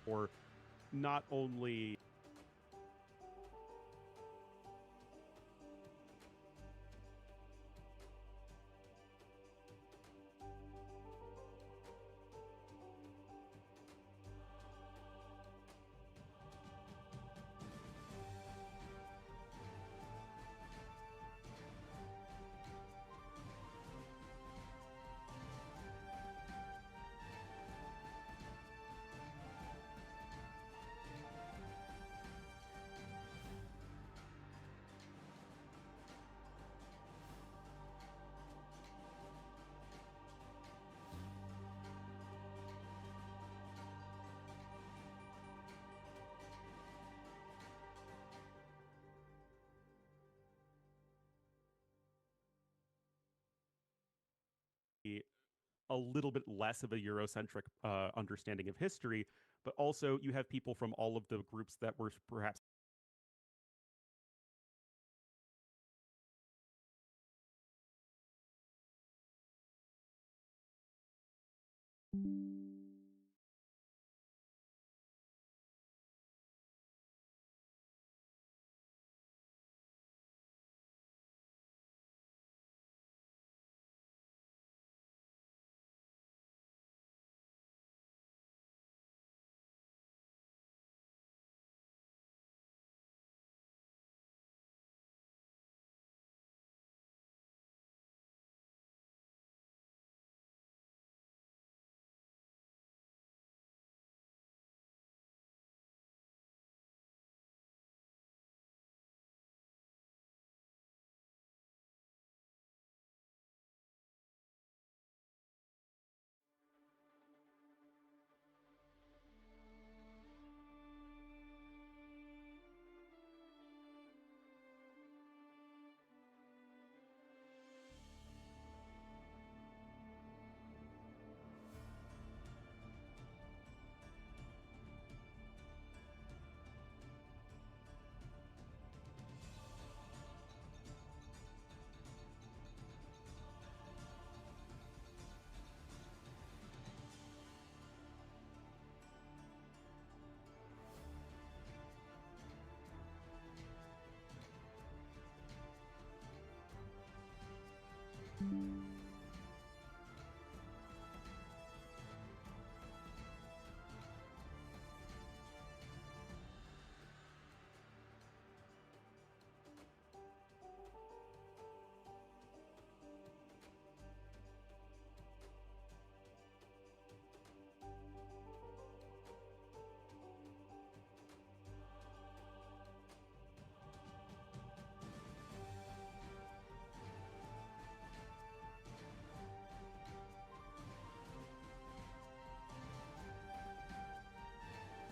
for not only a little bit less of a Eurocentric understanding of history, but also you have people from all of the groups that were perhaps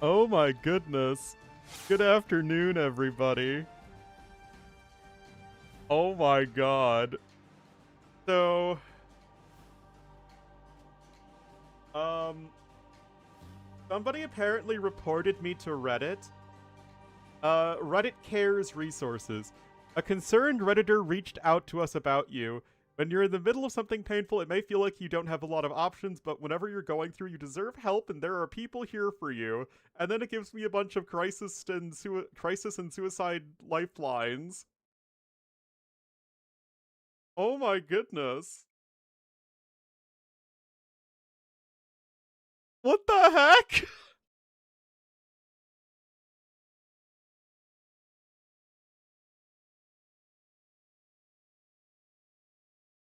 Oh my goodness. Good afternoon, everybody. Oh my god. So, um, somebody apparently reported me to Reddit. Reddit cares resources. A concerned Redditor reached out to us about you. When you're in the middle of something painful, it may feel like you don't have a lot of options, but whenever you're going through, you deserve help, and there are people here for you. And then it gives me a bunch of crisis and suicide lifelines. Oh my goodness. What the heck?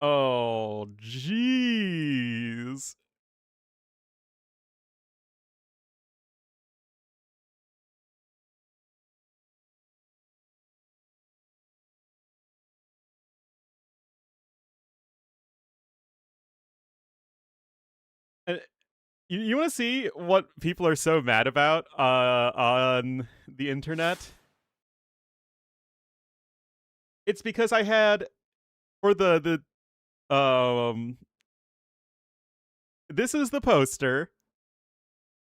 Oh, jeez. And you want to see what people are so mad about on the internet? It's because I had for the this is the poster,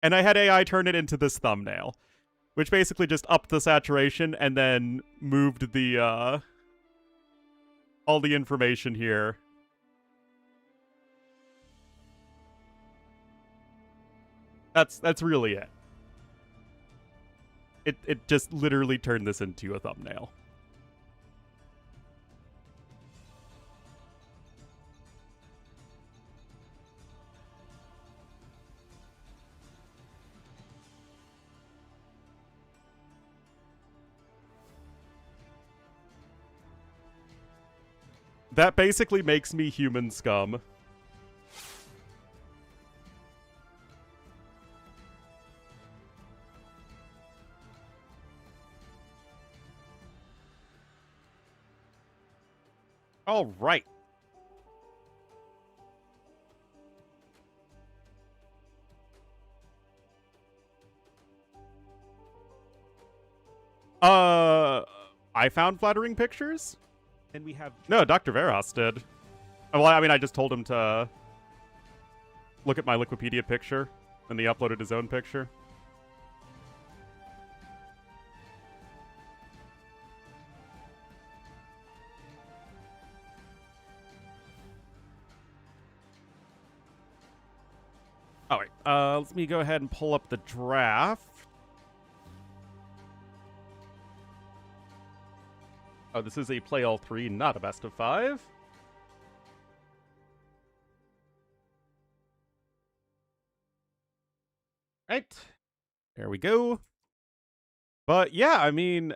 and I had AI turn it into this thumbnail, which basically just upped the saturation and then moved the all the information here. That's really it. It just literally turned this into a thumbnail. That basically makes me human scum. All right. I found flattering pictures? And we have... No, Dr. Veros did. Well, I mean, I just told him to look at my Wikipedia picture, and he uploaded his own picture. All right, let me go ahead and pull up the draft. Oh, this is a play all three, not a best of 5. Right. There we go. But yeah, I mean,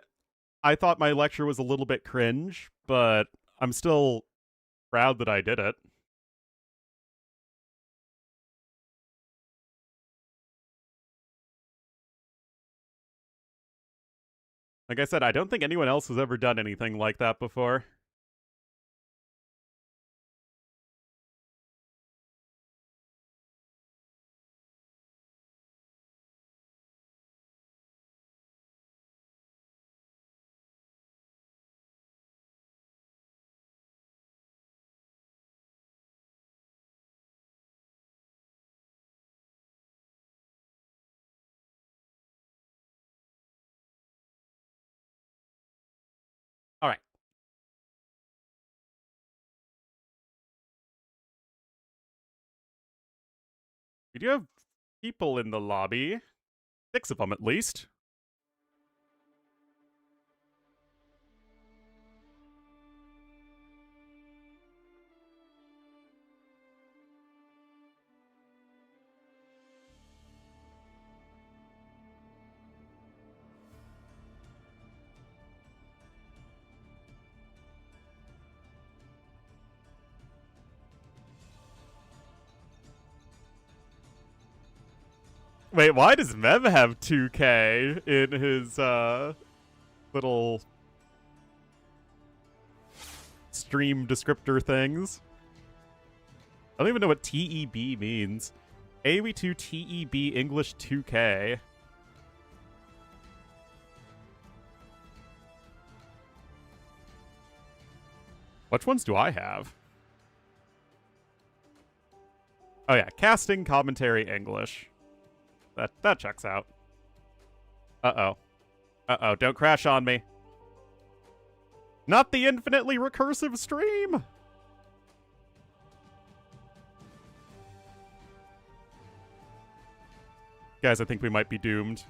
I thought my lecture was a little bit cringe, but I'm still proud that I did it. Like I said, I don't think anyone else has ever done anything like that before. All right. We do have people in the lobby. 6 of them, at least. Wait, why does Mev have 2K in his little stream descriptor things? I don't even know what TEB means. AOE2 TEB English 2K. Which ones do I have? Oh yeah, casting, commentary, English. That checks out. Uh-oh. Uh-oh, don't crash on me. Not the infinitely recursive stream! Guys, I think we might be doomed.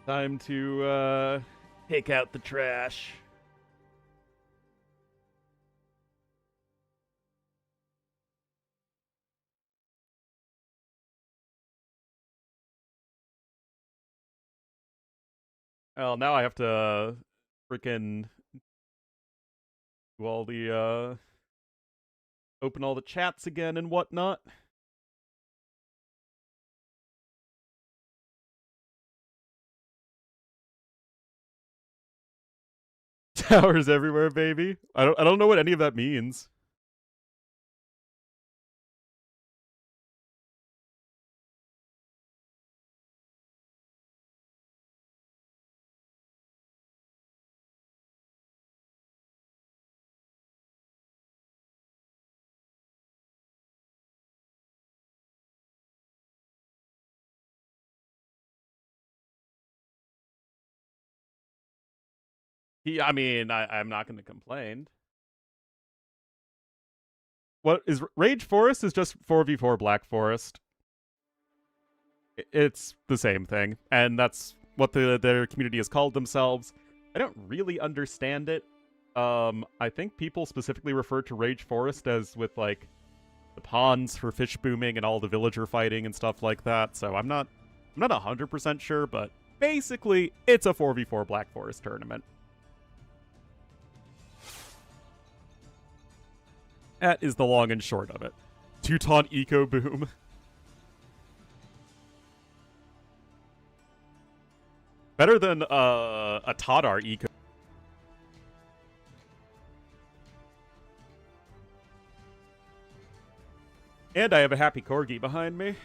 Time to, take out the trash. Well, now I have to freaking do all the, open all the chats again and whatnot. Towers everywhere, baby. I don't know what any of that means. I mean, I'm not going to complain. What is Rage Forest is just 4v4 Black Forest. It's the same thing, and that's what their community has called themselves. I don't really understand it. I think people specifically refer to Rage Forest as with like the ponds for fish booming and all the villager fighting and stuff like that. So I'm not 100% sure, but basically it's a 4v4 Black Forest tournament. That is the long and short of it. Teuton Eco Boom. Better than a Tadar Eco. And I have a happy corgi behind me.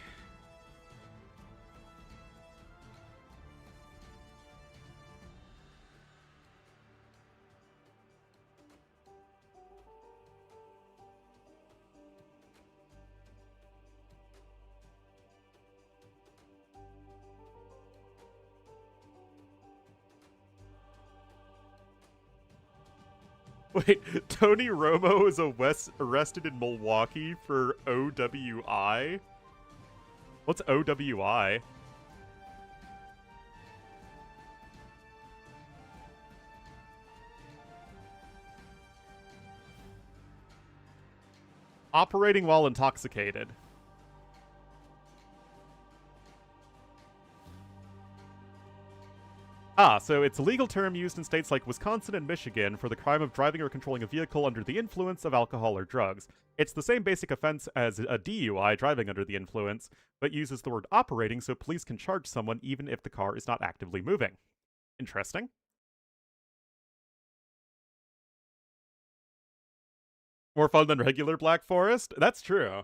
Wait, Tony Romo is arrested in Milwaukee for OWI? What's OWI? Operating while intoxicated. So it's a legal term used in states like Wisconsin and Michigan for the crime of driving or controlling a vehicle under the influence of alcohol or drugs. It's the same basic offense as a DUI, driving under the influence, but uses the word operating so police can charge someone even if the car is not actively moving. Interesting. More fun than regular Black Forest? That's true.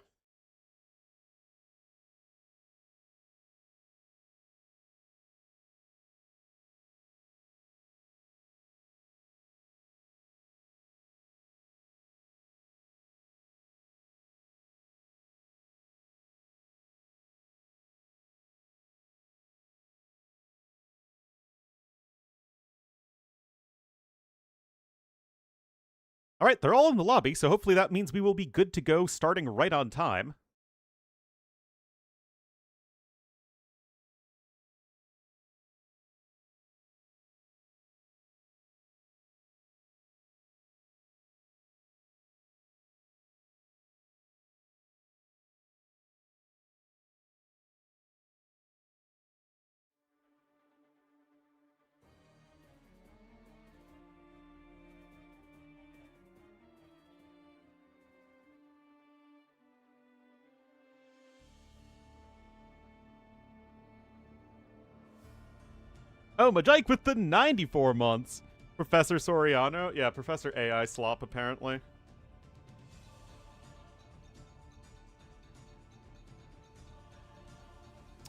All right, they're all in the lobby, so hopefully that means we will be good to go starting right on time. Oh, Majike with the 94 months. Professor Soriano? Yeah, Professor AI Slop, apparently.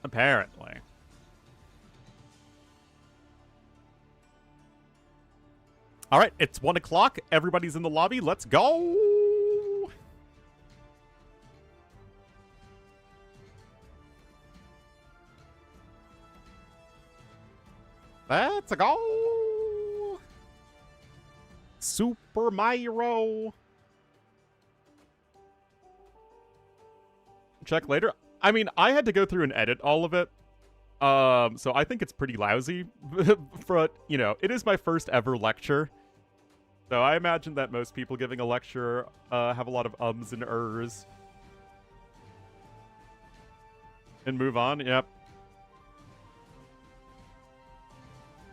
Apparently. All right, it's 1 o'clock. Everybody's in the lobby. Let's go. Let's go. Super Mario. Check later. I mean, I had to go through and edit all of it. So I think it's pretty lousy. For, you know, it is my first ever lecture. So I imagine that most people giving a lecture have a lot of ums and ers. And move on, yep.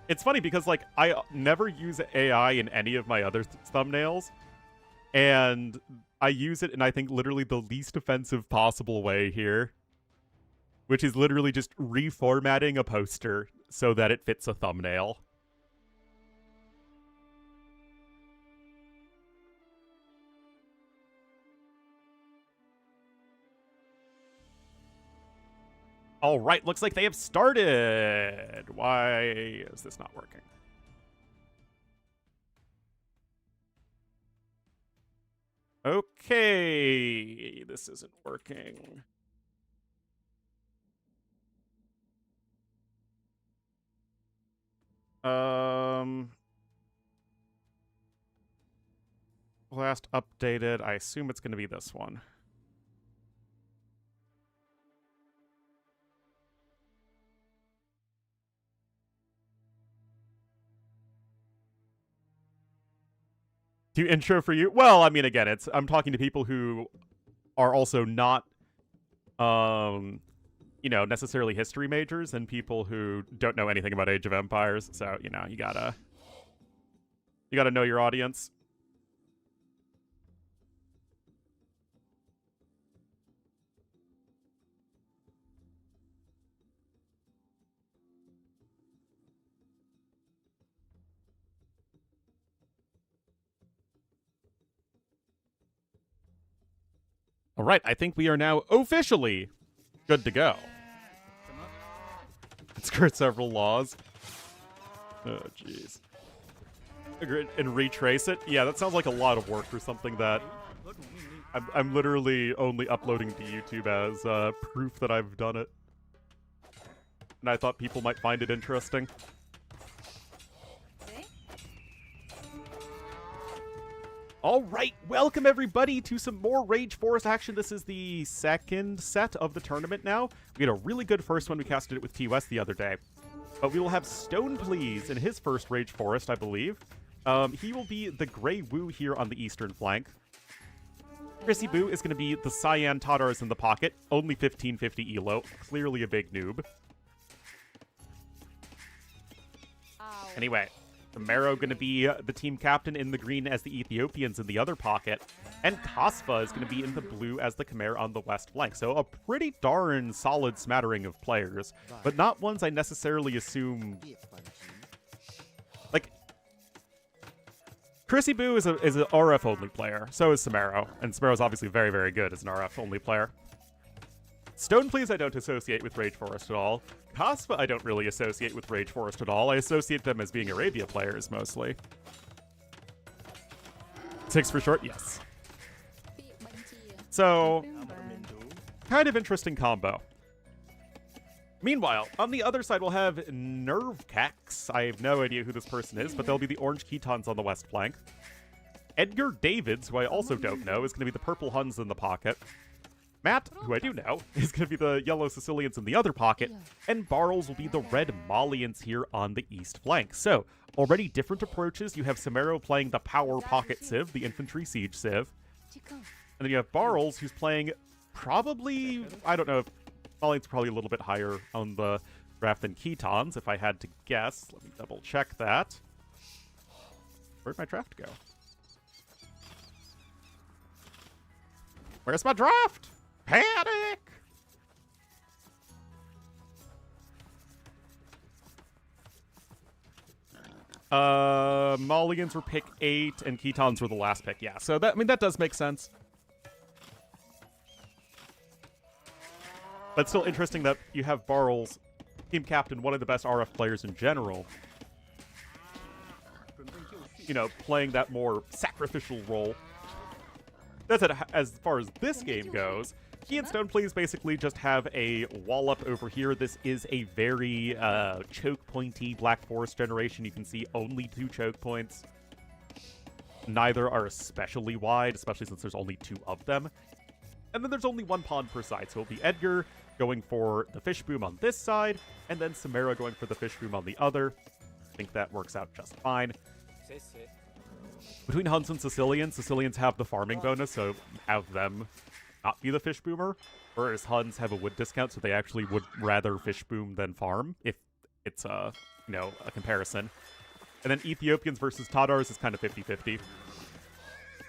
It's funny because, like, I never use AI in any of my other thumbnails. And I use it in, I think, literally the least offensive possible way here. Which is literally just reformatting a poster so that it fits a thumbnail. All right, looks like they have started. Why is this not working? Okay, this isn't working. last updated. I assume it's going to be this one. To intro for you? Well, I mean, again, I'm talking to people who are also not, necessarily history majors and people who don't know anything about Age of Empires. So, you gotta know your audience. All right, I think we are now officially good to go. Skirt several laws. Oh, jeez. And retrace it? Yeah, that sounds like a lot of work for something that I'm literally only uploading to YouTube as proof that I've done it. And I thought people might find it interesting. All right, welcome everybody to some more Rage Forest action. This is the second set of the tournament now. We had a really good first one. We casted it with T-West the other day. But we will have Stone Please in his first Rage Forest, I believe. He will be the Grey Woo here on the eastern flank. Chrissy Boo is going to be the Cyan Tadars in the pocket. Only 1550 elo. Clearly a big noob. Anyway. Somero going to be the team captain in the green as the Ethiopians in the other pocket. And Kaspa is going to be in the blue as the Khmer on the west flank. So a pretty darn solid smattering of players, but not ones I necessarily assume... Like, Chrissy Boo is an RF-only player. So is Somero. And Somero is obviously very, very good as an RF-only player. Stone Please I don't associate with Rage Forest at all. Kaspa I don't really associate with Rage Forest at all. I associate them as being Arabia players, mostly. 6 for short? Yes. So, kind of interesting combo. Meanwhile, on the other side, we'll have Nervcax. I have no idea who this person is, but they'll be the orange Ketons on the west flank. Edgar Davids, who I also don't know, is going to be the purple Huns in the pocket. Matt, who I do know, is going to be the yellow Sicilians in the other pocket, and Barles will be the red Malians here on the east flank. So, already different approaches. You have Somero playing the power pocket civ, the infantry siege civ. And then you have Barles, who's playing probably, I don't know, if Malians probably a little bit higher on the draft than Ketons, if I had to guess. Let me double check that. Where'd my draft go? Where's my draft? Panic! Malians were pick 8 and Ketons were the last pick. Yeah, so that does make sense. But still interesting that you have Barles, team captain, one of the best RF players in general. Playing that more sacrificial role. That's it. As far as this game goes, he and Stone Please basically just have a wall-up over here. This is a very choke-pointy Black Forest generation. You can see only 2 choke points. Neither are especially wide, especially since there's only 2 of them. And then there's only 1 pawn per side, so it'll be Edgar going for the fish boom on this side, and then Somero going for the fish boom on the other. I think that works out just fine. Between Huns and Sicilians have the farming bonus, so have them not be the fish boomer, whereas Huns have a wood discount, so they actually would rather fish boom than farm, if it's a comparison. And then Ethiopians versus Tadars is kind of 50-50.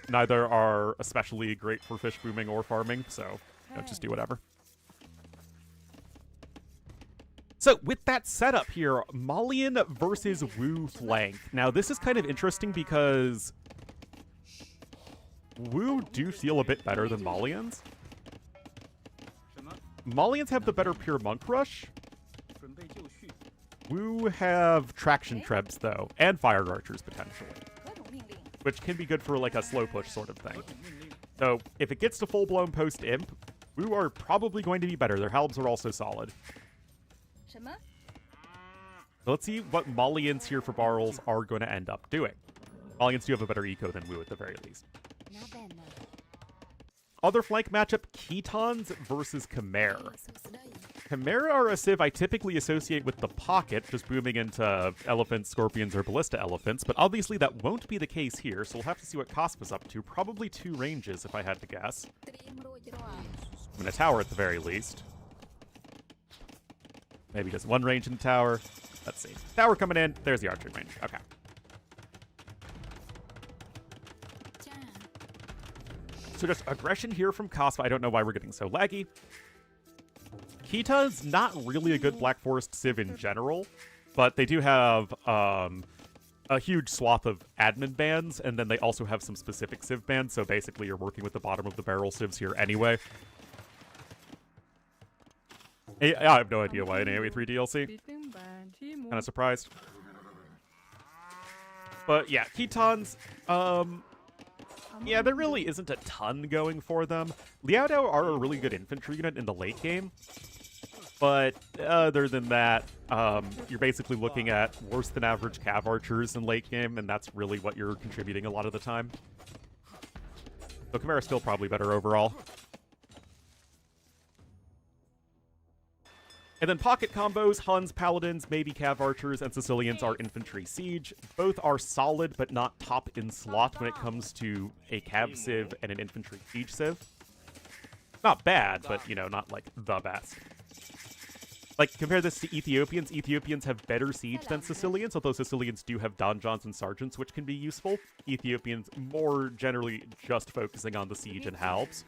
Neither are especially great for fish booming or farming, so just do whatever. So, with that setup here, Malian versus Wu flank. Now, this is kind of interesting because Wu do feel a bit better than Malians. Malians have the better pure monk rush. Wu have traction trebs, though, and fire archers, potentially. Which can be good for, like, a slow push sort of thing. So, if it gets to full-blown post-imp, Wu are probably going to be better. Their halbs are also solid. So let's see what Malians here for Barles are going to end up doing. Malians do have a better eco than Wu at the very least. Other flank matchup, Ketons versus Chimera. Chimera are a civ I typically associate with the Pocket, just booming into elephants, scorpions, or ballista elephants, but obviously that won't be the case here, so we'll have to see what Cospa's up to. Probably 2 ranges, if I had to guess. I mean, a tower at the very least. Maybe just 1 range in the tower. Let's see. Tower coming in. There's the archery range. Okay. So just aggression here from Cospa. I don't know why we're getting so laggy. Kita's not really a good Black Forest civ in general, but they do have a huge swath of admin bans, and then they also have some specific civ bans, so basically you're working with the bottom of the barrel civs here anyway. I have no idea why an AoE 3 DLC. Kind of surprised. But yeah, Ketons, yeah, there really isn't a ton going for them. Liao Dao are a really good infantry unit in the late game, but other than that, you're basically looking at worse than average cav archers in late game, and that's really what you're contributing a lot of the time. So Chimera's still probably better overall. And then pocket combos, Huns, Paladins, maybe Cav Archers, and Sicilians are Infantry Siege. Both are solid, but not top in slot when it comes to a Cav Civ and an Infantry Siege Civ. Not bad, but, you know, not, like, the best. Like, compare this to Ethiopians. Ethiopians have better Siege than Sicilians, although Sicilians do have Donjons and Sergeants, which can be useful. Ethiopians more generally just focusing on the Siege and Halbs.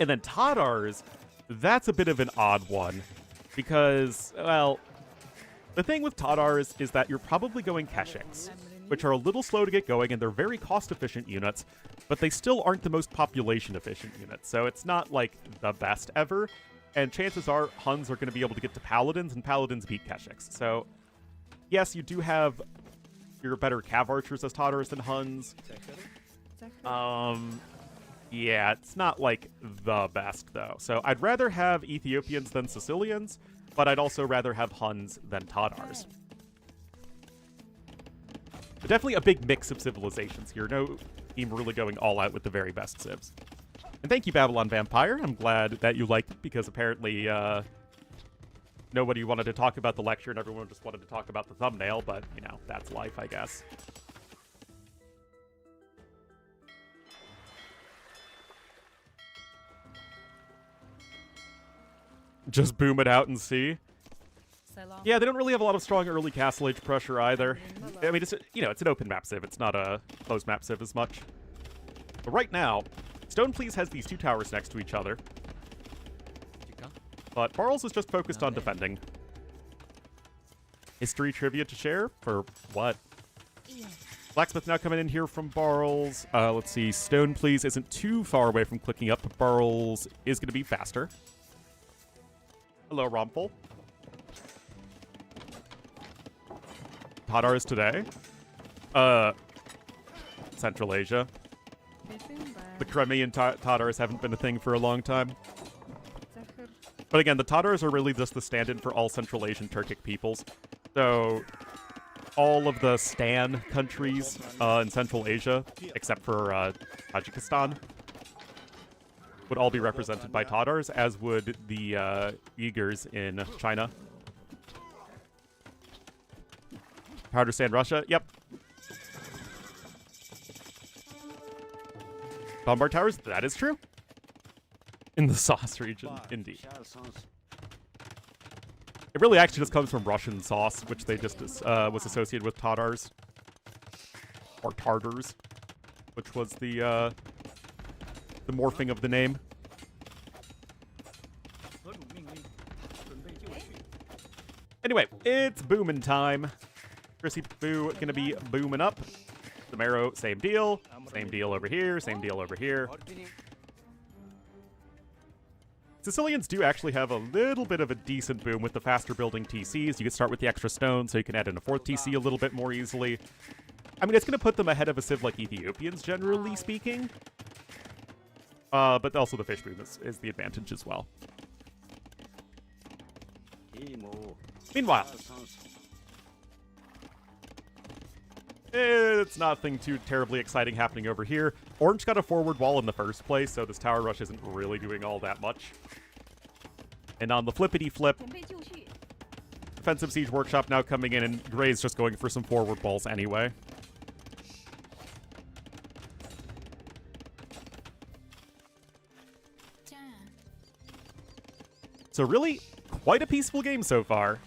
And then Tatars... that's a bit of an odd one, because, well, the thing with Tatars is that you're probably going Keshiks, which are a little slow to get going, and they're very cost-efficient units, but they still aren't the most population-efficient units, so it's not, like, the best ever, and chances are Huns are going to be able to get to Paladins, and Paladins beat Keshiks. So, yes, you do have your better Cav Archers as Tatars than Huns. Yeah, it's not, like, the best, though. So I'd rather have Ethiopians than Sicilians, but I'd also rather have Huns than Tatars. But definitely a big mix of civilizations here. No team really going all out with the very best civs. And thank you, Babylon Vampire. I'm glad that you liked it, because apparently nobody wanted to talk about the lecture and everyone just wanted to talk about the thumbnail, but, you know, that's life, I guess. Just boom it out and see. Yeah, they don't really have a lot of strong early Castle Age pressure either. I mean, it's, you know, it's an open map civ. It's not a closed map civ as much. But right now, Stone Please has these 2 towers next to each other. But Barles is just focused on defending. History trivia to share? For what? Blacksmith now coming in here from Barles. Let's see. Stone Please isn't too far away from clicking up, but Barles is going to be faster. Hello, Rompel. Tatars today? Central Asia. The Crimean Tatars haven't been a thing for a long time. But again, the Tatars are really just the stand-in for all Central Asian Turkic peoples. So, all of the Stan countries in Central Asia, except for Tajikistan, would all be represented by Tatars, as would the Uyghurs in China. Tatarstan, Russia? Yep. Bombard Towers? That is true. In the sauce region, indeed. It really actually just comes from Russian sauce, which they just was associated with Tatars. Or Tartars, which was the morphing of the name. Anyway, it's booming time. Chrissy Boo gonna be booming up. Somero, same deal. Same deal over here, same deal over here. Sicilians do actually have a little bit of a decent boom with the faster building TCs. You can start with the extra stone, so you can add in a 4th TC a little bit more easily. I mean, it's going to put them ahead of a civ like Ethiopians, generally speaking. But also the fish boom is the advantage as well. Meanwhile, it's nothing too terribly exciting happening over here. Orange got a forward wall in the first place, so this tower rush isn't really doing all that much. And on the flippity flip, defensive siege workshop now coming in, and Gray's just going for some forward walls anyway. So really, quite a peaceful game so far.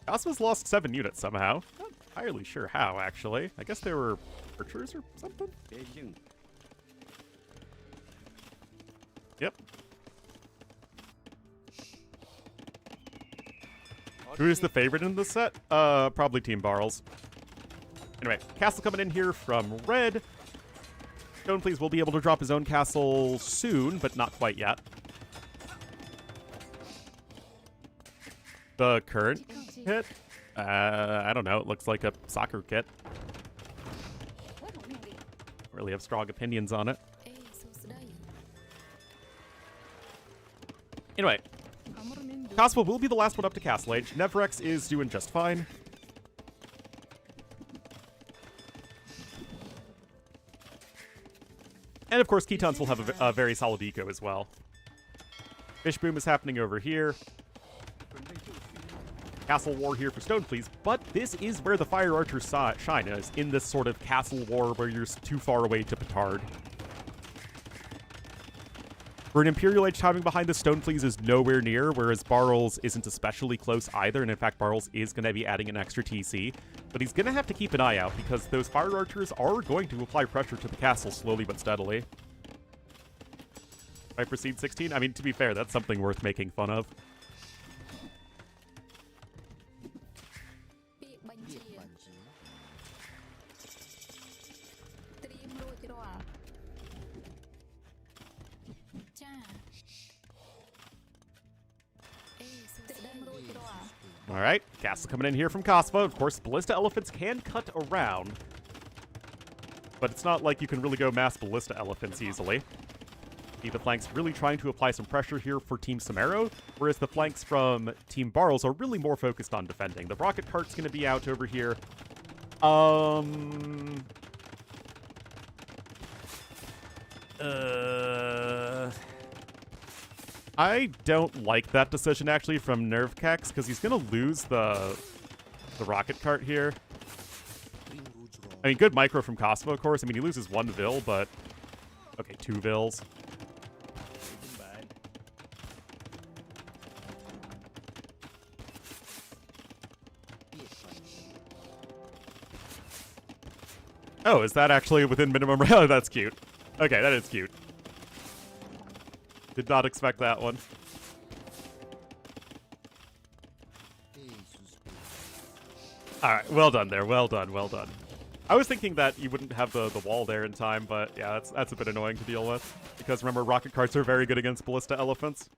Cosmo's lost 7 units somehow. Not entirely sure how, actually. I guess they were archers or something? Yep. Who's the favorite in this set? Probably Team Barles. Anyway, castle coming in here from red. Stone, please, will be able to drop his own castle soon, but not quite yet. The current kit? I don't know. It looks like a soccer kit. Really have strong opinions on it. Anyway, Cosmo will be the last one up to Castle Age. Nevrex is doing just fine. And of course, Ketons will have a very solid eco as well. Fish Boom is happening over here. Castle war here for Stone, please. But this is where the Fire Archers shine, is in this sort of castle war where you're too far away to petard. For an Imperial Age timing behind the Stone, please, is nowhere near, whereas Barles isn't especially close either, and in fact, Barles is going to be adding an extra TC. But he's going to have to keep an eye out, because those Fire Archers are going to apply pressure to the castle slowly but steadily. I proceed 16? I mean, to be fair, that's something worth making fun of. Alright, castle coming in here from Cosmo. Of course, Ballista Elephants can cut around. But it's not like you can really go mass Ballista Elephants easily. The flanks really trying to apply some pressure here for Team Somero, whereas the flanks from Team Barles are really more focused on defending. The rocket cart's going to be out over here. I don't like that decision, actually, from Nervkex, because he's going to lose the rocket cart here. I mean, good micro from Cosmo, of course. I mean, he loses 1 Vil, but... Okay, 2 Vils. Oh, is that actually within minimum? Oh, that's cute. Okay, that is cute. Did not expect that one. Alright, well done there. Well done, well done. I was thinking that you wouldn't have the wall there in time, but yeah, that's a bit annoying to deal with. Because remember, rocket carts are very good against Ballista Elephants.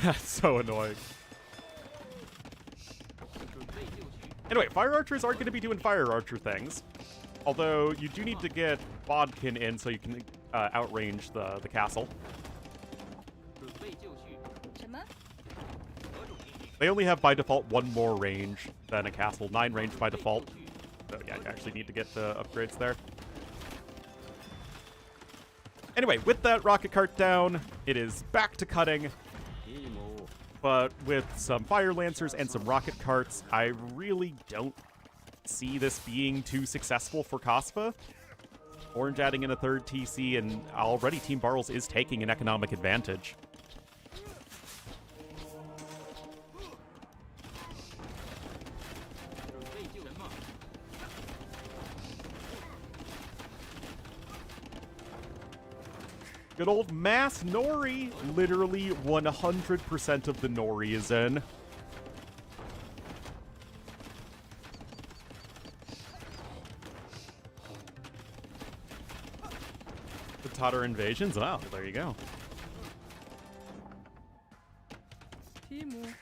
That's so annoying. Anyway, Fire Archers are going to be doing Fire Archer things. Although, you do need to get Bodkin in so you can outrange the castle. They only have, by default, 1 more range than a castle. 9 range by default. So yeah, you actually need to get the upgrades there. Anyway, with that rocket cart down, it is back to cutting. But with some Fire Lancers and some rocket carts, I really don't see this being too successful for Cospa. Orange adding in a 3rd TC, and already Team Barles is taking an economic advantage. Good old Mass Nori. Literally 100% of the Nori is in. The Tatar invasions? Oh, there you go.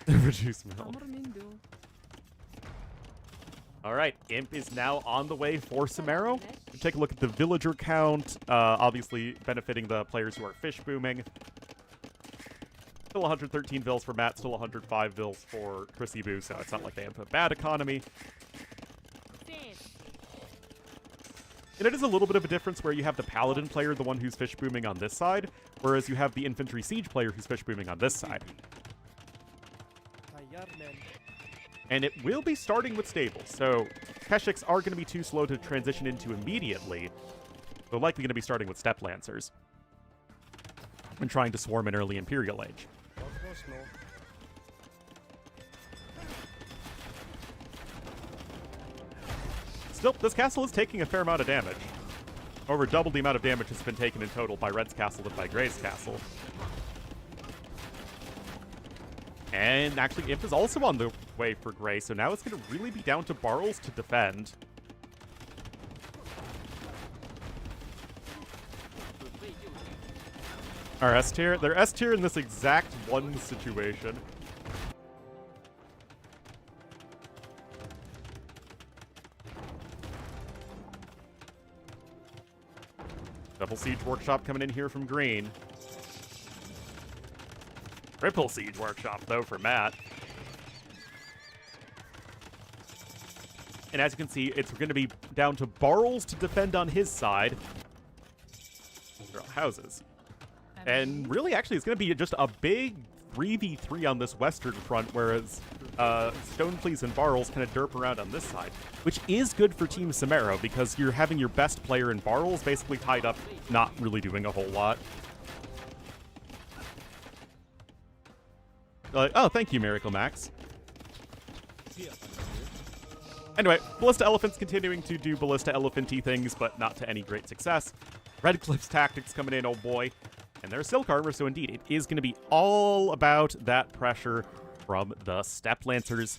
Reduce milk. Alright, Imp is now on the way for Somero. Take a look at the villager count, obviously benefiting the players who are fish booming. Still 113 vills for Matt, still 105 vills for Chrissy Boo, so it's not like they have a bad economy. And it is a little bit of a difference where you have the Paladin player, the one who's fish booming on this side, whereas you have the Infantry Siege player who's fish booming on this side. And it will be starting with stables, so Keshiks are going to be too slow to transition into immediately. They're likely going to be starting with Steppe Lancers and trying to swarm in early Imperial Age. Still, this castle is taking a fair amount of damage. Over double the amount of damage has been taken in total by Red's castle than by Grey's castle. And actually, Imp is also on the way for Grey, so now it's going to really be down to Barles to defend. Our S tier, they're S tier in this exact one situation. Double Siege Workshop coming in here from Green. Triple Siege Workshop, though, for Matt. And as you can see, it's going to be down to Barles to defend on his side. They're all houses. And really, actually, it's going to be just a big 3v3 on this western front, whereas Stonefleas and Barles kind of derp around on this side, which is good for Team Somero, because you're having your best player in Barles basically tied up, not really doing a whole lot. Oh, thank you, Miracle Max. Anyway, Ballista Elephant's continuing to do Ballista Elephant-y things, but not to any great success. Redcliffe's tactics coming in, oh boy. And there's Silk Armor, so indeed, it is going to be all about that pressure from the Steppe Lancers.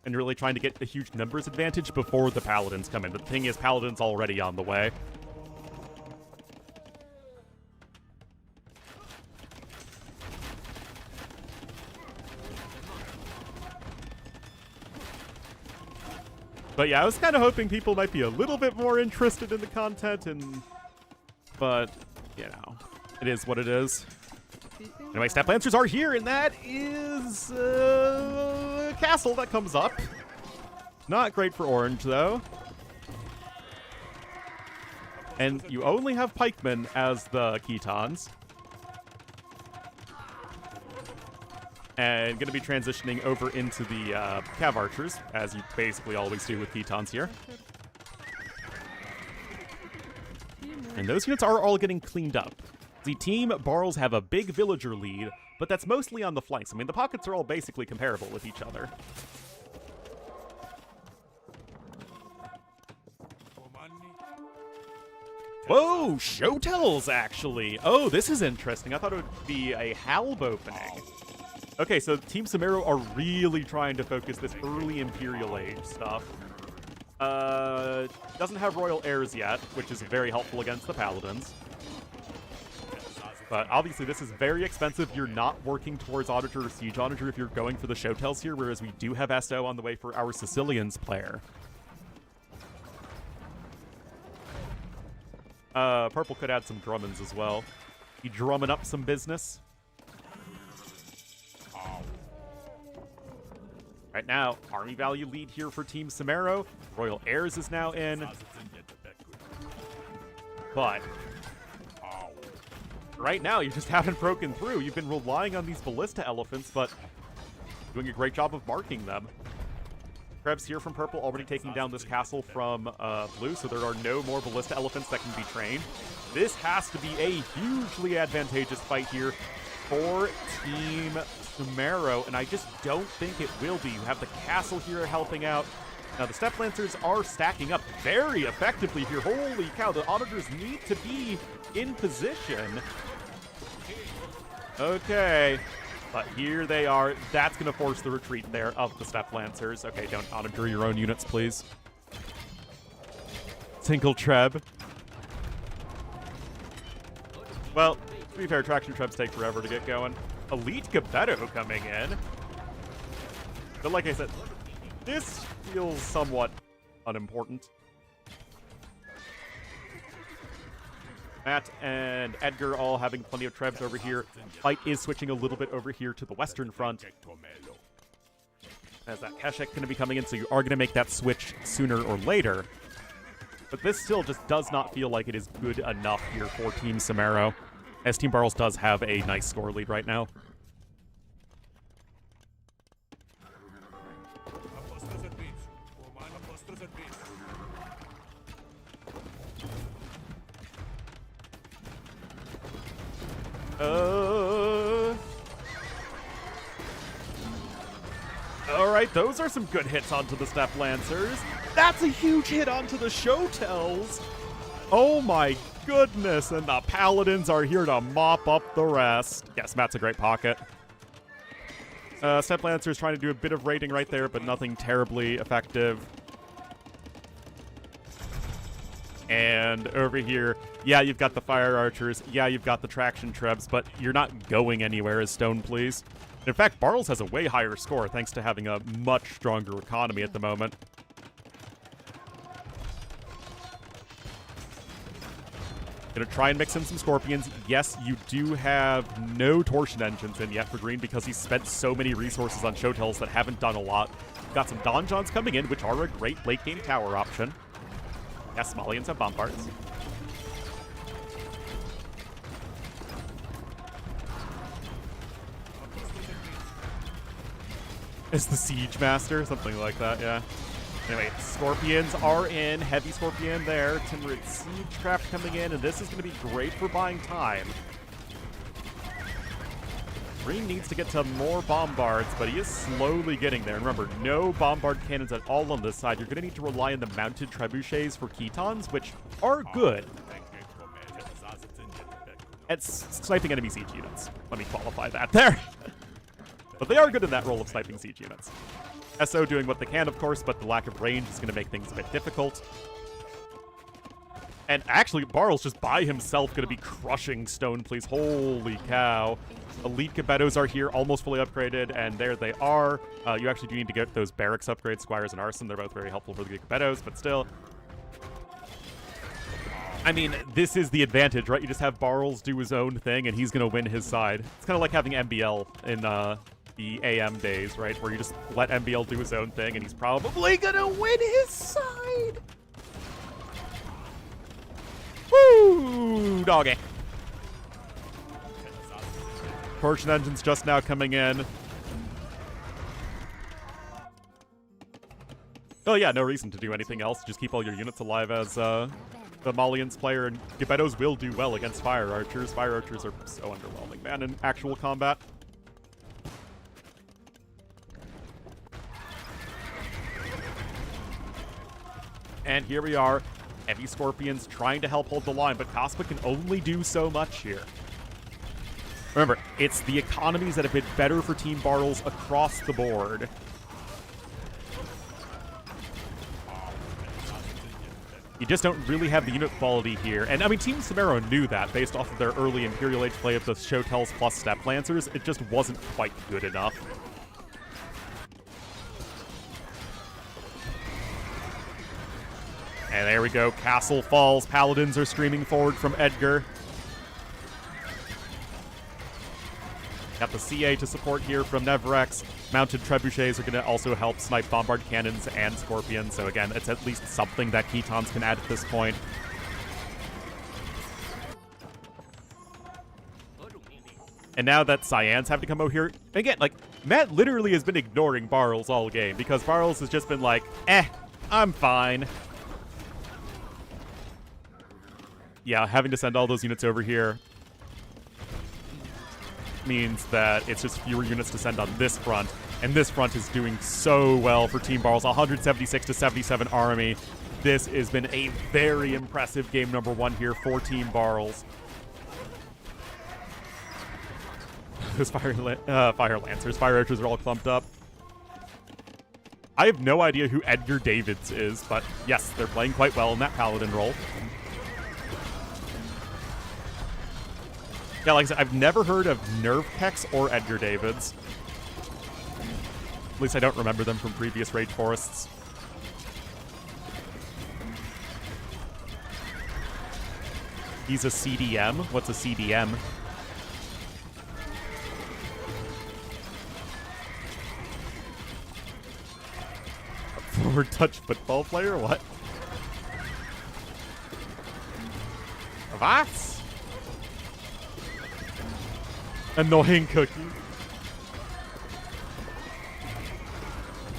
And really trying to get a huge numbers advantage before the Paladins come in. The thing is, Paladins already on the way. But yeah, I was kind of hoping people might be a little bit more interested in the content, but, you know, it is what it is. Anyway, Steppe Lancers are here, and that is a castle that comes up. Not great for Orange, though. And you only have pikemen as the Khitans. And going to be transitioning over into the Cav Archers, as you basically always do with Khitans here. And those units are all getting cleaned up. The Team Barles have a big villager lead, but that's mostly on the flanks. I mean, the pockets are all basically comparable with each other. Whoa, Showtells, actually. Oh, this is interesting. I thought it would be a halb opening. Okay, so Team Somero are really trying to focus this early Imperial Age stuff. Doesn't have Royal Heirs yet, which is very helpful against the Paladins. But obviously this is very expensive. You're not working towards Auditor or Siege Auditor if you're going for the Showtells here, whereas we do have SO on the way for our Sicilians player. Purple could add some Drummonds as well. Be drumming up some business. Right now, army value lead here for Team Somero. Royal Heirs is now in. But right now, you just haven't broken through. You've been relying on these Ballista Elephants, but doing a great job of marking them. Krebs here from Purple already taking down this castle from Blue, so there are no more Ballista Elephants that can be trained. This has to be a hugely advantageous fight here for Team Somero, and I just don't think it will be. You have the castle here helping out. Now, the Steppe Lancers are stacking up very effectively here. Holy cow, the Auditors need to be in position. Okay, but here they are. That's going to force the retreat there of the Steppe Lancers. Okay, don't Auditor your own units, please. Tinkle Treb. Well, to be fair, Traction Trebs take forever to get going. Elite Geppetto coming in. But like I said, this feels somewhat unimportant. Matt and Edgar all having plenty of trebs over here. Fight is switching a little bit over here to the western front. As that Keshek going to be coming in, so you are going to make that switch sooner or later. But this still just does not feel like it is good enough here for Team Somero, as Team Barles does have a nice score lead right now. Alright, those are some good hits onto the Step Lancers. That's a huge hit onto the Showtells. Oh my goodness, and the Paladins are here to mop up the rest. Yes, Matt's a great pocket. Step Lancer's trying to do a bit of raiding right there, but nothing terribly effective. And over here, yeah, you've got the Fire Archers, yeah, you've got the Traction Trebs, but you're not going anywhere as Stone Please. In fact, Barles has a way higher score thanks to having a much stronger economy at the moment. Gonna try and mix in some Scorpions. Yes, you do have no Torsion Engines in yet for Green because he's spent so many resources on Showtells that haven't done a lot. Got some Donjons coming in, which are a great late-game tower option. Yes, Malians have Bombards. Is the Siege Master? Something like that, yeah. Anyway, Scorpions are in. Heavy Scorpion there. Timrid Siege Craft coming in, and this is going to be great for buying time. Green needs to get to more Bombards, but he is slowly getting there. And remember, no Bombard Cannons at all on this side. You're going to need to rely on the Mounted Trebuchets for Ketons, which are good at sniping enemy siege units. Let me qualify that there. But they are good in that role of sniping siege units. SO doing what they can, of course, but the lack of range is going to make things a bit difficult. And actually, Barles just by himself going to be crushing Stone Please. Holy cow. Elite Gebettos are here, almost fully upgraded, and there they are. You actually do need to get those barracks upgrades, Squires and Arson. They're both very helpful for the Gebettos, but still. I mean, this is the advantage, right? You just have Barles do his own thing, and he's going to win his side. It's kind of like having MBL in the AM days, right? Where you just let MBL do his own thing, and he's probably going to win his side. Woo! Doggy. Torsion Engine's just now coming in. Oh yeah, no reason to do anything else. Just keep all your units alive as the Malians player, and Gebettos will do well against Fire Archers. Fire Archers are so underwhelming, man, in actual combat. And here we are, Heavy Scorpions trying to help hold the line, but Cospa can only do so much here. Remember, it's the economies that have been better for Team Barles across the board. You just don't really have the unit quality here. And, I mean, Team Somero knew that based off of their early Imperial Age play of the Showtells plus Step Lancers. It just wasn't quite good enough. And there we go. Castle falls. Paladins are streaming forward from Edgar. Got the CA to support here from Nevrex. Mounted Trebuchets are going to also help snipe Bombard Cannons and Scorpions. So again, it's at least something that Ketons can add at this point. And now that Cyans have to come out here, again, like, Matt literally has been ignoring Barles all game because Barles has just been like, I'm fine. Yeah, having to send all those units over here means that it's just fewer units to send on this front, and this front is doing so well for Team Barles. 176 to 77 army. This has been a very impressive game number one here for Team Barles. Those Fire Lancers, Fire Archers are all clumped up. I have no idea who Edgar Davids is, but yes, they're playing quite well in that Paladin role. Yeah, like I said, I've never heard of Nerve Hex or Edgar Davids. At least I don't remember them from previous Rage Forests. He's a CDM. What's a CDM? A forward touch football player? What? What? Annoying cookie.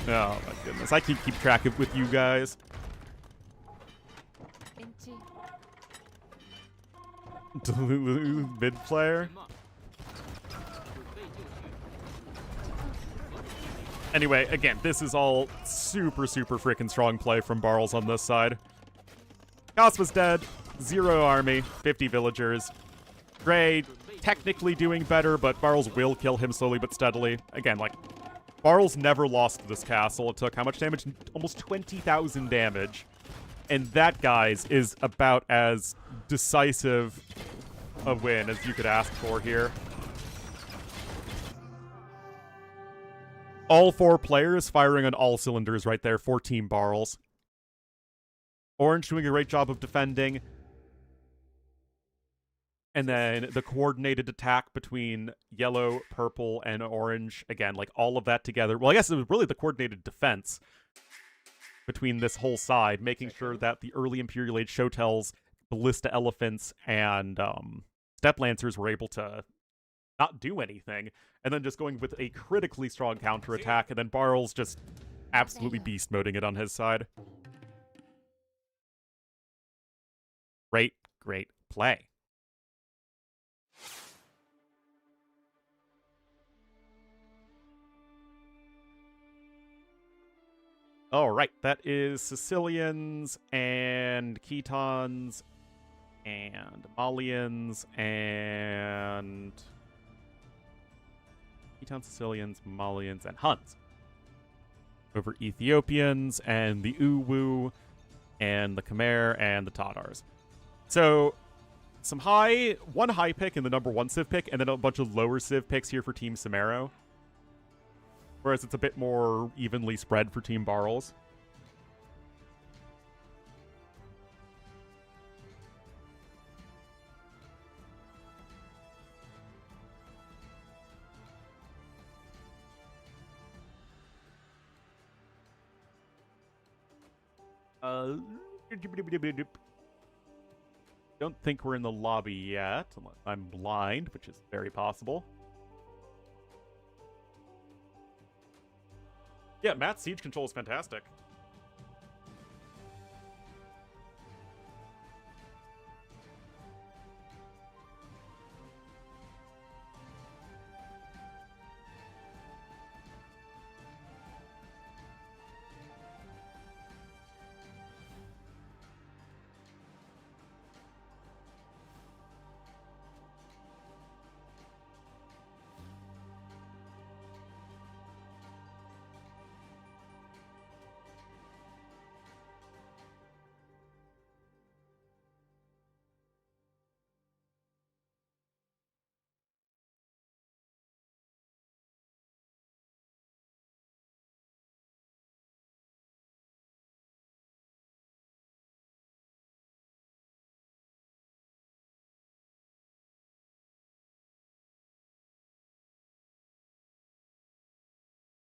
Oh my goodness. I can keep track of with you guys. Mid player. Anyway, again, this is all super freaking strong play from Barles on this side. Cosmo's dead. 0 army, 50 villagers. Gray technically doing better, but Barles will kill him slowly but steadily. Again, like, Barles never lost this castle. It took how much damage? Almost 20,000 damage. And that, guys, is about as decisive a win as you could ask for here. All 4 players firing on all cylinders right there for Team Barles. Orange doing a great job of defending. And then the coordinated attack between yellow, purple, and orange. Again, like all of that together. Well, I guess it was really the coordinated defense between this whole side, making sure that the early Imperial Age Showtells, Ballista Elephants, and Step Lancers were able to not do anything, and then just going with a critically strong counterattack, and then Barles just absolutely beast moding it on his side. Great play. All right, that is Sicilians and Ketons and Malians and Ketons, Sicilians, Malians, and Huns over Ethiopians and the Uwu and the Khmer and the Tatars. So one high pick in the number 1 civ pick, and then a bunch of lower civ picks here for Team Somero. Whereas it's a bit more evenly spread for Team Barles. Don't think we're in the lobby yet, unless I'm blind, which is very possible. Yeah, Matt's siege control is fantastic.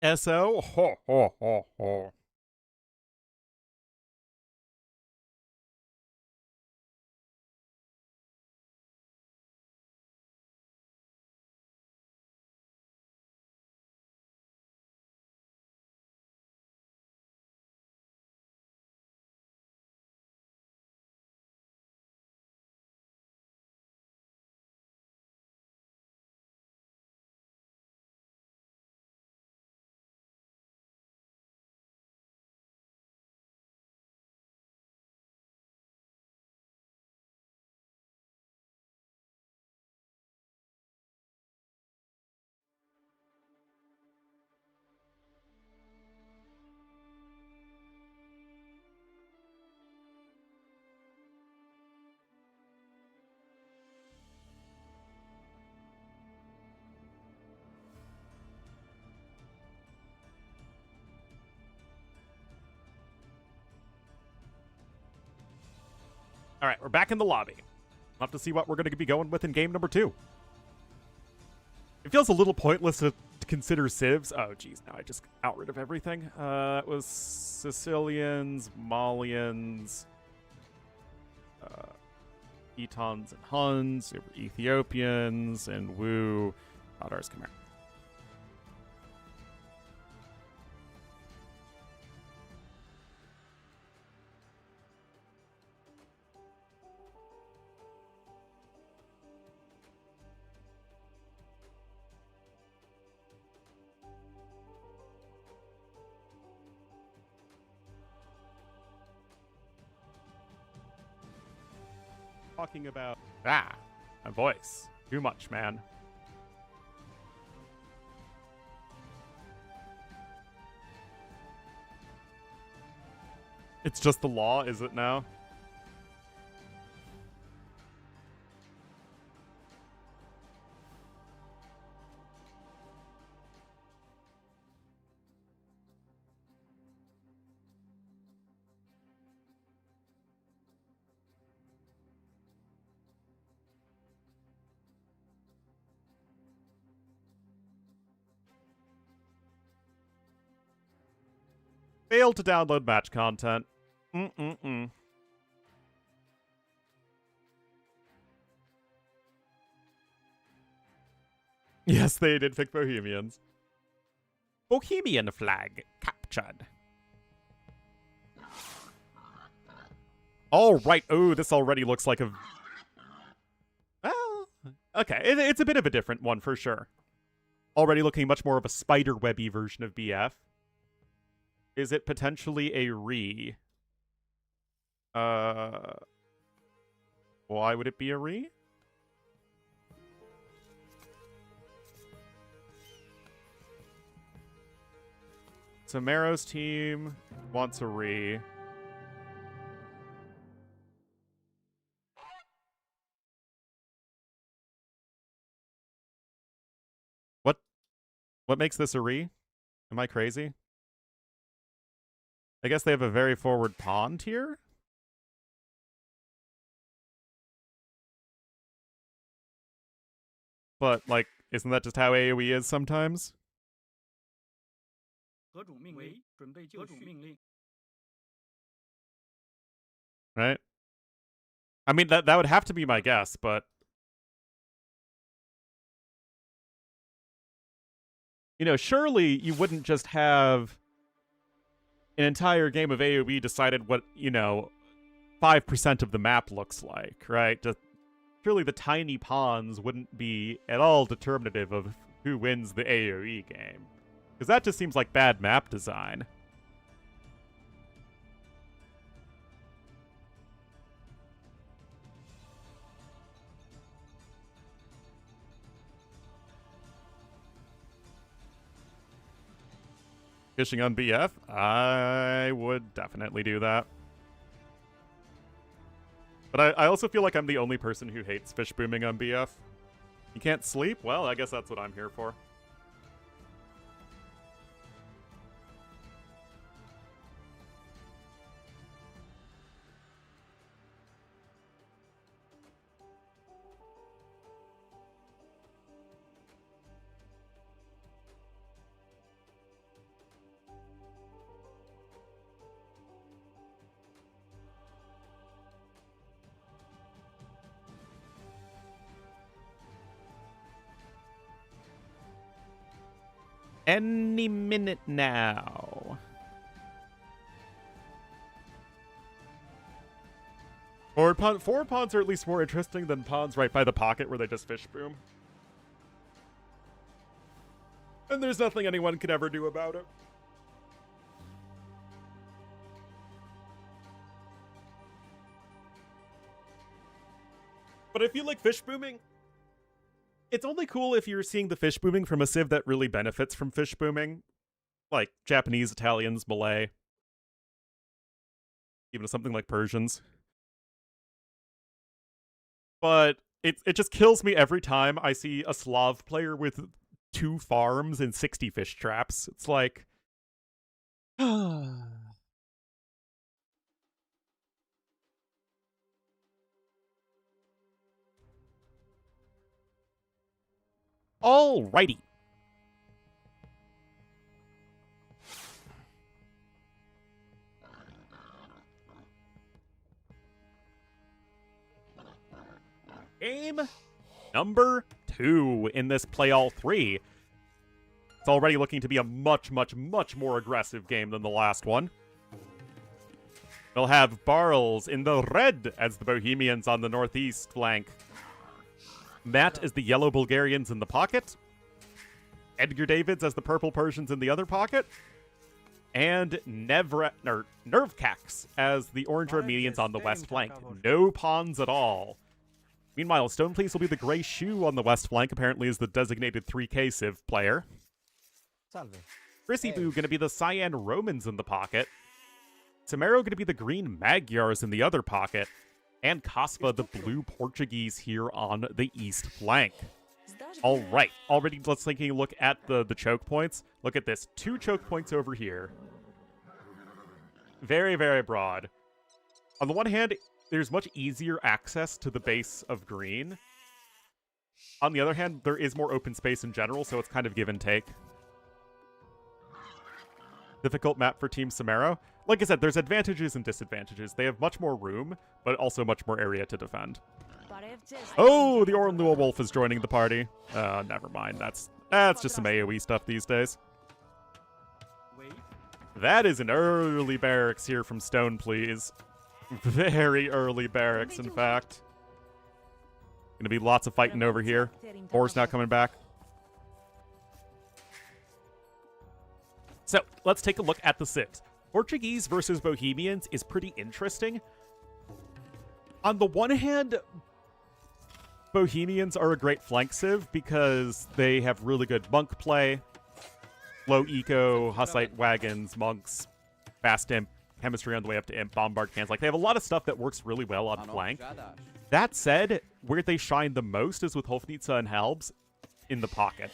SO? Ho, ho, ho, ho. All right, we're back in the lobby. We'll have to see what we're going to be going with in game number 2. It feels a little pointless to consider civs. Oh, geez, now I just got rid of everything. It was Sicilians, Malians, Etons and Huns, Ethiopians, and Wu. Others, come here. Talking about my voice. Too much, man. It's just the law, is it now? Failed to download match content. Yes, they did pick Bohemians. Bohemian flag captured. All right. Oh, this already looks like a... Well, okay. It's a bit of a different one for sure. Already looking much more of a spiderwebby version of BF. Is it potentially a re? Why would it be a re? Somero's team wants a re. What makes this a re? Am I crazy? I guess they have a very forward pawn tier? But, like, isn't that just how AoE is sometimes? Right? I mean, that would have to be my guess, but... You know, surely you wouldn't just have an entire game of AoE decided what, 5% of the map looks like, right? Just surely the tiny pawns wouldn't be at all determinative of who wins the AoE game. Because that just seems like bad map design. Fishing on BF? I would definitely do that. But I also feel like I'm the only person who hates fish booming on BF. You can't sleep? Well, I guess that's what I'm here for. Any minute now. Forward pawns are at least more interesting than pawns right by the pocket where they just fish boom. And there's nothing anyone could ever do about it. But I feel like fish booming... It's only cool if you're seeing the fish booming from a civ that really benefits from fish booming. Like Japanese, Italians, Malay. Even something like Persians. But it just kills me every time I see a Slav player with 2 farms and 60 fish traps. It's like... I... Alrighty. Game number 2 in this play all 3. It's already looking to be a much, much, much more aggressive game than the last one. We'll have Barles in the red as the Bohemians on the northeast flank. Matt as the yellow Bulgarians in the pocket. Edgar Davids as the purple Persians in the other pocket. And Nervcax as the orange Armenians on the west flank. No pawns at all. Meanwhile, Stoneplease will be the gray shoe on the west flank, apparently as the designated 3K Civ player. Chrissy Boo going to be the cyan Romans in the pocket. Somero going to be the green Magyars in the other pocket. And Kaspa, the blue Portuguese here on the east flank. All right, already let's take a look at the choke points. Look at this, 2 choke points over here. Very, very broad. On the one hand, there's much easier access to the base of green. On the other hand, there is more open space in general, so it's kind of give and take. Difficult map for Team Somero. Like I said, there's advantages and disadvantages. They have much more room, but also much more area to defend. Oh, the Ornlu Wolf is joining the party. Never mind. That's just some AoE stuff these days. That is an early barracks here from Stoneplease. Very early barracks, in fact. Gonna be lots of fighting over here. Boar's not coming back. So, let's take a look at the Civs. Portuguese versus Bohemians is pretty interesting. On the one hand, Bohemians are a great flank civ because they have really good monk play, low eco, Hussite wagons, monks, fast imp, chemistry on the way up to imp, bombard cans. Like, they have a lot of stuff that works really well on flank. That said, where they shine the most is with Hofnitsa and Halbs in the pocket,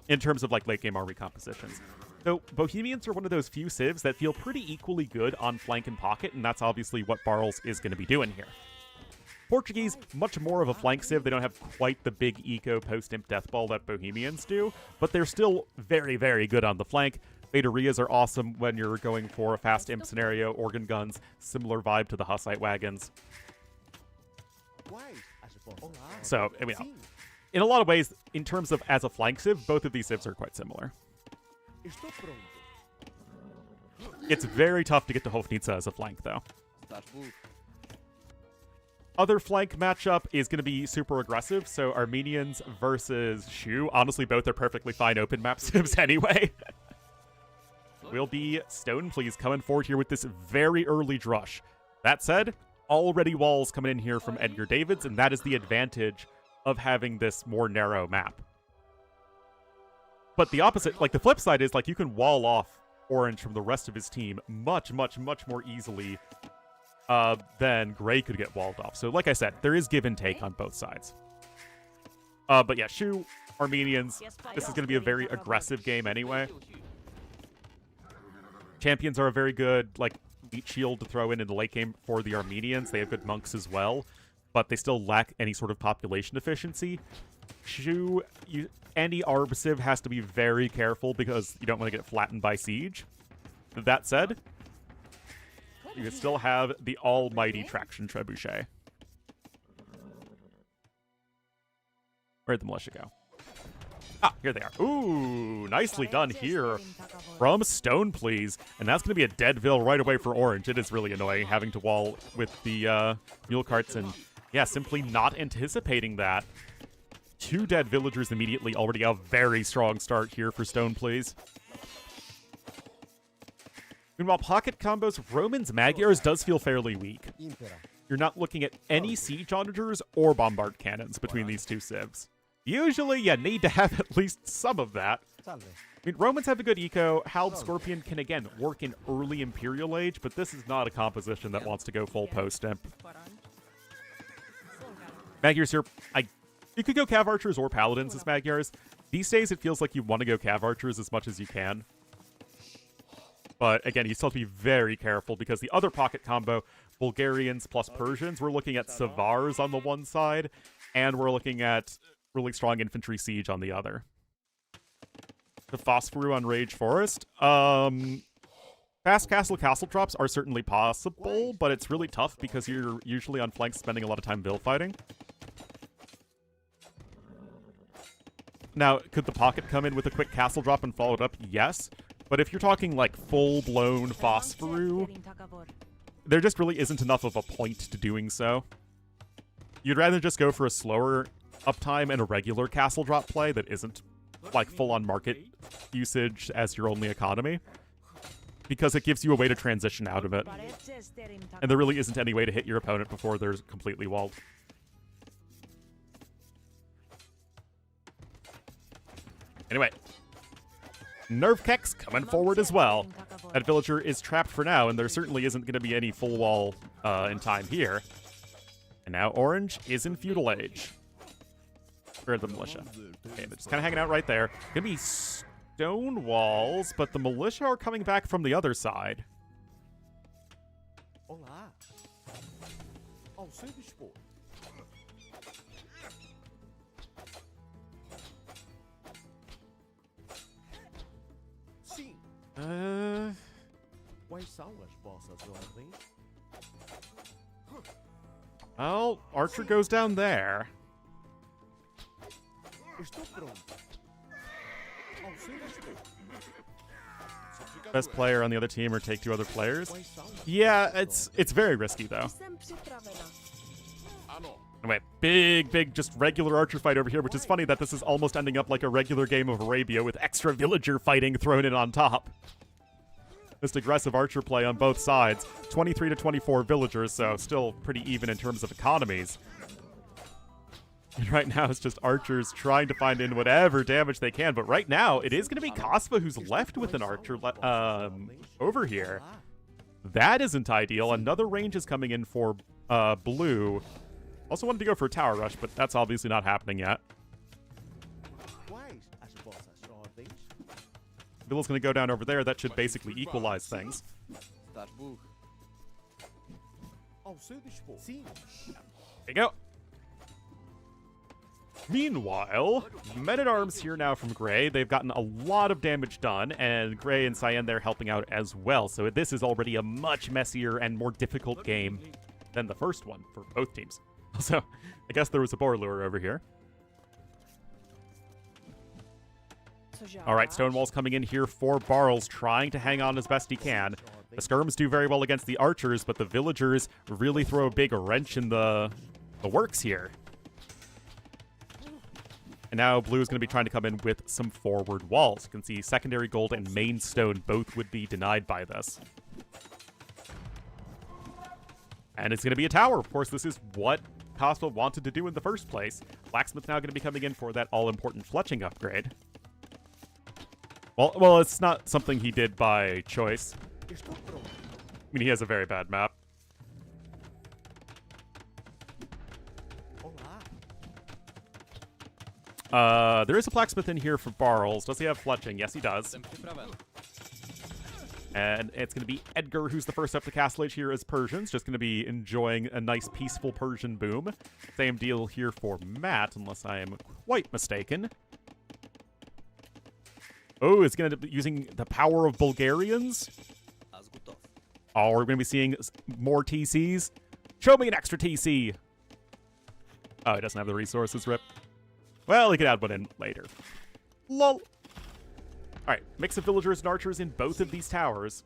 in terms of, like, late game army compositions. So, Bohemians are one of those few civs that feel pretty equally good on flank and pocket, and that's obviously what Barles is going to be doing here. Portuguese, much more of a flank civ. They don't have quite the big eco post-imp deathball that Bohemians do, but they're still very, very good on the flank. Batarias are awesome when you're going for a fast imp scenario, organ guns, similar vibe to the Hussite wagons. So, I mean, in a lot of ways, in terms of as a flank civ, both of these civs are quite similar. It's very tough to get to Hofnitsa as a flank, though. Other flank matchup is going to be super aggressive, so Armenians versus Shu. Honestly, both are perfectly fine open map civs anyway. Will be Stoneplease coming forward here with this very early drush. That said, already walls coming in here from Edgar Davids, and that is the advantage of having this more narrow map. But the opposite, like the flip side is, like, you can wall off Orange from the rest of his team much, much, much more easily than Gray could get walled off. So, like I said, there is give and take on both sides. But yeah, Shu, Armenians, this is going to be a very aggressive game anyway. Champions are a very good, like, elite shield to throw in the late game for the Armenians. They have good monks as well, but they still lack any sort of population efficiency. Shu, any Arb civ has to be very careful because you don't want to get flattened by siege. That said, you can still have the almighty Traction Trebuchet. Where'd the militia go? Ah, here they are. Ooh, nicely done here from Stoneplease. And that's going to be a Deadville right away for Orange. It is really annoying having to wall with the mule carts and, yeah, simply not anticipating that. 2 dead villagers immediately, already a very strong start here for Stoneplease. Meanwhile, pocket combos, Romans Magyars does feel fairly weak. You're not looking at any siege onagers or bombard cannons between these two civs. Usually, you need to have at least some of that. I mean, Romans have a good eco. Halb Scorpion can, again, work in early Imperial Age, but this is not a composition that wants to go full post-imp. Magyars here, you could go Cav Archers or Paladins as Magyars. These days, it feels like you want to go Cav Archers as much as you can. But again, you still have to be very careful because the other pocket combo, Bulgarians plus Persians, we're looking at Savars on the one side, and we're looking at really strong infantry siege on the other. The Phosphorus on Rage Forest. Fast castle drops are certainly possible, but it's really tough because you're usually on flank spending a lot of time bill fighting. Now, could the pocket come in with a quick castle drop and follow it up? Yes. But if you're talking like full-blown Phosphorus, there just really isn't enough of a point to doing so. You'd rather just go for a slower uptime and a regular castle drop play that isn't like full-on market usage as your only economy, because it gives you a way to transition out of it. And there really isn't any way to hit your opponent before they're completely walled. Anyway, Nerve Kex coming forward as well. That villager is trapped for now, and there certainly isn't going to be any full wall in time here. And now Orange is in Feudal Age. Or the militia. Okay, they're just kind of hanging out right there. Gonna be stone walls, but the militia are coming back from the other side. Olá. Ao seu dispor. Sim. Quais são as vossas ordens? Well, Archer goes down there. Estou pronto. Ao seu dispor. Best player on the other team or take two other players. Yeah, it's very risky though. Anyway, big, just regular archer fight over here, which is funny that this is almost ending up like a regular game of Arabia with extra villager fighting thrown in on top. Just aggressive archer play on both sides. 23 to 24 villagers, so still pretty even in terms of economies. And right now it's just archers trying to find in whatever damage they can, but right now it is going to be Kasva who's left with an archer over here. That isn't ideal. Another range is coming in for blue. Also wanted to go for a tower rush, but that's obviously not happening yet. Villa's going to go down over there. That should basically equalize things. There you go. Meanwhile, men-at-arms here now from Gray. They've gotten a lot of damage done, and Gray and Cyan there helping out as well. So this is already a much messier and more difficult game than the first one for both teams. So I guess there was a boar lure over here. All right, Stonewall's coming in here for Barles, trying to hang on as best he can. The skirms do very well against the archers, but the villagers really throw a big wrench in the works here. And now blue is going to be trying to come in with some forward walls. You can see secondary gold and main stone both would be denied by this. And it's going to be a tower. Of course, this is what Cosmo wanted to do in the first place. Blacksmith's now going to be coming in for that all-important fletching upgrade. Well, it's not something he did by choice. I mean, he has a very bad map. There is a blacksmith in here for Barles. Does he have fletching? Yes, he does. And it's going to be Edgar who's the first up to Castle Age here as Persians. Just going to be enjoying a nice peaceful Persian boom. Same deal here for Matt, unless I am quite mistaken. Oh, it's going to be using the power of Bulgarians. Oh, we're going to be seeing more TCs. Show me an extra TC. Oh, he doesn't have the resources, rip. Well, he could add one in later. Lol. All right, mix of villagers and archers in both of these towers.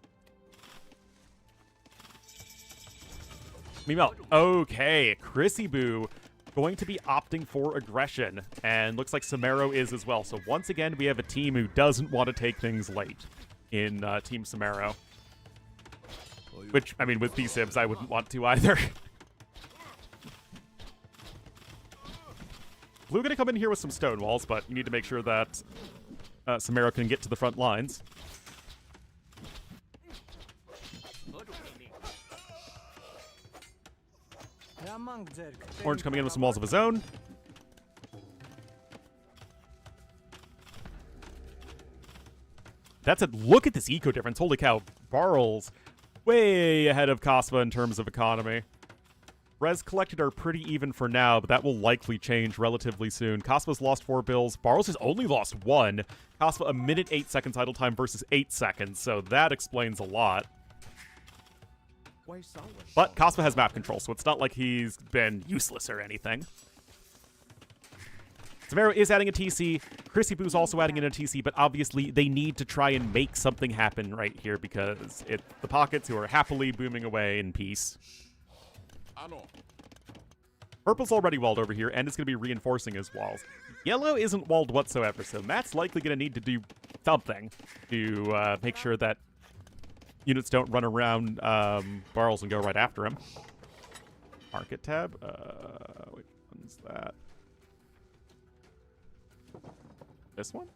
Meanwhile, okay, Chrissy Boo going to be opting for aggression, and looks like Somero is as well. So once again, we have a team who doesn't want to take things late in Team Somero. Which, I mean, with B-Sibs, I wouldn't want to either. Blue gonna come in here with some stone walls, but you need to make sure that Somero can get to the front lines. Orange coming in with some walls of his own. That's it. Look at this eco difference. Holy cow. Barles way ahead of Kasva in terms of economy. Res collected are pretty even for now, but that will likely change relatively soon. Cosmo's lost 4 bills. Barles has only lost 1. Cosmo a minute 8 seconds idle time versus 8 seconds, so that explains a lot. But Cosmo has map control, so it's not like he's been useless or anything. Somero is adding a TC. Chrissy Boo's also adding in a TC, but obviously they need to try and make something happen right here because it's the Pockets who are happily booming away in peace. Purple's already walled over here and is going to be reinforcing his walls. Yellow isn't walled whatsoever, so Matt's likely going to need to do something to make sure that units don't run around Barles and go right after him. Market tab. Which one's that? This one?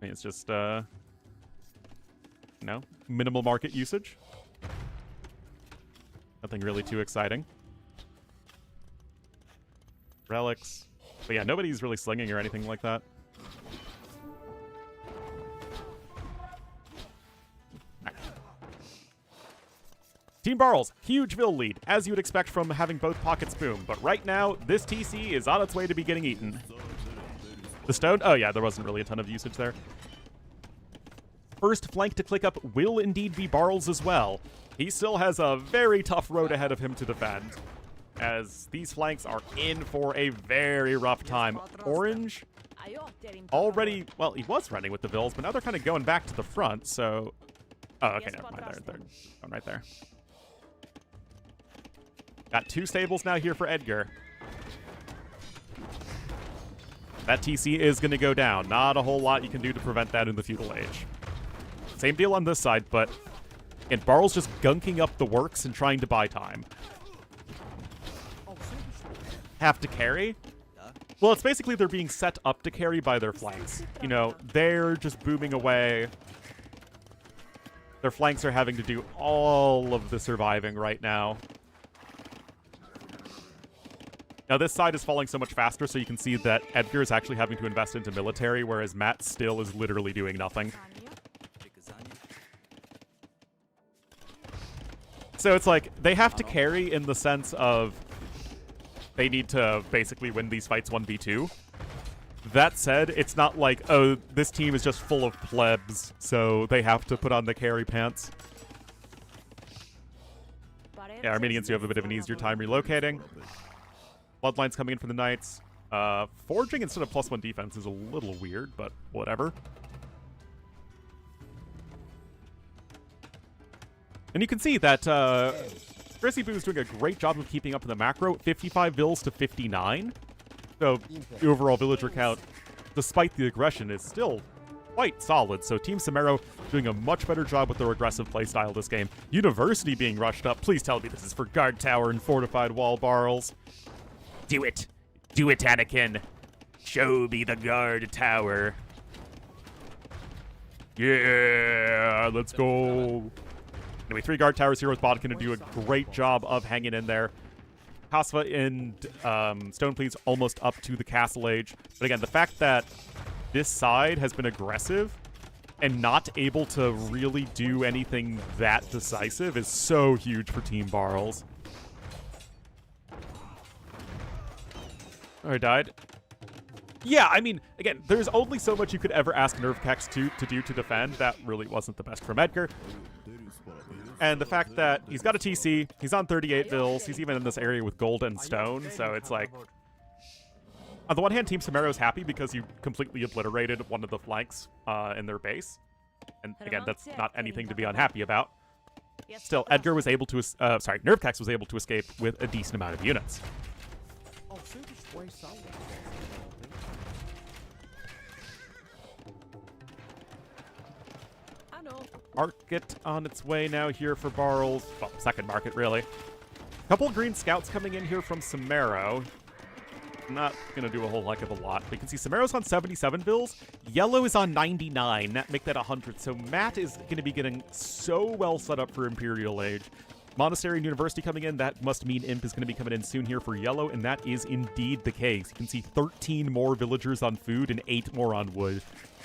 I mean, it's just, no? Minimal market usage. Nothing really too exciting. Relics. But yeah, nobody's really slinging or anything like that. Team Barles, huge Vil lead, as you would expect from having both Pockets boom. But right now, this TC is on its way to be getting eaten. The stone? Oh yeah, there wasn't really a ton of usage there. First flank to click up will indeed be Barles as well. He still has a very tough road ahead of him to defend, as these flanks are in for a very rough time. Orange already, well, he was running with the Vils, but now they're kind of going back to the front, so... Oh, okay, never mind. They're going right there. Got 2 stables now here for Edgar. That TC is going to go down. Not a whole lot you can do to prevent that in the feudal age. Same deal on this side, but and Barles just gunking up the works and trying to buy time. Have to carry? Well, it's basically they're being set up to carry by their flanks. You know, they're just booming away. Their flanks are having to do all of the surviving right now. Now, this side is falling so much faster, so you can see that Edgar is actually having to invest into military, whereas Matt still is literally doing nothing. So it's like, they have to carry in the sense of they need to basically win these fights 1v2. That said, it's not like, oh, this team is just full of plebs, so they have to put on the carry pants. Yeah, Armenians do have a bit of an easier time relocating. Bloodlines coming in for the Knights. Forging instead of +1 defense is a little weird, but whatever. And you can see that Chrissy Boo is doing a great job of keeping up in the macro. 55 Vils to 59. So the overall villager count, despite the aggression, is still quite solid. So Team Somero doing a much better job with their aggressive playstyle this game. University being rushed up. Please tell me this is for Guard Tower and Fortified Wall Barles. Do it. Do it, Anakin. Show me the Guard Tower. Yeah, let's go. Anyway, 3 Guard Towers here with Bodkin to do a great job of hanging in there. Kasva and Stonefleet's almost up to the Castle Age. But again, the fact that this side has been aggressive and not able to really do anything that decisive is so huge for Team Barles. Oh, I died. Yeah, I mean, again, there's only so much you could ever ask Nerfkex to do to defend. That really wasn't the best from Edgar. And the fact that he's got a TC, he's on 38 Vils, he's even in this area with gold and stone, so it's like... On the one hand, Team Somero's happy because you completely obliterated one of the flanks in their base. And again, that's not anything to be unhappy about. Still, Edgar was able to... Nerfkex was able to escape with a decent amount of units. Market on its way now here for Barles. Well, second market, really. Couple green scouts coming in here from Somero. Not going to do a whole heck of a lot. But you can see Somero's on 77 Vils. Yellow is on 99. Make that 100. So Matt is going to be getting so well set up for Imperial Age. Monastery and University coming in. That must mean Imp is going to be coming in soon here for Yellow. And that is indeed the case. You can see 13 more villagers on food and 8 more on wood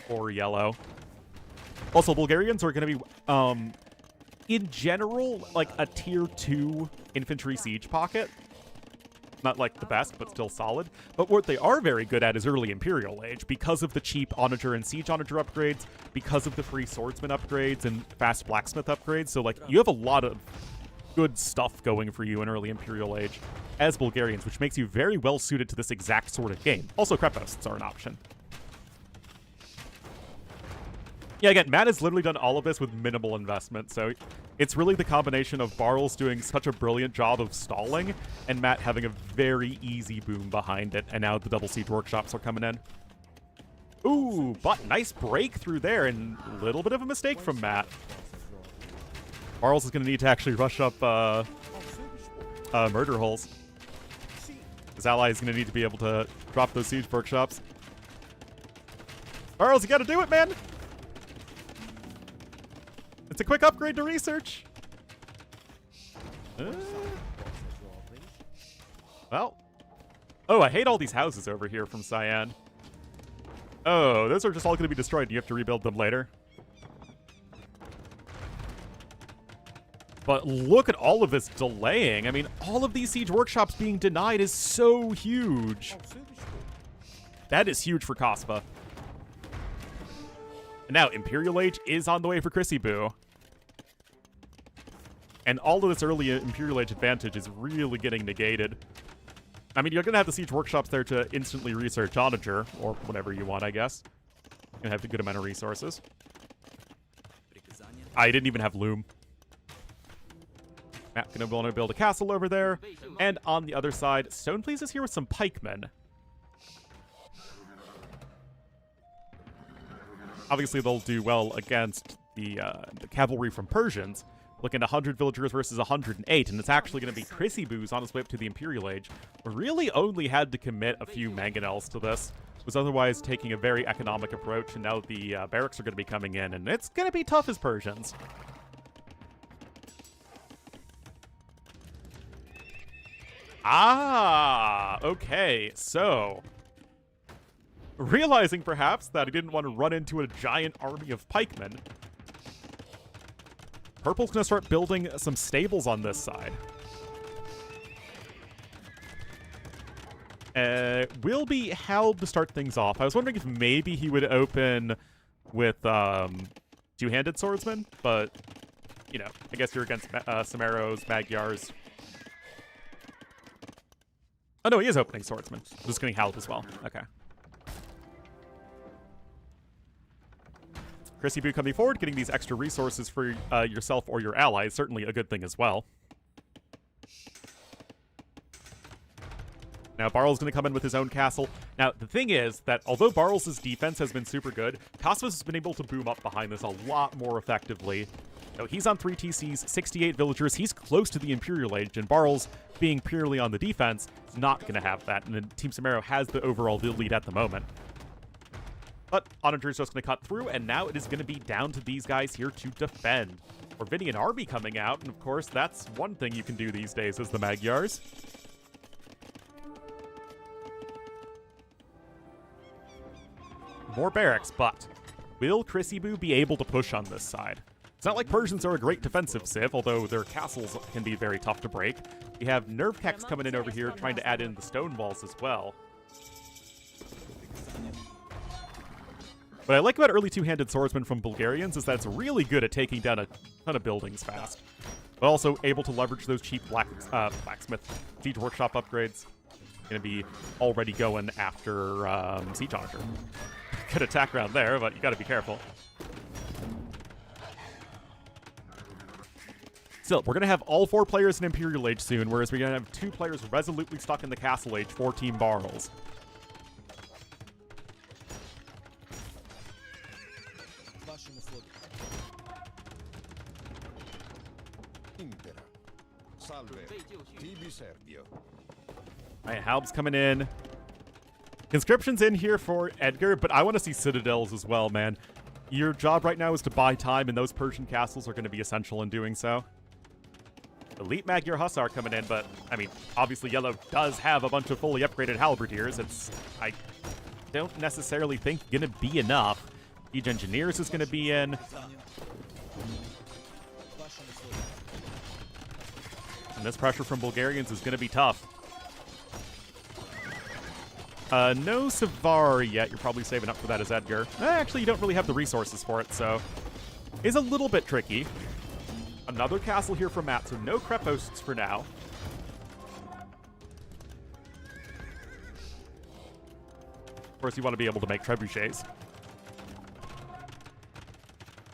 for Yellow. Also, Bulgarians are going to be in general, like a tier 2 infantry siege pocket. Not like the best, but still solid. But what they are very good at is early Imperial Age, because of the cheap Onager and Siege Onager upgrades, because of the free Swordsman upgrades and fast Blacksmith upgrades. So, like, you have a lot of good stuff going for you in early Imperial Age as Bulgarians, which makes you very well suited to this exact sort of game. Also, Kreposts are an option. Yeah, again, Matt has literally done all of this with minimal investment, so it's really the combination of Barles doing such a brilliant job of stalling and Matt having a very easy boom behind it, and now the double siege workshops are coming in. Ooh, but nice breakthrough there, and a little bit of a mistake from Matt. Barles is going to need to actually rush up murder holes. His ally is going to need to be able to drop those siege workshops. Barles, you got to do it, man! It's a quick upgrade to research. Well. Oh, I hate all these houses over here from Cyan. Oh, those are just all going to be destroyed. You have to rebuild them later. But look at all of this delaying. I mean, all of these siege workshops being denied is so huge. That is huge for Kospa. And now Imperial Age is on the way for Chrissy Boo. And all of this early Imperial Age advantage is really getting negated. I mean, you're going to have the siege workshops there to instantly research Onager, or whatever you want, I guess. You're going to have a good amount of resources. I didn't even have Loom. Matt's going to want to build a castle over there. And on the other side, Stonefleece is here with some pikemen. Obviously, they'll do well against the cavalry from Persians. Looking at 100 villagers versus 108, and it's actually going to be Chrissy Boo's on his way up to the Imperial Age. Really only had to commit a few mangonels to this. Was otherwise taking a very economic approach, and now the barracks are going to be coming in, and it's going to be tough as Persians. Ah, okay, so realizing perhaps that he didn't want to run into a giant army of pikemen, Purple's going to start building some stables on this side. Will be Halb to start things off. I was wondering if maybe he would open with two-handed swordsman, but, you know, I guess you're against Somero's, Magyar's. Oh, no, he is opening swordsman. Just getting Halb as well. Okay. Chrissy Boo coming forward, getting these extra resources for yourself or your allies, certainly a good thing as well. Now, Barles is going to come in with his own castle. Now, the thing is that although Barles' defense has been super good, Kospas has been able to boom up behind this a lot more effectively. So he's on 3 TCs, 68 villagers. He's close to the Imperial Age, and Barles, being purely on the defense, is not going to have that. And then Team Somero has the overall lead at the moment. But Onager is just going to cut through, and now it is going to be down to these guys here to defend. Orvinian army coming out, and of course, that's one thing you can do these days as the Magyars. More barracks, but will Chrissy Boo be able to push on this side? It's not like Persians are a great defensive civ, although their castles can be very tough to break. We have Nerve Keks coming in over here, trying to add in the stone walls as well. What I like about early two-handed swordsmen from Bulgarians is that it's really good at taking down a ton of buildings fast, but also able to leverage those cheap blacksmith siege workshop upgrades. Going to be already going after siege onager. Good attack round there, but you got to be careful. Still, we're going to have all 4 players in Imperial Age soon, whereas we're going to have 2 players resolutely stuck in the Castle Age for Team Barles. Alright, Halb's coming in. Conscription's in here for Edgar, but I want to see citadels as well, man. Your job right now is to buy time, and those Persian castles are going to be essential in doing so. Elite Magyar Hussar coming in, but, I mean, obviously Yellow does have a bunch of fully upgraded halberdiers. It's, I don't necessarily think, going to be enough. Siege Engineers is going to be in. And this pressure from Bulgarians is going to be tough. No Savar yet. You're probably saving up for that as Edgar. Actually, you don't really have the resources for it, so it's a little bit tricky. Another castle here from Matt, so no Kreposts for now. Of course, you want to be able to make trebuchets.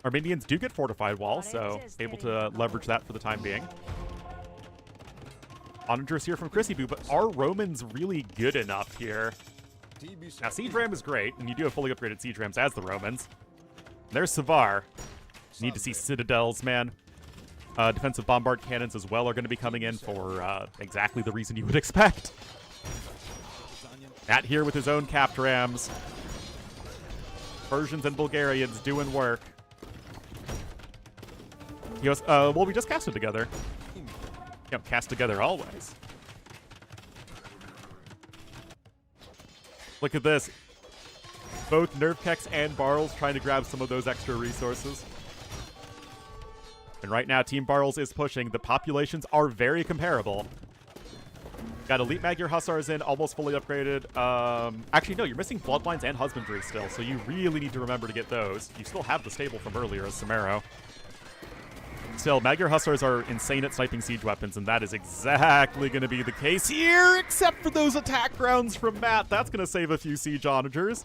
Armenians do get fortified walls, so able to leverage that for the time being. Onagers here from Chrissy Boo, but are Romans really good enough here? Now, Siege Ram is great, and you do have fully upgraded Siege Rams as the Romans. There's Savar. Need to see Citadels, man. Defensive Bombard Cannons as well are going to be coming in for exactly the reason you would expect. Matt here with his own capped rams. Persians and Bulgarians doing work. He goes, well, we just casted together. You know, cast together always. Look at this. Both Nerfkex and Barles trying to grab some of those extra resources. And right now, Team Barles is pushing. The populations are very comparable. Got Elite Magyar Hussars in, almost fully upgraded. Actually, no, you're missing Bloodlines and Husbandry still, so you really need to remember to get those. You still have the stable from earlier as Somero. Still, Magyar Hussars are insane at sniping siege weapons, and that is exactly going to be the case here, except for those attack rounds from Matt. That's going to save a few siege onagers.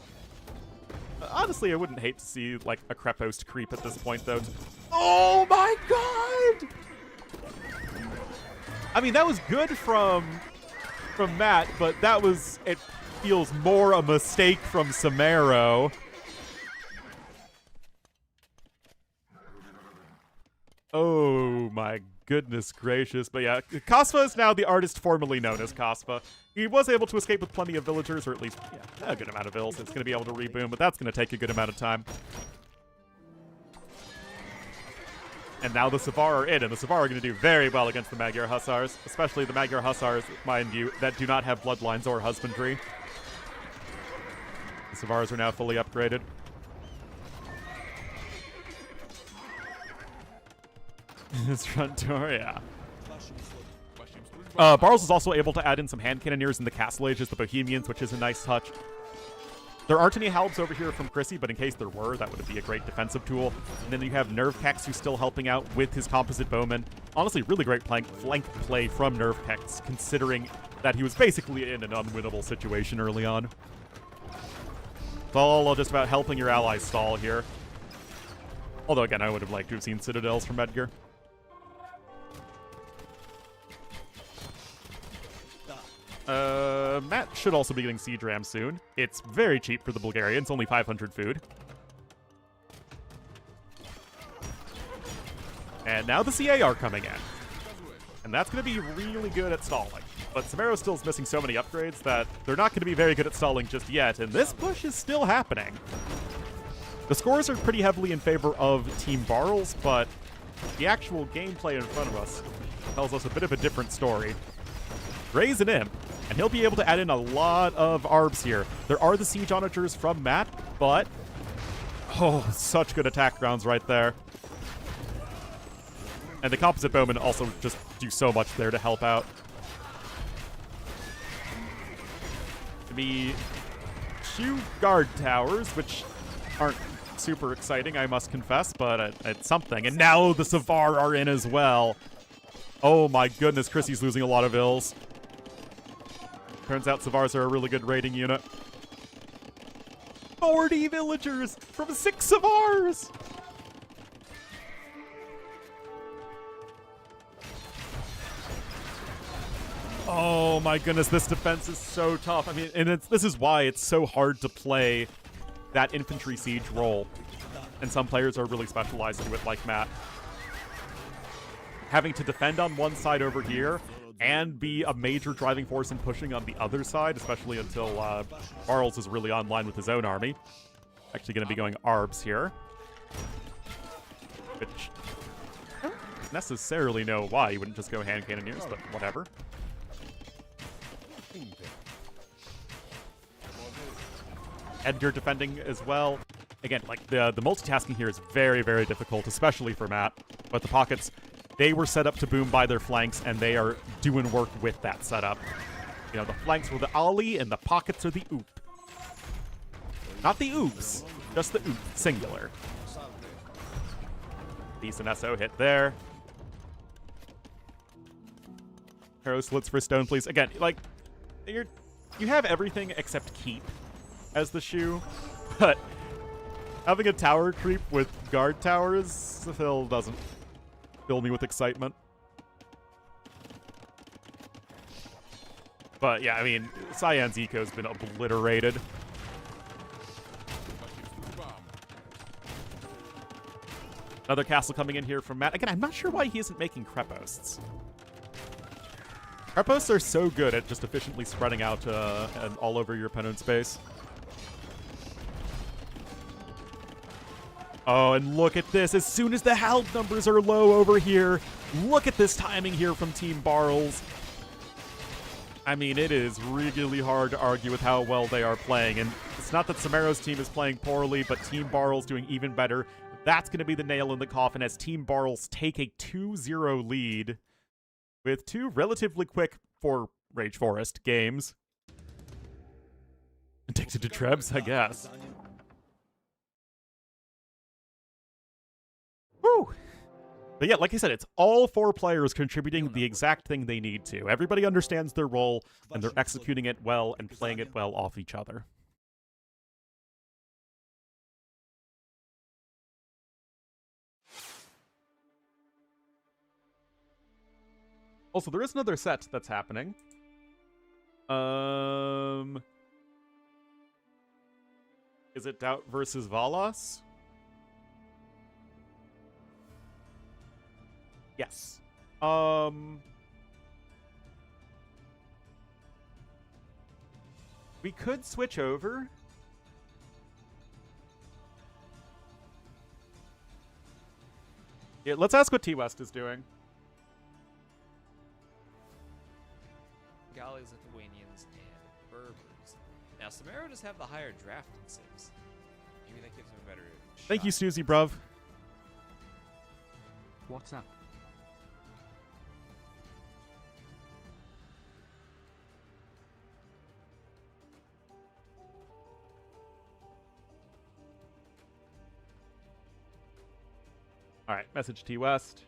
Honestly, I wouldn't hate to see, like, a Krepost creep at this point, though. Oh my god! I mean, that was good from Matt, but that was, it feels more a mistake from Somero. Oh my goodness gracious. But yeah, Kasva is now the artist formerly known as Kasva. He was able to escape with plenty of villagers, or at least a good amount of vills. It's going to be able to reboom, but that's going to take a good amount of time. And now the Savar are in, and the Savar are going to do very well against the Magyar Hussars, especially the Magyar Hussars, mind you, that do not have bloodlines or husbandry. The Savars are now fully upgraded. His front door, yeah. Barles is also able to add in some hand cannoneers in the Castle Ages, the Bohemians, which is a nice touch. There aren't any halbs over here from Chrissy, but in case there were, that would be a great defensive tool. And then you have Nerfkex, who's still helping out with his composite bowman. Honestly, really great flank play from Nerfkex, considering that he was basically in an unwinnable situation early on. It's all just about helping your allies stall here. Although, again, I would have liked to have seen Citadels from Edgar. Matt should also be getting Siege Ram soon. It's very cheap for the Bulgarians, only 500 food. And now the CA are coming in. And that's going to be really good at stalling. But Somero still is missing so many upgrades that they're not going to be very good at stalling just yet, and this push is still happening. The scores are pretty heavily in favor of Team Barles, but the actual gameplay in front of us tells us a bit of a different story. Raise an imp, and he'll be able to add in a lot of arbs here. There are the siege onagers from Matt, but oh, such good attack rounds right there. And the composite bowmen also just do so much there to help out. To be 2 guard towers, which aren't super exciting, I must confess, but it's something. And now the Savar are in as well. Oh my goodness, Chrissy's losing a lot of ills. Turns out Savars are a really good raiding unit. 40 villagers from 6 Savars! Oh my goodness, this defense is so tough. I mean, and this is why it's so hard to play that infantry siege role. And some players are really specialized to it, like Matt. Having to defend on one side over here and be a major driving force in pushing on the other side, especially until Barles is really online with his own army. Actually going to be going arbs here. Which I don't necessarily know why you wouldn't just go hand cannoneers, but whatever. Edgar defending as well. Again, like the multitasking here is very, very difficult, especially for Matt. But the pockets they were set up to boom by their flanks, and they are doing work with that setup. You know, the flanks were the ollie, and the pockets are the oop. Not the oops, just the oop, singular. Decent SO hit there. Arrow slits for stone, please. Again, like, you have everything except keep as the shoe, but having a tower creep with guard towers still doesn't fill me with excitement. But yeah, I mean, Cyan's eco's been obliterated. Another castle coming in here from Matt. Again, I'm not sure why he isn't making creposts. Creposts are so good at just efficiently spreading out and all over your opponent's base. Oh, and look at this. As soon as the health numbers are low over here, look at this timing here from Team Barles. I mean, it is really hard to argue with how well they are playing. And it's not that Somero's team is playing poorly, but Team Barles doing even better. That's going to be the nail in the coffin as Team Barles take a 2-0 lead with two relatively quick for Rage Forest games. Addicted to Trebs, I guess. Woo! But yeah, like I said, it's all four players contributing the exact thing they need to. Everybody understands their role, and they're executing it well and playing it well off each other. Also, there is another set that's happening. Is it Doubt versus Valas? Yes. We could switch over. Yeah, let's ask what T-West is doing. Galleys, Lithuanians, and Berbers. Now, Somero does have the higher draft in Sims. Maybe that gives him a better shot. Thank you, Snoozy Bruv. What's up? All right, message T-West.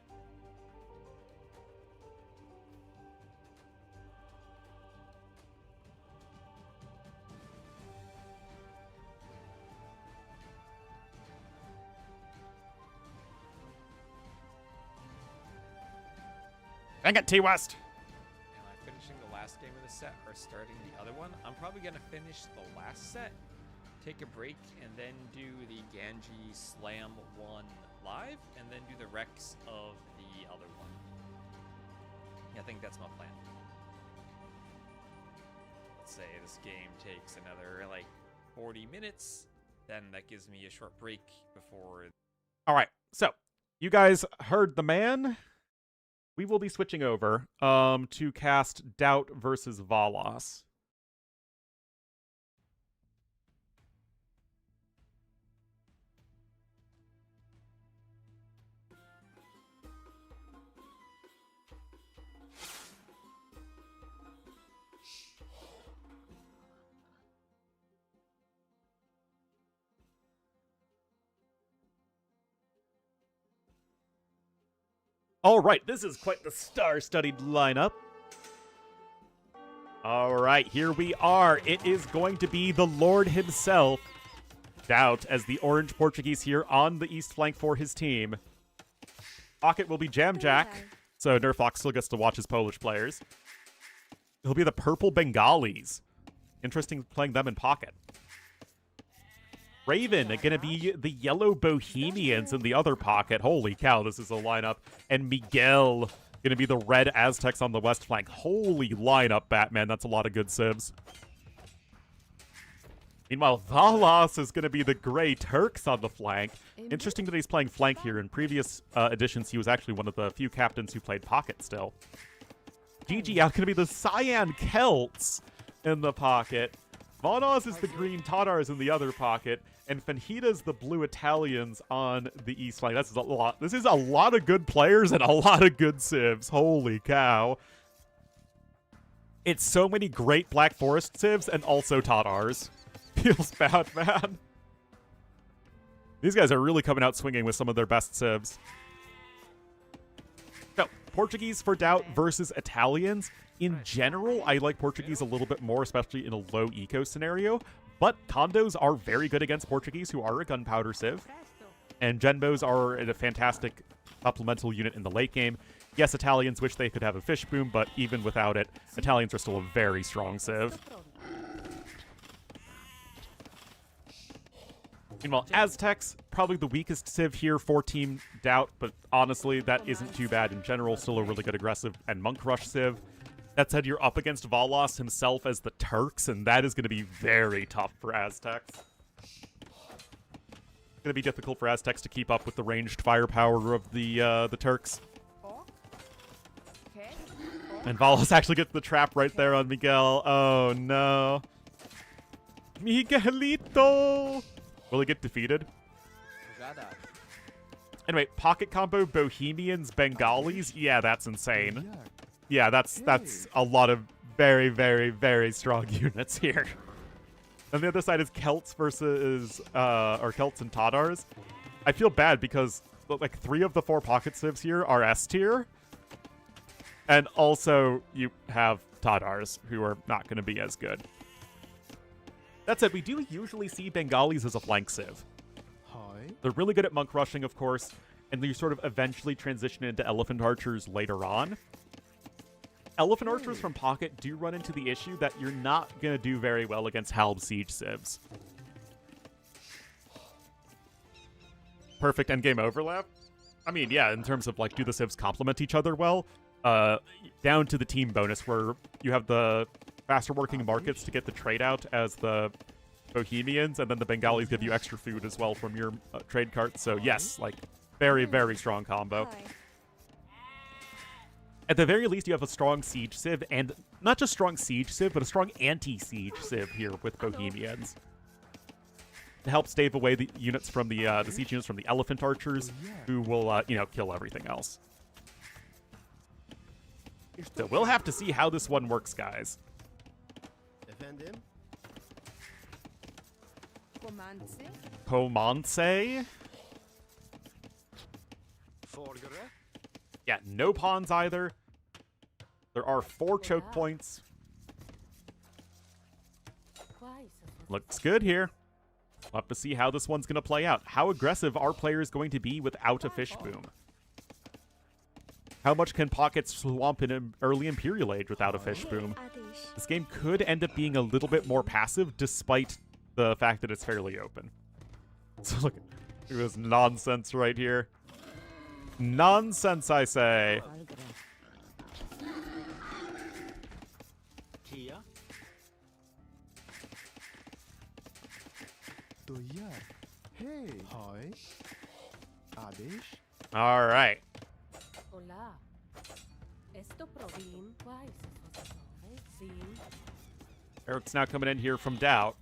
Dang it, T-West! Am I finishing the last game of the set or starting the other one? I'm probably going to finish the last set, take a break, and then do the Ganji Slam 1 live, and then do the Rex of the other one. Yeah, I think that's my plan. Let's say this game takes another, like, 40 minutes, then that gives me a short break before... All right, so you guys heard the man. We will be switching over to cast Doubt versus Valas. All right, this is quite the star-studded lineup. All right, here we are. It is going to be the Lord himself, Doubt, as the Orange Portuguese here on the east flank for his team. Pocket will be Jamjack, so Nerfox still gets to watch his Polish players. He'll be the Purple Bengalis. Interesting playing them in Pocket. Raven are going to be the Yellow Bohemians in the other pocket. Holy cow, this is a lineup. And Miguel going to be the Red Aztecs on the west flank. Holy lineup, Batman. That's a lot of good civs. Meanwhile, Valas is going to be the Grey Turks on the flank. Interesting that he's playing flank here. In previous editions, he was actually one of the few captains who played pocket still. GG out going to be the Cyan Celts in the pocket. Von Oz is the green, Tatar's in the other pocket, and Fenhita's the blue Italians on the east flank. That's a lot. This is a lot of good players and a lot of good civs. Holy cow. It's so many great Black Forest civs and also Tatars. Feels bad, man. These guys are really coming out swinging with some of their best civs. So, Portuguese for Doubt versus Italians. In general, I like Portuguese a little bit more, especially in a low eco scenario. But Kondos are very good against Portuguese, who are a gunpowder civ. And Genbos are a fantastic supplemental unit in the late game. Yes, Italians wish they could have a fish boom, but even without it, Italians are still a very strong civ. Meanwhile, Aztecs, probably the weakest civ here for Team Doubt, but honestly, that isn't too bad in general. Still a really good aggressive and Monk Rush civ. That said, you're up against Valos himself as the Turks, and that is going to be very tough for Aztecs. It's going to be difficult for Aztecs to keep up with the ranged firepower of the Turks. And Valos actually gets the trap right there on Miguel. Oh, no. Miguelito! Will he get defeated? Anyway, pocket combo, Bohemians, Bengalis. Yeah, that's insane. Yeah, that's a lot of very, very, very strong units here. On the other side is Celts versus, or Celts and Tatars. I feel bad because, like, 3 of the 4 pocket civs here are S tier. And also, you have Tatars, who are not going to be as good. That said, we do usually see Bengalis as a flank civ. They're really good at monk rushing, of course, and you sort of eventually transition into elephant archers later on. Elephant archers from pocket do run into the issue that you're not going to do very well against Halb siege civs. Perfect endgame overlap? I mean, yeah, in terms of, like, do the civs complement each other well? Down to the team bonus, where you have the faster working markets to get the trade out as the Bohemians, and then the Bengalis give you extra food as well from your trade carts. So yes, like, very, very strong combo. At the very least, you have a strong siege civ, and not just strong siege civ, but a strong anti-siege civ here with Bohemians. To help stave away the units from the siege units from the elephant archers, who will, kill everything else. So we'll have to see how this one works, guys. Comance? Yeah, no pawns either. There are 4 choke points. Looks good here. We'll have to see how this one's going to play out. How aggressive are players going to be without a fish boom? How much can pockets swamp in an early Imperial Age without a fish boom? This game could end up being a little bit more passive, despite the fact that it's fairly open. So look at this nonsense right here. Nonsense, I say. All right. Eric's now coming in here from Doubt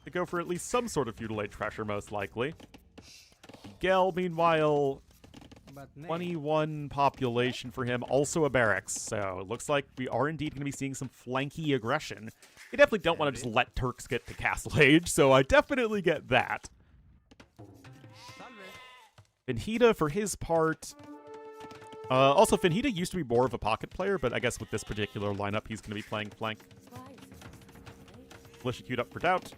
to go for at least some sort of feudal age pressure, most likely. Miguel, meanwhile, 21 population for him, also a barracks. So it looks like we are indeed going to be seeing some flanky aggression. You definitely don't want to just let Turks get to castle age, so I definitely get that. Fenhita, for his part... also, Fenhita used to be more of a pocket player, but I guess with this particular lineup, he's going to be playing flank. Militia queued up for Doubt.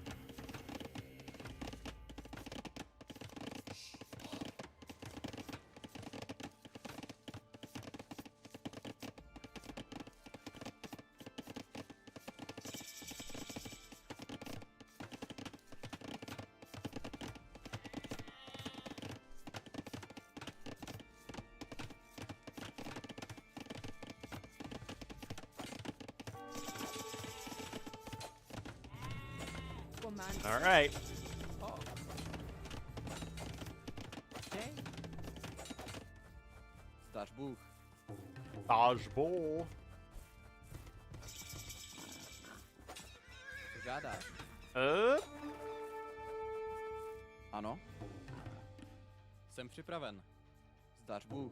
All right. Dodgeball. Gada. Ano. Jsem připraven. Zdař Bůh.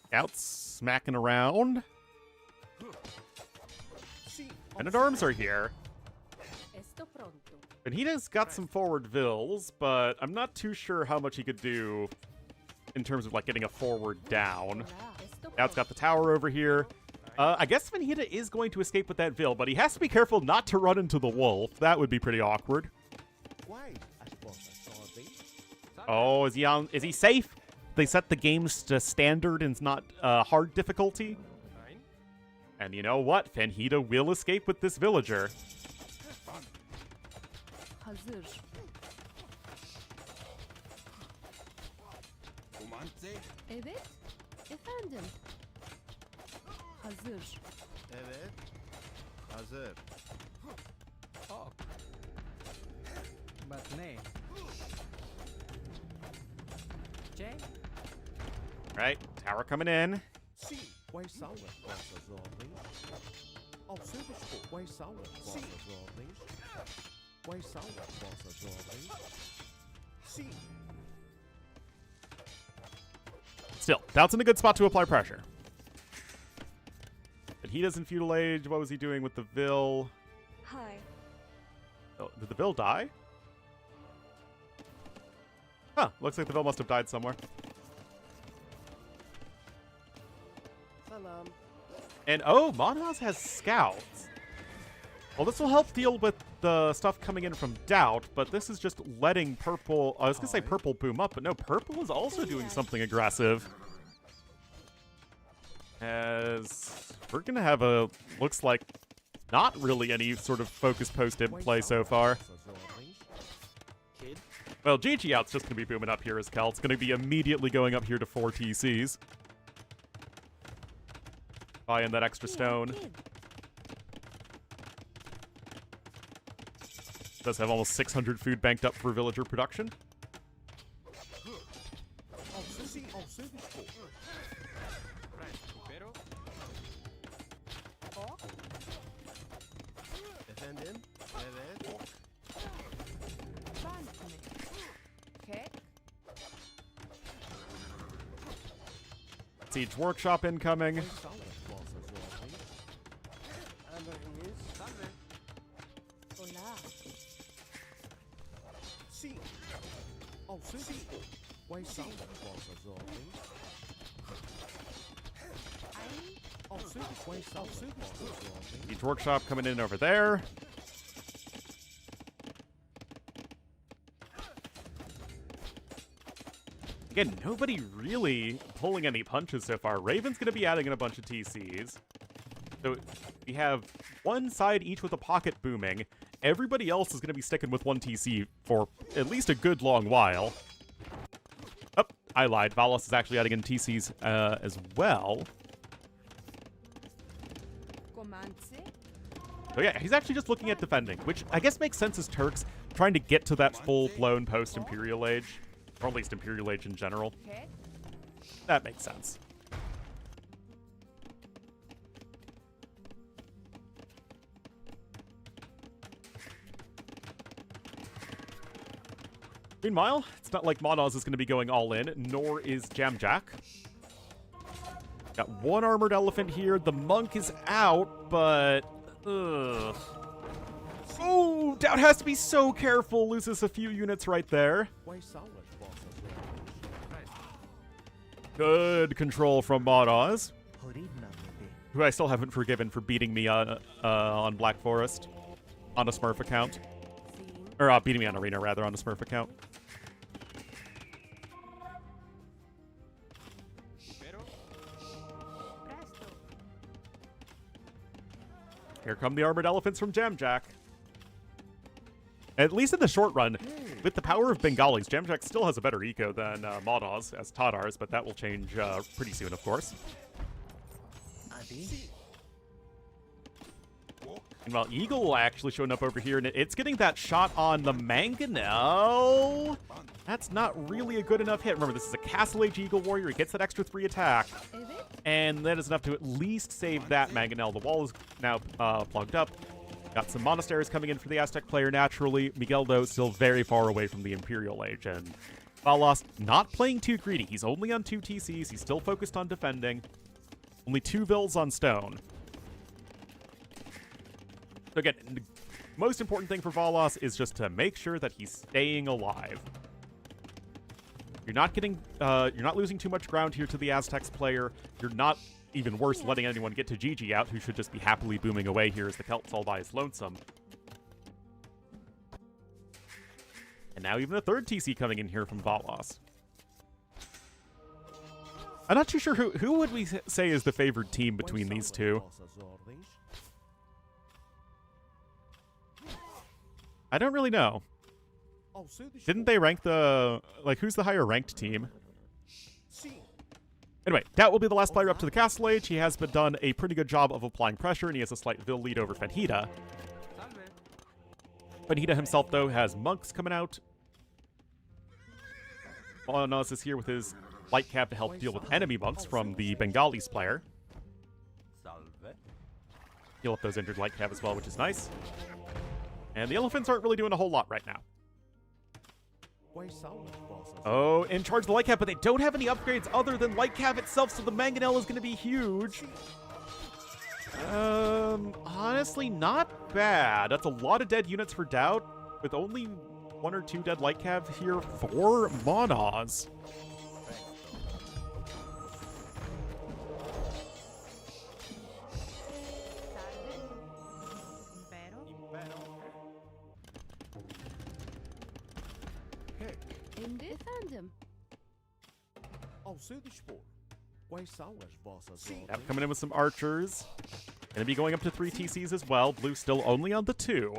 Scouts smacking around. Men-at-Arms are here. Esto pronto. And he has got some forward vills, but I'm not too sure how much he could do in terms of, like, getting a forward down. Scout's got the tower over here. I guess Venhita is going to escape with that vill, but he has to be careful not to run into the wolf. That would be pretty awkward. Oh, is he safe? They set the games to standard and not hard difficulty. And you know what? Venhita will escape with this villager. Hazır. Evet. Efendim. Hazır. Evet. Hazır. Oh, But ne? Jay? Right, tower coming in. Way sour bosses ordens. Oh, super sport. Way sour bosses ordens. Way sour bosses ordens. Still, Doubt's in a good spot to apply pressure. But he doesn't feudal age. What was he doing with the vill? Hi. Oh, did the vill die? Huh, looks like the vill must have died somewhere. Salam. And oh, Monhaz has scouts. Well, this will help deal with the stuff coming in from Doubt, but this is just letting Purple... I was going to say Purple boom up, but no, Purple is also doing something aggressive. As we're going to have a... looks like not really any sort of focus post in play so far. Kid? Well, GG Out's just going to be booming up here as Kel. It's going to be immediately going up here to 4 TCs. Buy in that extra stone. Does have almost 600 food banked up for villager production. Efendim? Evet. Okay. Siege Workshop incoming. Way sour bosses ordens. Emmeriniz. Hola. Oh, super sport. Way sour bosses ordens. Oh, super way sour bosses ordens. Siege Workshop coming in over there. Again, nobody really pulling any punches so far. Raven's going to be adding in a bunch of TCs. So we have one side each with a pocket booming. Everybody else is going to be sticking with one TC for at least a good long while. Oh, I lied. Barles is actually adding in TCs as well. Comance. So yeah, he's actually just looking at defending, which I guess makes sense as Turks trying to get to that full-blown post-Imperial Age. Or at least Imperial Age in general. Okay. That makes sense. Meanwhile, it's not like Monaz is going to be going all in, nor is Jamjack. Got one armored elephant here. The monk is out, but... Ugh. Oh, Doubt has to be so careful. Loses a few units right there. Way sour bosses ordens. Good control from Monaz, who I still haven't forgiven for beating me on Black Forest on a Smurf account. Or beating me on Arena, rather, on a Smurf account. Here come the armored elephants from Jamjack. At least in the short run, with the power of Bengalis, Jamjack still has a better eco than Monaz as Tatars, but that will change pretty soon, of course. And while Eagle actually showing up over here, and it's getting that shot on the Mangonel. That's not really a good enough hit. Remember, this is a Castle Age Eagle Warrior. He gets that extra 3 attack. Evet. And that is enough to at least save that mangonel. The wall is now plugged up. Got some monasteries coming in for the Aztec player naturally. Miguel, though, still very far away from the Imperial Age. And Barles not playing too greedy. He's only on 2 TCs. He's still focused on defending. Only 2 vills on stone. So again, the most important thing for Barles is just to make sure that he's staying alive. You're not losing too much ground here to the Aztecs player. You're not, even worse, letting anyone get to GG out, who should just be happily booming away here as the Celt's all by his lonesome. And now even a 3rd TC coming in here from Barles. I'm not too sure who would we say is the favored team between these two. I don't really know. Didn't they rank who's the higher ranked team? Anyway, Doubt will be the last player up to the Castle Age. He has done a pretty good job of applying pressure, and he has a slight Vil lead over Fenhida. Fenhida himself, though, has monks coming out. Ornlu is here with his light cap to help deal with enemy monks from the Bengalis player. Heal up those injured light cap as well, which is nice. And the elephants aren't really doing a whole lot right now. Oh, in charge of the light cap, but they don't have any upgrades other than light cap itself, so the mangonel is going to be huge. Honestly, not bad. That's a lot of dead units for Doubt, with only 1 or 2 dead light cap here for Monas. Defend him. Yep, coming in with some archers. Gonna be going up to 3 TCs as well. Blue still only on the 2.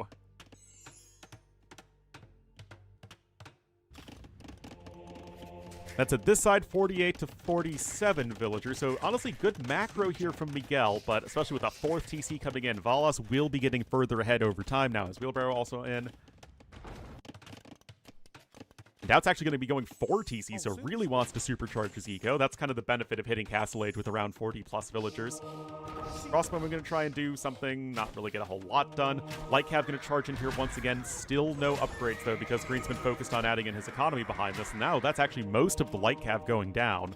That's at this side, 48 to 47 villagers. So honestly, good macro here from Miguel, but especially with a 4th TC coming in, Barles will be getting further ahead over time now. His wheelbarrow also in. Doubt's actually going to be going 4 TC, so really wants to supercharge his eco. That's kind of the benefit of hitting Castle Age with around 40 plus villagers. Crossbowman going to try and do something, not really get a whole lot done. Light Cav going to charge in here once again. Still no upgrades though, because Green's been focused on adding in his economy behind this. And now that's actually most of the Light Cav going down.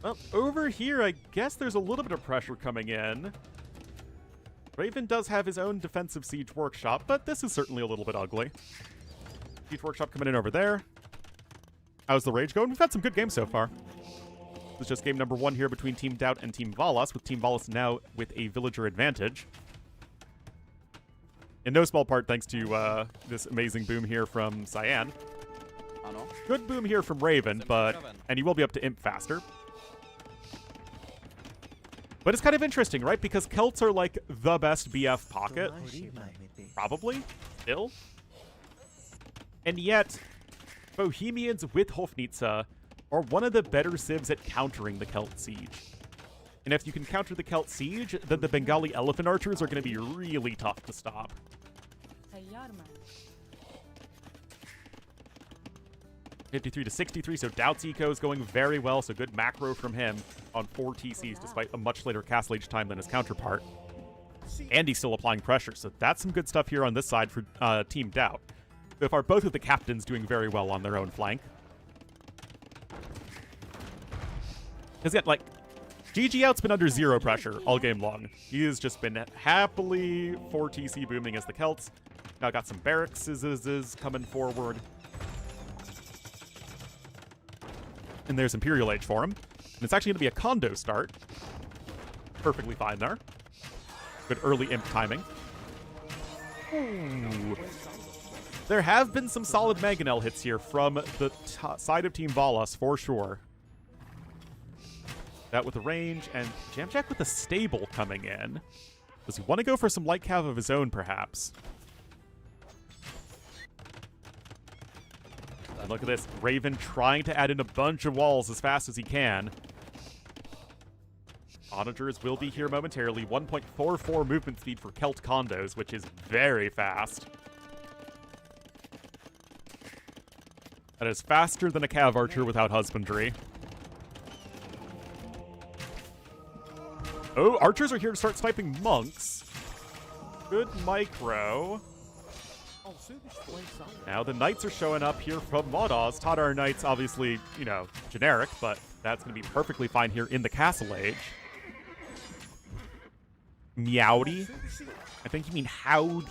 Well, over here, I guess there's a little bit of pressure coming in. Raven does have his own defensive siege workshop, but this is certainly a little bit ugly. Siege workshop coming in over there. How's the rage going? We've had some good games so far. This is just game number 1 here between Team Doubt and Team Barles, with Team Barles now with a villager advantage. In no small part thanks to this amazing boom here from Cyan. Good boom here from Raven, and he will be up to Imp faster. But it's kind of interesting, right? Because Celts are like the best BF pocket. Probably. Still. And yet, Bohemians with Hofnitsa are one of the better civs at countering the Celt siege. And if you can counter the Celt siege, then the Bengali elephant archers are going to be really tough to stop. 53 to 63, so Doubt's eco is going very well, so good macro from him on 4 TCs, despite a much later Castle Age time than his counterpart. And he's still applying pressure, so that's some good stuff here on this side for Team Doubt. So far, both of the captains doing very well on their own flank. Because yet, like, GG Out's been under 0 pressure all game long. He has just been happily 4 TC booming as the Celts. Now got some barracks coming forward. And there's Imperial Age for him. And it's actually going to be a condo start. Perfectly fine there. Good early imp timing. Ooh. There have been some solid mangonel hits here from the side of Team Barles, for sure. That with the range, and Jamjack with the stable coming in. Does he want to go for some light cav of his own, perhaps? And look at this. Raven trying to add in a bunch of walls as fast as he can. Onagers will be here momentarily. 1.44 movement speed for Celt condos, which is very fast. That is faster than a cav archer without husbandry. Oh, archers are here to start sniping monks. Good micro. Now the knights are showing up here from Modos. Tadar knights, obviously, you know, generic, but that's going to be perfectly fine here in the castle age. Meowdy? I think you mean howdy.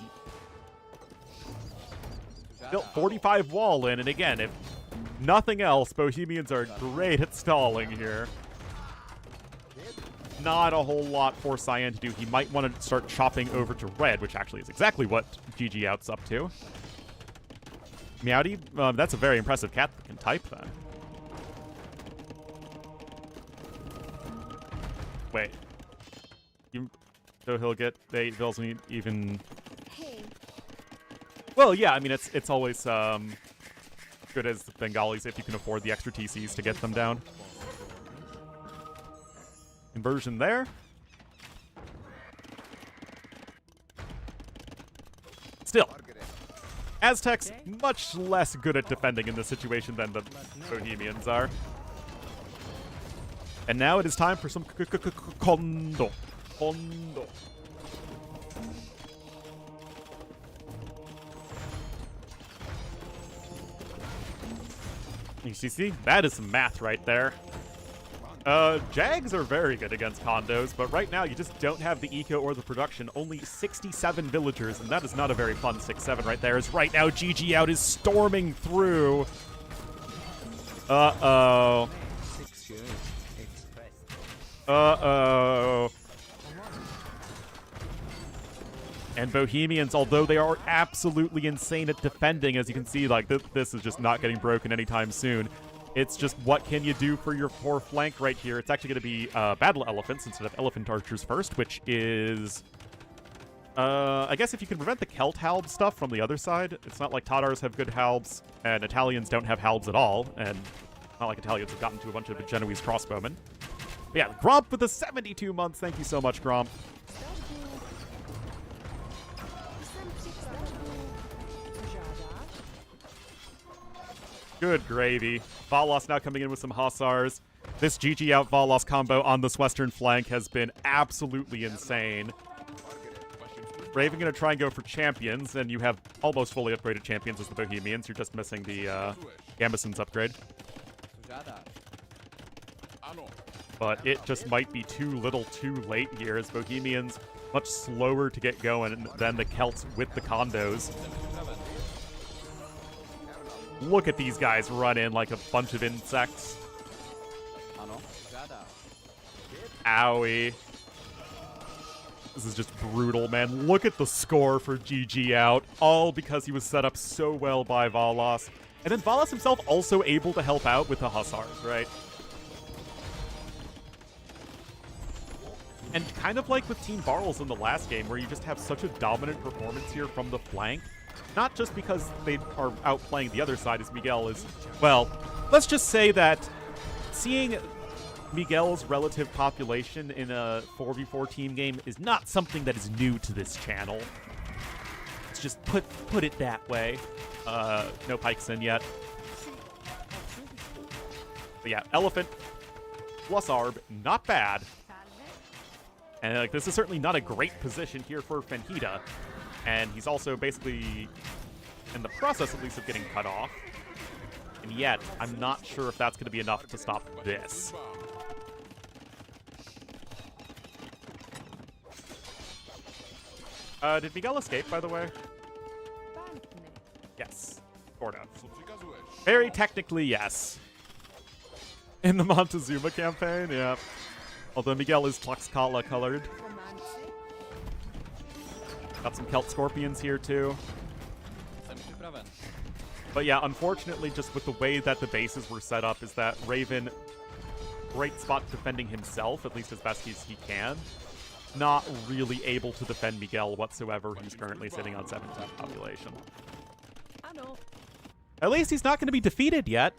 Built 45 wall in, and again, if nothing else, Bohemians are great at stalling here. Not a whole lot for Cyan to do. He might want to start chopping over to red, which actually is exactly what GG Out's up to. Meowdy, that's a very impressive cat that can type, then. Wait. So he'll get... They doesn't even... Hey. Well, yeah, I mean, it's always good as the Bengalis if you can afford the extra TCs to get them down. Inversion there. Still, Aztecs much less good at defending in this situation than the Bohemians are. And now it is time for some Kondo. Kondo. You see, that is some math right there. Jags are very good against condos, but right now you just don't have the eco or the production. Only 67 villagers, and that is not a very fun 6-7 right there, as right now GG Out is storming through. Uh-oh. Uh-oh. And Bohemians, although they are absolutely insane at defending, as you can see, like, this is just not getting broken anytime soon. It's just, what can you do for your poor flank right here? It's actually going to be Battle Elephants instead of Elephant Archers first, which is... I guess if you can prevent the Celt Halb stuff from the other side. It's not like Tatars have good Halbs, and Italians don't have Halbs at all, and not like Italians have gotten to a bunch of Genoese crossbowmen. But yeah, Gromp with the 72 months. Thank you so much, Gromp. Good gravy. Valos now coming in with some Hussars. This GG Out Valos combo on this western flank has been absolutely insane. Raven gonna try and go for champions, and you have almost fully upgraded champions as the Bohemians. You're just missing the Gambeson's upgrade. But it just might be too little too late here, as Bohemians much slower to get going than the Celts with the condos. Look at these guys run in like a bunch of insects. Owie. This is just brutal, man. Look at the score for GG Out, all because he was set up so well by Valos. And then Valos himself also able to help out with the Hussars, right? And kind of like with Team Barles in the last game, where you just have such a dominant performance here from the flank. Not just because they are outplaying the other side, as Miguel is... Well, let's just say that seeing Miguel's relative population in a 4v4 team game is not something that is new to this channel. Let's just put it that way. No pikes in yet. But yeah, Elephant plus Arb, not bad. And like, this is certainly not a great position here for Fenhida. And he's also basically in the process, at least, of getting cut off. And yet, I'm not sure if that's going to be enough to stop this. Did Miguel escape, by the way? Yes. Sort of. Very technically, yes. In the Montezuma campaign, yeah. Although Miguel is Tlaxcala colored. Got some Celt Scorpions here, too. But yeah, unfortunately, just with the way that the bases were set up, is that Raven, great spot defending himself, at least as best as he can. not really able to defend Miguel whatsoever, who's currently sitting on 17 population. I know. At least he's not going to be defeated yet.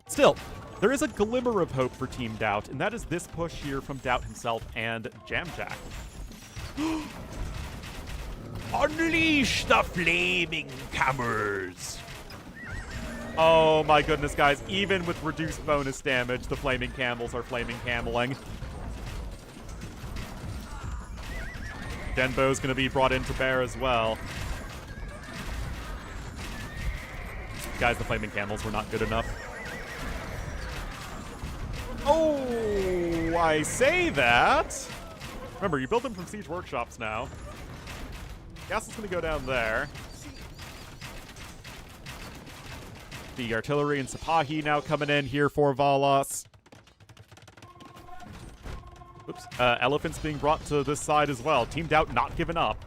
Still, there is a glimmer of hope for Team Doubt, and that is this push here from Doubt himself and Jamjack. Unleash the flaming cameras! Oh my goodness, guys. Even with reduced bonus damage, the flaming camels are flaming cameling. Genbo's going to be brought in to bear as well. Guys, the flaming camels were not good enough. Oh, I say that. Remember, you build them from siege workshops now. Castle's going to go down there. The artillery and Sipahi now coming in here for Valas. Oops. Elephants being brought to this side as well. Team Doubt not giving up.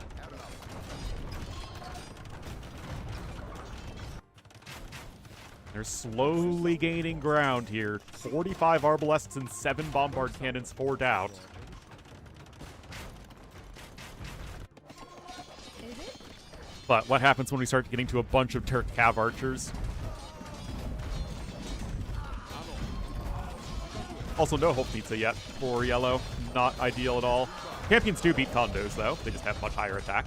They're slowly gaining ground here. 45 Arbalests and 7 Bombard Cannons for Doubt. But what happens when we start getting to a bunch of Turk Cav Archers? Also, no Hope Pizza yet for Yellow. Not ideal at all. Champions do beat Condos, though. They just have much higher attack.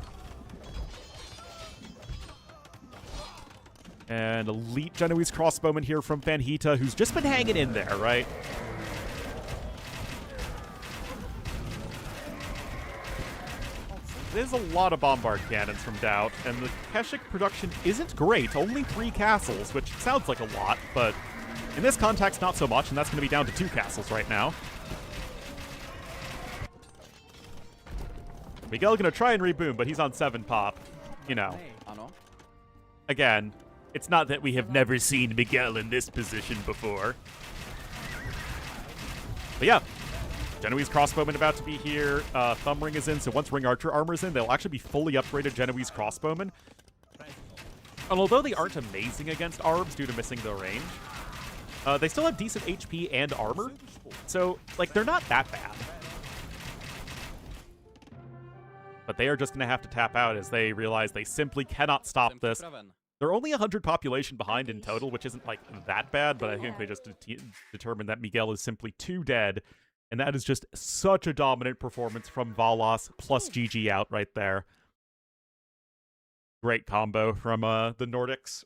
And elite Genoese crossbowman here from Vanhita, who's just been hanging in there, right? There's a lot of bombard cannons from Doubt, and the Keshik production isn't great. Only 3 castles, which sounds like a lot, but in this context, not so much, and that's going to be down to 2 castles right now. Miguel going to try and reboom, but he's on 7 pop. You know. Again, it's not that we have never seen Miguel in this position before. But yeah, Genoese crossbowman about to be here. Thumb ring is in, so once ring archer armor is in, they'll actually be fully upgraded Genoese crossbowmen. And although they aren't amazing against Arbs due to missing their range, they still have decent HP and armor, so, like, they're not that bad. But they are just going to have to tap out as they realize they simply cannot stop this. They're only 100 population behind in total, which isn't, like, that bad, but I think they just determined that Miguel is simply too dead, and that is just such a dominant performance from Valas plus GG out right there. Great combo from the Nordics.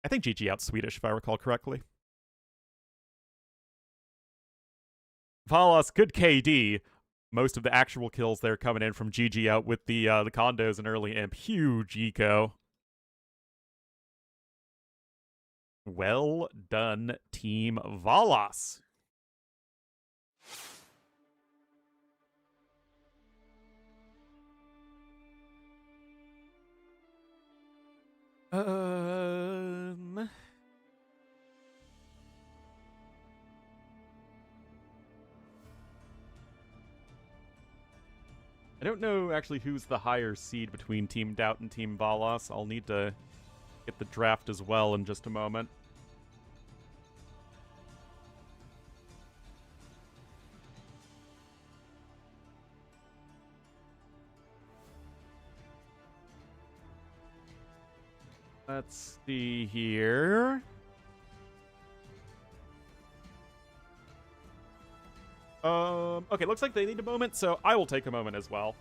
I think GG out's Swedish, if I recall correctly. Valas, good KD. Most of the actual kills there coming in from GG out with the condos and early imp. Huge eco. Well done, Team Valas. I don't know actually who's the higher seed between Team Doubt and Team Valas. I'll need to get the draft as well in just a moment. Let's see here. Okay, looks like they need a moment, so I will take a moment as well.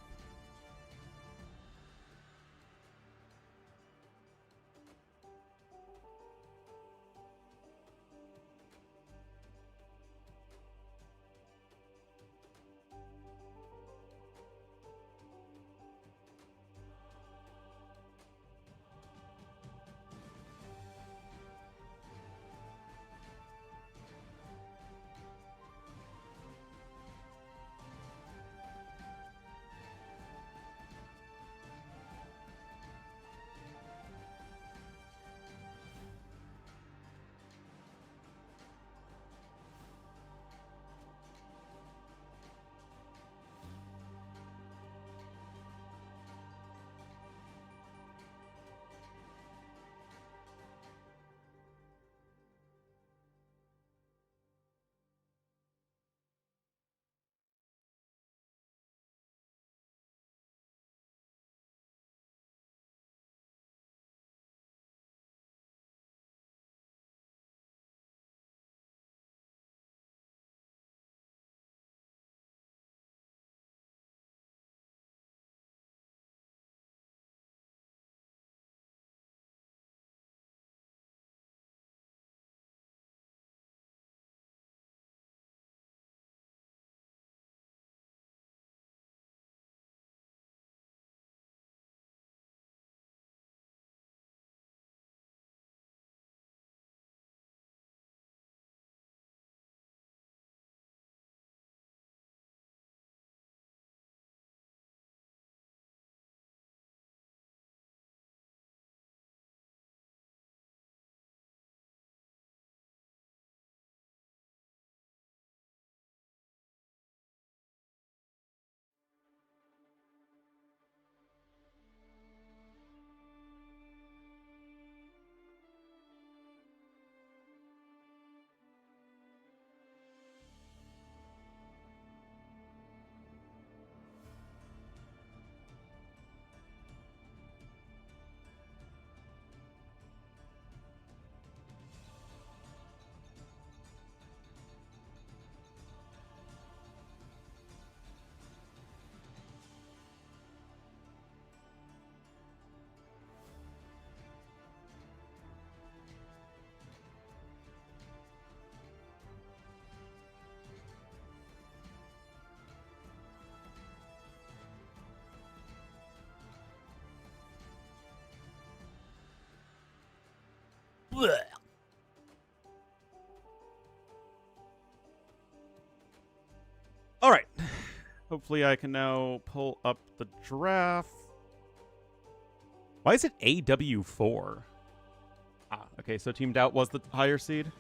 All right. Hopefully I can now pull up the draft. Why is it AW4? Ah, okay, so Team Doubt was the higher seed.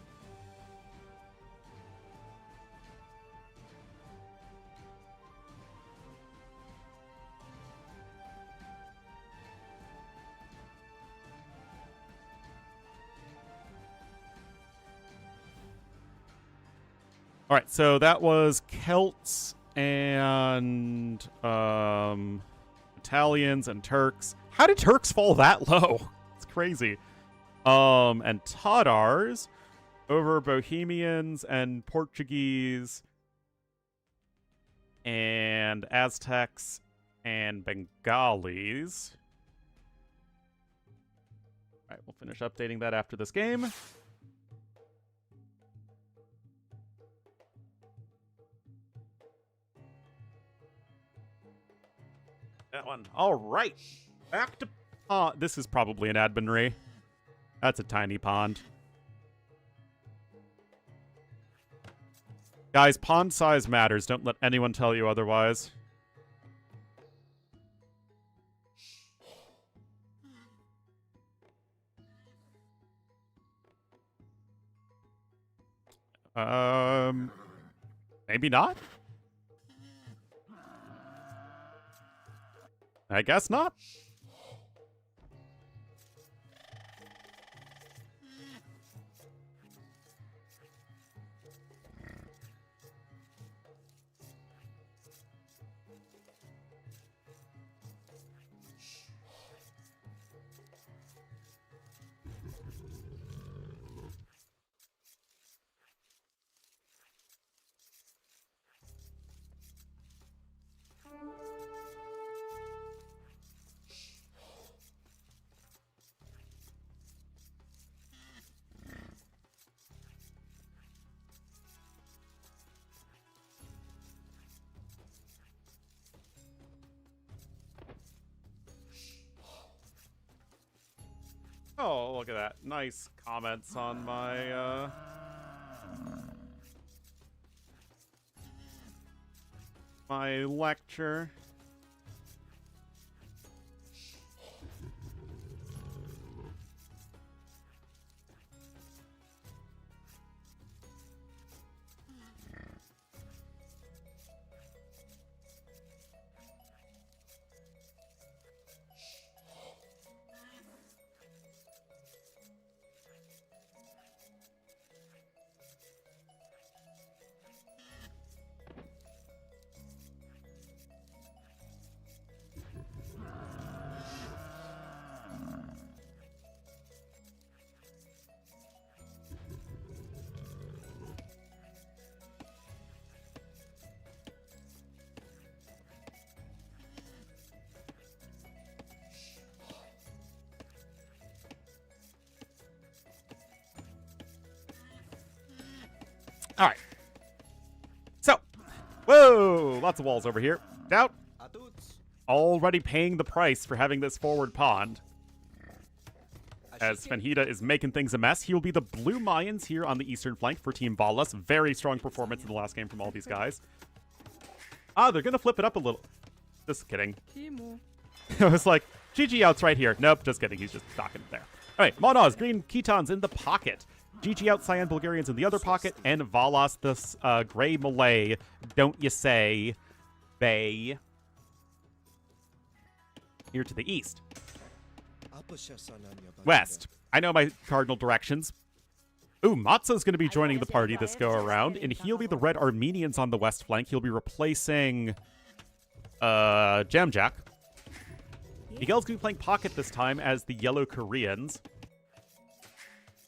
All right, so that was Celts and Italians and Turks. How did Turks fall that low? It's crazy. And Tatars over Bohemians and Portuguese and Aztecs and Bengalis. All right, we'll finish updating that after this game. That one. All right. Back to pond. This is probably an admin ray. That's a tiny pond. Guys, pond size matters. Don't let anyone tell you otherwise. Maybe not? I guess not. Oh, look at that. Nice comments on my, my lecture. All right. So, whoa, lots of walls over here. Doubt already paying the price for having this forward pond. As Fenhida is making things a mess, he will be the blue Mayans here on the eastern flank for Team Barles. Very strong performance in the last game from all these guys. Ah, they're going to flip it up a little. Just kidding. I was like, GG Out's right here. Nope, just kidding. He's just docking it there. All right, Monoz, Green Ketons in the pocket. GG Out, Cyan Bulgarians in the other pocket, and Valas, the Gray Malay, don't you say, Bay, here to the east. West. I know my cardinal directions. Ooh, Matzo's going to be joining the party this go around, and he'll be the Red Armenians on the west flank. He'll be replacing Jamjack. Miguel's going to be playing pocket this time as the Yellow Koreans.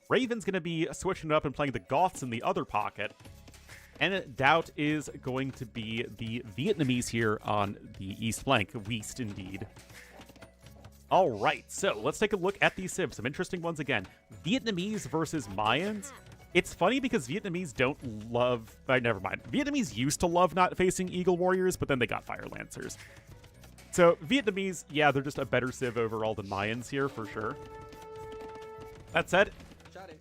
Raven's going to be switching it up and playing the Goths in the other pocket. And Doubt is going to be the Vietnamese here on the east flank. West, indeed. All right, so let's take a look at these civs. Some interesting ones again. Vietnamese versus Mayans. It's funny because Vietnamese don't love... never mind. Vietnamese used to love not facing Eagle Warriors, but then they got Fire Lancers. So Vietnamese, yeah, they're just a better civ overall than Mayans here, for sure. That said...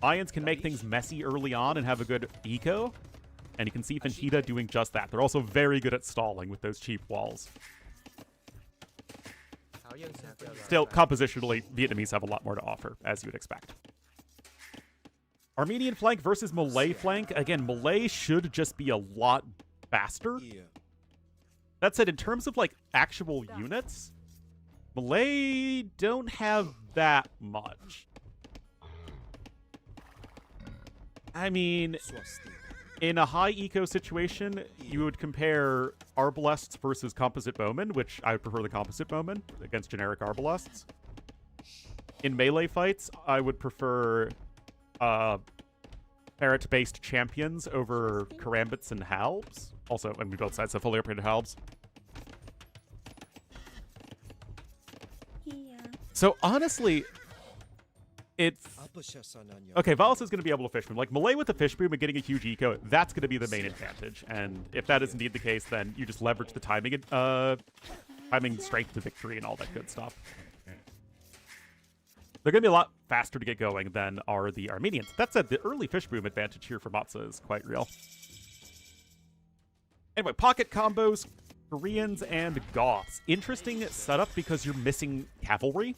Lions can make things messy early on and have a good eco. And you can see Fenchita doing just that. They're also very good at stalling with those cheap walls. Still, compositionally, Vietnamese have a lot more to offer, as you would expect. Armenian flank versus Malay flank. Again, Malay should just be a lot faster. That said, in terms of, like, actual units, Malay don't have that much. I mean, in a high eco situation, you would compare Arbalests versus Composite Bowmen, which I would prefer the Composite Bowmen against generic Arbalests. In melee fights, I would prefer Ferret-based champions over Karambits and Halbs. Also, and we both sides have fully upgraded Halbs. So honestly, it's... Okay, Valles is going to be able to fish boom. Like, Malay with the fish boom and getting a huge eco, that's going to be the main advantage. And if that is indeed the case, then you just leverage the timing, strength to victory and all that good stuff. They're going to be a lot faster to get going than are the Armenians. That said, the early fish boom advantage here for Matza is quite real. Anyway, pocket combos, Koreans and Goths. Interesting setup because you're missing cavalry.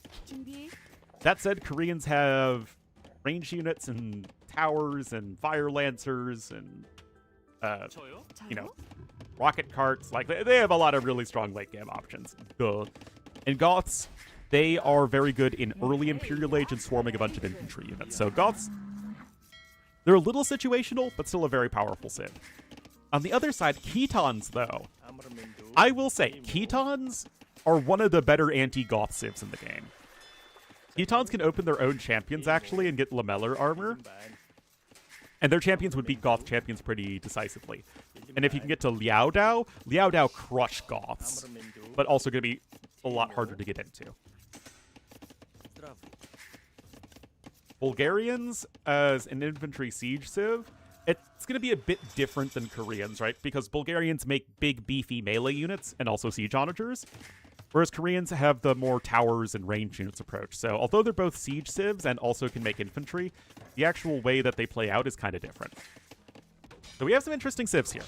That said, Koreans have range units and towers and fire lancers and, you know, rocket carts. Like, they have a lot of really strong late game options. Duh. And Goths, they are very good in early Imperial Age and swarming a bunch of infantry units. So Goths, they're a little situational, but still a very powerful civ. On the other side, Khitans, though, I will say, Khitans are one of the better anti-Goth civs in the game. Khitans can open their own champions, actually, and get lamellar armor. And their champions would beat Goth champions pretty decisively. And if you can get to Liao Dao crush Goths. But also going to be a lot harder to get into. Bulgarians, as an infantry siege civ, it's going to be a bit different than Koreans, right? Because Bulgarians make big, beefy melee units and also siege onagers. Whereas Koreans have the more towers and range units approach. So although they're both siege civs and also can make infantry, the actual way that they play out is kind of different. So we have some interesting civs here.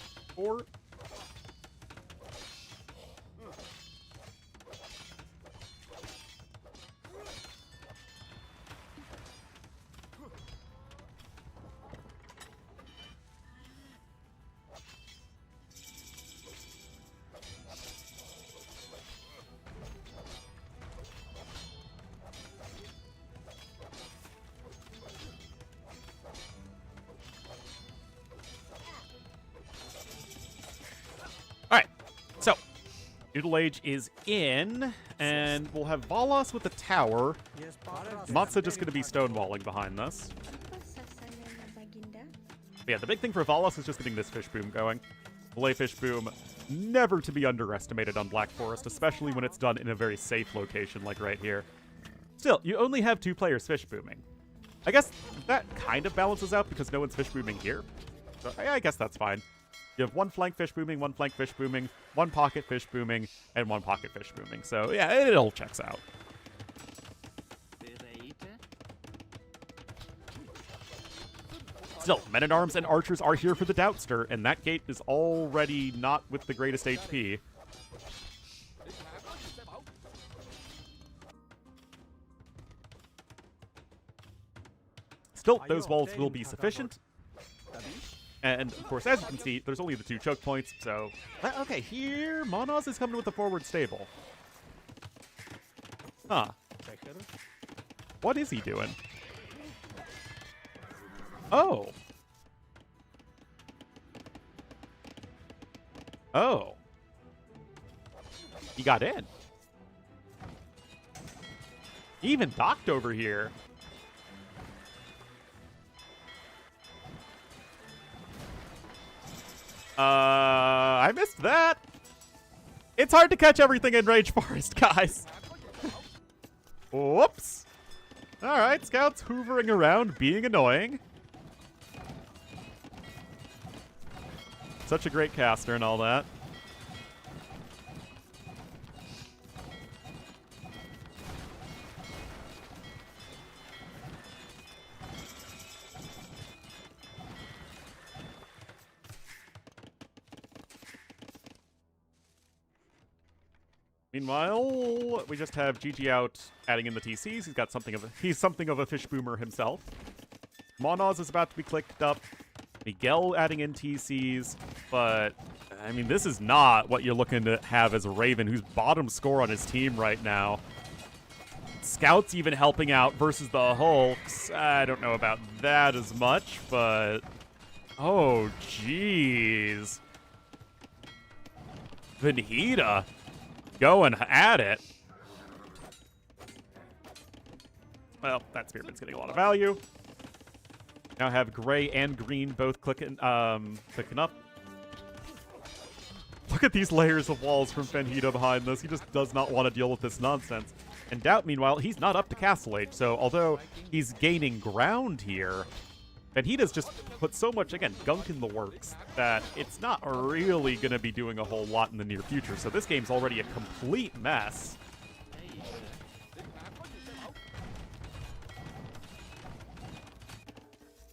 Feudal Age is in, and we'll have Valos with the tower. Matza just going to be stonewalling behind this. But yeah, the big thing for Valos is just getting this fish boom going. Malay fish boom, never to be underestimated on Black Forest, especially when it's done in a very safe location like right here. Still, you only have 2 players fish booming. I guess that kind of balances out because no one's fish booming here. So I guess that's fine. You have 1 flank fish booming, 1 flank fish booming, 1 pocket fish booming, and 1 pocket fish booming. So yeah, it all checks out. Still, men-at-arms and archers are here for the Doubtster, and that gate is already not with the greatest HP. Still, those walls will be sufficient. And, of course, as you can see, there's only the 2 choke points, so... Okay, here, Monos is coming with a forward stable. Huh. What is he doing? Oh. Oh. He got in. He even docked over here. I missed that. It's hard to catch everything in Rage Forest, guys. Whoops. All right, scouts hoovering around, being annoying. Such a great caster and all that. Meanwhile, we just have GG out adding in the TCs. He's something of a fish boomer himself. Monoz is about to be clicked up. Miguel adding in TCs, but I mean, this is not what you're looking to have as a Raven, who's bottom score on his team right now. Scout's even helping out versus the Hulks. I don't know about that as much, but oh, jeez. Venhita going at it. Well, that Spearman's getting a lot of value. Now have gray and green both clicking up. Look at these layers of walls from Venhita behind this. He just does not want to deal with this nonsense. And Doubt, meanwhile, he's not up to Castle Age, so although he's gaining ground here, Venhita's just put so much, again, gunk in the works that it's not really going to be doing a whole lot in the near future. So this game's already a complete mess.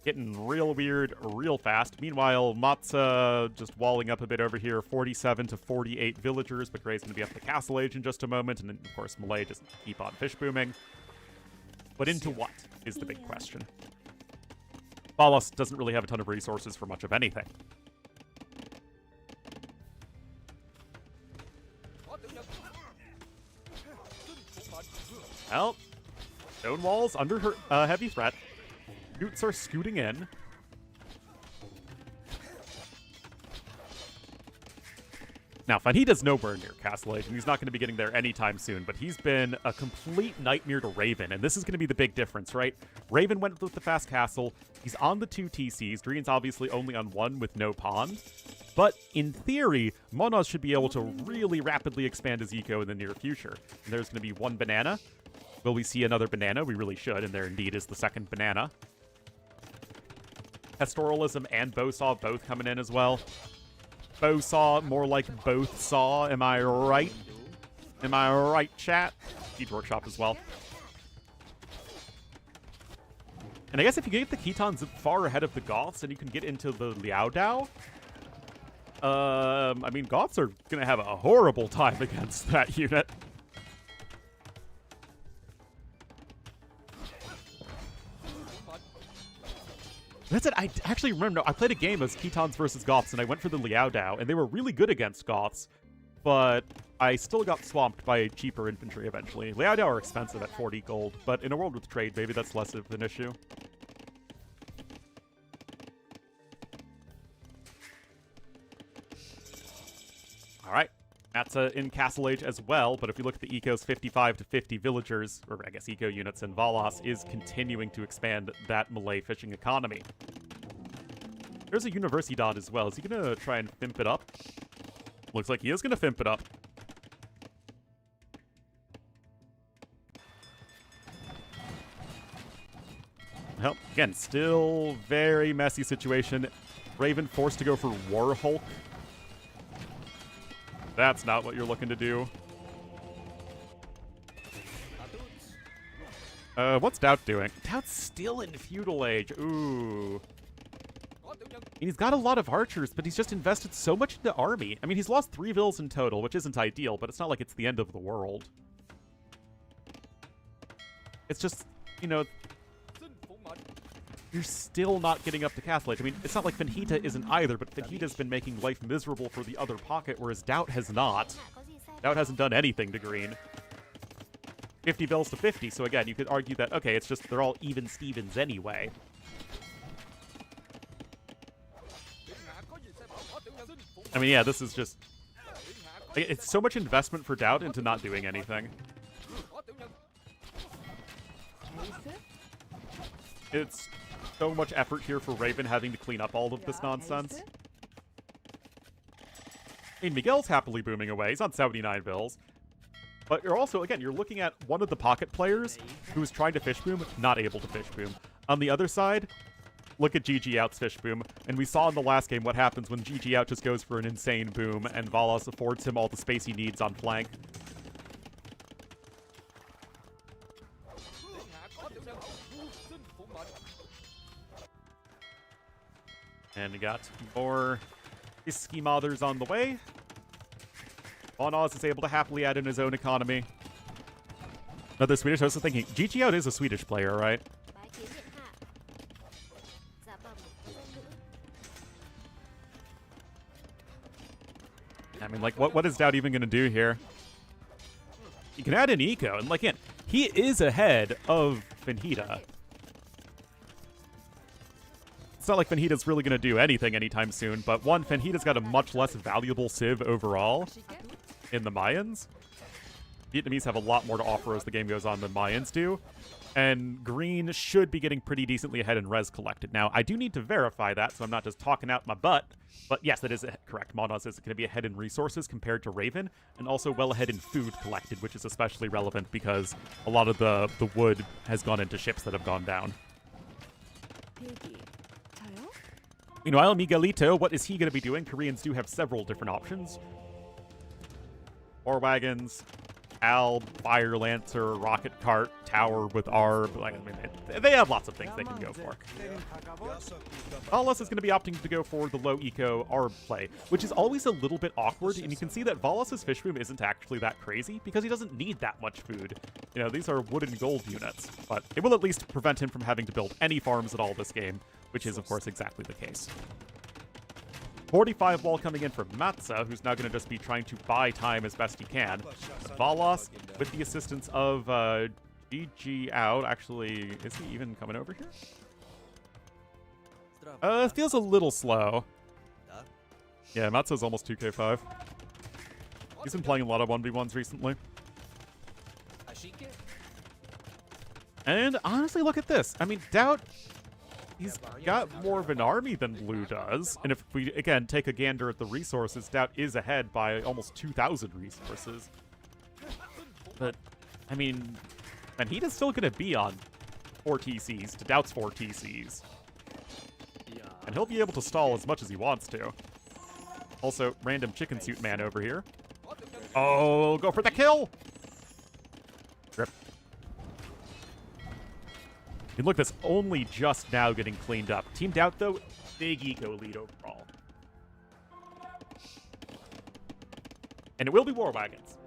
Getting real weird real fast. Meanwhile, Matza just walling up a bit over here. 47 to 48 villagers, but Gray's going to be up to Castle Age in just a moment. And then, of course, Malay just keep on fish booming. But into what is the big question? Barles doesn't really have a ton of resources for much of anything. Well, stone walls under her heavy threat. Scoots are scooting in. Now, Venhita's nowhere near Castle Age, and he's not going to be getting there anytime soon, but he's been a complete nightmare to Raven, and this is going to be the big difference, right? Raven went with the fast castle. He's on the 2 TCs. Green's obviously only on 1 with no pond. But in theory, Monoz should be able to really rapidly expand his eco in the near future. And there's going to be 1 banana. Will we see another banana? We really should, and there indeed is the second banana. Pastoralism and Bowsaw both coming in as well. Bowsaw, more like both saw, am I right? Am I right, chat? Siege Workshop as well. And I guess if you get the Khitons far ahead of the Goths, and you can get into the Liao Dao, I mean, Goths are going to have a horrible time against that unit. That's it. I actually remember, I played a game as Khitons versus Goths, and I went for the Liao Dao, and they were really good against Goths, but I still got swamped by cheaper infantry eventually. Liao Dao are expensive at 40 gold, but in a world with trade, maybe that's less of an issue. All right. That's in Castle Age as well, but if you look at the ecos, 55 to 50 villagers, or I guess eco units, and Valas is continuing to expand that Malay fishing economy. There's a Universidad as well. Is he going to try and fimp it up? Looks like he is going to fimp it up. Well, again, still very messy situation. Raven forced to go for War Hulk. That's not what you're looking to do. What's Doubt doing? Doubt's still in Feudal Age. Ooh. I mean, he's got a lot of archers, but he's just invested so much into army. I mean, he's lost 3 vills in total, which isn't ideal, but it's not like it's the end of the world. It's just, you know, you're still not getting up to Castle Age. I mean, it's not like Venhita isn't either, but Venhita's been making life miserable for the other pocket, whereas Doubt has not. Doubt hasn't done anything to Green. 50 vills to 50, so again, you could argue that, okay, it's just they're all even Stevens anyway. I mean, yeah, this is just... It's so much investment for Doubt into not doing anything. It's so much effort here for Raven having to clean up all of this nonsense. I mean, Miguel's happily booming away. He's on 79 bills. But you're also, again, you're looking at one of the pocket players who's trying to fish boom, not able to fish boom. On the other side, look at GG Out's fish boom. And we saw in the last game what happens when GG Out just goes for an insane boom and Valas affords him all the space he needs on flank. And we got more Iski Mothers on the way. Von Oz is able to happily add in his own economy. Another Swedish host is thinking, GG Out is a Swedish player, right? Bái kiến điện hạ. Dạ bẩm tôn nữ. I mean, like, what is Doubt even going to do here? He can add an eco, and like, again, he is ahead of Finhita. It's not like Finhita's really going to do anything anytime soon, but one, Finhita's got a much less valuable civ overall in the Mayans. Vietnamese have a lot more to offer as the game goes on than Mayans do. And Green should be getting pretty decently ahead in res collected. Now, I do need to verify that, so I'm not just talking out my butt. But yes, that is correct. Monos is going to be ahead in resources compared to Raven, and also well ahead in food collected, which is especially relevant because a lot of the wood has gone into ships that have gone down. Piggy. 저요? Meanwhile, Miguelito, what is he going to be doing? Koreans do have several different options. War wagons, Al, Fire Lancer, Rocket Cart, Tower with Arb. Like, I mean, they have lots of things they can go for. Valos is going to be opting to go for the low eco Arb play, which is always a little bit awkward, and you can see that Valos' fish room isn't actually that crazy because he doesn't need that much food. You know, these are wood and gold units, but it will at least prevent him from having to build any farms at all this game, which is, of course, exactly the case. 45 wall coming in from Matza, who's now going to just be trying to buy time as best he can. Valos, with the assistance of GG Out, actually, is he even coming over here? It feels a little slow. Yeah, Matza's almost 2k5. He's been playing a lot of 1v1s recently. And honestly, look at this. I mean, Doubt, he's got more of an army than Blue does. And if we, again, take a gander at the resources, Doubt is ahead by almost 2,000 resources. But, I mean, Manhita's still going to be on 4 TCs to Doubt's 4 TCs. And he'll be able to stall as much as he wants to. Also, random chicken suit man over here. Oh, go for the kill! Rip. And look, that's only just now getting cleaned up. Team Doubt, though, big eco lead overall. And it will be war wagons.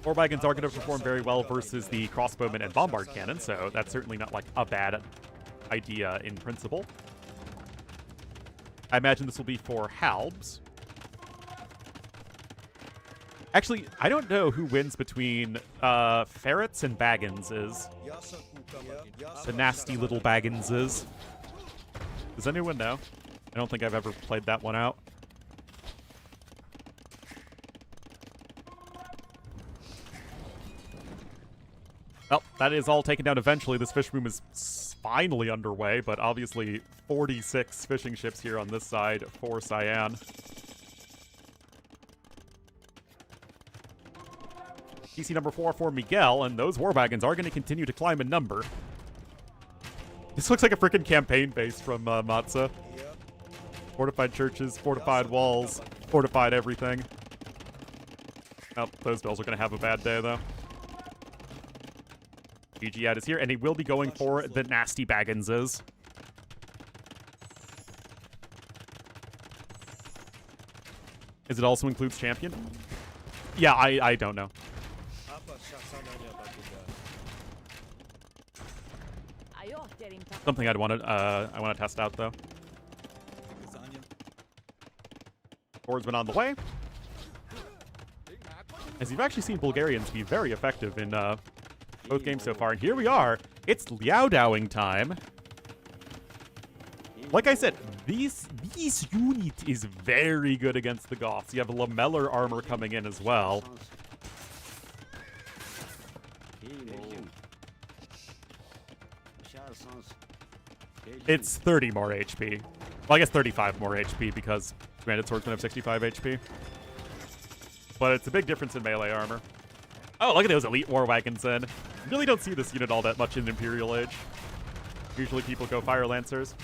War wagons are going to perform very well versus the crossbowmen and bombard cannon, so that's certainly not like a bad idea in principle. I imagine this will be for Halbs. Actually, I don't know who wins between ferrets and bagginses. The nasty little bagginses. Does anyone know? I don't think I've ever played that one out. Well, that is all taken down eventually. This fish room is finally underway, but obviously 46 fishing ships here on this side for Cyan. TC number 4 for Miguel, and those war wagons are going to continue to climb in number. This looks like a freaking campaign base from Matza. Fortified churches, fortified walls, fortified everything. Oh, those bells are going to have a bad day, though. GG Out is here, and he will be going for the nasty bagginses. Is it also includes champion? Yeah, I don't know. Something I want to test out though. Swordsman on the way. As you've actually seen Bulgarians be very effective in both games so far, and here we are. It's Liao Dowing time. Like I said, this unit is very good against the Goths. You have a lamellar armor coming in as well. It's 30 more HP. Well, I guess 35 more HP because Granite Swordsmen have 65 HP. But it's a big difference in melee armor. Oh, look at those elite war wagons in. You really don't see this unit all that much in Imperial Age. Usually people go Fire Lancers.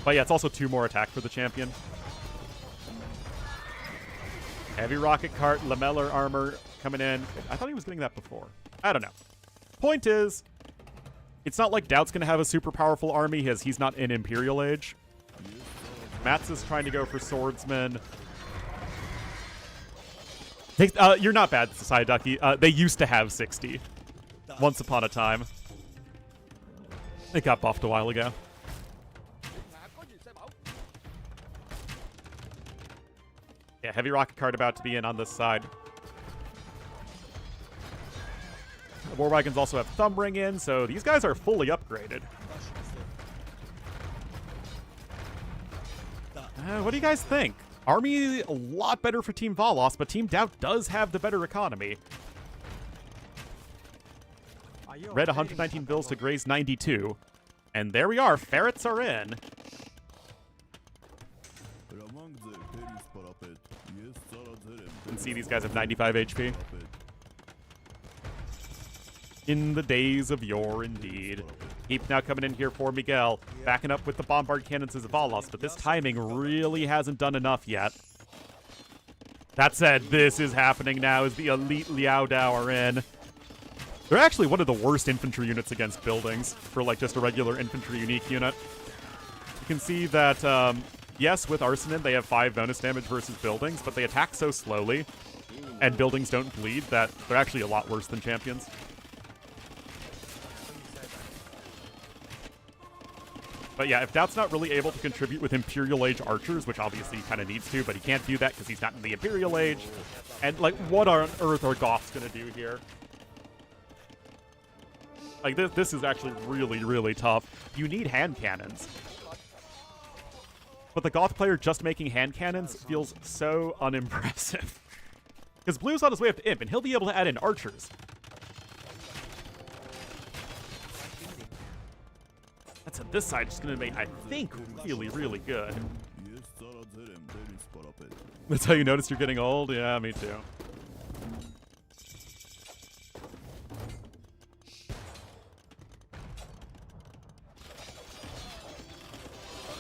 But yeah, it's also 2 more attack for the champion. Heavy rocket cart, lamellar armor coming in. I thought he was getting that before. I don't know. Point is, it's not like Doubt's going to have a super powerful army as he's not in Imperial Age. Mats is trying to go for Swordsman. You're not bad, Psyducky. They used to have 60. Once upon a time. It got buffed a while ago. Yeah, heavy rocket cart about to be in on this side. War Wagons also have Thumb Ring in, so these guys are fully upgraded. What do you guys think? Army a lot better for Team Valos, but Team Doubt does have the better economy. Red 119 bills to Gray's 92. And there we are. Ferrets are in. You can see these guys have 95 HP. In the days of yore, indeed. Keep now coming in here for Miguel. Backing up with the bombard cannons is Valos, but this timing really hasn't done enough yet. That said, this is happening now as the elite Liao Dao are in. They're actually one of the worst infantry units against buildings for like just a regular infantry unique unit. You can see that, yes, with Arsenal, they have 5 bonus damage versus buildings, but they attack so slowly, and buildings don't bleed, that they're actually a lot worse than champions. But yeah, if Doubt's not really able to contribute with Imperial Age archers, which obviously he kind of needs to, but he can't do that because he's not in the Imperial Age. And, like, what on earth are Goths going to do here? Like, this is actually really, really tough. You need hand cannons. But the Goth player just making hand cannons feels so unimpressive. Because Blue's on his way up to Imp, and he'll be able to add in archers. That's what this side is going to make, I think, really, really good. That's how you notice you're getting old? Yeah, me too.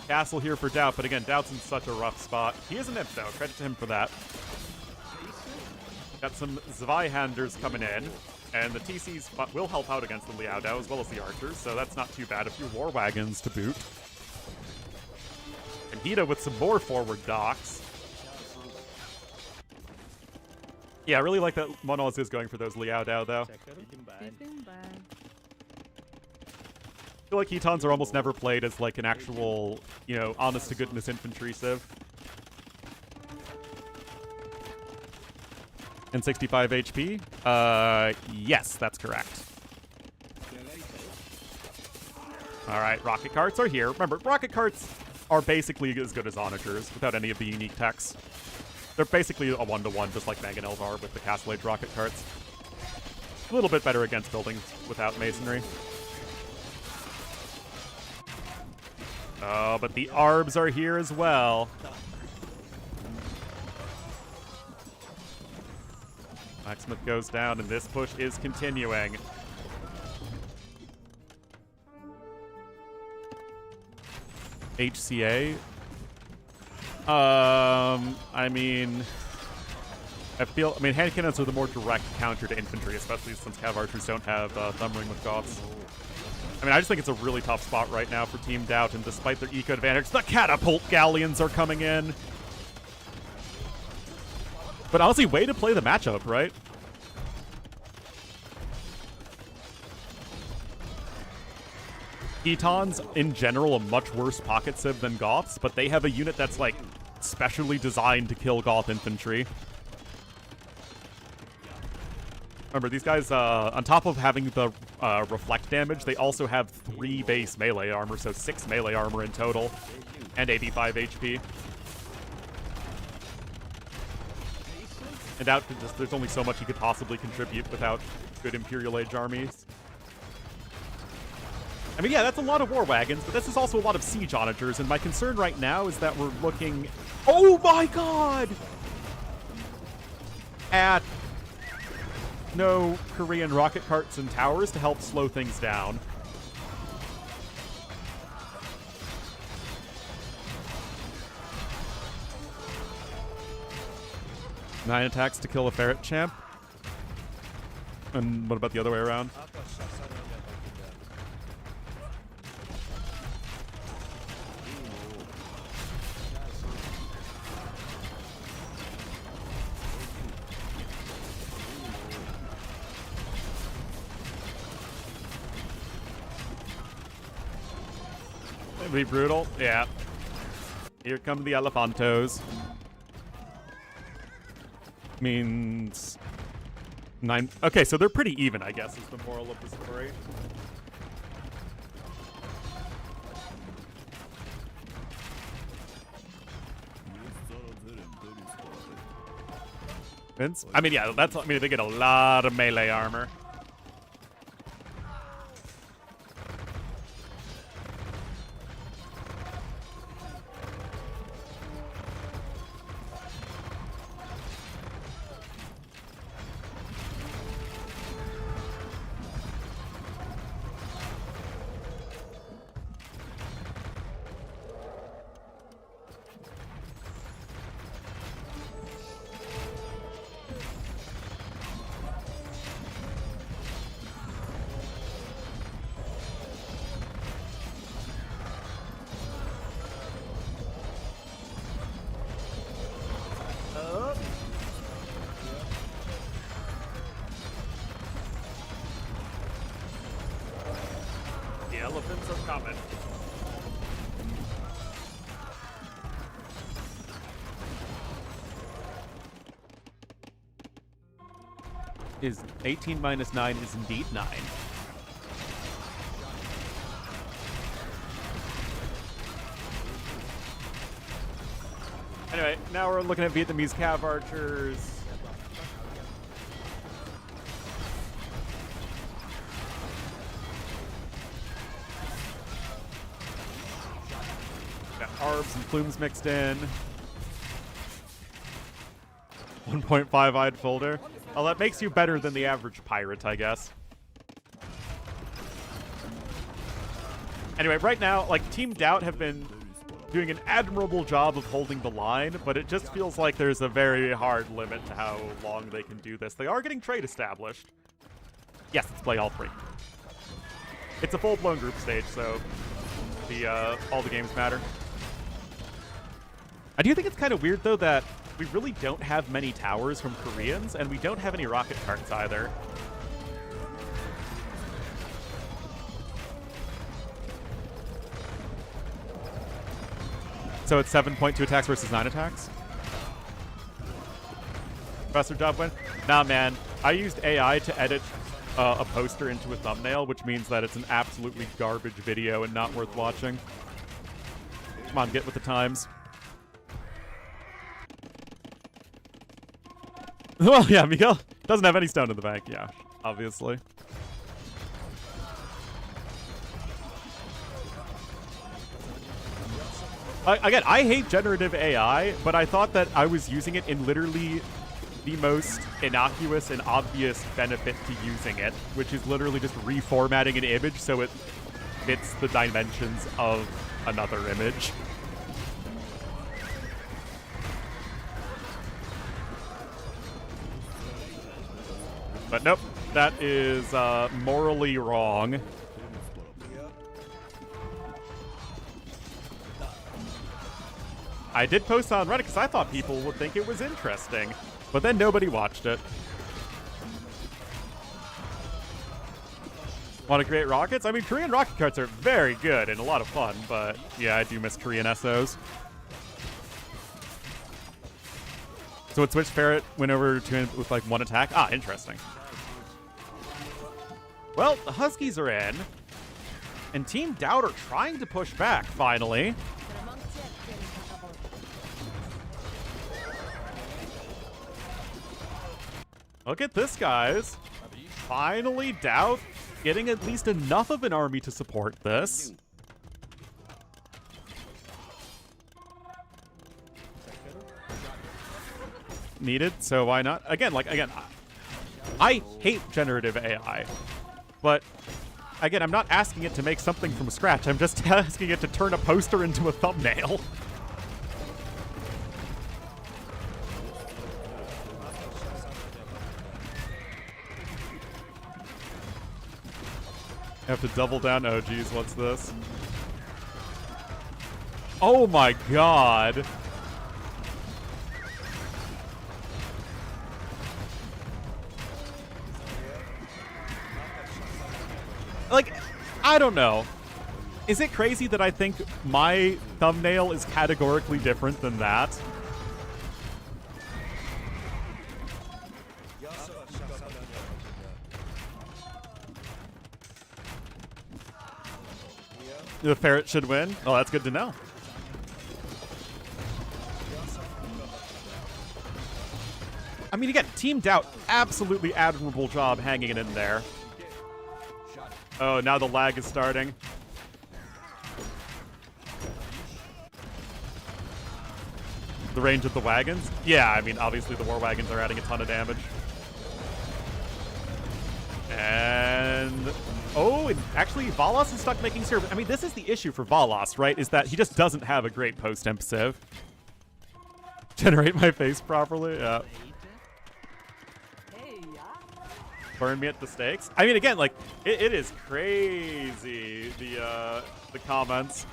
Castle here for Doubt, but again, Doubt's in such a rough spot. He is an imp, though. Credit to him for that. Got some Zweihanders coming in, and the TCs will help out against the Liao Dao as well as the archers, so that's not too bad. A few War Wagons to boot. And Hida with some more forward docks. Yeah, I really like that Monoz is going for those Liao Dao, though. I feel like Hitons are almost never played as like an actual, you know, honest-to-goodness infantry civ. And 65 HP? Yes, that's correct. Alright, rocket carts are here. Remember, rocket carts are basically as good as onagers without any of the unique techs. They're basically a one-to-one, just like Mangonels are with the Castle Age rocket carts. A little bit better against buildings without masonry. Oh, but the Arbs are here as well. Blacksmith goes down, and this push is continuing. HCA? I mean, hand cannons are the more direct counter to infantry, especially since Cav archers don't have Thumb Ring with Goths. I mean, I just think it's a really tough spot right now for Team Doubt, and despite their eco advantage, the catapult galleons are coming in. But honestly, way to play the matchup, right? Etons, in general, a much worse pocket civ than Goths, but they have a unit that's, like, specially designed to kill Goth infantry. Remember, these guys, on top of having the reflect damage, they also have 3 base melee armor, so 6 melee armor in total, and 85 HP. And Doubt, there's only so much he could possibly contribute without good Imperial Age armies. I mean, yeah, that's a lot of War Wagons, but this is also a lot of Siege Onagers, and my concern right now is that we're looking... Oh my god! At no Korean rocket carts and towers to help slow things down. Nine attacks to kill a Ferret Champ. And what about the other way around? It'd be brutal. Yeah. Here come the Elefantos. Means 9. Okay, so they're pretty even, I guess, is the moral of the story. Vince? I mean, yeah, that's. I mean, they get a lot of melee armor. The elephants are coming. Is 18 minus 9 is indeed 9. Anyway, now we're looking at Vietnamese cav archers. Got arbs and plumes mixed in. 1.5 eyed folder. Well, that makes you better than the average pirate, I guess. Anyway, right now, like, Team Doubt have been doing an admirable job of holding the line, but it just feels like there's a very hard limit to how long they can do this. They are getting trade established. Yes, let's play all three. It's a full-blown group stage, so all the games matter. I do think it's kind of weird, though, that we really don't have many towers from Koreans, and we don't have any rocket carts either. So it's 7.2 attacks versus 9 attacks? Professor job win? Nah, man. I used AI to edit a poster into a thumbnail, which means that it's an absolutely garbage video and not worth watching. Come on, get with the times. Well, yeah, Miguel doesn't have any stone in the bank, yeah, obviously. Again, I hate generative AI, but I thought that I was using it in literally the most innocuous and obvious benefit to using it, which is literally just reformatting an image so it fits the dimensions of another image. But nope, that is morally wrong. I did post on Reddit because I thought people would think it was interesting, but then nobody watched it. Want to create rockets? I mean, Korean rocket carts are very good and a lot of fun, but yeah, I do miss Korean SOs. So it switched Ferret went over to him with like 1 attack. Ah, interesting. Well, the Huskies are in, and Team Doubt are trying to push back, finally. Look at this, guys. Finally, Doubt getting at least enough of an army to support this. Needed, so why not? Again, I hate generative AI, but again, I'm not asking it to make something from scratch. I'm just asking it to turn a poster into a thumbnail. I have to double down. Oh, geez, what's this? Oh my god. Like, I don't know. Is it crazy that I think my thumbnail is categorically different than that? The ferret should win? Oh, that's good to know. I mean, again, Team Doubt, absolutely admirable job hanging it in there. Oh, now the lag is starting. The range of the wagons? Yeah, I mean, obviously the war wagons are adding a ton of damage. And... oh, and actually, Valos is stuck making service. I mean, this is the issue for Valos, right? Is that he just doesn't have a great post-temp civ. Generate my face properly? Yeah. Burn me at the stakes? I mean, again, like, it is crazy, the comments.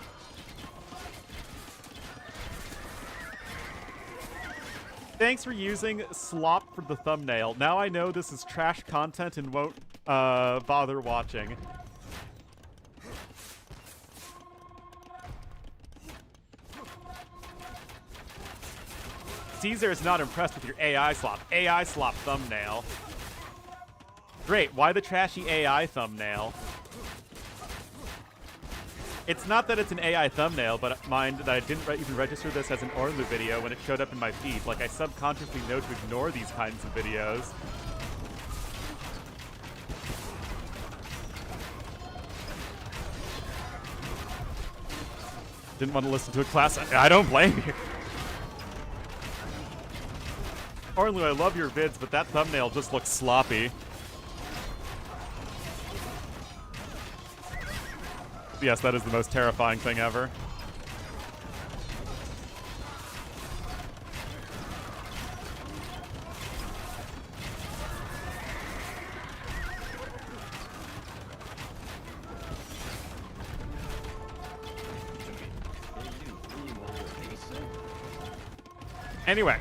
Thanks for using slop for the thumbnail. Now I know this is trash content and won't bother watching. Caesar is not impressed with your AI slop. AI slop thumbnail. Great, why the trashy AI thumbnail? It's not that it's an AI thumbnail, but mind that I didn't even register this as an Ornlu video when it showed up in my feed. Like, I subconsciously know to ignore these kinds of videos. Didn't want to listen to a class. I don't blame you. Ornlu, I love your vids, but that thumbnail just looks sloppy. Yes, that is the most terrifying thing ever. Anyway,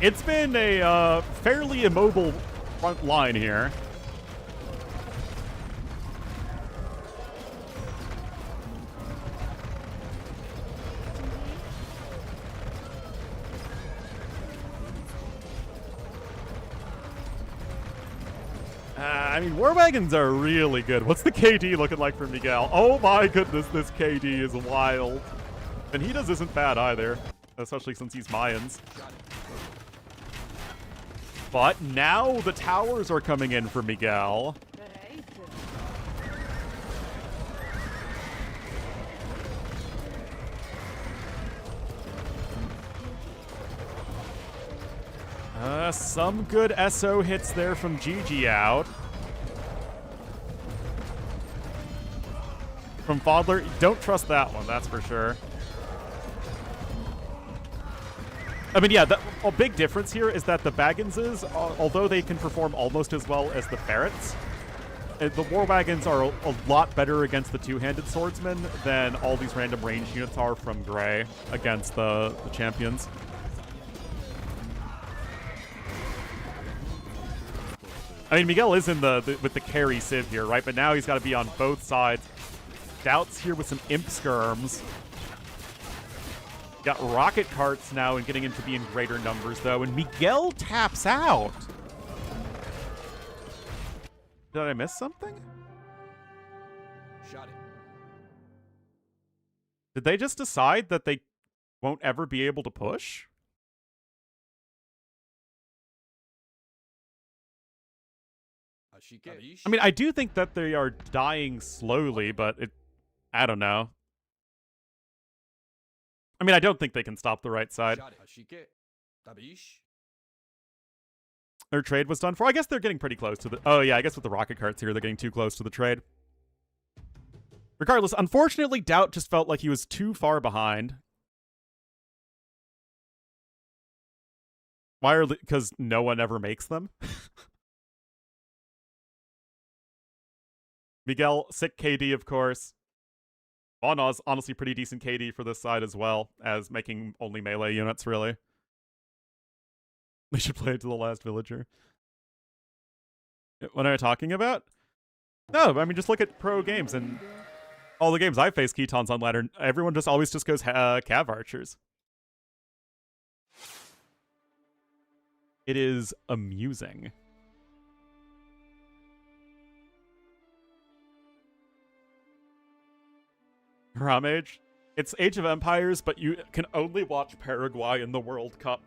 it's been a fairly immobile front line here. I mean, war wagons are really good. What's the KD looking like for Miguel? Oh my goodness, this KD is wild. And Hida's isn't bad either, especially since he's Mayans. But now the towers are coming in for Miguel. Some good SO hits there from Gigi out. From Fodler, don't trust that one, that's for sure. I mean, yeah, a big difference here is that the Bagginses, although they can perform almost as well as the Ferrets, the War Wagons are a lot better against the two-handed swordsmen than all these random range units are from Gray against the champions. I mean, Miguel is in with the carry civ here, right? But now he's got to be on both sides. Doubt's here with some imp skirms. Got rocket carts now and getting into be in greater numbers, though. And Miguel taps out. Did I miss something? Shot it. Did they just decide that they won't ever be able to push? I mean, I do think that they are dying slowly, but I don't know. I mean, I don't think they can stop the right side. Their trade was done for. I guess they're getting pretty close to the... oh, yeah, I guess with the rocket carts here, they're getting too close to the trade. Regardless, unfortunately, Doubt just felt like he was too far behind. Why are... because no one ever makes them? Miguel, sick KD, of course. Vonaw's honestly pretty decent KD for this side as well, as making only melee units, really. They should play it to the last villager. What am I talking about? No, I mean, just look at pro games, and all the games I've faced Ketons on ladder, everyone just always just goes Cav Archers. It is amusing. Ramage? It's Age of Empires, but you can only watch Paraguay in the World Cup.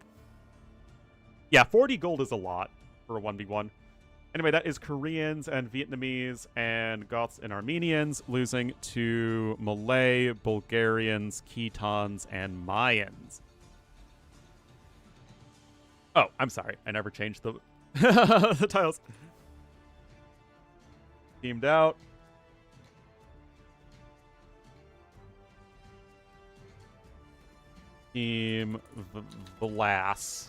Yeah, 40 gold is a lot for a 1v1. Anyway, that is Koreans and Vietnamese and Goths and Armenians losing to Malay, Bulgarians, Ketons, and Mayans. Oh, I'm sorry. I never changed the, the tiles. Teamed out. Team Vlas.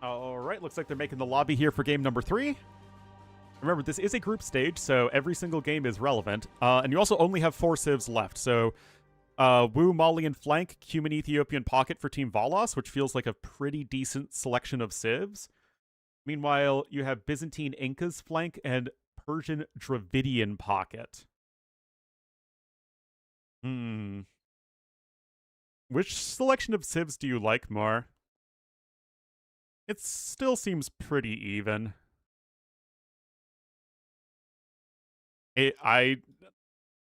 All right, looks like they're making the lobby here for game number 3. Remember, this is a group stage, so every single game is relevant. And you also only have 4 civs left. So, Wu, Malian flank, Cuman Ethiopian pocket for Team Valos, which feels like a pretty decent selection of civs. Meanwhile, you have Byzantine Incas flank and Persian Dravidian pocket. Which selection of civs do you like more? It still seems pretty even. I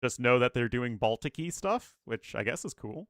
just know that they're doing Baltic-y stuff, which I guess is cool.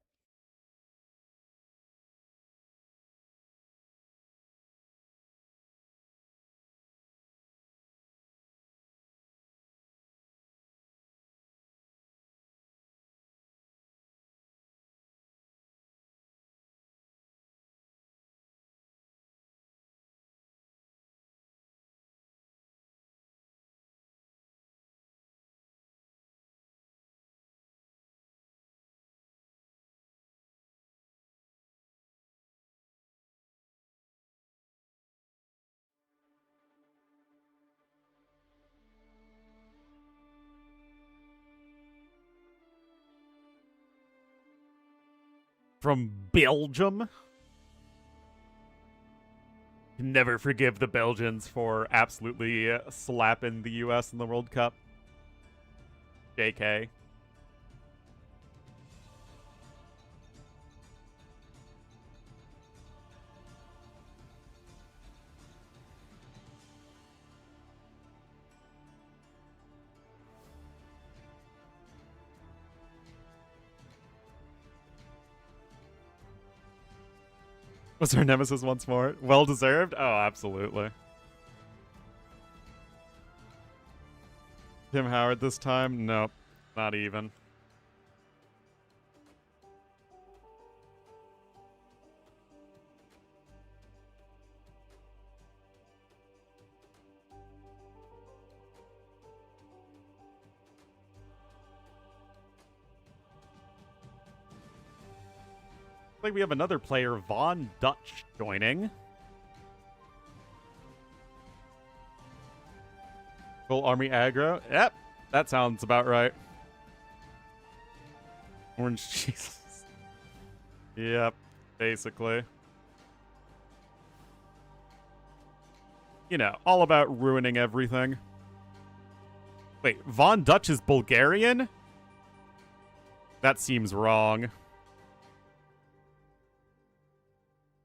From Belgium. Never forgive the Belgians for absolutely slapping the US in the World Cup. JK. Was our nemesis once more? Well deserved? Oh, absolutely. Tim Howard this time? Nope. Not even. Like we have another player, Von Dutch, joining. Full army aggro. Yep, that sounds about right. Orange Jesus. Yep, basically. You know, all about ruining everything. Wait, Von Dutch is Bulgarian? That seems wrong.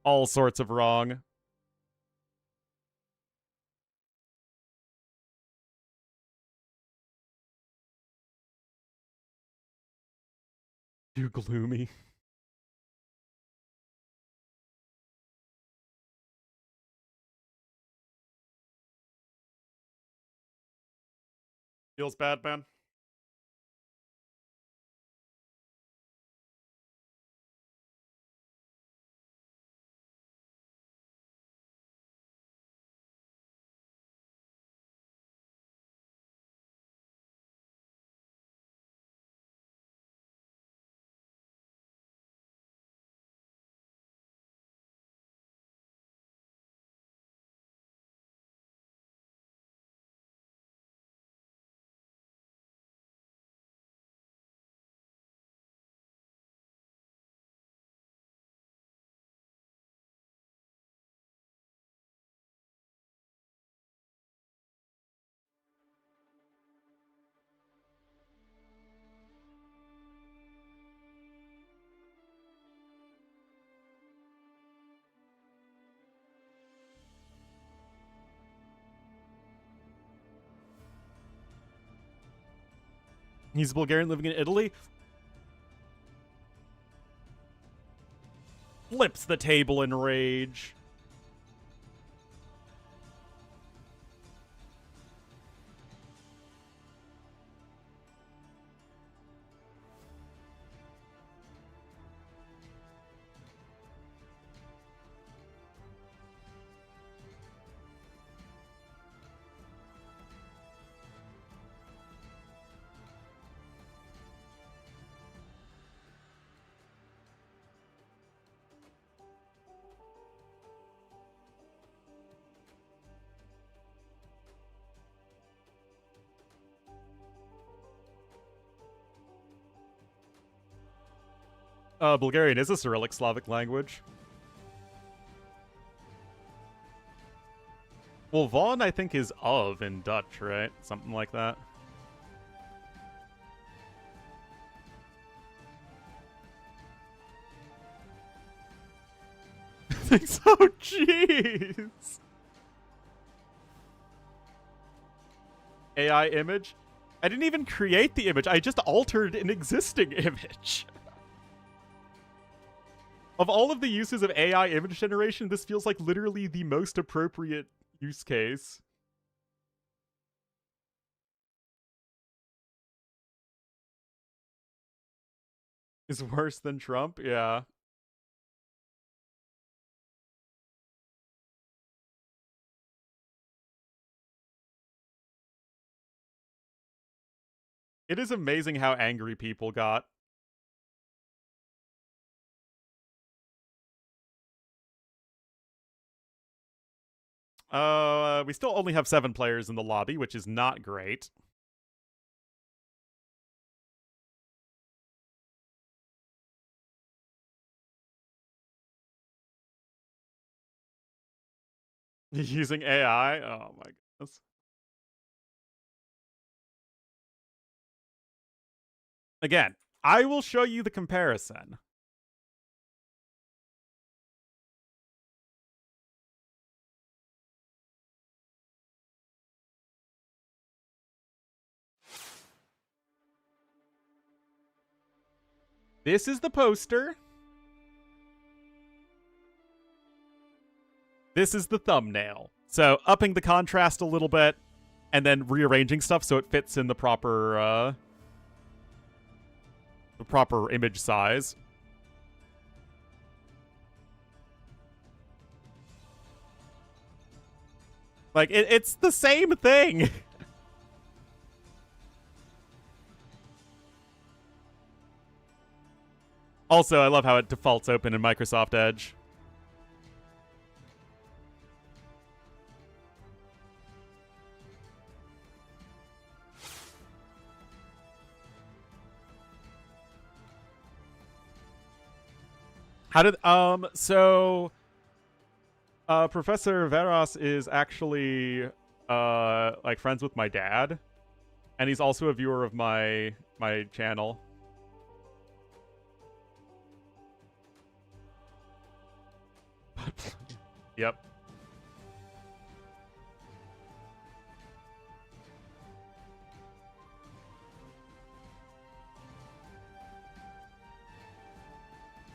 All sorts of wrong. Too gloomy. Feels bad, man. He's a Bulgarian living in Italy. Flips the table in rage. Bulgarian is a Cyrillic Slavic language. Well, Vaughn, I think, is of in Dutch, right? Something like that. I think so. Jeez. AI image? I didn't even create the image. I just altered an existing image. Of all of the uses of AI image generation, this feels like literally the most appropriate use case. Is worse than Trump? Yeah. It is amazing how angry people got. We still only have 7 players in the lobby, which is not great. Using AI? Oh my goodness. Again, I will show you the comparison. This is the poster. This is the thumbnail. So upping the contrast a little bit and then rearranging stuff so it fits in the proper image size. Like, it's the same thing. Also, I love how it defaults open in Microsoft Edge. How did Professor Veras is actually like friends with my dad, and he's also a viewer of my channel. Yep.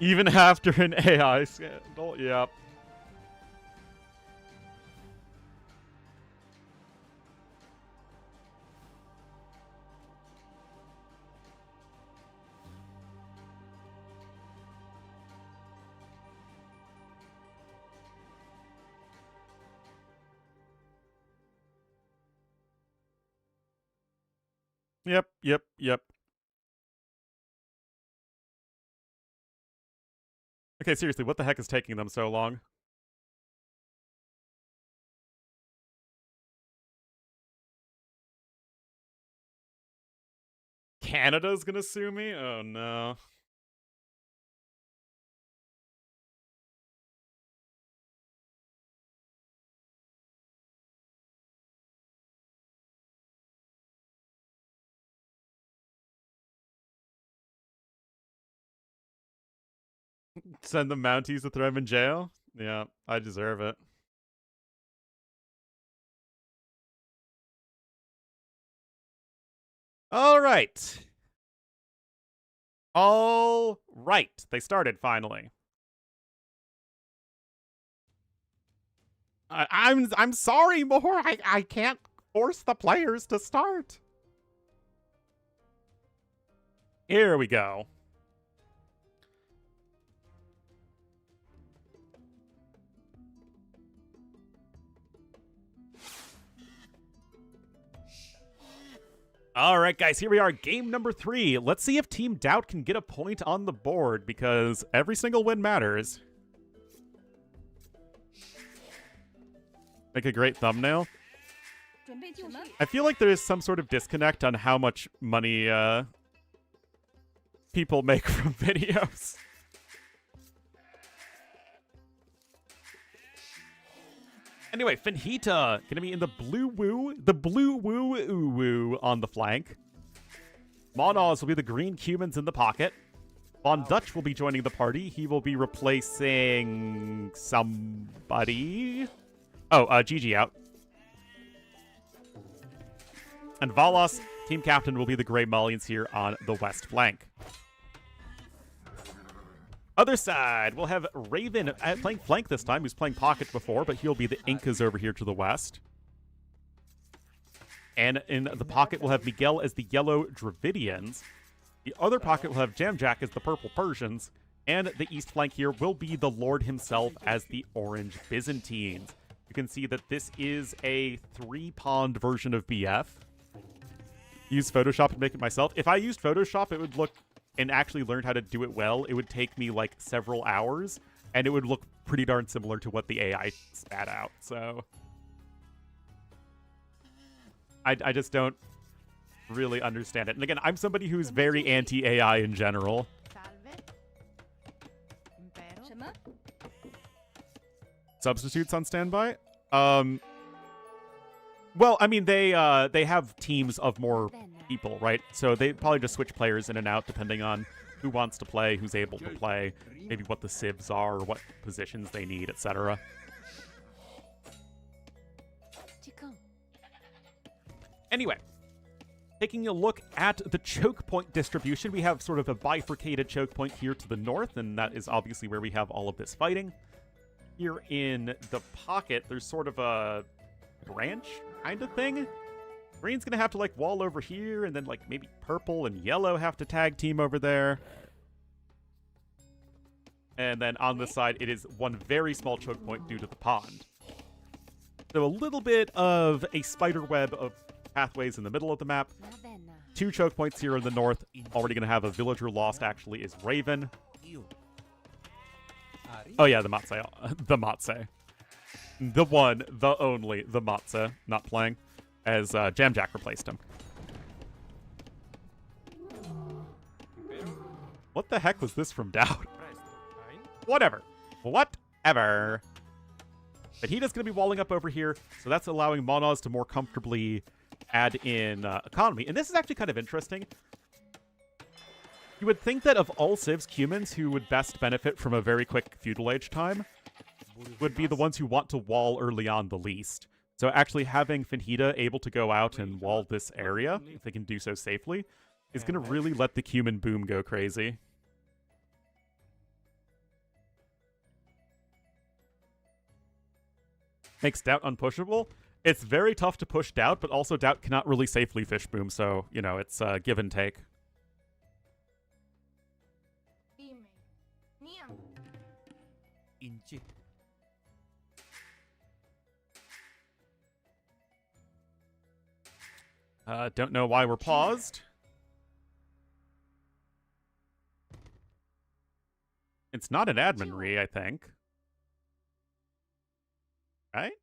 Even after an AI scandal, yep. Yep. Okay, seriously, what the heck is taking them so long? Canada's gonna sue me? Oh no. Send the Mounties to throw him in jail? Yeah, I deserve it. All right. All right. They started finally. I'm sorry, Moore. I can't force the players to start. Here we go. All right, guys, here we are, game number 3. Let's see if Team Doubt can get a point on the board, because every single win matters. Make a great thumbnail. I feel like there is some sort of disconnect on how much money people make from videos. Anyway, Finhita gonna be in the blue woo on the flank. Monoz will be the green Cumans in the pocket. Von Dutch will be joining the party. He will be replacing somebody. Oh, GG out. And Valos, team captain, will be the Grey Mullions here on the west flank. Other side, we'll have Raven playing flank this time, who's playing pocket before, but he'll be the Incas over here to the west. And in the pocket, we'll have Miguel as the yellow Dravidians. The other pocket will have Jamjack as the purple Persians. And the east flank here will be the Lord himself as the orange Byzantines. You can see that this is a 3-pond version of BF. Use Photoshop and make it myself. If I used Photoshop, it would look... and actually learned how to do it well, it would take me like several hours, and it would look pretty darn similar to what the AI spat out. So I just don't really understand it. And again, I'm somebody who's very anti-AI in general. Substitutes on standby? Well, I mean, they have teams of more people, right? So they probably just switch players in and out depending on who wants to play, who's able to play, maybe what the civs are, or what positions they need, etc. Anyway, taking a look at the choke point distribution, we have sort of a bifurcated choke point here to the north, and that is obviously where we have all of this fighting. Here in the pocket, there's sort of a branch kind of thing. Green's gonna have to like wall over here, and then like maybe purple and yellow have to tag team over there. And then on this side, it is one very small choke point due to the pond. So a little bit of a spider web of pathways in the middle of the map. 2 choke points here in the north. Already gonna have a villager lost, actually, is Raven. Oh yeah, the Matse. The Matse. The one, the only, the Matse, not playing, as Jamjack replaced him. What the heck was this from Doubt? Whatever. Whatever. But he is going to be walling up over here, so that's allowing Monoz to more comfortably add in economy. And this is actually kind of interesting. You would think that of all civs, Cumans who would best benefit from a very quick feudal age time would be the ones who want to wall early on the least. So actually having Finhita able to go out and wall this area, if they can do so safely, is going to really let the Cuman boom go crazy. makes Doubt unpushable. It's very tough to push Doubt, but also Doubt cannot really safely fish boom, so, you know, it's give and take. Inji. Don't know why we're paused. It's not an admin re, I think. Right?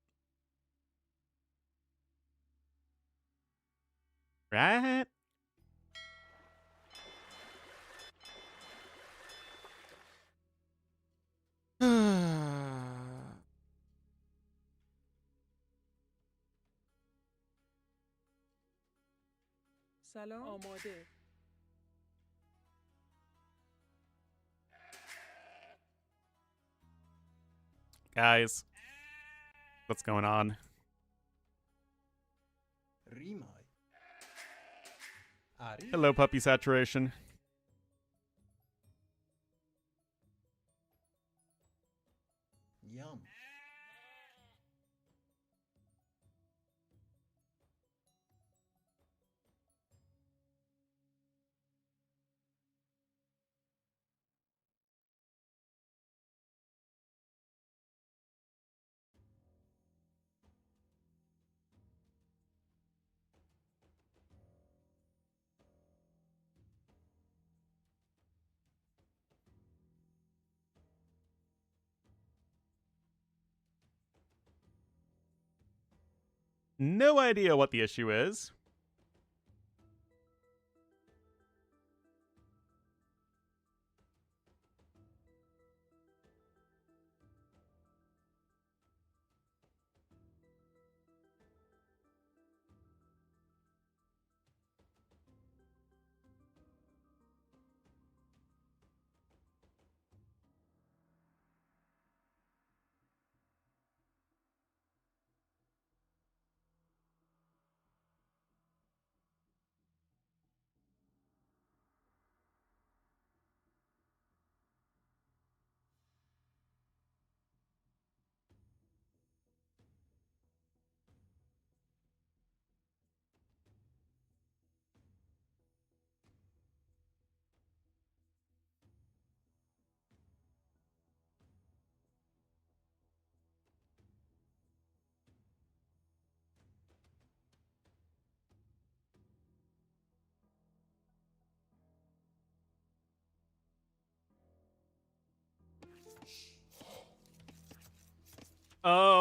Right? سلام آماده Guys, what's going on? Hello, puppy saturation. Yum. No idea what the issue is.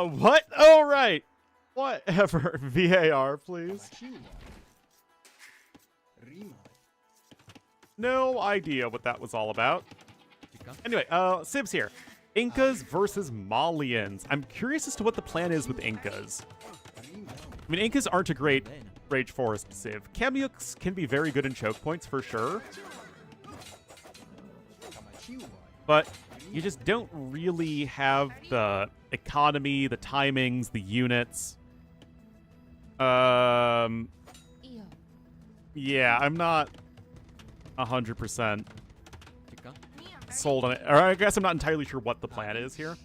What? Oh, right. Whatever. VAR, please. No idea what that was all about. Anyway, Sibs here. Incas versus Malians. I'm curious as to what the plan is with Incas. I mean, Incas aren't a great Rage Forest Civ. Kamyuks can be very good in choke points for sure. But you just don't really have the economy, the timings, the units. Yeah, I'm not 100% sold on it. Or I guess I'm not entirely sure what the plan is here.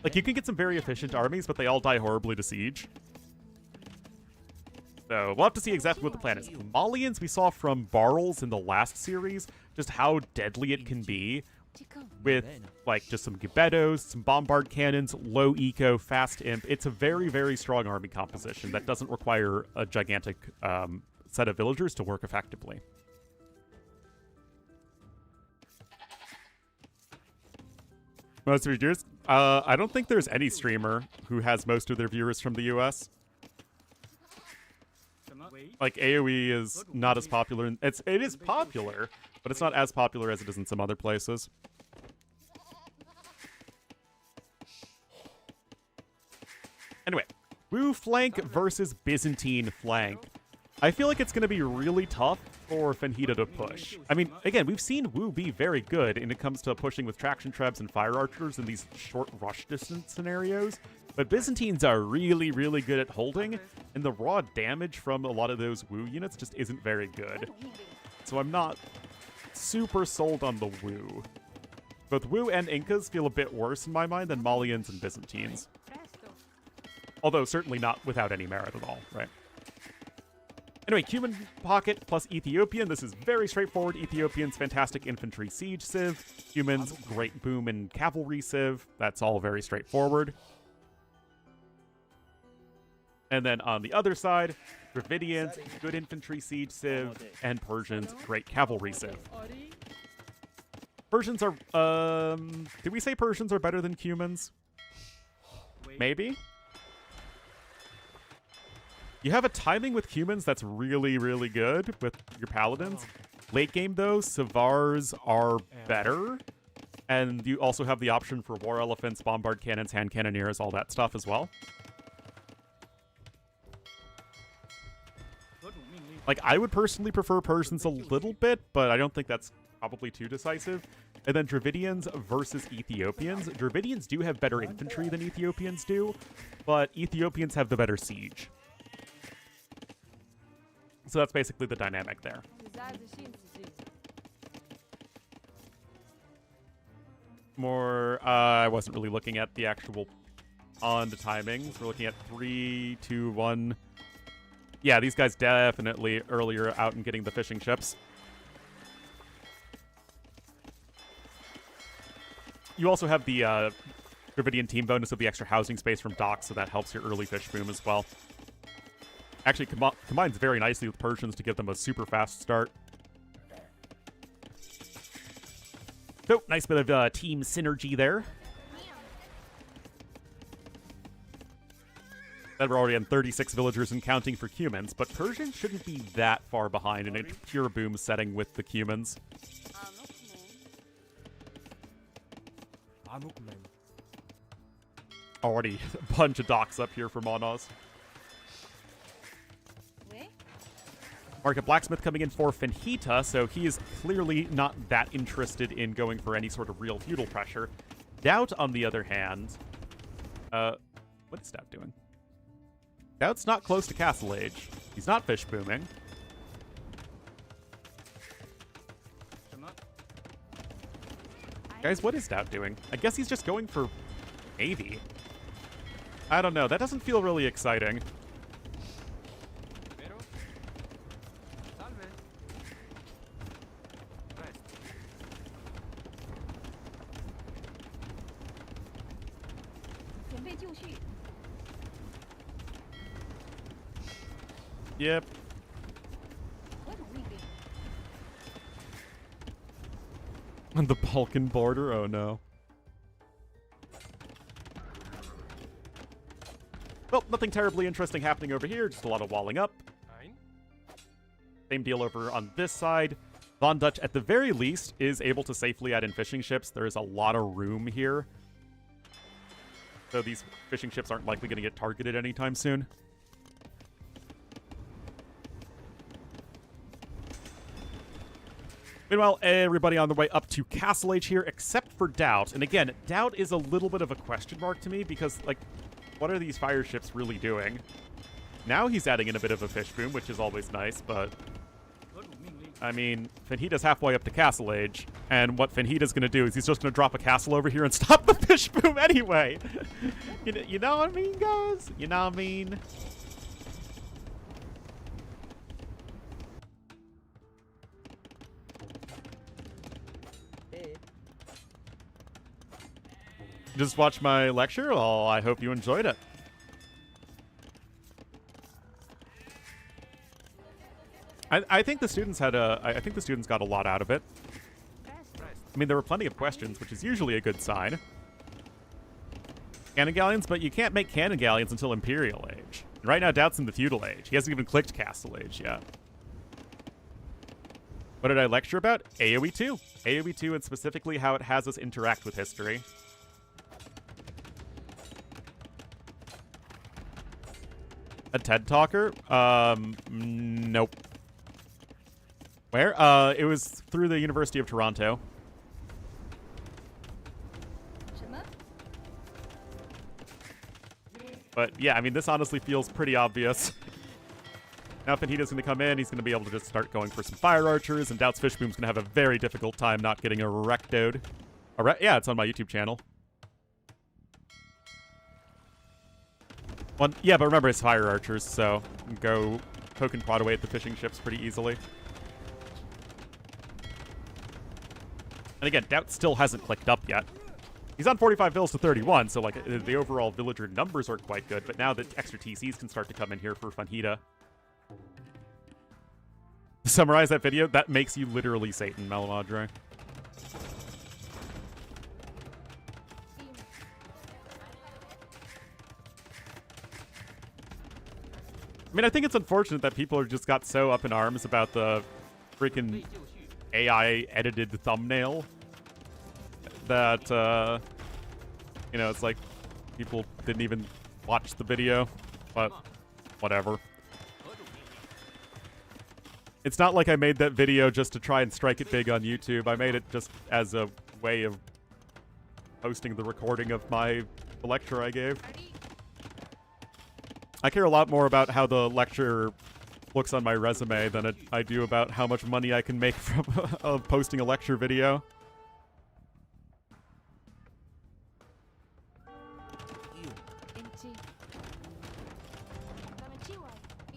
Like, you can get some very efficient armies, but they all die horribly to siege. So we'll have to see exactly what the plan is. The Malians we saw from Barles in the last series, just how deadly it can be with, like, just some Gebettos, some Bombard Cannons, low eco, fast imp. It's a very, very strong army composition that doesn't require a gigantic set of villagers to work effectively. Most of your viewers? I don't think there's any streamer who has most of their viewers from the US. Like, AoE is not as popular. It is popular, but it's not as popular as it is in some other places. Anyway, Wu flank versus Byzantine flank. I feel like it's going to be really tough for Fenhida to push. I mean, again, we've seen Wu be very good when it comes to pushing with traction trebs and fire archers in these short rush distance scenarios, but Byzantines are really, really good at holding, and the raw damage from a lot of those Wu units just isn't very good. So I'm not super sold on the Wu. Both Wu and Incas feel a bit worse in my mind than Malians and Byzantines. Although certainly not without any merit at all, right? Anyway, Cuman Pocket plus Ethiopian. This is very straightforward. Ethiopian's fantastic infantry siege civ. Cuman's great boom and cavalry civ. That's all very straightforward. And then on the other side, Dravidians, good infantry siege civ, and Persians, great cavalry civ. Ori. Persians are, did we say Persians are better than Cumans? Maybe? You have a timing with Cumans that's really, really good with your paladins. Late game, though, Savars are better. And you also have the option for war elephants, bombard cannons, hand cannoneers, all that stuff as well. Like, I would personally prefer Persians a little bit, but I don't think that's probably too decisive. And then Dravidians versus Ethiopians. Dravidians do have better infantry than Ethiopians do, but Ethiopians have the better siege. So that's basically the dynamic there. More, I wasn't really looking at the actual on the timings. We're looking at 3, 2, 1. Yeah, these guys definitely earlier out and getting the fishing ships. You also have the Dravidian team bonus of the extra housing space from docks, so that helps your early fish boom as well. Actually combines very nicely with Persians to give them a super fast start. So, nice bit of team synergy there. Then we're already on 36 villagers and counting for Cumans, but Persians shouldn't be that far behind in a pure boom setting with the Cumans. Already a bunch of docks up here for Monos. Market Blacksmith coming in for Fenhita, so he is clearly not that interested in going for any sort of real feudal pressure. Doubt, on the other hand... what is Doubt doing? Doubt's not close to Castle Age. He's not fish booming. Guys, what is Doubt doing? I guess he's just going for Navy. I don't know. That doesn't feel really exciting. Yep. On the Balkan border? Oh no. Well, nothing terribly interesting happening over here, just a lot of walling up. Same deal over on this side. Von Dutch, at the very least, is able to safely add in fishing ships. There is a lot of room here. So these fishing ships aren't likely going to get targeted anytime soon. Meanwhile, everybody on the way up to Castle Age here, except for Doubt. And again, Doubt is a little bit of a question mark to me because, like, what are these fire ships really doing? Now he's adding in a bit of a fish boom, which is always nice, but... I mean, Fenhita's halfway up to Castle Age, and what Fenhita's going to do is he's just going to drop a castle over here and stop the fish boom anyway! You know what I mean, guys? You know what I mean? Just watch my lecture? Well, I hope you enjoyed it. I think the students had I think the students got a lot out of it. I mean, there were plenty of questions, which is usually a good sign. Cannon galleons, but you can't make cannon galleons until Imperial Age. And right now, Doubt's in the Feudal Age. He hasn't even clicked Castle Age yet. What did I lecture about? AoE 2. AoE 2 and specifically how it has us interact with history. A TED Talker? Nope. Where? It was through the University of Toronto. But yeah, I mean, this honestly feels pretty obvious. Now Fenhita's going to come in, he's going to be able to just start going for some fire archers, and Doubt's Fishboom's going to have a very difficult time not getting a rectoed. Yeah, it's on my YouTube channel. Well, yeah, but remember, it's fire archers, so you can go poke and prod away at the fishing ships pretty easily. And again, Doubt still hasn't clicked up yet. He's on 45 vills to 31, so like the overall villager numbers are quite good, but now the extra TCs can start to come in here for Funhita. To summarize that video, that makes you literally Satan, Malamadre. I mean, I think it's unfortunate that people are just got so up in arms about the freaking AI-edited thumbnail that, you know, it's like people didn't even watch the video, but whatever. It's not like I made that video just to try and strike it big on YouTube. I made it just as a way of posting the recording of the lecture I gave. I care a lot more about how the lecture looks on my resume than I do about how much money I can make from posting a lecture video.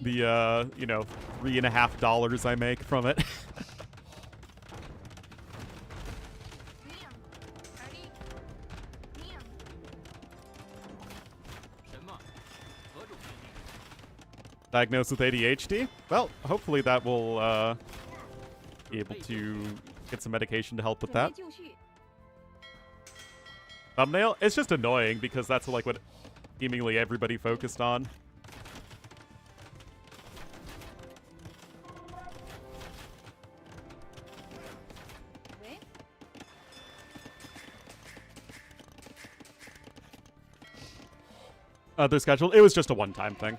The, you know, $3.50 I make from it. Diagnosed with ADHD? Well, hopefully that will be able to get some medication to help with that. Thumbnail? It's just annoying because that's like what seemingly everybody focused on. They're scheduled. It was just a one-time thing.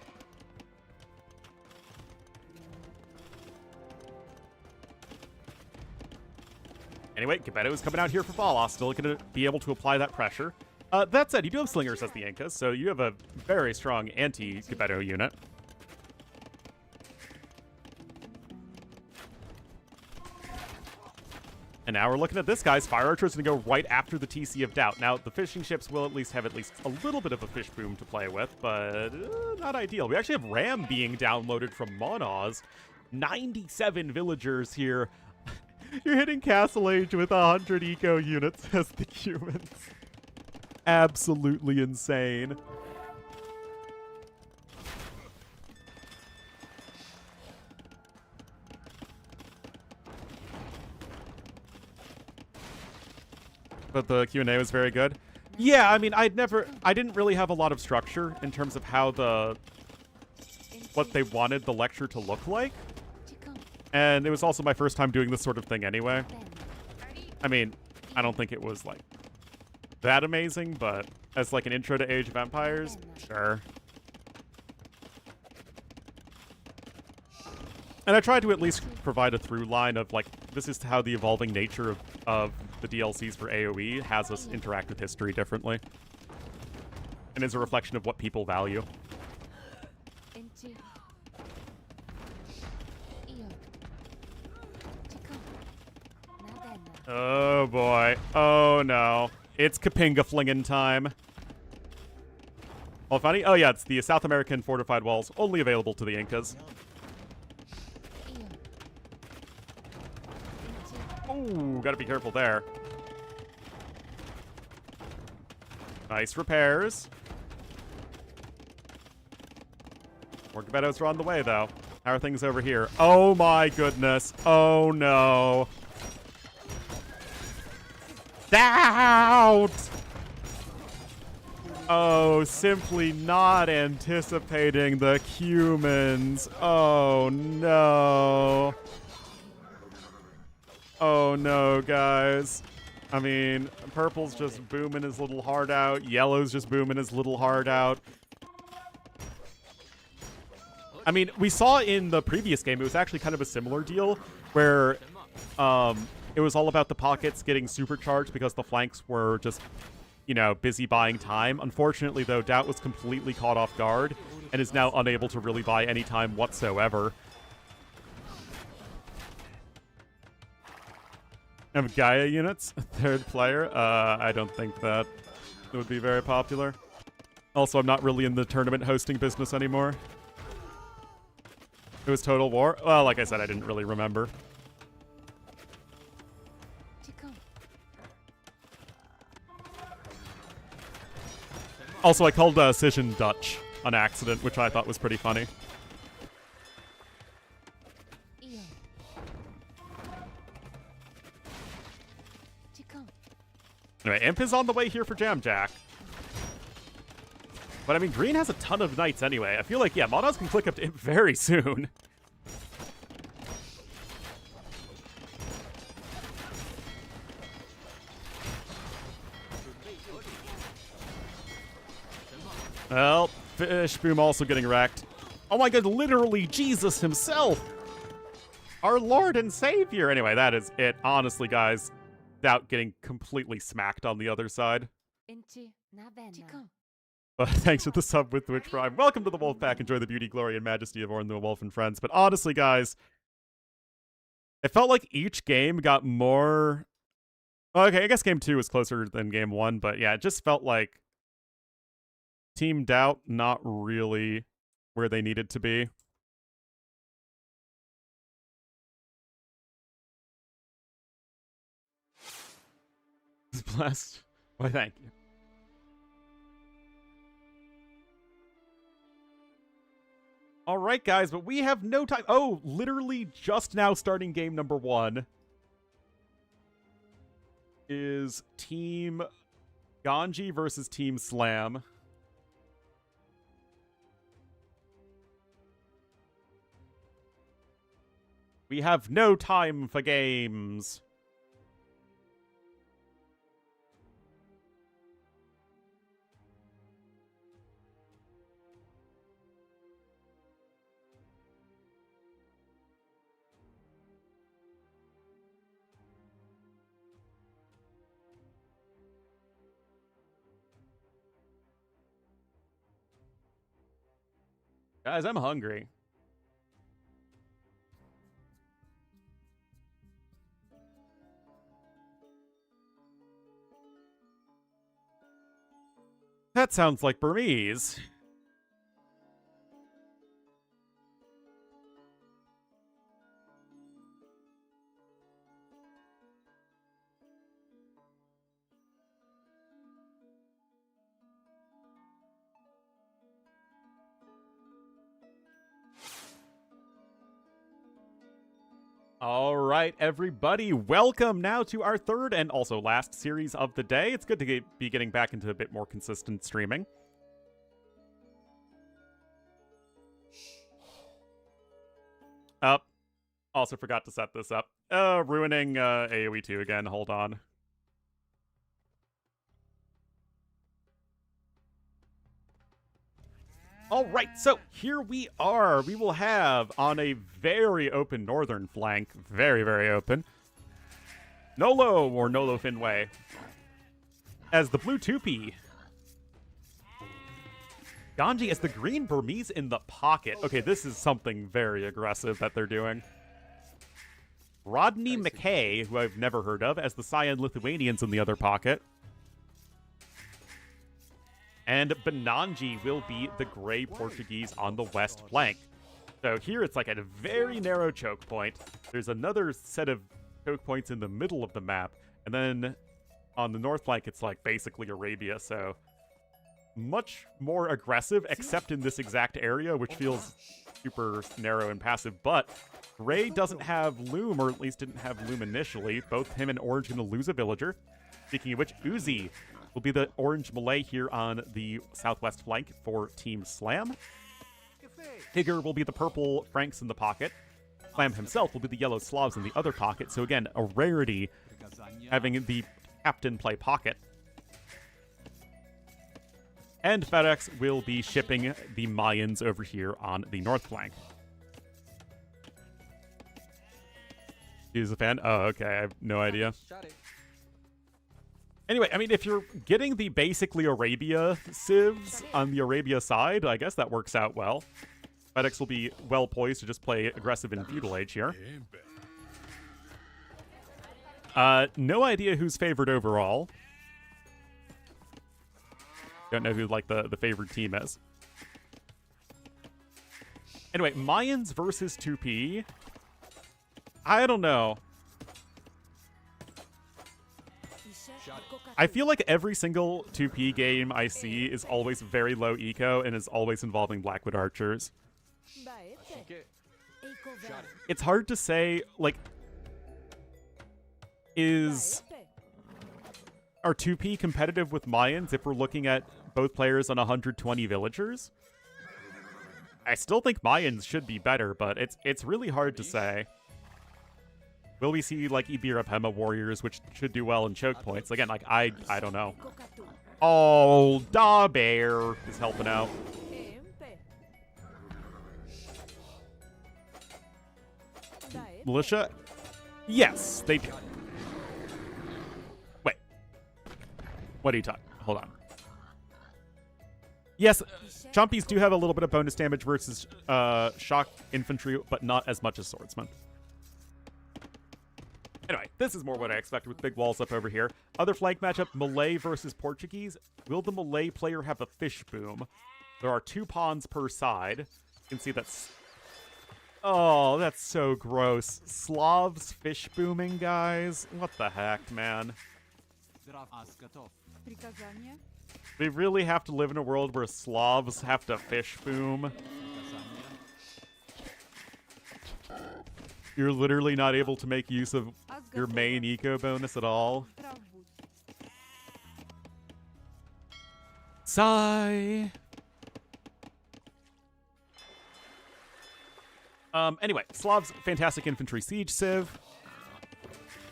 Anyway, Gebetto is coming out here for Barles, still going to be able to apply that pressure. That said, you do have Slingers as the Incas, so you have a very strong anti-Gebetto unit. And now we're looking at this guy's Fire Archer is going to go right after the TC of Doubt. Now, the fishing ships will at least have a little bit of a fish boom to play with, but not ideal. We actually have Ram being downloaded from Monoz. 97 villagers here. You're hitting Castle Age with 100 eco units as the humans. Absolutely insane. But the Q&A was very good. Yeah, I mean, I didn't really have a lot of structure in terms of how what they wanted the lecture to look like. And it was also my first time doing this sort of thing anyway. I mean, I don't think it was, like, that amazing, but as, like, an intro to Age of Empires, sure. And I tried to at least provide a through line of, like, this is how the evolving nature of the DLCs for AoE has us interact with history differently. And is a reflection of what people value. Oh boy. Oh no. It's Kapinga flingin' time. Well, funny? Oh yeah, it's the South American fortified walls, only available to the Incas. Ooh, gotta be careful there. Nice repairs. More Gebettos are on the way, though. How are things over here? Oh my goodness. Oh no. Out! Oh, simply not anticipating the humans. Oh no. Oh no, guys. I mean, purple's just booming his little heart out. Yellow's just booming his little heart out. I mean, we saw in the previous game, it was actually kind of a similar deal where it was all about the pockets getting supercharged because the flanks were just, you know, busy buying time. Unfortunately, though, Doubt was completely caught off guard and is now unable to really buy any time whatsoever. Have Gaia units, third player? I don't think that would be very popular. Also, I'm not really in the tournament hosting business anymore. It was Total War. Well, like I said, I didn't really remember. Also, I called Sishin Dutch on accident, which I thought was pretty funny. Anyway, Imp is on the way here for Jam Jack. But I mean, green has a ton of knights anyway. I feel like, yeah, Monos can click up to Imp very soon. Well, Fish Boom also getting wrecked. Oh my god, literally Jesus himself! Our Lord and Savior! Anyway, that is it. Honestly, guys, without getting completely smacked on the other side. But thanks for the sub with Twitch Prime. Welcome to the Wolf Pack. Enjoy the beauty, glory, and majesty of Ornlu, Wolf and Friends. But honestly, guys, it felt like each game got more... Okay, I guess game 2 was closer than game 1, but yeah, it just felt like Team Doubt not really where they needed to be. Blessed. Why, thank you. All right, guys, but we have no time. Oh, literally just now starting game number 1 is Team Ganji versus Team Slam. We have no time for games. Guys, I'm hungry. That sounds like Burmese. All right, everybody, welcome now to our third and also last series of the day. It's good to be getting back into a bit more consistent streaming. Also forgot to set this up. Ruining AoE 2 again, hold on. All right, so here we are. We will have on a very open northern flank, very, very open, Nolo or Nolo Finway as the blue Tupi. Ganji as the green Burmese in the pocket. Okay, this is something very aggressive that they're doing. Rodney McKay, who I've never heard of, as the Cyan Lithuanians in the other pocket. And Benanji will be the gray Portuguese on the west flank. So here it's like at a very narrow choke point. There's another set of choke points in the middle of the map. And then on the north flank, it's like basically Arabia. So much more aggressive, except in this exact area, which feels super narrow and passive. But Gray doesn't have Loom, or at least didn't have Loom initially. Both him and Orange going to lose a villager. Speaking of which, Uzi will be the orange Malay here on the southwest flank for Team Slam. Tigger will be the purple Franks in the pocket. Slam himself will be the yellow Slavs in the other pocket. So again, a rarity having the captain play pocket. And FedEx will be shipping the Mayans over here on the north flank. He's a fan? Oh, okay. I have no idea. Anyway, I mean, if you're getting the basically Arabia civs on the Arabia side, I guess that works out well. FedEx will be well poised to just play aggressive in Feudal Age here. No idea who's favored overall. Don't know who like the favored team is. Anyway, Mayans versus 2P. I don't know. I feel like every single 2P game I see is always very low eco and is always involving Blackwood archers. It's hard to say, like, are 2P competitive with Mayans if we're looking at both players on 120 villagers? I still think Mayans should be better, but it's really hard to say. Will we see, like, Ibirapema warriors, which should do well in choke points? Again, like, I don't know. Oh, Da Bear is helping out. Militia? Yes, they do. Wait. What are you talking? Hold on. Yes, Chompies do have a little bit of bonus damage versus shock infantry, but not as much as swordsmen. Anyway, this is more what I expected with big walls up over here. Other flank matchup, Malay versus Portuguese. Will the Malay player have a fish boom? There are 2 pawns per side. You can see that's... Oh, that's so gross. Slavs fish booming, guys? What the heck, man? We really have to live in a world where Slavs have to fish boom? You're literally not able to make use of your main eco bonus at all. Sigh. Anyway, Slav's fantastic infantry siege civ.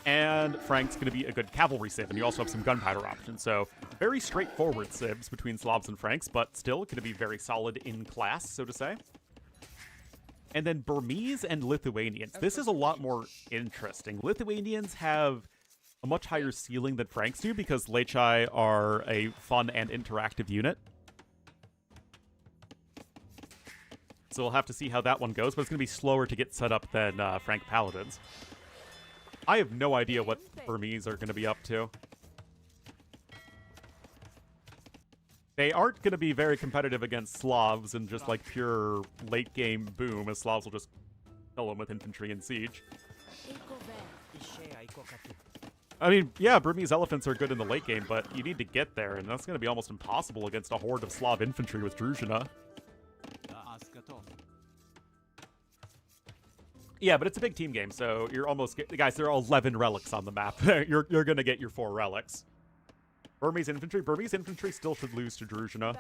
And Frank's going to be a good cavalry civ, and you also have some gunpowder options. So very straightforward civs between Slavs and Franks, but still going to be very solid in class, so to say. And then Burmese and Lithuanians. This is a lot more interesting. Lithuanians have a much higher ceiling than Franks do because Lechai are a fun and interactive unit. So we'll have to see how that one goes, but it's going to be slower to get set up than Frank Paladins. I have no idea what Burmese are going to be up to. They aren't going to be very competitive against Slavs in just like pure late game boom, as Slavs will just kill them with infantry and siege. I mean, yeah, Burmese elephants are good in the late game, but you need to get there, and that's going to be almost impossible against a horde of Slav infantry with Druzhina. Yeah, but it's a big team game, so you're almost... Guys, there are 11 relics on the map. you're going to get your 4 relics. Burmese infantry still should lose to Druzhina.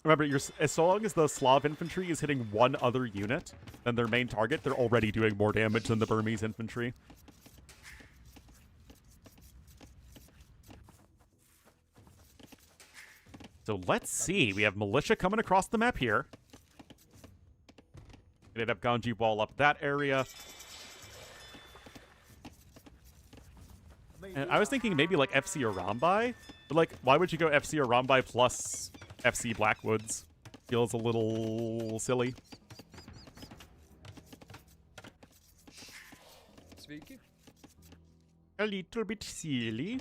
Remember, as long as the Slav infantry is hitting one other unit than their main target, they're already doing more damage than the Burmese infantry. So let's see. We have militia coming across the map here. Gonna have Ganji wall up that area. And I was thinking maybe like FC Arambai, but like, why would you go FC Arambai plus FC Blackwoods? Feels a little silly. Speaking. A little bit silly.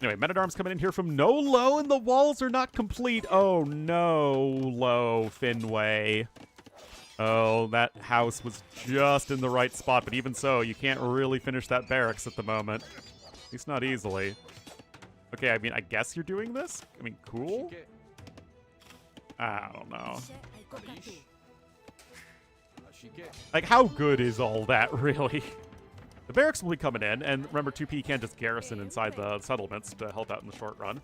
Anyway, Men-at-Arms coming in here from no low, and the walls are not complete. Oh no, low Finway. Oh, that house was just in the right spot, but even so, you can't really finish that barracks at the moment. At least not easily. Okay, I mean, I guess you're doing this? I mean, cool? I don't know. Like, how good is all that, really? The barracks will be coming in, and remember, 2P can't just garrison inside the settlements to help out in the short run.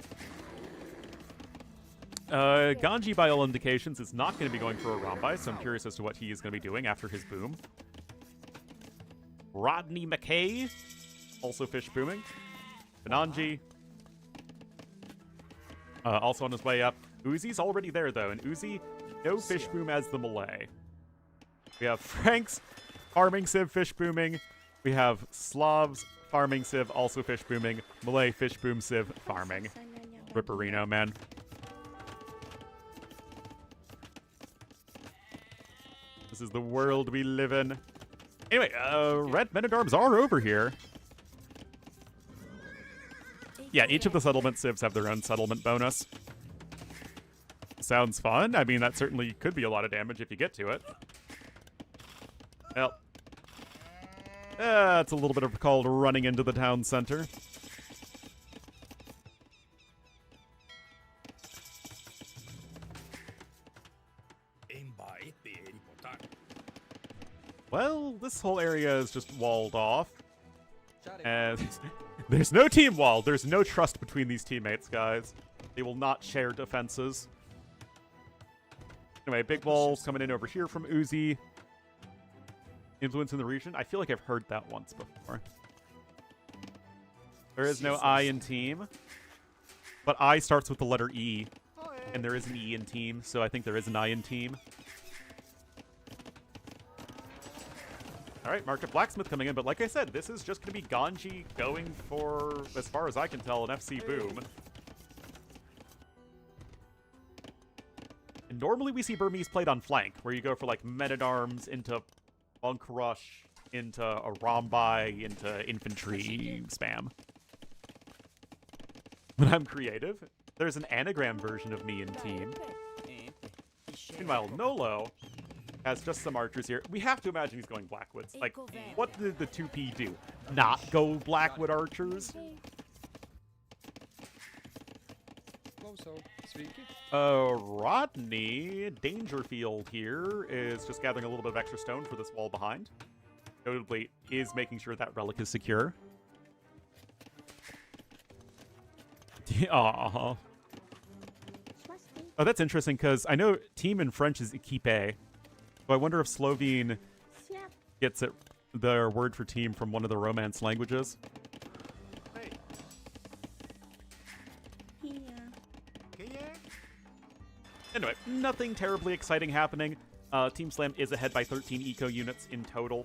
Ganji, by all indications, is not going to be going for a Rambai, so I'm curious as to what he is going to be doing after his boom. Rodney McKay, also fish booming. Benanji, also on his way up. Uzi's already there, though, and Uzi, no fish boom as the Malay. We have Franks, farming civ, fish booming. We have Slavs, farming civ, also fish booming. Malay, fish boom civ, farming. Ripperino, man. This is the world we live in. Anyway, red Men-at-Arms are over here. Yeah, each of the settlement civs have their own settlement bonus. Sounds fun. I mean, that certainly could be a lot of damage if you get to it. Well, it's a little bit of called running into the town center. Well, this whole area is just walled off. And there's no team wall. There's no trust between these teammates, guys. They will not share defenses. Anyway, big balls coming in over here from Uzi. Influence in the region. I feel like I've heard that once before. There is no I in team. But I starts with the letter E. And there is an E in team, so I think there is an I in team. Alright, Market Blacksmith coming in, but like I said, this is just going to be Ganji going for, as far as I can tell, an FC Boom. And normally we see Burmese played on flank, where you go for like Men-at-Arms into Monk Rush, into a Rombai, into infantry spam. But I'm creative. There's an anagram version of me in team. Meanwhile, Nolo has just some archers here. We have to imagine he's going Blackwoods. Like, what did the 2P do? Not go Blackwood archers? Rodney Dangerfield here is just gathering a little bit of extra stone for this wall behind. Notably, is making sure that relic is secure. Aww. Oh, that's interesting, because I know team in French is équipe. So I wonder if Slovene gets it, their word for team from one of the Romance languages. Anyway, nothing terribly exciting happening. Team Slam is ahead by 13 eco units in total,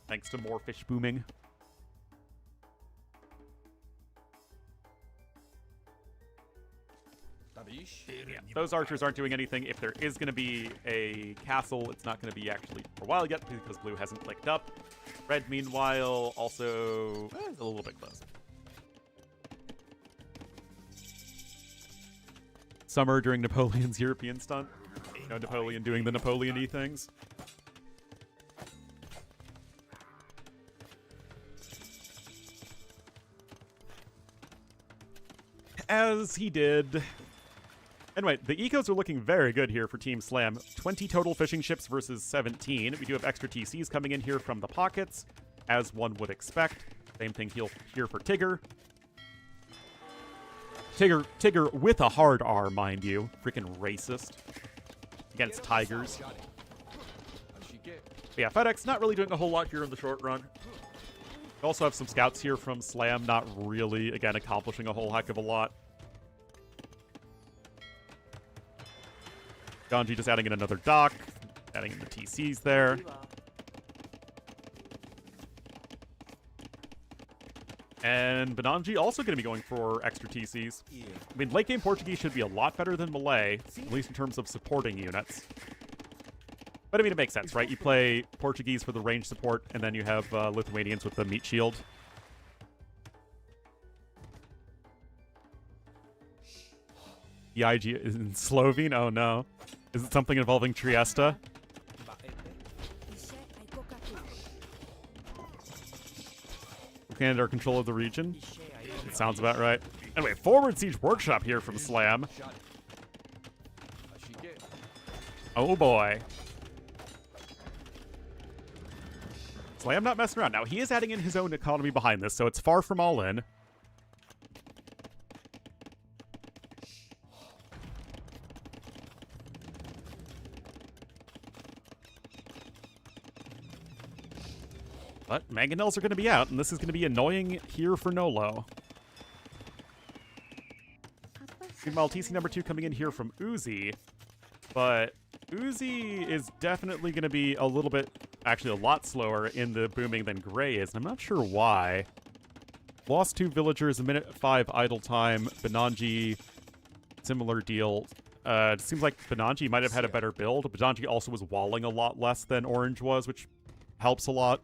thanks to more fish booming. Yeah, those archers aren't doing anything. If there is going to be a castle, it's not going to be actually for a while yet because blue hasn't clicked up. Red, meanwhile, also is a little bit closer. Summer during Napoleon's European stunt. No Napoleon doing the Napoleon-y things. As he did. Anyway, the ecos are looking very good here for Team Slam. 20 total fishing ships versus 17. We do have extra TCs coming in here from the pockets, as one would expect. Same thing here for Tigger. Tigger with a hard R, mind you. Freaking racist. Against tigers. But yeah, FedEx not really doing a whole lot here in the short run. We also have some scouts here from Slam, not really, again, accomplishing a whole heck of a lot. Ganji just adding in another dock, adding in the TCs there. And Benanji also going to be going for extra TCs. I mean, late game Portuguese should be a lot better than Malay, at least in terms of supporting units. But I mean, it makes sense, right? You play Portuguese for the range support, and then you have Lithuanians with the meat shield. The IG is in Slovene? Oh no. Is it something involving Trieste? Canada are control of the region. It sounds about right. Anyway, forward siege workshop here from Slam. Oh boy. Slam not messing around. Now, he is adding in his own economy behind this, so it's far from all in. But mangonels are going to be out, and this is going to be annoying here for Nolo. Meanwhile, TC number 2 coming in here from Uzi. But Uzi is definitely going to be a little bit, actually a lot slower in the booming than Gray is, and I'm not sure why. Lost 2 villagers, a minute 5 idle time. Benanji, similar deal. It seems like Benanji might have had a better build. Benanji also was walling a lot less than Orange was, which helps a lot.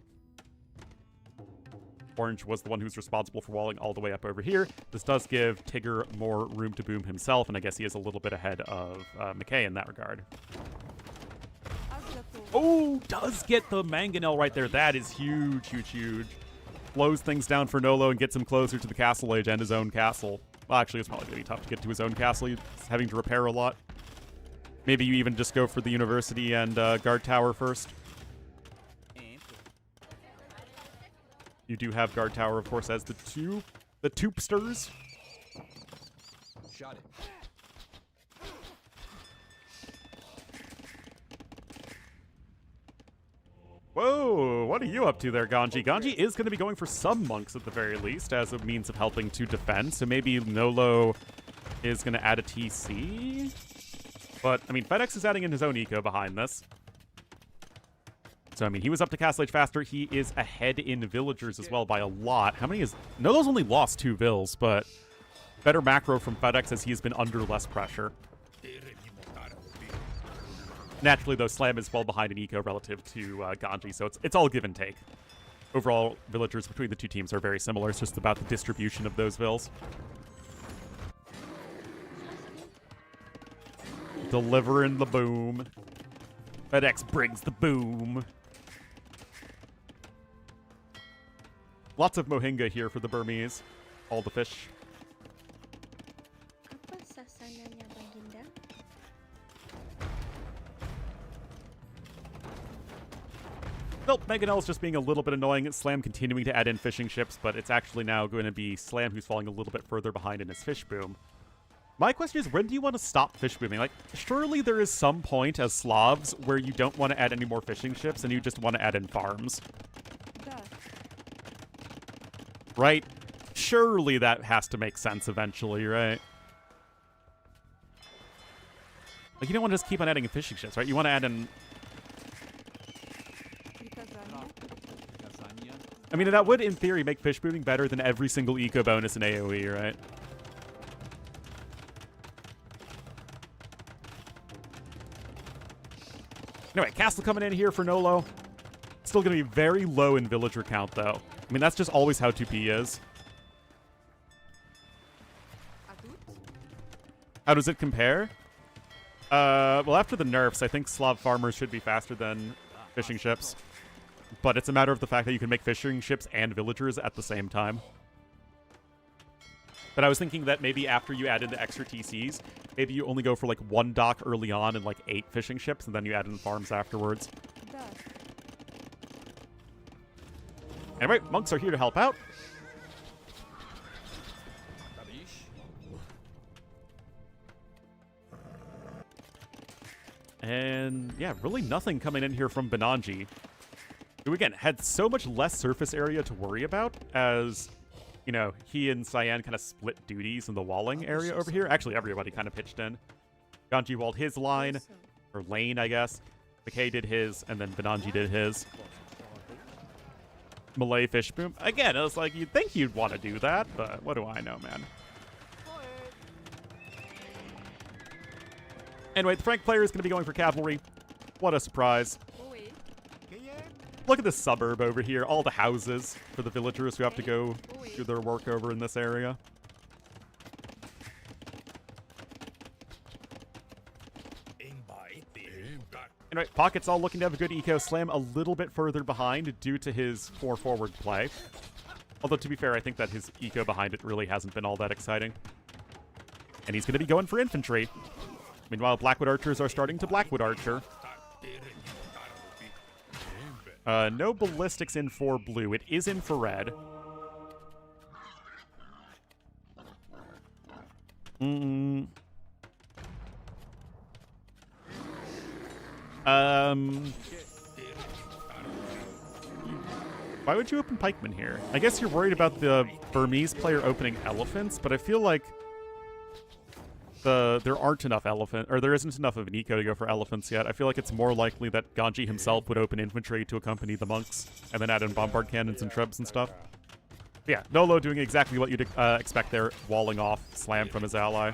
Orange was the one who's responsible for walling all the way up over here. This does give Tigger more room to boom himself, and I guess he is a little bit ahead of McKay in that regard. Oh, does get the mangonel right there. That is huge, huge, huge. Slows things down for Nolo and gets him closer to the castle age and his own castle. Well, actually, it's probably going to be tough to get to his own castle. He's having to repair a lot. Maybe you even just go for the university and guard tower first. You do have guard tower, of course, as the toopsters. Shot it. Whoa, what are you up to there, Ganji? Ganji is going to be going for some monks at the very least as a means of helping to defend. So maybe Nolo is going to add a TC. But, I mean, FedEx is adding in his own eco behind this. So, I mean, he was up to Castle Age faster. He is ahead in villagers as well by a lot. How many is... Nolo's only lost 2 vills, but better macro from FedEx as he has been under less pressure. Naturally, though, Slam is well behind in eco relative to Ganji, so it's all give and take. Overall, villagers between the two teams are very similar. It's just about the distribution of those vills. Delivering the boom. FedEx brings the boom. Lots of Mohinga here for the Burmese. All the fish. Apa sasananya Baginda? Nope, Meganel's just being a little bit annoying. Slam continuing to add in fishing ships, but it's actually now going to be Slam who's falling a little bit further behind in his fish boom. My question is, when do you want to stop fish booming? Like, surely there is some point as Slavs where you don't want to add any more fishing ships and you just want to add in farms. Right? Surely that has to make sense eventually, right? Like, you don't want to just keep on adding in fishing ships, right? You want to add in... I mean, that would, in theory, make fish booming better than every single eco bonus in AoE, right? Anyway, castle coming in here for Nolo. Still going to be very low in villager count, though. I mean, that's just always how 2P is. How does it compare? Well, after the nerfs, I think Slav farmers should be faster than fishing ships. But it's a matter of the fact that you can make fishing ships and villagers at the same time. But I was thinking that maybe after you add in the extra TCs, maybe you only go for like 1 dock early on and like 8 fishing ships, and then you add in farms afterwards. Anyway, monks are here to help out. And yeah, really nothing coming in here from Benanji, who again had so much less surface area to worry about as, you know, he and Cyan kind of split duties in the walling area over here. Actually, everybody kind of pitched in. Ganji walled his line, or lane, I guess. McKay did his, and then Benanji did his. Malay fish boom. Again, I was like, you'd think you'd want to do that, but what do I know, man? Anyway, the Frank player is going to be going for cavalry. What a surprise. Look at this suburb over here. All the houses for the villagers who have to go do their work over in this area. Anyway, Pocket's all looking to have a good eco. Slam a little bit further behind due to his 4 forward play. Although, to be fair, I think that his eco behind it really hasn't been all that exciting. And he's going to be going for infantry. Meanwhile, Blackwood Archers are starting to Blackwood Archer. No ballistics in for blue. It is in for red. Why would you open pikemen here? I guess you're worried about the Burmese player opening elephants, but I feel like there aren't enough there isn't enough of an eco to go for elephants yet. I feel like it's more likely that Ganji himself would open infantry to accompany the monks, and then add in bombard cannons and trebs and stuff. But yeah, Nolo doing exactly what you'd expect there, walling off Slam from his ally.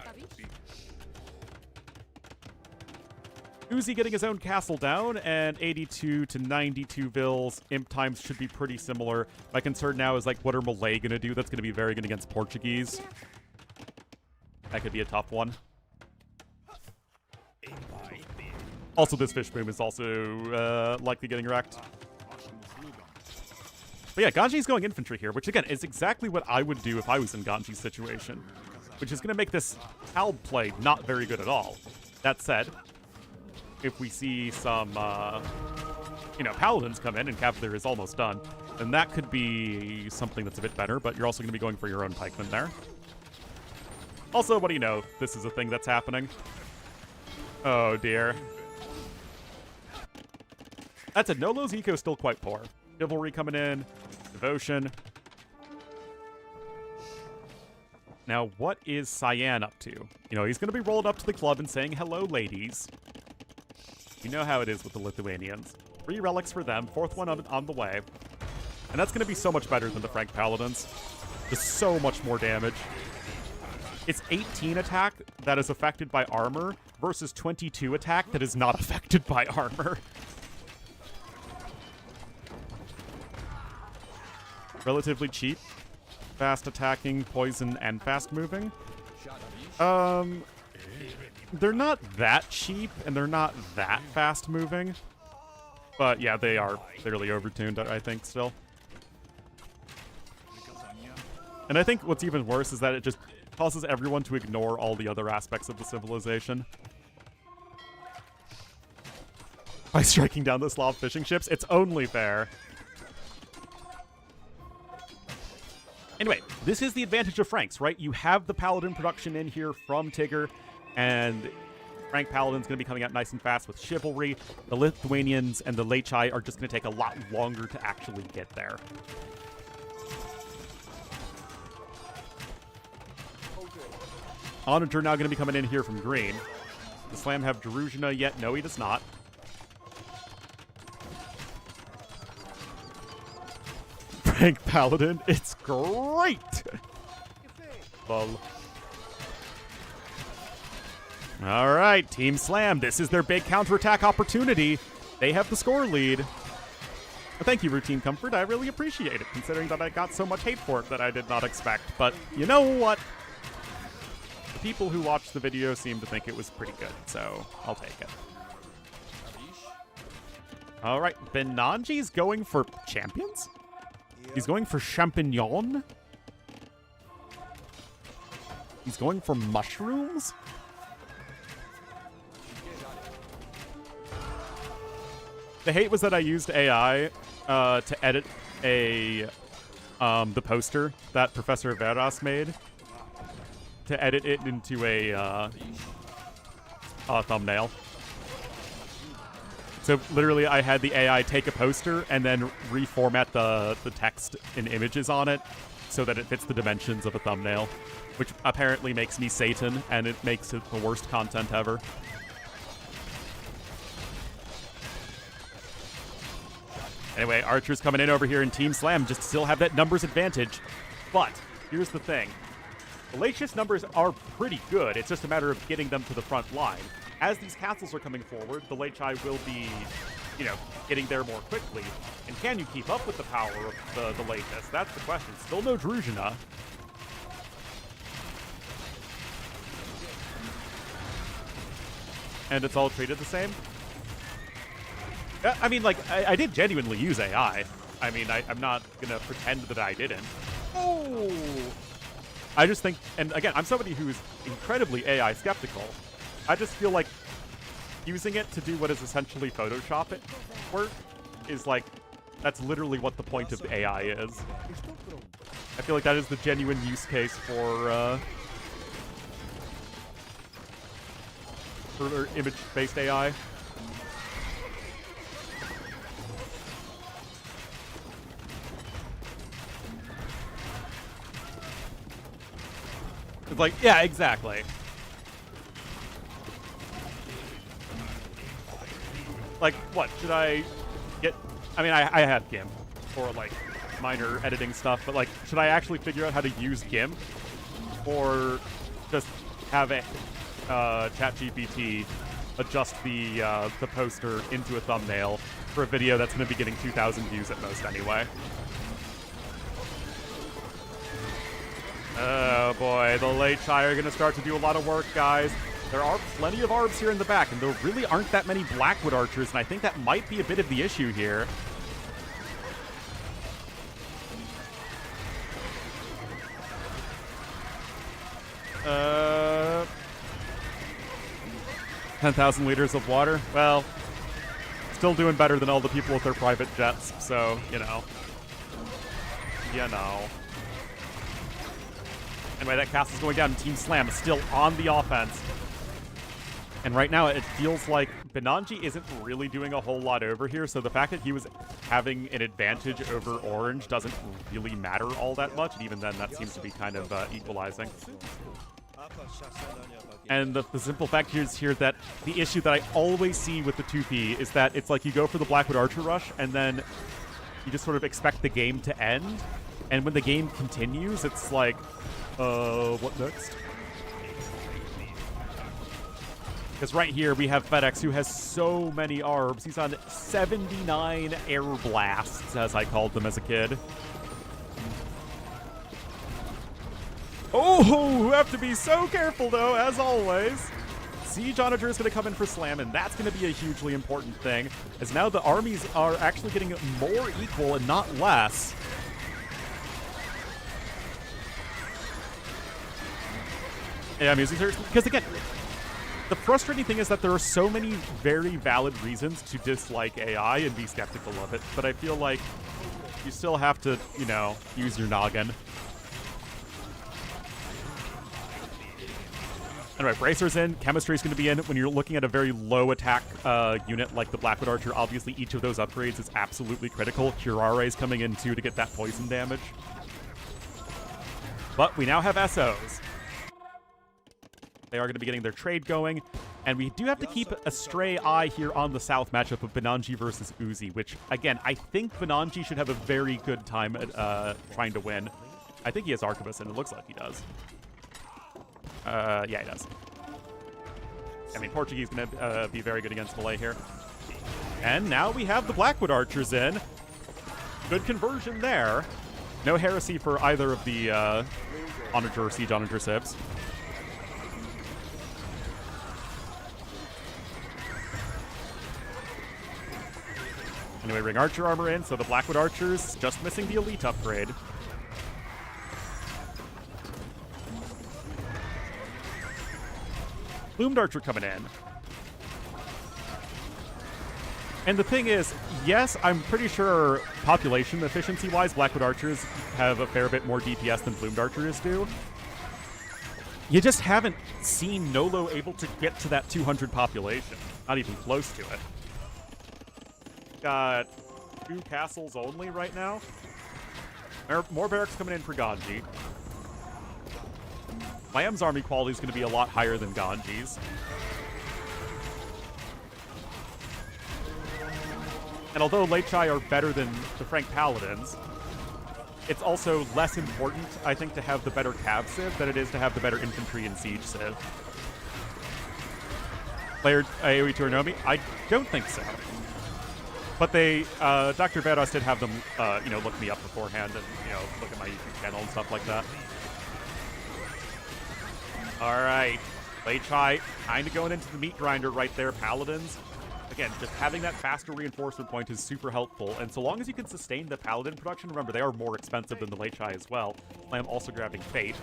Uzi getting his own castle down, and 82 to 92 vills. Imp times should be pretty similar. My concern now is, like, what are Malay going to do that's going to be very good against Portuguese? That could be a tough one. Also, this fish boom is also likely getting wrecked. But yeah, Ganji's going infantry here, which again is exactly what I would do if I was in Ganji's situation, which is going to make this Hal play not very good at all. That said, if we see some, paladins come in and Cavalier is almost done, then that could be something that's a bit better, but you're also going to be going for your own pikemen there. Also, what do you know? This is a thing that's happening. Oh, dear. That said, Nolo's eco is still quite poor. Chivalry coming in. Devotion. Now, what is Cyan up to? You know, he's going to be rolled up to the club and saying, hello, ladies. You know how it is with the Lithuanians. 3 relics for them, 4th one on the way. And that's going to be so much better than the Frank Paladins. Just so much more damage. It's 18 attack that is affected by armor versus 22 attack that is not affected by armor. Relatively cheap. Fast attacking, poison, and fast moving. They're not that cheap, and they're not that fast moving. But yeah, they are clearly overtuned, I think, still. And I think what's even worse is that it just causes everyone to ignore all the other aspects of the civilization. By striking down the Slav fishing ships, it's only fair. Anyway, this is the advantage of Franks, right? You have the Paladin production in here from Tigger, and Frank Paladin's going to be coming out nice and fast with Chivalry. The Lithuanians and the Lechai are just going to take a lot longer to actually get there. Onager now going to be coming in here from green. Does Slam have Jeruzhina yet? No, he does not. Frank Paladin, it's great! Lol. Alright, Team Slam, this is their big counterattack opportunity. They have the score lead. Thank you, Routine Comfort. I really appreciate it, considering that I got so much hate for it that I did not expect. But you know what? The people who watched the video seem to think it was pretty good, so I'll take it. Alright, Benanji's going for champions? He's going for champignon? He's going for mushrooms? The hate was that I used AI to edit the poster that Professor Veras made, to edit it into a thumbnail. So literally I had the AI take a poster and then reformat the text and images on it so that it fits the dimensions of a thumbnail, which apparently makes me Satan, and it makes it the worst content ever. Anyway, Archer's coming in over here in Team Slam just to still have that numbers advantage. But here's the thing. The Latius numbers are pretty good. It's just a matter of getting them to the front line. As these castles are coming forward, the Lechai will be, getting there more quickly. And can you keep up with the power of the Latius? That's the question. Still no Druzhina. And it's all treated the same? I mean, I did genuinely use AI. I mean, I'm not gonna pretend that I didn't. Oh! I just think, and again, I'm somebody who's incredibly AI skeptical. I just feel like using it to do what is essentially Photoshop work is that's literally what the point of AI is. I feel like that is the genuine use case for image-based AI. It's like, yeah, exactly. Like, what, should I get... I mean, I have GIMP for, minor editing stuff, but, should I actually figure out how to use GIMP? Or just have a ChatGPT adjust the poster into a thumbnail for a video that's going to be getting 2,000 views at most anyway. Oh boy, the late Chai are going to start to do a lot of work, guys. There are plenty of arbs here in the back, and there really aren't that many Blackwood archers, and I think that might be a bit of the issue here. Uh, 10,000 liters of water. Well, still doing better than all the people with their private jets, so, you know. Anyway, that castle's going down, and Team Slam is still on the offense. And right now, it feels like Benanji isn't really doing a whole lot over here, so the fact that he was having an advantage over Orange doesn't really matter all that much, and even then, that seems to be kind of equalizing. And the simple fact here is that the issue that I always see with the 2P is that it's like you go for the Blackwood Archer Rush, and then you just sort of expect the game to end, and when the game continues, it's like, what next? Because right here, we have FedEx, who has so many arbs. He's on 79 air blasts, as I called them as a kid. Oh, we have to be so careful, though, as always. Siege Onager is going to come in for Slam, and that's going to be a hugely important thing, as now the armies are actually getting more equal and not less. Yeah, because again, the frustrating thing is that there are so many very valid reasons to dislike AI and be skeptical of it, but I feel like you still have to, you know, use your noggin. Anyway, Bracer's in, Chemistry's going to be in. When you're looking at a very low attack unit like the Blackwood Archer, obviously each of those upgrades is absolutely critical. Curare's coming in too to get that poison damage. But we now have SOs. They are going to be getting their trade going, and we do have to keep a stray eye here on the South matchup of Benanji versus Uzi, which, again, I think Benanji should have a very good time at trying to win. I think he has Archivist, and it looks like he does. Yeah, he does. I mean, Portuguese going to be very good against Malay here. And now we have the Blackwood Archers in. Good conversion there. No heresy for either of the Onager or Siege Onager Sibs. Anyway, Ring Archer armor in, so the Blackwood Archers just missing the Elite upgrade. Plumed Archer coming in. And the thing is, yes, I'm pretty sure population efficiency-wise, Blackwood Archers have a fair bit more DPS than Plumed Archers do. You just haven't seen Nolo able to get to that 200 population. Not even close to it. Got 2 castles only right now. More barracks coming in for Ganji. Lam's army quality is going to be a lot higher than Ganji's. And although Late Chai are better than the Frank Paladins, it's also less important, I think, to have the better Cav Civ than it is to have the better Infantry and Siege Civ. Player AoE to Urnomi? I don't think so. But they, Dr. Veros did have them, you know, look me up beforehand and, you know, look at my YouTube channel and stuff like that. All right. Late Chai kind of going into the meat grinder right there. Paladins. Again, just having that faster reinforcement point is super helpful. And so long as you can sustain the Paladin production, remember, they are more expensive than the Late Chai as well. Lamb also grabbing Fate.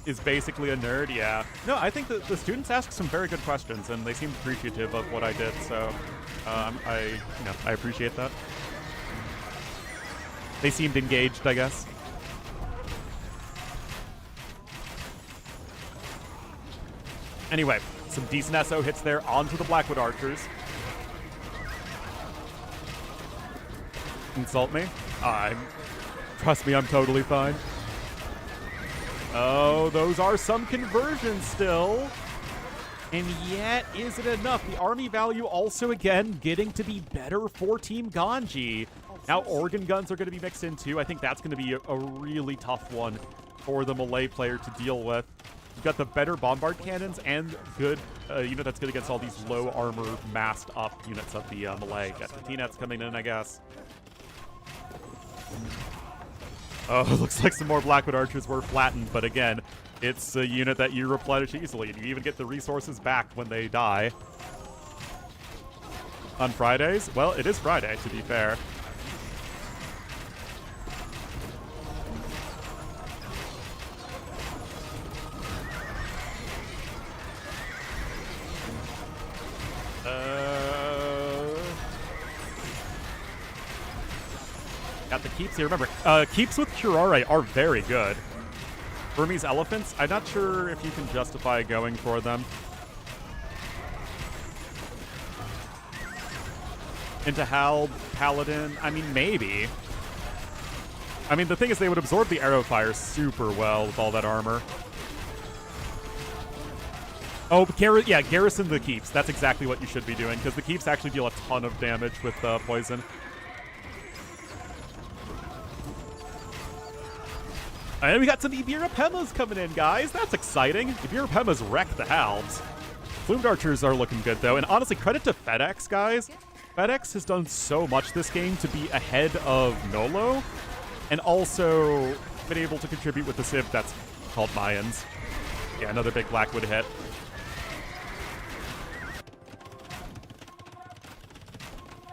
Is basically a nerd, yeah. No, I think that the students ask some very good questions, and they seem appreciative of what I did, so I appreciate that. They seemed engaged, I guess. Anyway, some decent SO hits there onto the Blackwood Archers. Insult me? Trust me, I'm totally fine. Oh, those are some conversions still. And yet, is it enough? The army value also, again, getting to be better for Team Ganji. Now, organ guns are going to be mixed in, too. I think that's going to be a really tough one for the melee player to deal with. You've got the better bombard cannons and good unit that's good against all these low armor massed up units of the melee. Got the T-nets coming in, I guess. Oh, looks like some more Blackwood archers were flattened, but again, it's a unit that you replenish easily, and you even get the resources back when they die. On Fridays? Well, it is Friday, to be fair. Got the keeps here. Remember, keeps with Curare are very good. Burmese elephants, I'm not sure if you can justify going for them. Into Hal, Paladin, I mean, maybe. I mean, the thing is they would absorb the arrow fire super well with all that armor. Oh, garrison the keeps. That's exactly what you should be doing, because the keeps actually deal a ton of damage with poison. And we got some Ibirapemas coming in, guys. That's exciting. Ibirapemas wreck the Halves. Plumed Archers are looking good, though. And honestly, credit to FedEx, guys. FedEx has done so much this game to be ahead of Nolo, and also been able to contribute with the Civ that's called Mayans. Yeah, another big Blackwood hit.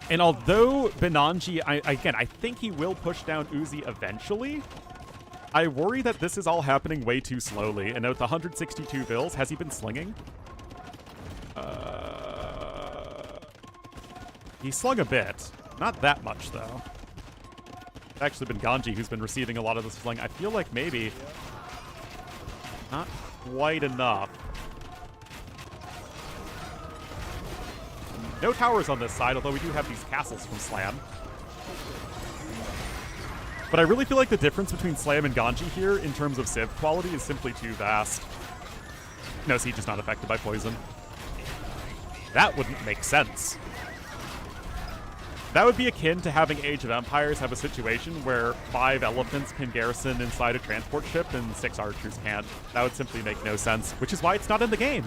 And although Benanji, I think he will push down Uzi eventually, I worry that this is all happening way too slowly. And with 162 bills, has he been slinging? He slung a bit. Not that much, though. It's actually been Ganji who's been receiving a lot of the sling. I feel like maybe not quite enough. No towers on this side, although we do have these castles from Slam. But I really feel like the difference between Slam and Ganji here in terms of Civ quality is simply too vast. No, Siege is not affected by poison. That wouldn't make sense. That would be akin to having Age of Empires have a situation where 5 elephants can garrison inside a transport ship and 6 archers can't. That would simply make no sense, which is why it's not in the game.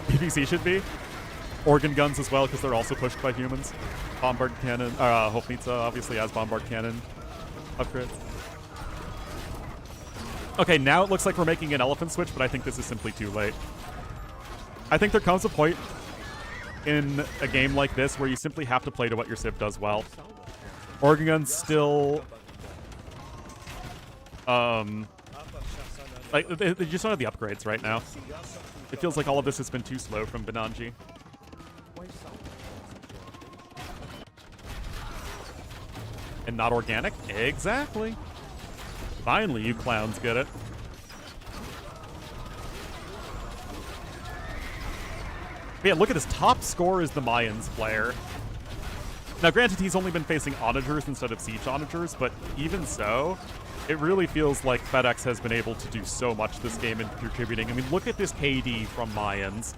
PvC should be. Organ guns as well, because they're also pushed by humans. Bombard cannon, Hofnitsa obviously has bombard cannon upgrades. Okay, now it looks like we're making an elephant switch, but I think this is simply too late. I think there comes a point in a game like this where you simply have to play to what your Civ does well. Organ guns still... like, they just don't have the upgrades right now. It feels like all of this has been too slow from Benanji. And not organic? Exactly. Finally, you clowns get it. But yeah, look at his top score is the Mayans player. Now, granted, he's only been facing onagers instead of siege onagers, but even so, it really feels like FedEx has been able to do so much this game in contributing. I mean, look at this KD from Mayans.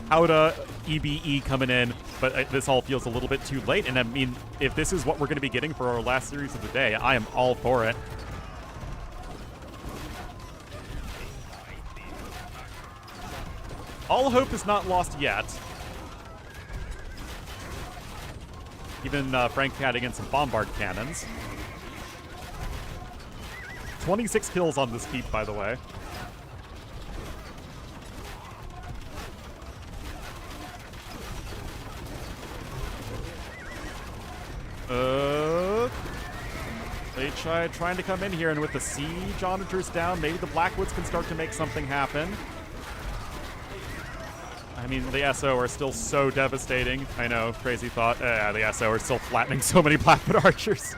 Howda, EBE coming in, but this all feels a little bit too late. And I mean, if this is what we're going to be getting for our last series of the day, I am all for it. All hope is not lost yet. Even Frank adding in some bombard cannons. 26 kills on this keep, by the way. They trying to come in here, and with the siege onagers down, maybe the Blackwoods can start to make something happen. I mean, the SO are still so devastating. I know, crazy thought. The SO are still flattening so many Blackwood archers.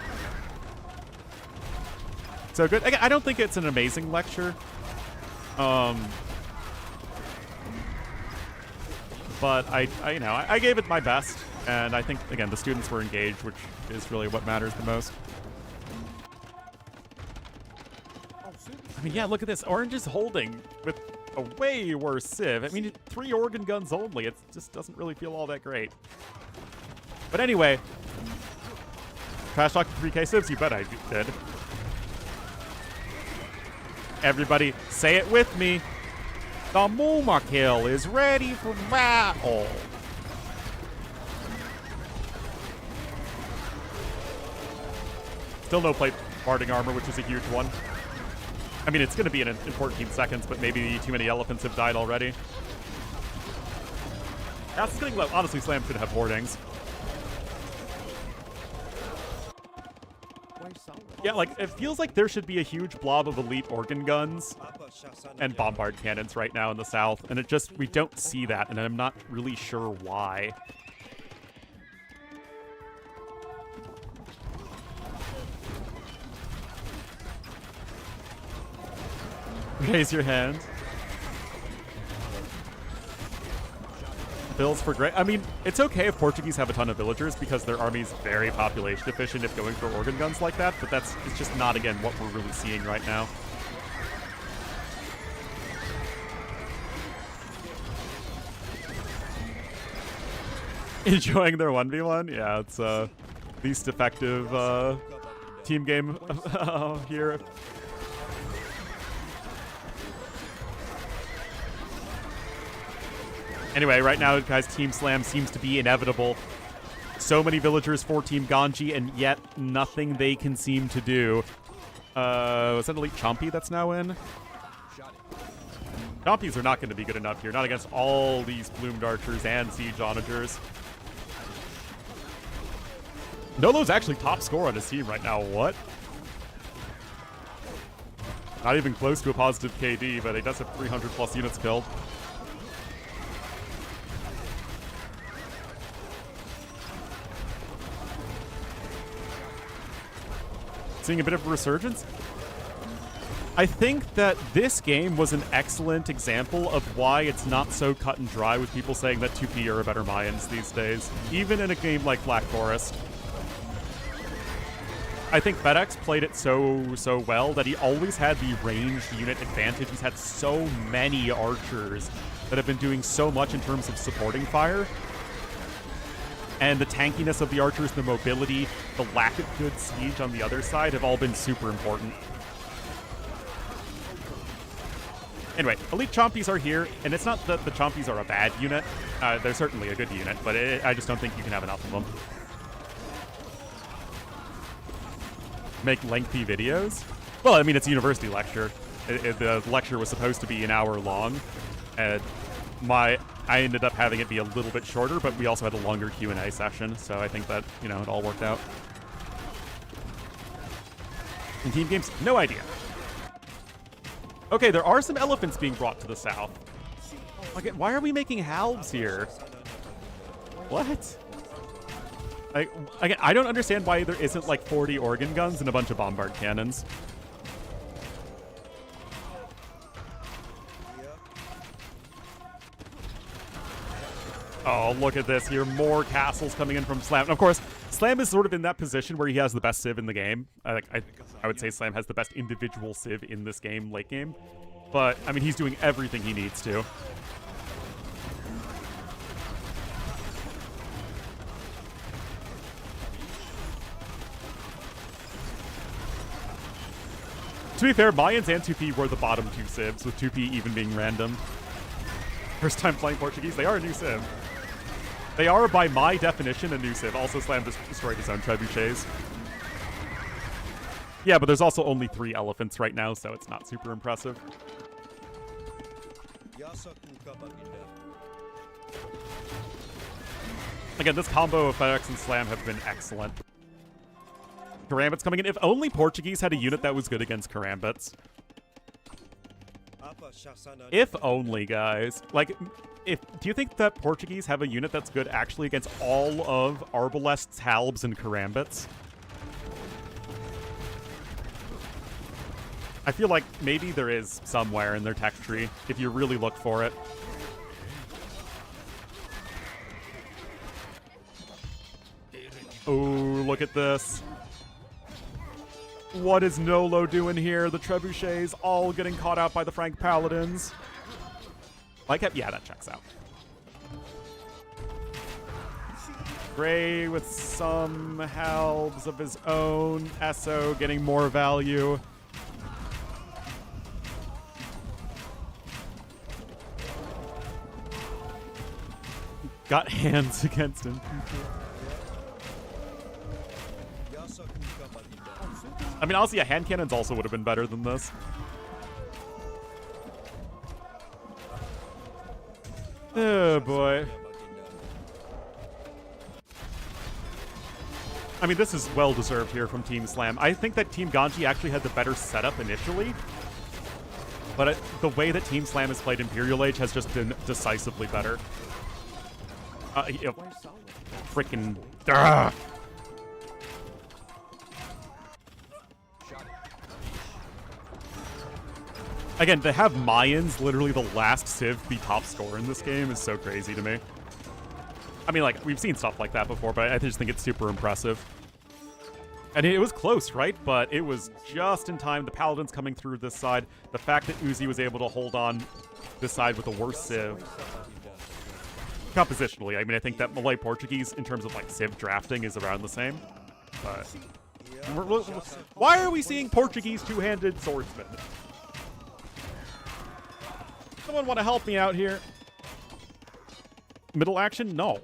So good. I don't think it's an amazing lecture. But I gave it my best. And I think, again, the students were engaged, which is really what matters the most. I mean, yeah, look at this. Orange is holding with a way worse Civ. I mean, 3 organ guns only. It just doesn't really feel all that great. But anyway, Trash talk 3K subs? You bet I did. Everybody, say it with me. The Mumakil is ready for battle. Still no plate parting armor, which is a huge one. I mean, it's going to be in 14 seconds, but maybe too many elephants have died already. That's getting low. Honestly, Slam should have hoardings. Yeah, like, it feels like there should be a huge blob of elite organ guns and bombard cannons right now in the south, and we don't see that, and I'm not really sure why. Raise your hand. Bills for great. I mean, it's okay if Portuguese have a ton of villagers because their army's very population efficient if going for organ guns like that, but it's just not, again, what we're really seeing right now. Enjoying their 1v1? Yeah, it's least effective team game here. Anyway, right now, guys, Team Slam seems to be inevitable. So many villagers for Team Ganji, and yet nothing they can seem to do. Was that Elite Chompy that's now in? Chompies are not going to be good enough here, not against all these Bloomed Archers and Siege Onagers. Nolo's actually top score on his team right now. What? Not even close to a positive KD, but he does have 300 plus units killed. Seeing a bit of a resurgence. I think that this game was an excellent example of why it's not so cut and dry with people saying that 2P are better Mayans these days, even in a game like Black Forest. I think FedEx played it so well that he always had the ranged unit advantage. He's had so many archers that have been doing so much in terms of supporting fire. And the tankiness of the archers, the mobility, the lack of good siege on the other side have all been super important. Anyway, Elite Chompies are here, and it's not that the Chompies are a bad unit. They're certainly a good unit, but I just don't think you can have enough of them. Make lengthy videos? Well, I mean, it's a university lecture. The lecture was supposed to be an hour long, and I ended up having it be a little bit shorter, but we also had a longer Q&A session, so I think that, you know, it all worked out. In team games, no idea. Okay, there are some elephants being brought to the south. Again, why are we making halves here? What? Again, I don't understand why there isn't like 40 organ guns and a bunch of bombard cannons. Oh, look at this here. More castles coming in from Slam. And of course, Slam is sort of in that position where he has the best civ in the game. I would say Slam has the best individual civ in this game, late game. But, I mean, he's doing everything he needs to. To be fair, Mayans and 2P were the bottom two civs, with 2P even being random. First time playing Portuguese, they are a new civ. They are, by my definition, a new civ. Also, Slam just destroyed his own trebuchets. Yeah, but there's also only 3 elephants right now, so it's not super impressive. Again, this combo of FedEx and Slam have been excellent. Karambits coming in. If only Portuguese had a unit that was good against Karambits. If only, guys. Like, do you think that Portuguese have a unit that's good actually against all of Arbalests, Halbs, and Karambits? I feel like maybe there is somewhere in their tech tree, if you really look for it. Oh, look at this. What is Nolo doing here? The trebuchets all getting caught out by the Frank Paladins. Yeah, that checks out. Gray with some halves of his own. Esso getting more value. Got hands against him. I mean, honestly, hand cannons also would have been better than this. Oh, boy. I mean, this is well-deserved here from Team Slam. I think that Team Ganji actually had the better setup initially, but the way that Team Slam has played Imperial Age has just been decisively better. Freaking... Again, to have Mayans, literally the last Civ, be top scorer in this game is so crazy to me. I mean, like, we've seen stuff like that before, but I just think it's super impressive. And it was close, right? But it was just in time. The Paladins coming through this side. The fact that Uzi was able to hold on this side with the worst Civ. Compositionally, I mean, I think that Malay Portuguese, in terms of, like, Civ drafting, is around the same. But... Why are we seeing Portuguese two-handed swordsmen? Someone want to help me out here? Middle action? No.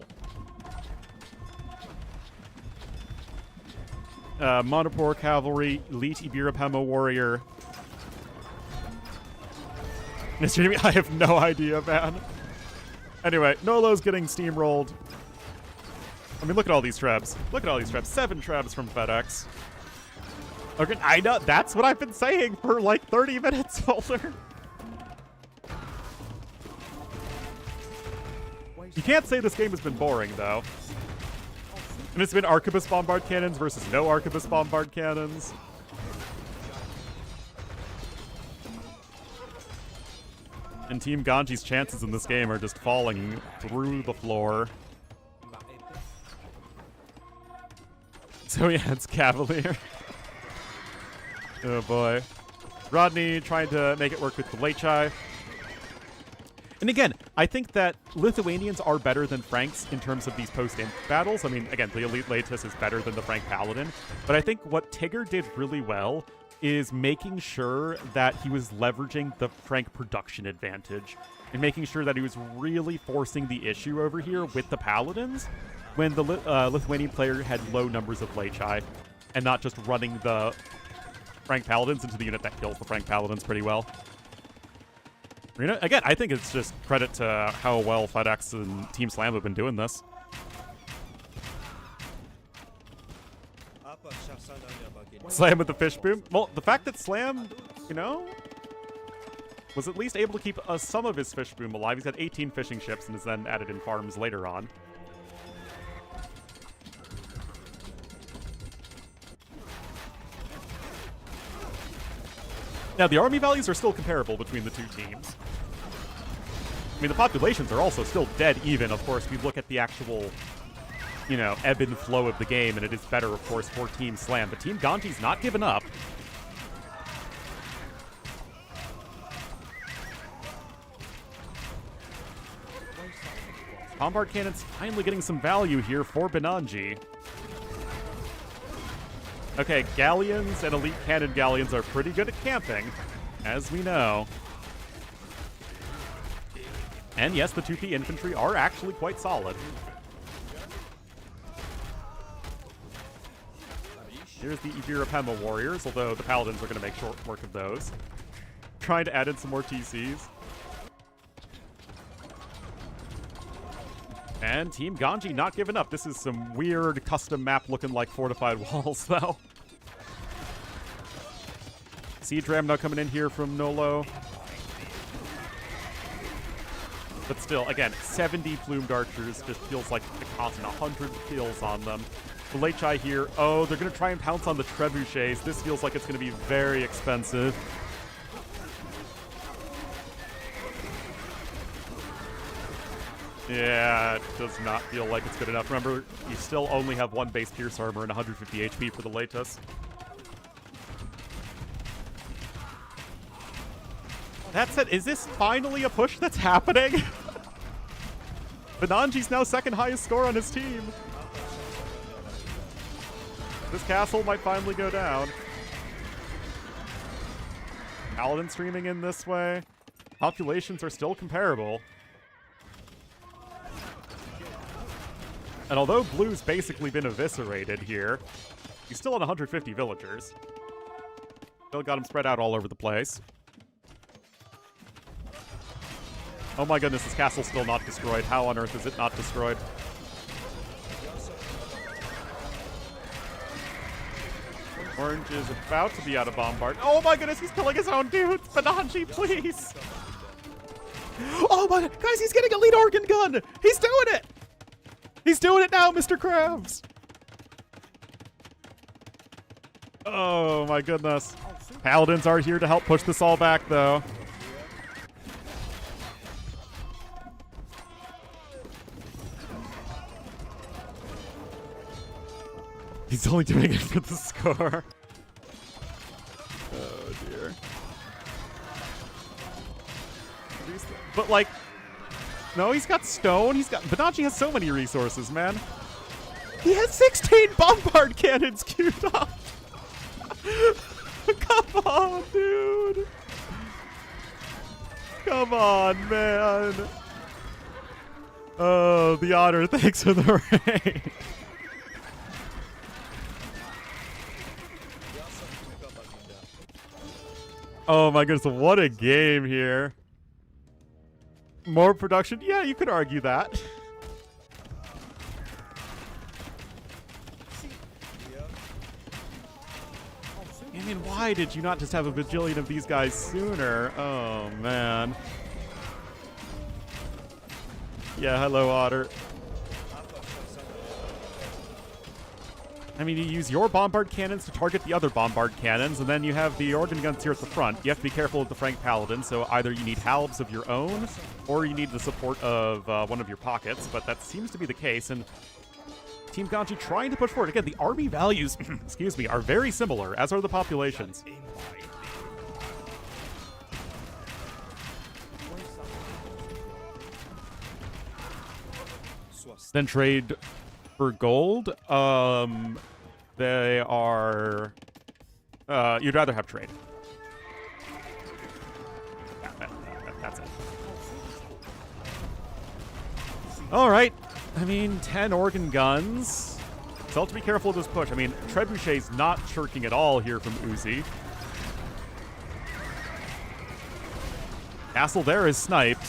Monopore Cavalry, Elite Ibirapamo Warrior. Mr. Jimmy, I have no idea, man. Anyway, Nolo's getting steamrolled. I mean, look at all these trebs. Look at all these trebs. 7 trebs from FedEx. Okay, I know. That's what I've been saying for like 30 minutes, Holder. You can't say this game has been boring, though. And it's been Arquebus Bombard Cannons versus no Arquebus Bombard Cannons. And Team Ganji's chances in this game are just falling through the floor. So yeah, it's Cavalier. Oh boy. Rodney trying to make it work with the Lechai. And again, I think that Lithuanians are better than Franks in terms of these post-imp battles. I mean, again, the Elite Latus is better than the Frank Paladin. But I think what Tigger did really well is making sure that he was leveraging the Frank production advantage and making sure that he was really forcing the issue over here with the Paladins when the Lithuanian player had low numbers of Lechai and not just running the Frank Paladins into the unit that kills the Frank Paladins pretty well. You know, again, I think it's just credit to how well FedEx and Team Slam have been doing this. Slam with the fish boom. Well, the fact that Slam, you know, was at least able to keep some of his fish boom alive. He's got 18 fishing ships and has then added in farms later on. Now, the army values are still comparable between the two teams. I mean, the populations are also still dead even. Of course, we look at the actual, you know, ebb and flow of the game, and it is better, of course, for Team Slam. But Team Ganji's not giving up. Bombard Cannon's finally getting some value here for Benanji. Okay, Galleons and Elite Cannon Galleons are pretty good at camping, as we know. And yes, the 2P infantry are actually quite solid. Here's the Ibirapema warriors, although the paladins are going to make short work of those. Trying to add in some more TCs. And Team Ganji not giving up. This is some weird custom map looking like fortified walls, though. Siege Ram now coming in here from Nolo. But still, again, 70 plumed archers just feels like the cost 100 kills on them. The Lechai here, oh, they're going to try and pounce on the trebuchets. This feels like it's going to be very expensive. Yeah, it does not feel like it's good enough. Remember, you still only have 1 base Pierce Armor and 150 HP for the Latus. That said, is this finally a push that's happening? Benanji's now second highest score on his team. This castle might finally go down. Paladin streaming in this way. Populations are still comparable. And although Blue's basically been eviscerated here, he's still at 150 villagers. Still got him spread out all over the place. Oh my goodness, this castle's still not destroyed. How on earth is it not destroyed? Orange is about to be out of bombard. Oh my goodness, he's killing his own dudes! Bananji, please! Oh my god, guys, he's getting a lead organ gun! He's doing it! He's doing it now, Mr. Krabs! Oh my goodness. Paladins are here to help push this all back, though. He's only doing it for the score. Oh, dear. But, like... No, he's got stone. He's got... Bananji has so many resources, man. He has 16 bombard cannons queued up. Come on, dude. Come on, man. Oh, the honor. Thanks for the raid. Oh my goodness, what a game here. More production? Yeah, you could argue that. I mean, why did you not just have a bajillion of these guys sooner? Oh, man. Yeah, hello, Otter. I mean, you use your bombard cannons to target the other bombard cannons, and then you have the organ guns here at the front. You have to be careful with the Frank Paladin, so either you need halves of your own, or you need the support of one of your pockets, but that seems to be the case, and Team Ganji trying to push forward. Again, the army values, excuse me, are very similar, as are the populations. Then trade for gold. They are... you'd rather have trade. Yeah, that's it. All right. I mean, 10 organ guns. So have to be careful of this push. I mean, Trebuchet's not shirking at all here from Uzi. Castle there is sniped.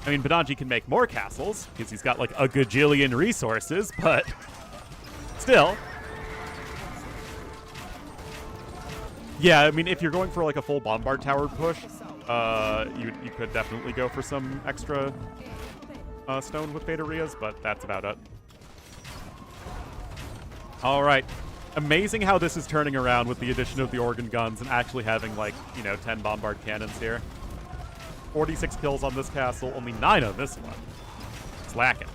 I mean, Bananji can make more castles, because he's got, like, a gajillion resources, but still. Yeah, I mean, if you're going for, like, a full bombard tower push, you could definitely go for some extra stone with Beta-Rias, but that's about it. All right. Amazing how this is turning around with the addition of the organ guns and actually having, like, 10 bombard cannons here. 46 kills on this castle, only 9 on this one. It's lacking.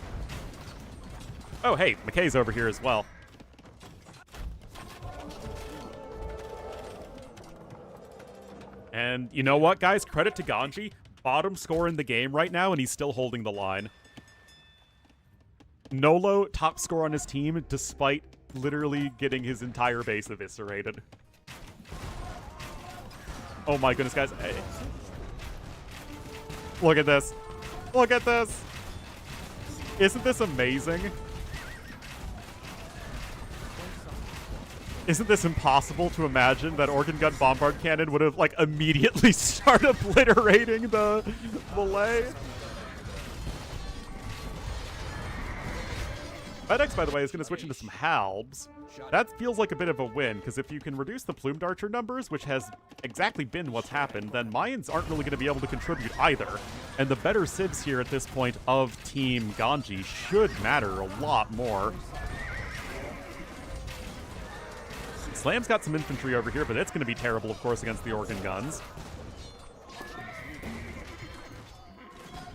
Oh, hey, McKay's over here as well. And you know what, guys? Credit to Ganji. Bottom score in the game right now, and he's still holding the line. Nolo, top score on his team, despite literally getting his entire base eviscerated. Oh my goodness, guys. Look at this. Look at this. Isn't this amazing? Isn't this impossible to imagine that organ gun bombard cannon would have, like, immediately started obliterating the Malay? FedEx, by the way, is going to switch into some halbs. That feels like a bit of a win, because if you can reduce the Plumed Archer numbers, which has exactly been what's happened, then Mayans aren't really going to be able to contribute either. And the better civs here at this point of Team Ganji should matter a lot more. Slam's got some infantry over here, but it's going to be terrible, of course, against the organ guns.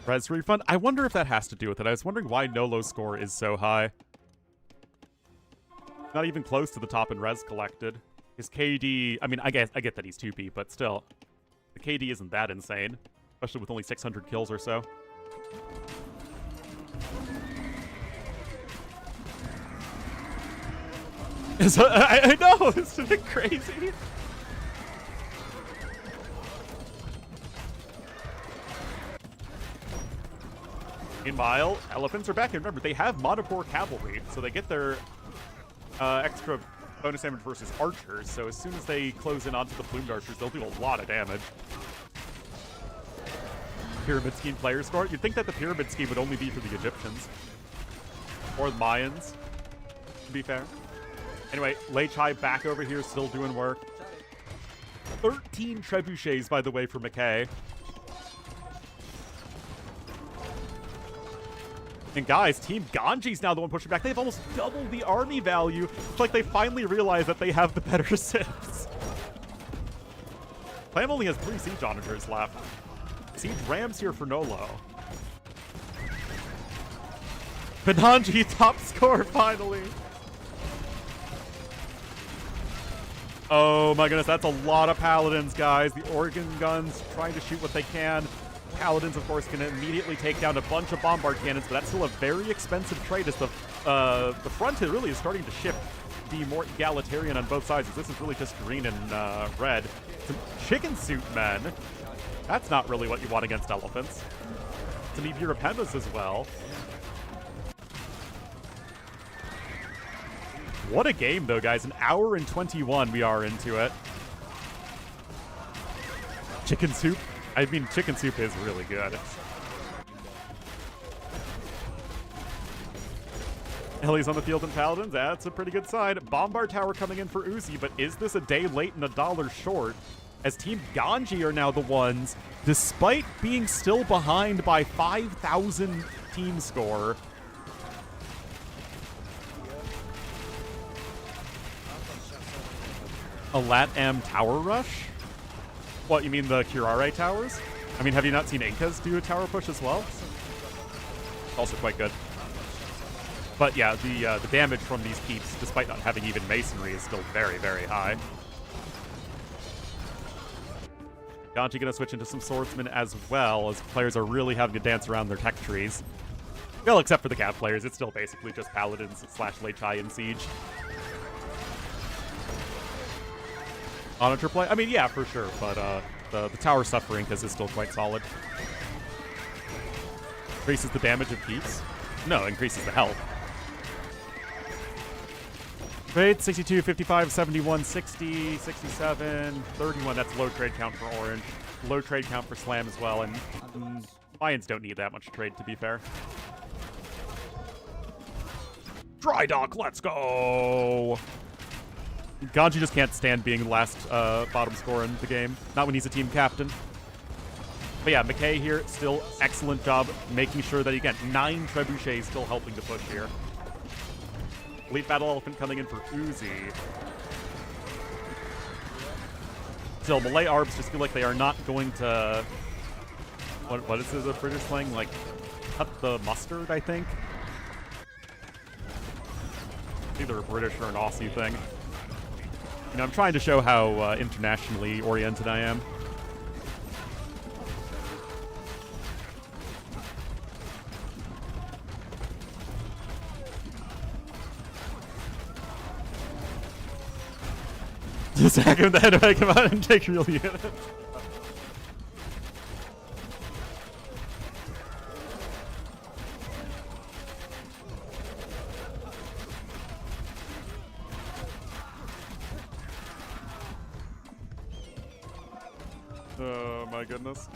Res refund? I wonder if that has to do with it. I was wondering why Nolo's score is so high. Not even close to the top in res collected. His KD, I mean, I get that he's 2P, but still. The KD isn't that insane. Especially with only 600 kills or so. So, I know, it's a bit crazy. Meanwhile, elephants are back. And remember, they have Monopore Cavalry, so they get their extra bonus damage versus archers. So as soon as they close in onto the plumed archers, they'll do a lot of damage. Pyramid Scheme player score. You'd think that the Pyramid Scheme would only be for the Egyptians. Or the Mayans, to be fair. Anyway, Lei Chai back over here, still doing work. 13 trebuchets, by the way, for McKay. And guys, Team Ganji's now the one pushing back. They've almost doubled the army value. It's like they finally realize that they have the better Sims. Clam only has 3 siege onagers left. Siege Rams here for Nolo. Benanji top score finally. Oh my goodness, that's a lot of paladins, guys. The organ guns trying to shoot what they can. Paladins, of course, can immediately take down a bunch of bombard cannons, but that's still a very expensive trade as the front really is starting to shift, be more egalitarian on both sides. This is really just green and red. Some chicken soup men. That's not really what you want against elephants. Some Ibirapendas as well. What a game, though, guys. An hour and 21 we are into it. Chicken soup. I mean, chicken soup is really good. Ellie's on the field and Paladins. That's a pretty good sign. Bombard Tower coming in for Uzi, but is this a day late and $1 short? As Team Ganji are now the ones, despite being still behind by 5,000 team score. A LatAm tower rush? What, you mean the Curare towers? I mean, have you not seen Incas do a tower push as well? Also quite good. But yeah, the damage from these keeps, despite not having even masonry, is still very, very high. Ganji gonna switch into some swordsmen as well, as players are really having to dance around their tech trees. Well, except for the Cav players, it's still basically just Paladins / Lei Chai in Siege. Onager play? I mean, yeah, for sure, but the tower suffering because it's still quite solid. Increases the damage of keeps? No, increases the health. Trade 62, 55, 71, 60, 67, 31. That's low trade count for Orange. Low trade count for Slam as well, and Lions don't need that much trade, to be fair. Dry Dock, let's go! Ganji just can't stand being the last bottom scorer in the game. Not when he's a team captain. But yeah, McKay here, still excellent job making sure that, again, 9 trebuchets still helping to push here. Elite Battle Elephant coming in for Uzi. Still, Malay Arbs just feel like they are not going to... What is this, a British slang? Like, cut the mustard, I think? It's either a British or an Aussie thing. You know, I'm trying to show how internationally oriented I am. Just hack him in the head if I come out and take real units. Oh my goodness.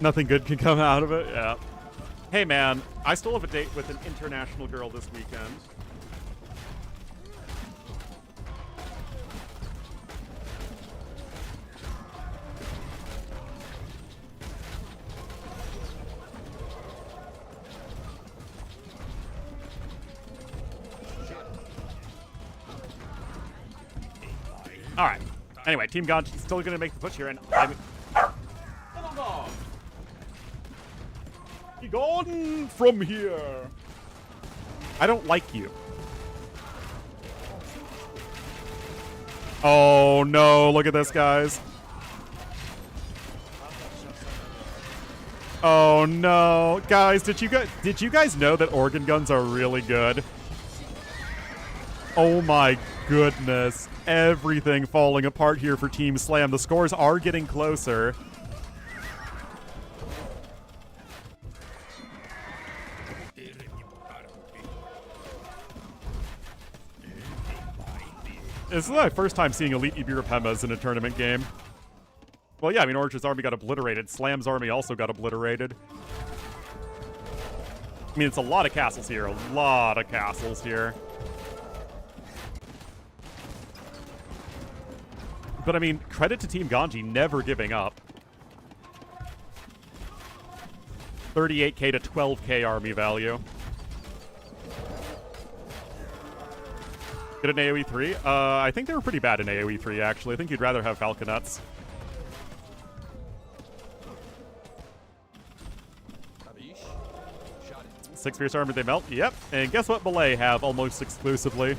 Nothing good can come out of it? Yeah. Hey man, I still have a date with an international girl this weekend. Alright. Anyway, Team Ganji is still going to make the push here, and I'm... Be gone from here! I don't like you. Oh no, look at this, guys. Oh no. Guys, did you guys know that organ guns are really good? Oh my goodness. Everything falling apart here for Team Slam. The scores are getting closer. This is my first time seeing Elite Ibirapemas in a tournament game. Well, yeah, I mean, Orange's army got obliterated. Slam's army also got obliterated. I mean, it's a lot of castles here. A lot of castles here. But, I mean, credit to Team Ganji never giving up. 38k to 12k army value. Get an AoE 3? I think they were pretty bad in AoE 3, actually. I think you'd rather have Falconets. Shot it. 6 Fierce Armor, they melt? Yep. And guess what Malay have almost exclusively?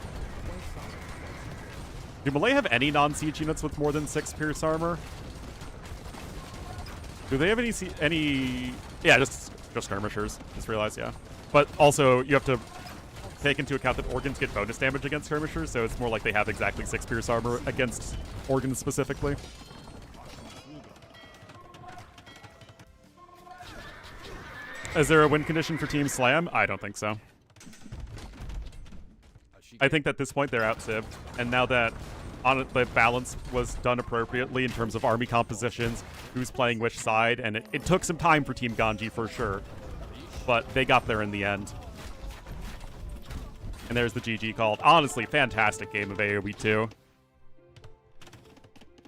Do Malay have any non-siege units with more than 6 Pierce Armor? Do they have any... Yeah, just skirmishers. Just realized, yeah. But also, you have to take into account that organs get bonus damage against skirmishers, so it's more like they have exactly 6 Pierce Armor against organs specifically. Is there a win condition for Team Slam? I don't think so. I think at this point they're out-cibbed, and now that the balance was done appropriately in terms of army compositions, who's playing which side, and it took some time for Team Ganji for sure, but they got there in the end. And there's the GG called. Honestly, fantastic game of AoE 2.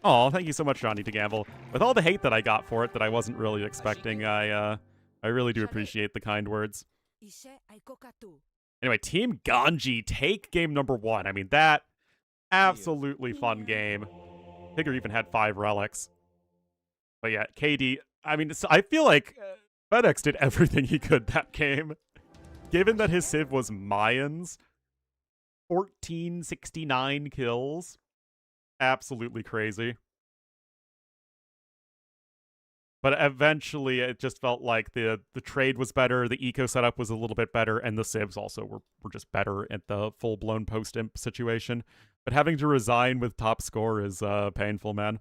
Oh, thank you so much, Johnny to Gamble. With all the hate that I got for it that I wasn't really expecting, I really do appreciate the kind words. Anyway, Team Ganji take game number 1. I mean, that absolutely fun game. Tigger even had 5 relics. But yeah, KD, I mean, I feel like FedEx did everything he could that game. Given that his Civ was Mayans, 1469 kills. Absolutely crazy. But eventually, it just felt like the trade was better, the eco setup was a little bit better, and the civs also were just better at the full-blown post-imp situation. But having to resign with top score is painful, man.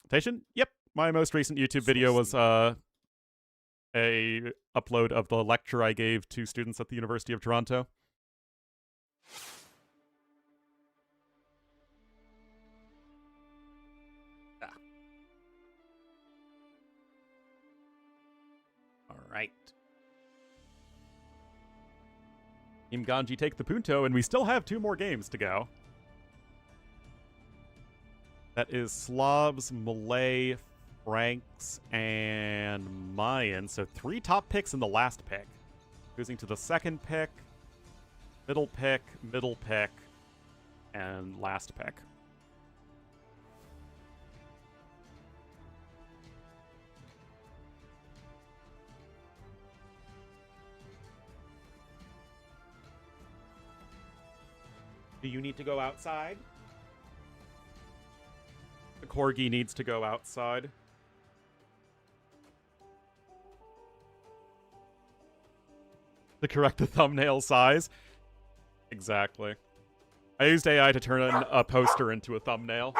Station? Yep. My most recent YouTube video was a upload of the lecture I gave to students at the University of Toronto. Right. Team Ganji take the Punto, and we still have 2 more games to go. That is Slavs, Malay, Franks, and Mayan. So 3 top picks in the last pick. Losing to the second pick, middle pick, and last pick. Do you need to go outside? The Corgi needs to go outside. To correct the thumbnail size. Exactly. I used AI to turn a poster into a thumbnail.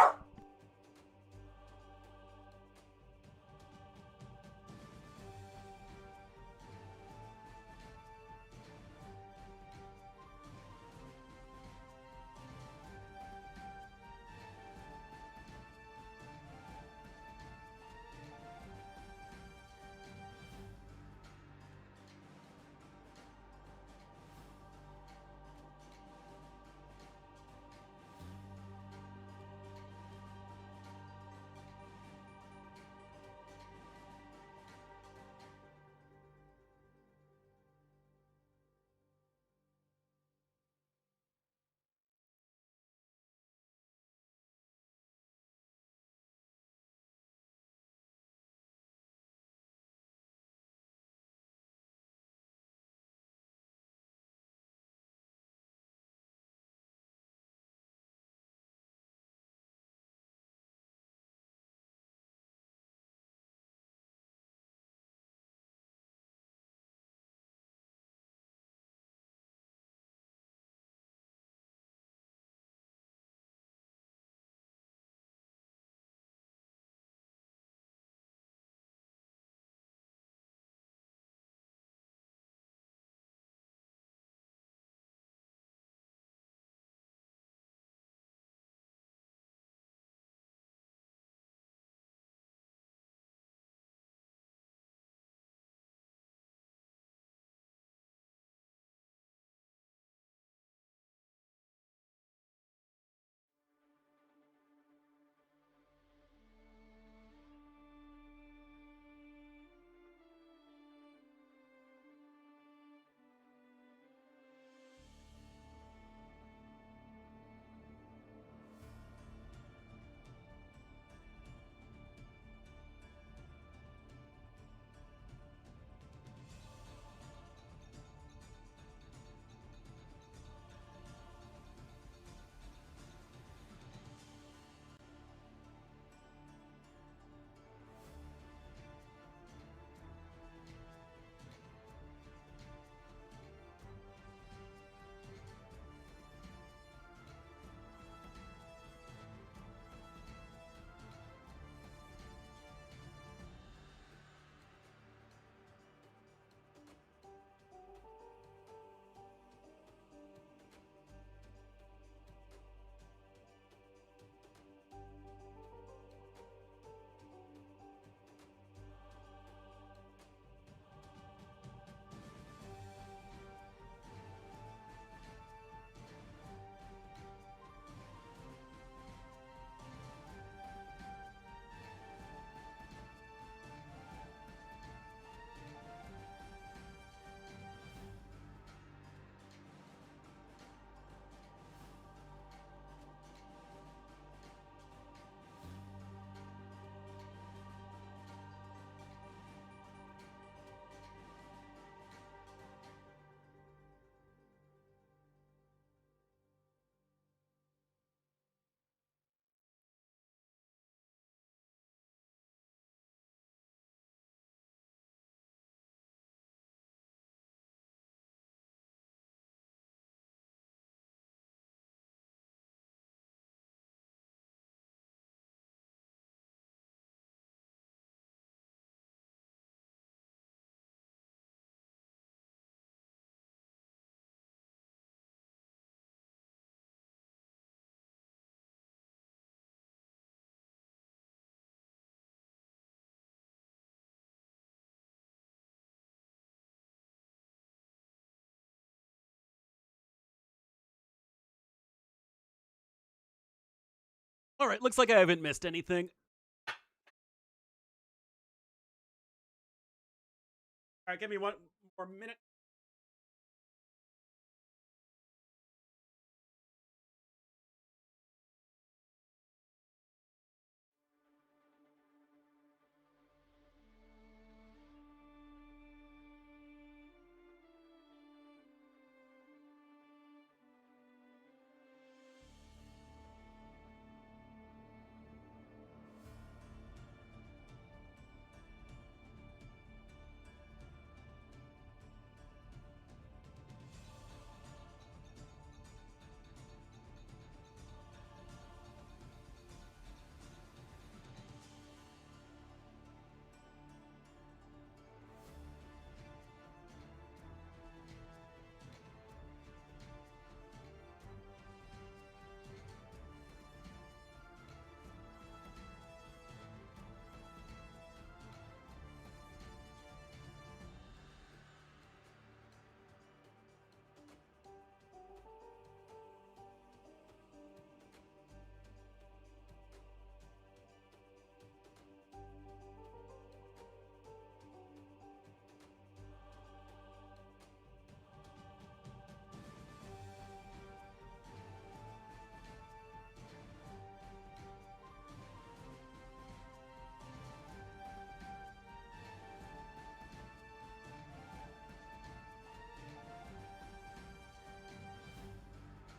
All right, looks like I haven't missed anything. All right, give me one more minute.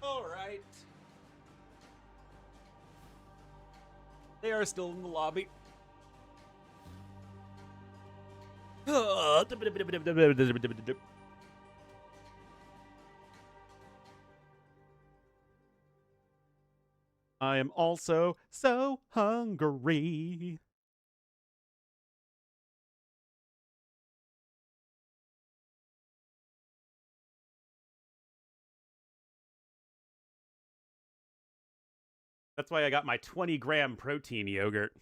All right. They are still in the lobby. I am also so hungry. That's why I got my 20-gram protein yogurt.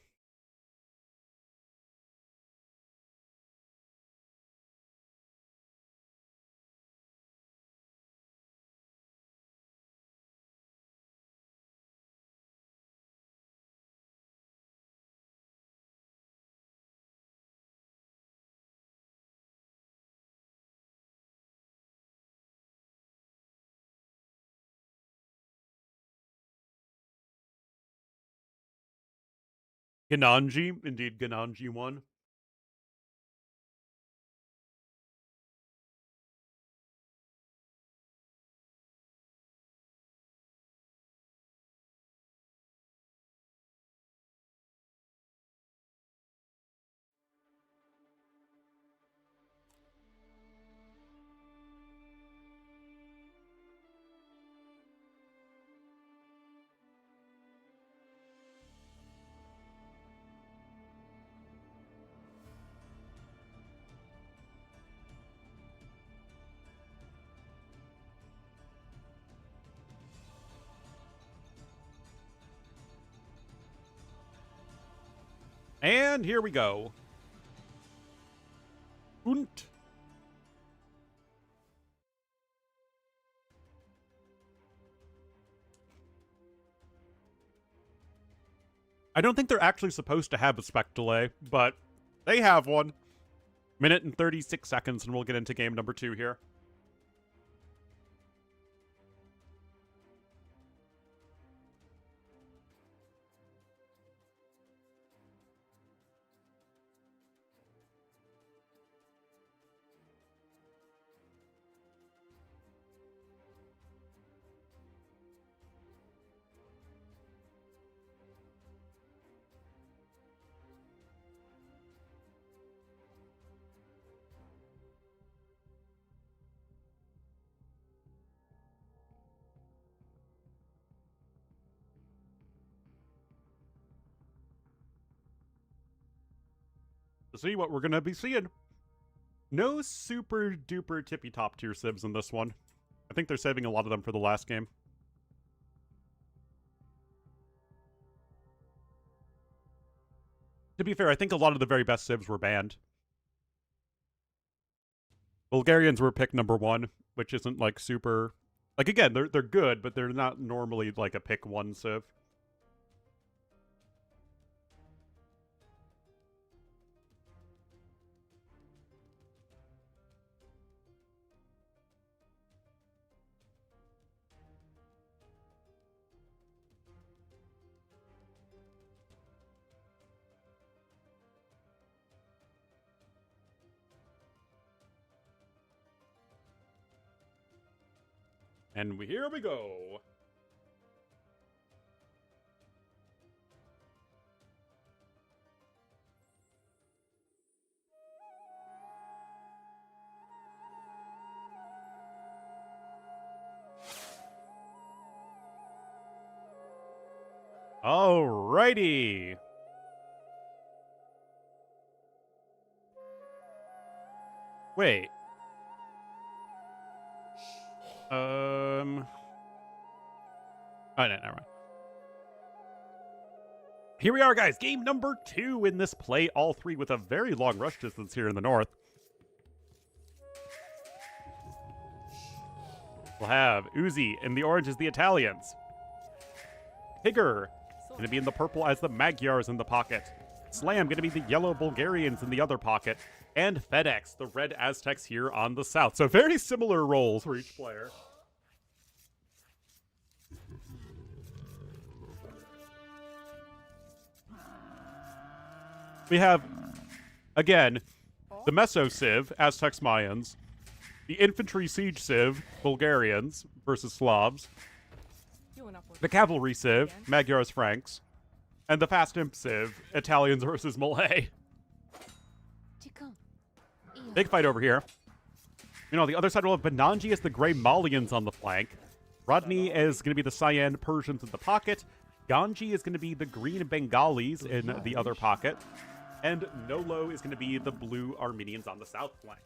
Gananji, indeed Gananji won. And here we go. Und. I don't think they're actually supposed to have a spec delay, but they have one. Minute and 36 seconds, and we'll get into game number 2 here. To see what we're going to be seeing. No super duper tippy top tier civs in this one. I think they're saving a lot of them for the last game. To be fair, I think a lot of the very best civs were banned. Bulgarians were pick number 1, which isn't like super... Like again, they're good, but they're not normally like a pick 1 civ. And here we go. Alrighty. Wait. Oh, no, never mind. Here we are, guys. Game number 2 in this play, all 3 with a very long rush distance here in the north. We'll have Uzi, and the orange is the Italians. Tigger, going to be in the purple as the Magyars in the pocket. Slam, going to be the yellow Bulgarians in the other pocket. And FedEx, the red Aztecs here on the south. So very similar roles for each player. We have, again, the Meso Civ, Aztecs Mayans, the Infantry Siege Civ, Bulgarians versus Slavs, the Cavalry Civ, Magyars Franks, and the Fast Imp Civ, Italians versus Malay. Big fight over here. You know, the other side will have Benanji as the Grey Malians on the flank. Rodney is going to be the Cyan Persians in the pocket. Ganji is going to be the Green Bengalis in the other pocket. And Nolo is going to be the blue Armenians on the south flank.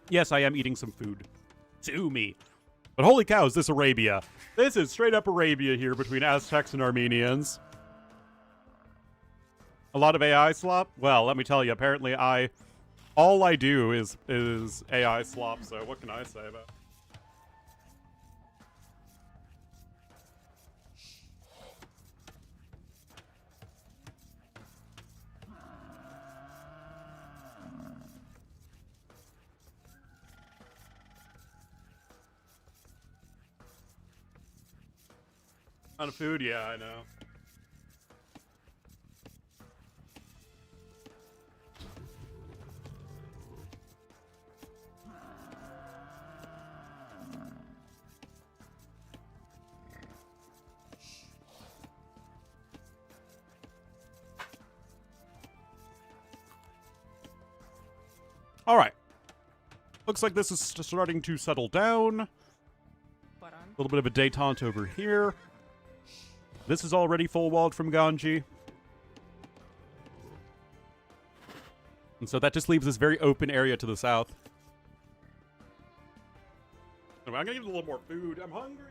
Yes, I am eating some food. Sue me. But holy cow, is this Arabia? This is straight up Arabia here between Aztecs and Armenians. A lot of AI slop? Well, let me tell you, apparently all I do is AI slop, so what can I say about it? On food, yeah, I know. All right. Looks like this is starting to settle down. A little bit of a detente over here. This is already full-walled from Ganji. And so that just leaves this very open area to the south. I'm gonna get a little more food. I'm hungry.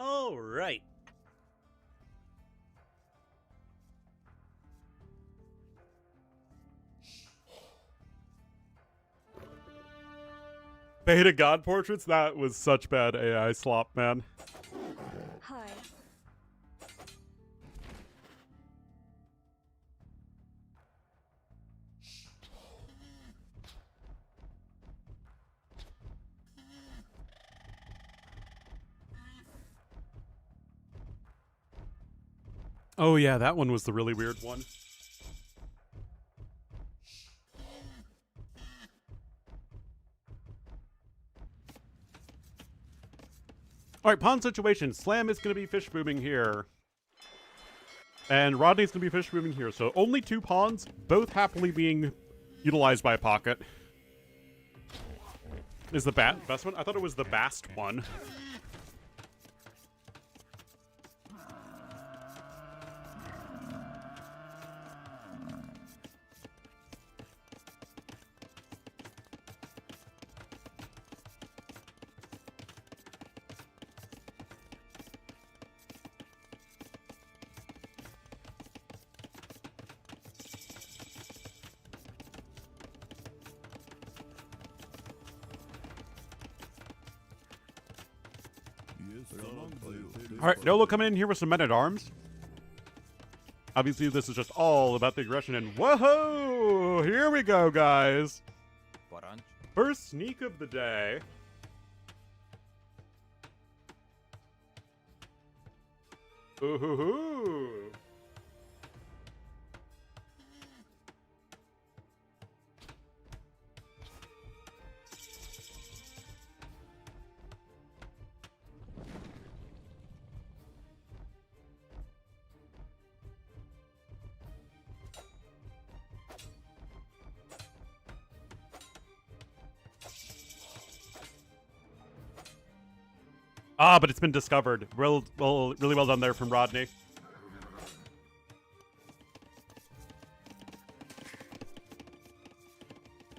All right. Beta God portraits? That was such bad AI slop, man. Hi. Oh yeah, that one was the really weird one. Alright, pawn situation. Slam is going to be fish booming here. And Rodney's going to be fish booming here. So only 2 pawns, both happily being utilized by Pocket. Is the best one? I thought it was the Bast one. Alright, Nolo coming in here with some men-at-arms. Obviously, this is just all about the aggression, and whoa! Here we go, guys! First sneak of the day. Ooh-hoo-hoo! Ah, but it's been discovered. Really well done there from Rodney.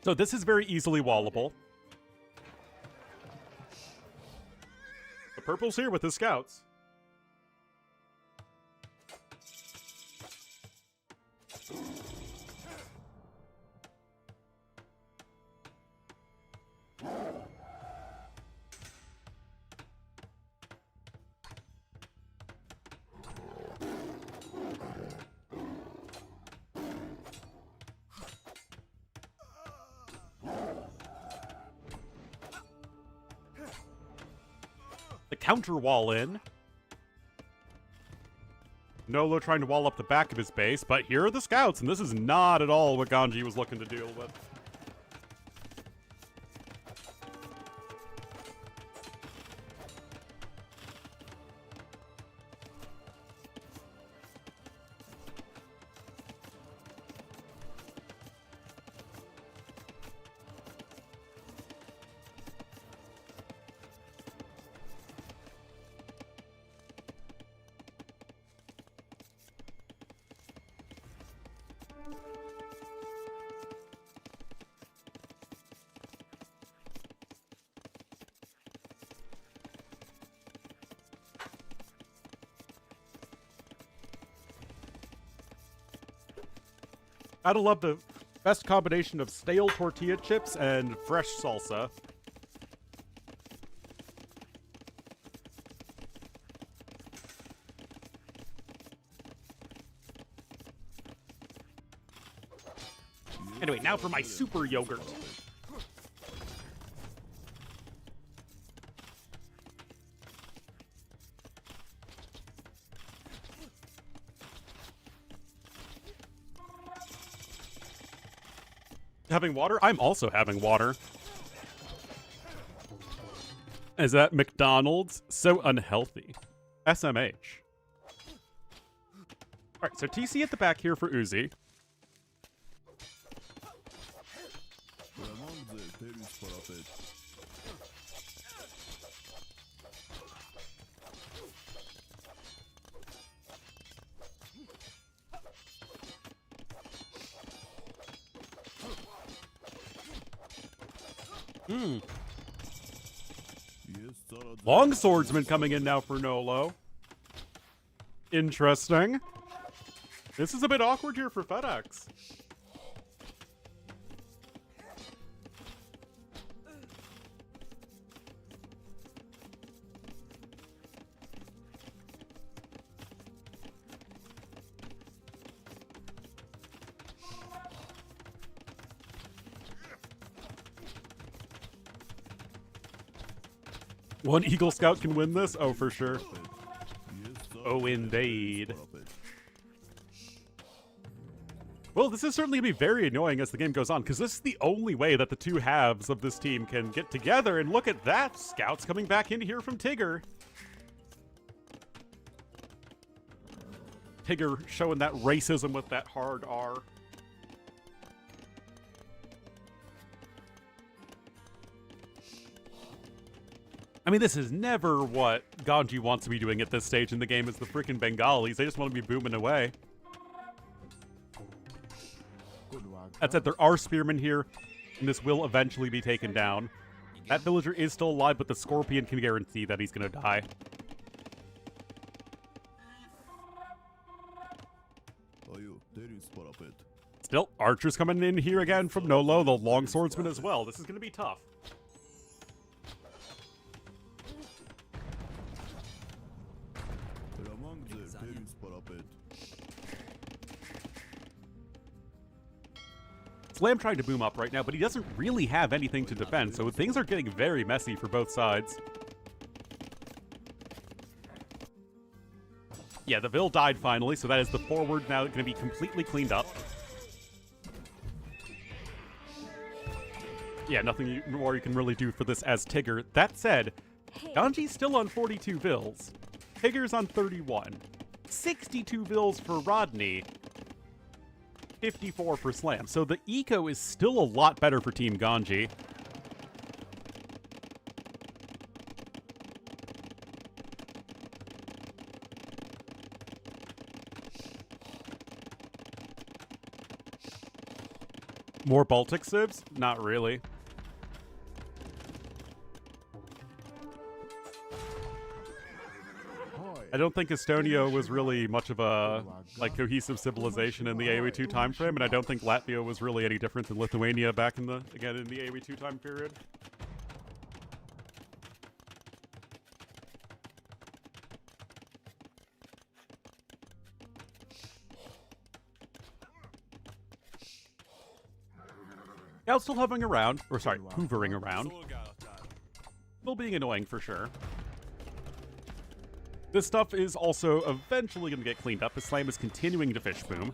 So this is very easily wallable. The purple's here with his scouts. The counter wall in. Nolo trying to wall up the back of his base, but here are the scouts, and this is not at all what Ganji was looking to deal with. Gotta love the best combination of stale tortilla chips and fresh salsa. Anyway, now for my super yogurt. Having water? I'm also having water. Is that McDonald's? So unhealthy. SMH. Alright, so TC at the back here for Uzi. Long swordsman coming in now for Nolo. Interesting. This is a bit awkward here for FedEx. One Eagle Scout can win this? Oh, for sure. Oh, indeed. Well, this is certainly going to be very annoying as the game goes on, because this is the only way that the two halves of this team can get together, and look at that! Scouts coming back in here from Tigger. Tigger showing that racism with that hard R. I mean, this is never what Ganji wants to be doing at this stage in the game, is the freaking Bengalis. They just want to be booming away. That said, there are spearmen here, and this will eventually be taken down. That villager is still alive, but the Scorpion can guarantee that he's going to die. Still, archers coming in here again from Nolo, the long swordsman as well. This is going to be tough. Slam trying to boom up right now, but he doesn't really have anything to defend, so things are getting very messy for both sides. Yeah, the Vil died finally, so that is the forward now going to be completely cleaned up. Yeah, nothing more you can really do for this as Tigger. That said, Ganji's still on 42 Vils. Tigger's on 31. 62 Vils for Rodney. 54 for Slam. So the eco is still a lot better for Team Ganji. More Baltic civs? Not really. I don't think Estonia was really much of a cohesive civilization in the AoE2 time frame, and I don't think Latvia was really any different than Lithuania back in the AoE2 time period. Yeah, still hovering around, or sorry, hoovering around. Still being annoying for sure. This stuff is also eventually going to get cleaned up as Slam is continuing to fish boom.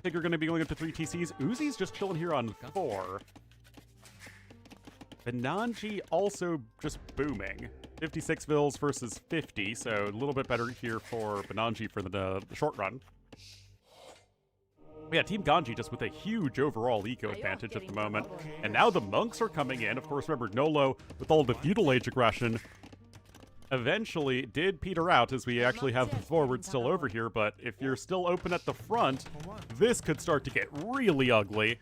Tigger going to be going up to 3 TCs. Uzi's just chilling here on 4. Benanji also just booming. 56 Vils versus 50, so a little bit better here for Benanji for the short run. Yeah, Team Ganji just with a huge overall eco advantage at the moment. And now the monks are coming in. Of course, remember, Nolo, with all the feudal age aggression, eventually did peter out as we actually have the forward still over here. But if you're still open at the front, this could start to get really ugly.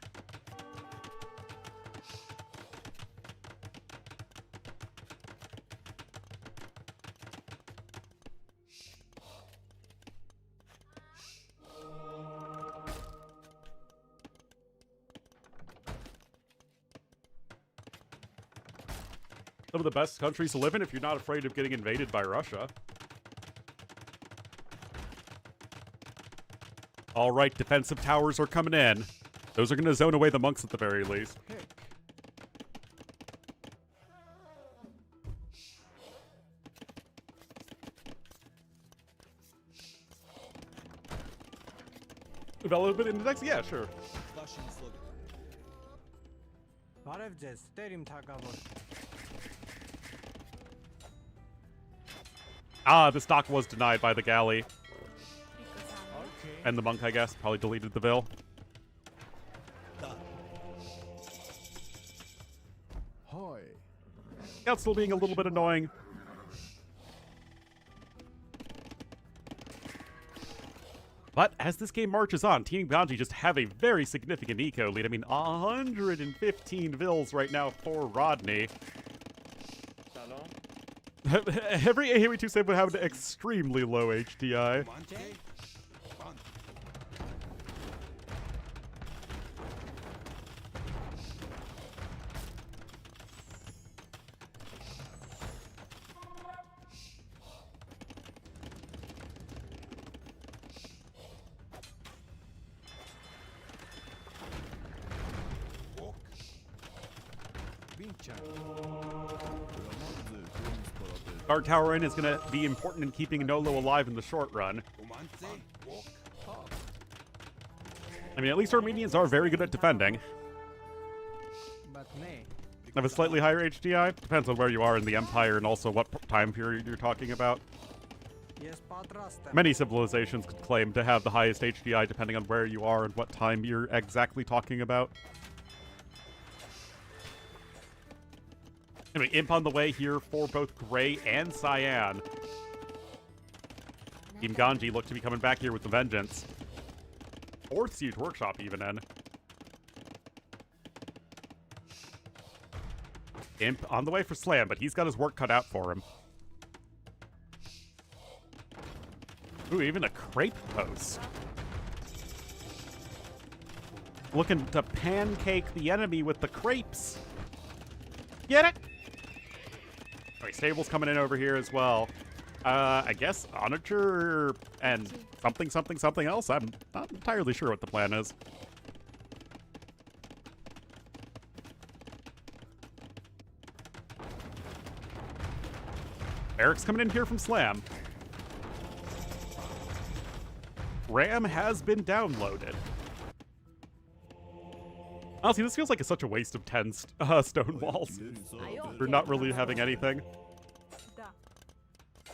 Some of the best countries to live in if you're not afraid of getting invaded by Russia. All right, defensive towers are coming in. Those are going to zone away the monks at the very least. Development index? Yeah, sure. Ah, the stock was denied by the galley. And the monk, I guess, probably deleted the Vil. Yeah, it's still being a little bit annoying. But as this game marches on, Team Ganji just have a very significant eco lead. I mean, 115 Vils right now for Rodney. Every AoE2 save would have an extremely low HDI. Guard Tower Inn is going to be important in keeping Nolo alive in the short run. I mean, at least Armenians are very good at defending. Have a slightly higher HDI? Depends on where you are in the Empire and also what time period you're talking about. Many civilizations could claim to have the highest HDI depending on where you are and what time you're exactly talking about. Anyway, Imp on the way here for both Gray and Cyan. Team Ganji look to be coming back here with a vengeance. 4th Siege Workshop even in. Imp on the way for Slam, but he's got his work cut out for him. Ooh, even a crepe post. Looking to pancake the enemy with the crepes. Get it? Alright, Stable's coming in over here as well. I guess Onager and something else. I'm not entirely sure what the plan is. Eric's coming in here from Slam. RAM has been downloaded. Honestly, this feels like such a waste of 10 stone walls. We're not really having anything.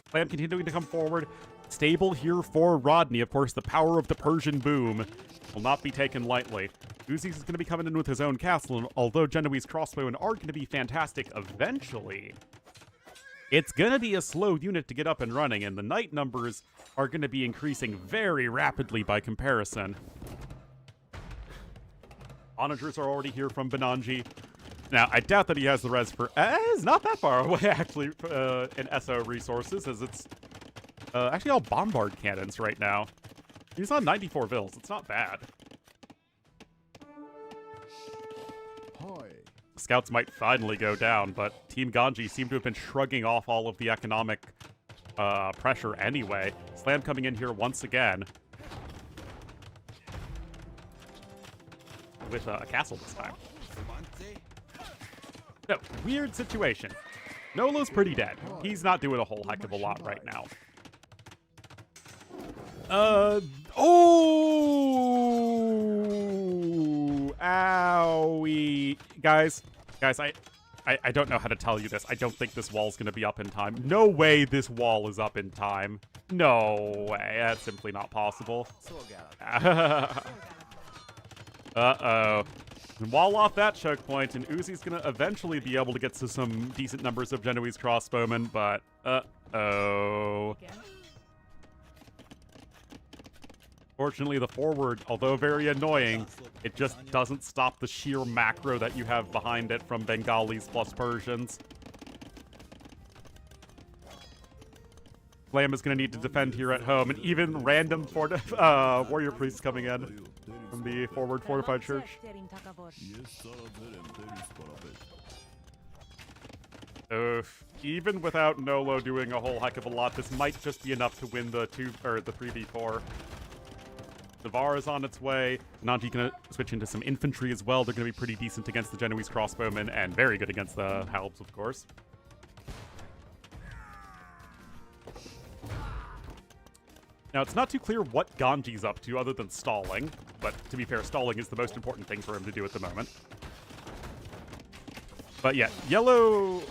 Slam continuing to come forward. Stable here for Rodney. Of course, the power of the Persian boom will not be taken lightly. Uzi's is going to be coming in with his own castle, and although Genoese crossbowmen are going to be fantastic eventually, it's going to be a slow unit to get up and running, and the knight numbers are going to be increasing very rapidly by comparison. Onagers are already here from Benanji. Now, I doubt that he has the res for... it's not that far away, actually, in SO resources, as it's actually all bombard cannons right now. He's on 94 vills. It's not bad. Scouts might finally go down, but Team Ganji seem to have been shrugging off all of the economic pressure anyway. Slam coming in here once again. With a castle this time. No, weird situation. Nolo's pretty dead. He's not doing a whole heck of a lot right now. Oh! Owie. Guys, I don't know how to tell you this. I don't think this wall's gonna be up in time. No way this wall is up in time. No way. That's simply not possible. Uh-oh. Wall off that choke point, and Uzi's gonna eventually be able to get to some decent numbers of Genoese crossbowmen, but uh-oh. Fortunately, the forward, although very annoying, it just doesn't stop the sheer macro that you have behind it from Bengalis plus Persians. Slam is going to need to defend here at home, and even random warrior priests coming in from the forward fortified church. Even without Nolo doing a whole heck of a lot, this might just be enough to win the 3v4. Navarre is on its way. Nanji gonna switch into some infantry as well. They're gonna be pretty decent against the Genoese crossbowmen and very good against the Halbs, of course. Now, it's not too clear what Ganji's up to other than stalling, but to be fair, stalling is the most important thing for him to do at the moment. But yeah, Yellow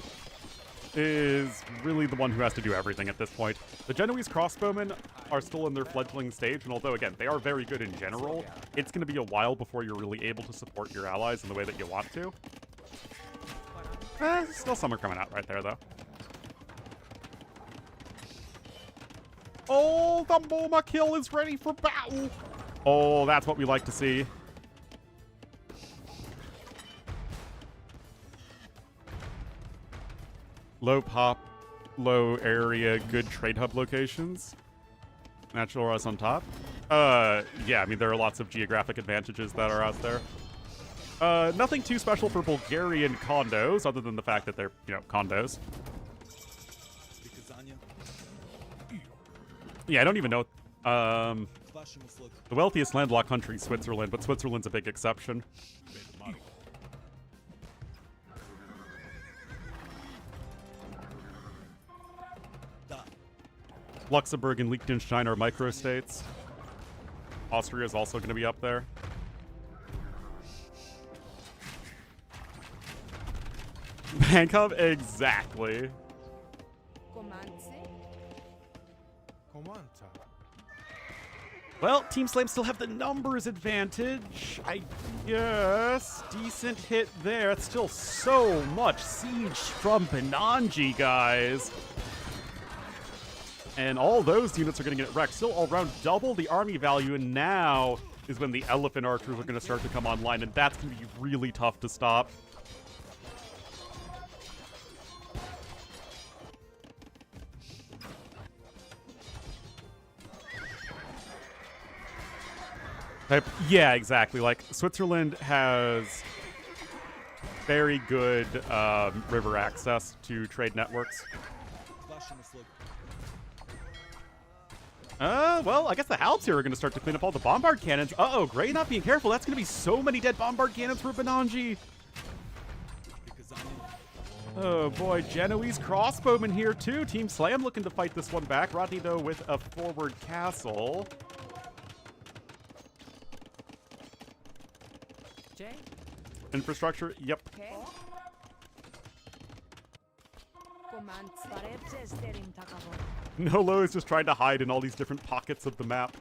is really the one who has to do everything at this point. The Genoese crossbowmen are still in their fledgling stage, and although, again, they are very good in general, it's going to be a while before you're really able to support your allies in the way that you want to. Still some are coming out right there, though. Oh, the Moma kill is ready for battle! Oh, that's what we like to see. Low pop, low area, good trade hub locations. Natural rise on top. Yeah, I mean, there are lots of geographic advantages that are out there. Nothing too special for Bulgarian condos, other than the fact that they're, condos. Yeah, I don't even know. The wealthiest landlocked country is Switzerland, but Switzerland's a big exception. Luxembourg and Liechtenstein are microstates. Austria is also going to be up there. Bankov, exactly. Comanta. Well, Team Slam still have the numbers advantage, I guess. Decent hit there. That's still so much siege from Benanji, guys. And all those units are going to get wrecked. Still around double the army value, and now is when the elephant archers are going to start to come online, and that's going to be really tough to stop. Yeah, exactly. Like, Switzerland has very good river access to trade networks. Well, I guess the Halbs here are going to start to clean up all the bombard cannons. Uh-oh, Gray not being careful. That's going to be so many dead bombard cannons for Benanji. Oh, boy. Genoese crossbowmen here, too. Team Slam looking to fight this one back. Rodney, though, with a forward castle. Infrastructure, yep. Nolo is just trying to hide in all these different pockets of the map.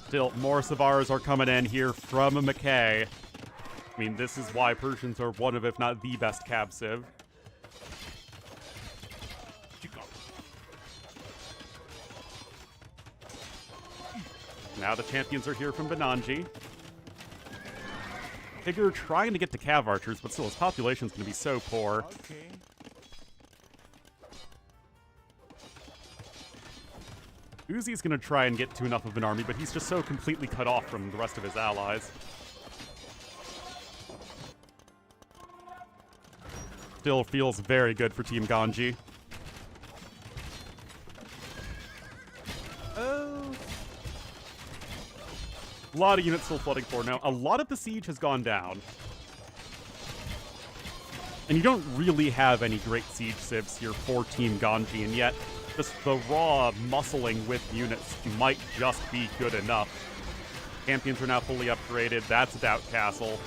Still, more Savars are coming in here from McKay. I mean, this is why Persians are one of, if not the best cab civ. Now the champions are here from Benanji. Tigger trying to get to Cav archers, but still his population's going to be so poor. Okay. Uzi's going to try and get to enough of an army, but he's just so completely cut off from the rest of his allies. Still feels very good for Team Ganji. A lot of units still flooding forward now. A lot of the siege has gone down. And you don't really have any great siege civs here for Team Ganji, and yet just the raw muscling with units might just be good enough. Champions are now fully upgraded. That's a Doubt Castle.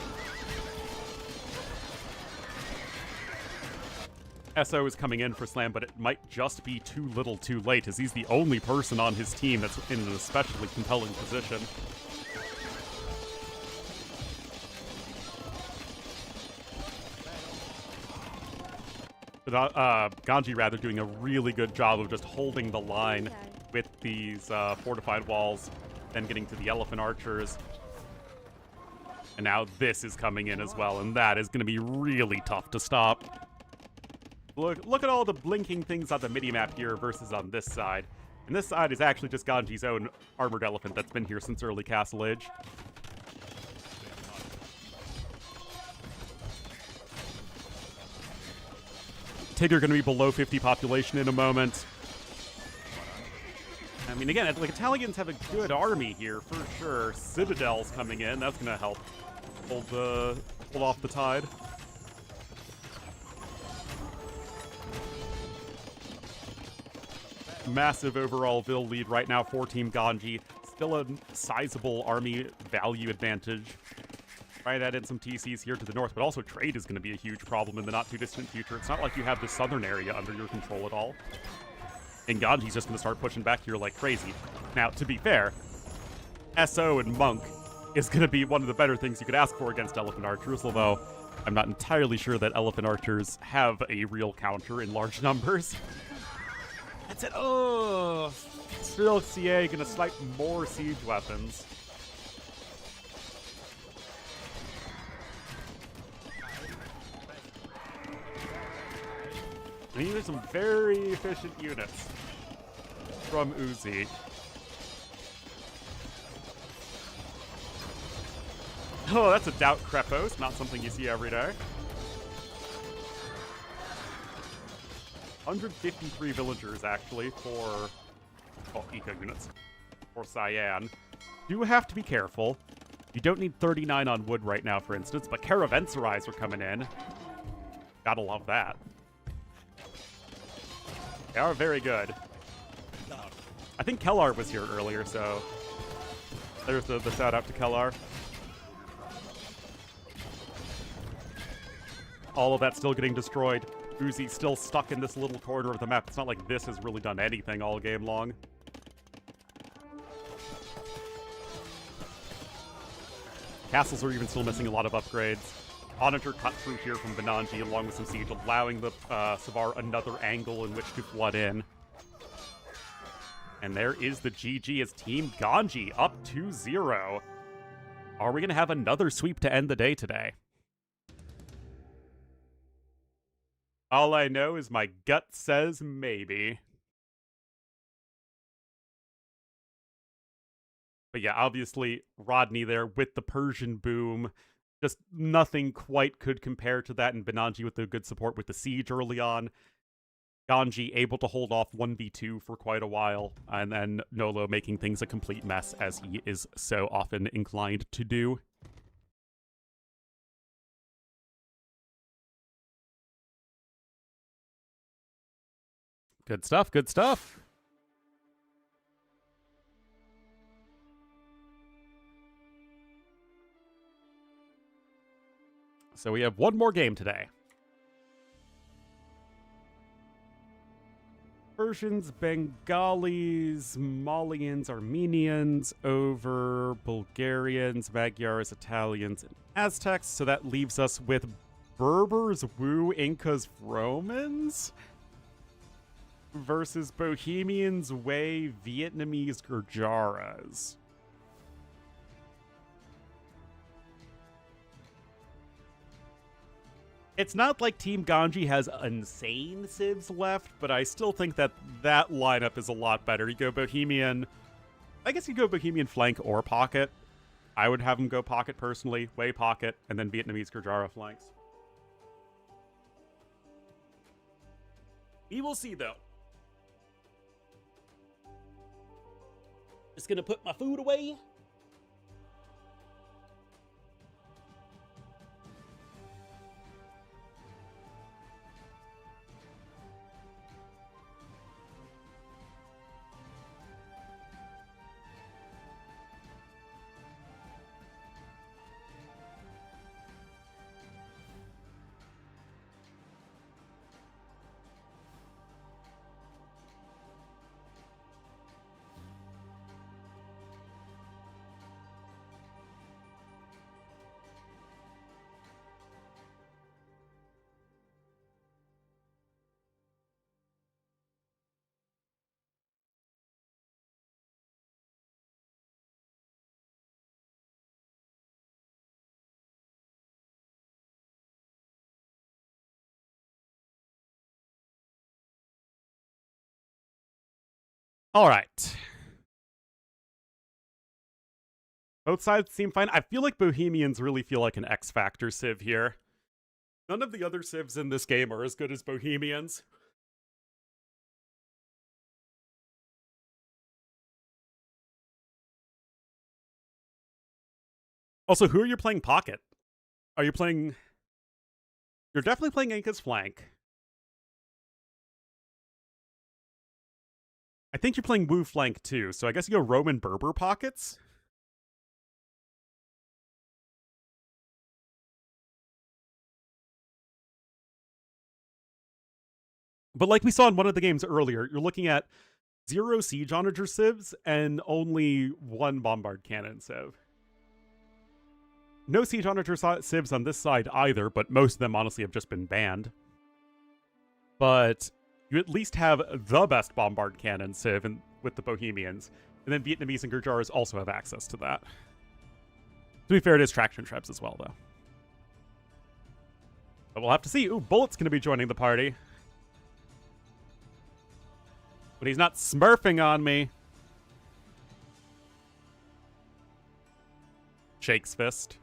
SO is coming in for Slam, but it might just be too little too late, as he's the only person on his team that's in an especially compelling position. But Ganji, rather, doing a really good job of just holding the line with these fortified walls, then getting to the elephant archers. And now this is coming in as well, and that is going to be really tough to stop. Look at all the blinking things on the mini-map here versus on this side. And this side is actually just Ganji's own armored elephant that's been here since early Castle Age. Tigger going to be below 50 population in a moment. I mean, again, like, Italians have a good army here for sure. Citadel's coming in. That's going to help hold off the tide. Massive overall Vil lead right now for Team Ganji. Still a sizable army value advantage. Try to add in some TCs here to the north, but also trade is going to be a huge problem in the not-too-distant future. It's not like you have the southern area under your control at all. And Ganji's just going to start pushing back here like crazy. Now, to be fair, SO and Monk is going to be one of the better things you could ask for against Elephant Archers, although I'm not entirely sure that Elephant Archers have a real counter in large numbers. That's it. Oh, still CA going to snipe more siege weapons. And these are some very efficient units from Uzi. Oh, that's a Doubt Krepos, not something you see every day. 153 villagers, actually, for eco units for Cyan. Do have to be careful. You don't need 39 on wood right now, for instance, but Caravanserais are coming in. Gotta love that. They are very good. I think Kellar was here earlier, so there's the shout out to Kellar. All of that's still getting destroyed. Uzi's still stuck in this little corner of the map. It's not like this has really done anything all game long. Castles are even still missing a lot of upgrades. Onager cut through here from Benanji along with some siege, allowing the Savar another angle in which to flood in. And there is the GG as Team Ganji up 2-0. Are we going to have another sweep to end the day today? All I know is my gut says maybe. But yeah, obviously, Rodney there with the Persian boom. Just nothing quite could compare to that, and Benanji with the good support with the siege early on. Ganji able to hold off 1v2 for quite a while, and then Nolo making things a complete mess, as he is so often inclined to do. Good stuff, good stuff. So we have one more game today. Persians, Bengalis, Malians, Armenians over Bulgarians, Magyars, Italians, and Aztecs. So that leaves us with Berbers, Wu, Incas, Romans versus Bohemians, Wei, Vietnamese, Gurjaras. It's not like Team Ganji has insane civs left, but I still think that that lineup is a lot better. You go Bohemian, I guess you go Bohemian flank or pocket. I would have him go pocket personally, Wei pocket, and then Vietnamese Gurjara flanks. We will see though. Just gonna put my food away. All right. Both sides seem fine. I feel like Bohemians really feel like an X Factor civ here. None of the other civs in this game are as good as Bohemians. Also, who are you playing pocket? Are you playing... You're definitely playing Inca's flank. I think you're playing Wu flank too, so I guess you go Roman Berber pockets? But like we saw in one of the games earlier, you're looking at 0 Siege Onager civs and only 1 Bombard Cannon civ. No Siege Onager civs on this side either, but most of them honestly have just been banned. But you at least have the best Bombard Cannon civ with the Bohemians, and then Vietnamese and Gurjaras also have access to that. To be fair, it is Traction Trebs as well, though. But we'll have to see. Ooh, Bullet's going to be joining the party. But he's not smurfing on me. Shakes fist.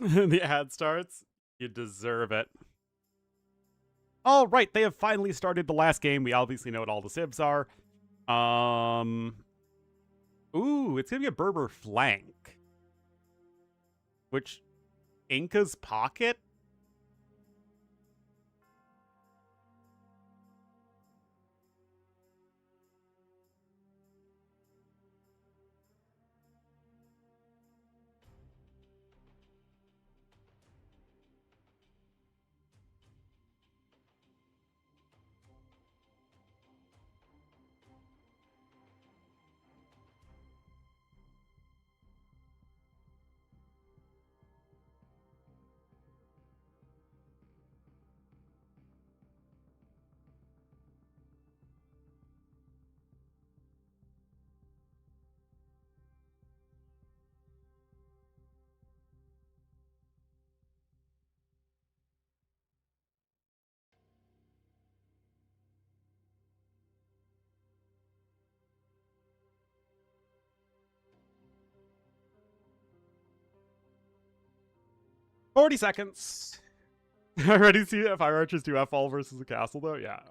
The ad starts. You deserve it. All right, they have finally started the last game. We obviously know what all the civs are. Ooh, it's gonna be a Berber flank. Which, Inca's pocket? "40 seconds." Ready to see Fire Archers do F-all versus a castle, though? Yeah.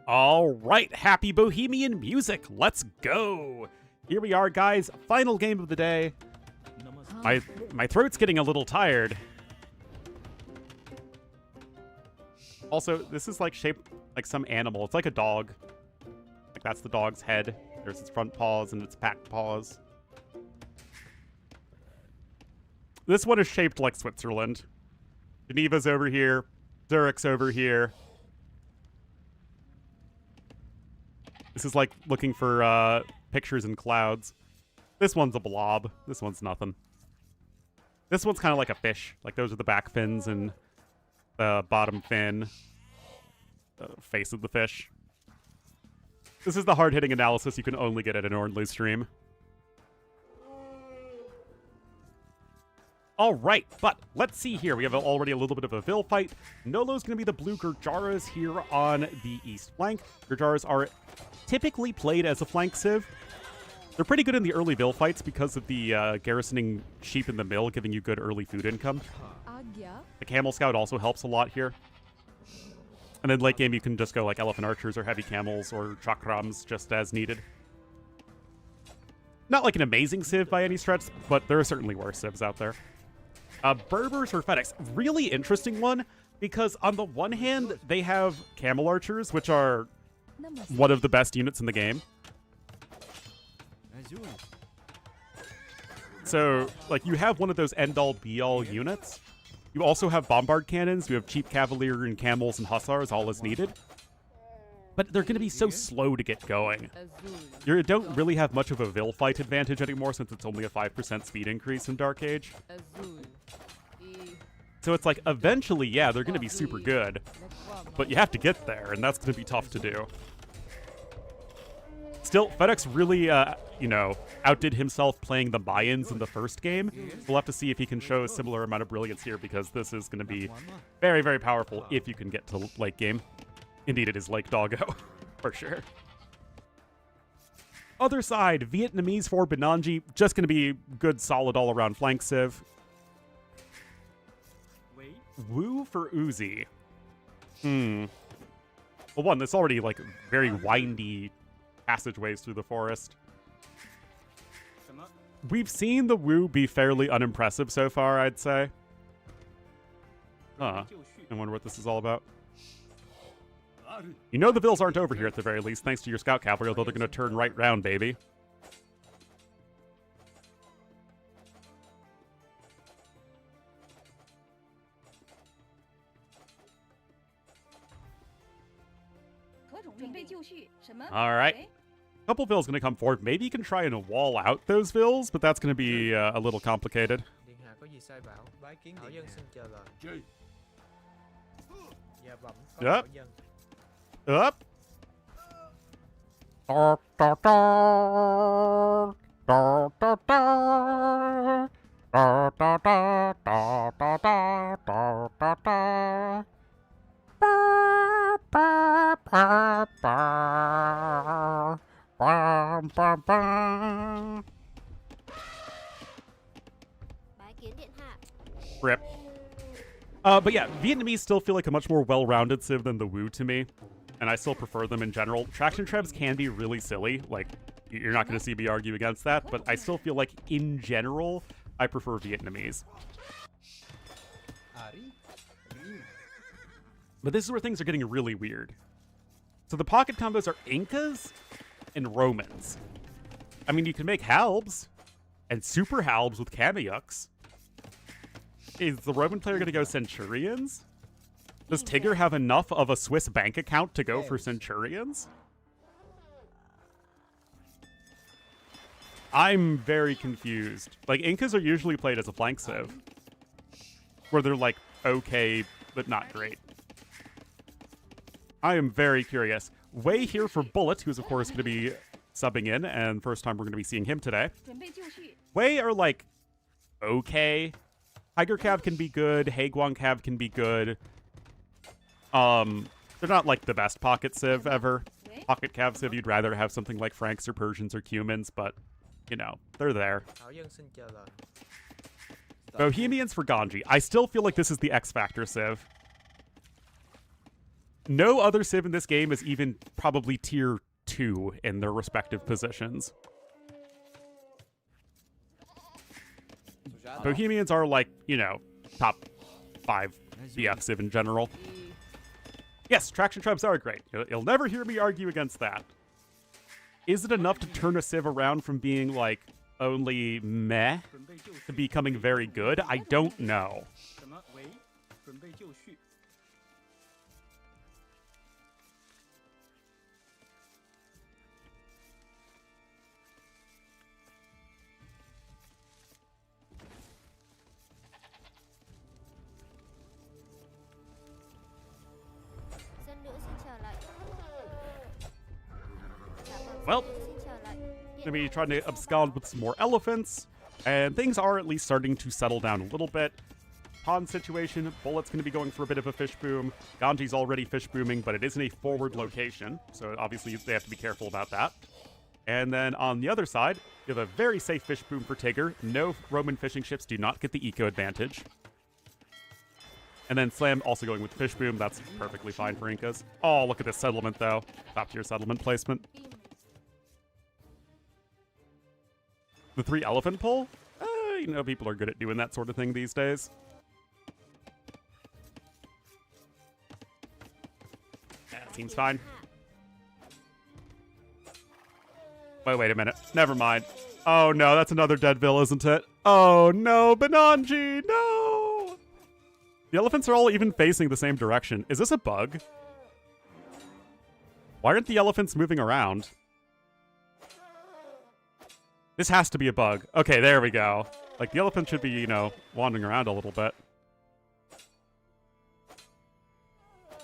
All right, happy Bohemian music. Let's go. Here we are, guys. Final game of the day. My throat's getting a little tired. Also, this is like shaped like some animal. It's like a dog. Like that's the dog's head. There's its front paws and its back paws. This one is shaped like Switzerland. Geneva's over here. Zurich's over here. This is like looking for pictures in clouds. This one's a blob. This one's nothing. This one's kind of like a fish. Like those are the back fins and the bottom fin. The face of the fish. This is the hard-hitting analysis you can only get at an Ornlu stream. All right, but let's see here. We have already a little bit of a Vil fight. Nolo's going to be the blue Gurjaras here on the east flank. Gurjaras are typically played as a flank civ. They're pretty good in the early Vil fights because of the garrisoning sheep in the mill, giving you good early food income. The Camel Scout also helps a lot here. And then late game, you can just go like Elephant Archers or Heavy Camels or Chakrams just as needed. Not like an amazing civ by any stretch, but there are certainly worse civs out there. Berbers or FedEx, really interesting one, because on the one hand, they have Camel Archers, which are one of the best units in the game. So, like, you have one of those end-all, be-all units. You also have Bombard Cannons, you have Cheap Cavalier and Camels and Hussars, all as needed. But they're going to be so slow to get going. You don't really have much of a Vil fight advantage anymore since it's only a 5% speed increase in Dark Age. So it's like, eventually, yeah, they're going to be super good. But you have to get there, and that's going to be tough to do. Still, FedEx really, outdid himself playing the Mayans in the first game. We'll have to see if he can show a similar amount of brilliance here, because this is going to be very, very powerful if you can get to late game. Indeed, it is like Doggo, for sure. Other side, Vietnamese for Benanji, just going to be good, solid all-around flank civ. Wu for Uzi. Well, one, there's already, like, very windy passageways through the forest. We've seen the Wu be fairly unimpressive so far, I'd say. Huh. I wonder what this is all about. You know the Vills aren't over here at the very least, thanks to your scout cavalry, although they're going to turn right round, baby. Alright. Couple Vills going to come forward. Maybe you can try and wall out those Vills, but that's going to be a little complicated. Điện hạ có gì sai bảo? Bái kiến Thảo dân xin chờ lời. Dạ bẩm có Yep. Thảo dân. Up. Da, da, da. Da, da, da. Da, da, da. Da, da, da. Da, da, da. Ba, ba, ba, ba. Ba, ba, ba. Bái kiến điện hạ. Rip. But yeah, Vietnamese still feel like a much more well-rounded civ than the Wu to me, and I still prefer them in general. Traction trebs can be really silly, like, you're not going to see me argue against that, but I still feel like, in general, I prefer Vietnamese. But this is where things are getting really weird. So the pocket combos are Incas and Romans. I mean, you can make Halbs and super Halbs with Kameyuks. Is the Roman player going to go Centurions? Does Tigger have enough of a Swiss bank account to go for Centurions? I'm very confused. Like, Incas are usually played as a flank civ, where they're, like, okay, but not great. I am very curious. Way here for Bullet, who's, of course, going to be subbing in, and first time we're going to be seeing him today. Way are, like, okay. Tiger Cav can be good. Haeguang Cav can be good. They're not, like, the best pocket civ ever. Pocket Cav civ, you'd rather have something like Franks or Persians or Cumans, but, you know, they're there. Thảo dân xin chờ lời. Bohemians for Ganji. I still feel like this is the X Factor civ. No other civ in this game is even probably tier 2 in their respective positions. Bohemians are like, you know, top 5 BF civ in general. Yes, traction trebs are great. You'll never hear me argue against that. Is it enough to turn a civ around from being, like, only meh to becoming very good? I don't know. Dân nữ xin chờ lệnh. Dạ bẩm, Well, dân nữ xin chờ lệnh. Điện Gonna be hạ trying có to gì sai abscond with some more elephants, and things are at least starting to settle down a little bit. Pawn situation, Bullet's going to be going for a bit of a fish boom. Ganji's already fish booming, but it is in a forward location, so obviously they have to be careful about that. And then on the other side, you have a very safe fish boom for Tigger. No Roman fishing ships do not get the eco advantage. And then Slam also going with fish boom. That's perfectly fine for Incas. Oh, look at this settlement, though. Top tier settlement placement. The 3 elephant pull? You know, people are good at doing that sort of thing these days. That seems fine. Wait a minute. Never mind. Oh no, that's another Deadville, isn't it? Oh no, Benanji, no! The elephants are all even facing the same direction. Is this a bug? Why aren't the elephants moving around? This has to be a bug. Okay, there we go. Like, the elephant should be, you know, wandering around a little bit.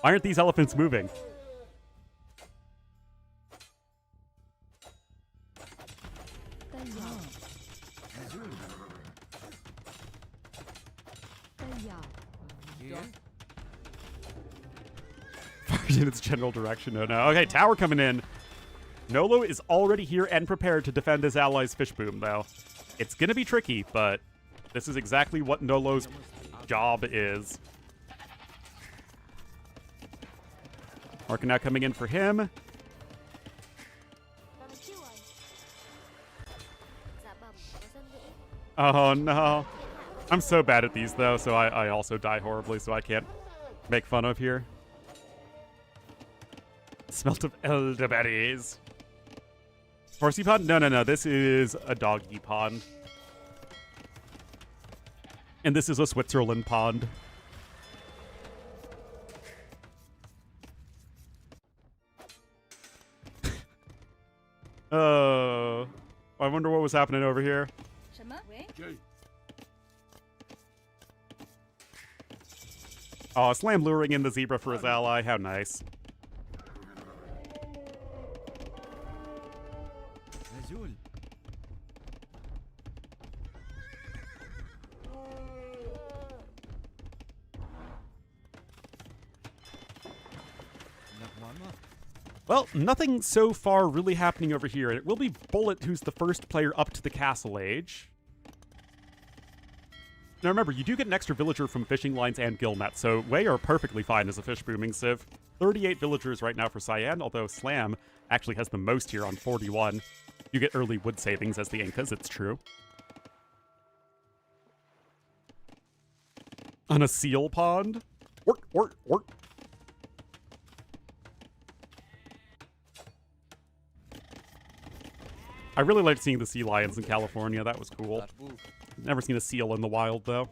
Why aren't these elephants moving? In its general direction. No. Okay, tower coming in. Nolo is already here and prepared to defend his allies' fish boom, though. It's gonna be tricky, but this is exactly what Nolo's job is. Marker now coming in for him. Dạ bẩm, có dân nữ. Oh no. Điện hạ có I'm so bad at these, though, so I also die horribly, so I can't make fun of here. Smelt of elderberries. Horsey pond? No. This is a doggy pond. And this is a Switzerland pond. I wonder what was happening over here. 什么？喂？ Oh, Slam luring in the zebra for his ally. How nice. Azul. Well, nothing so far really happening over here. It will be Bullet who's the first player up to the castle age. Now remember, you do get an extra villager from fishing lines and gill nets, so Wei are perfectly fine as a fish booming civ. 38 villagers right now for Cyan, although Slam actually has the most here on 41. You get early wood savings as the Incas, it's true. On a seal pond? Work. I really liked seeing the sea lions in California. That was cool. Never seen a seal in the wild, though.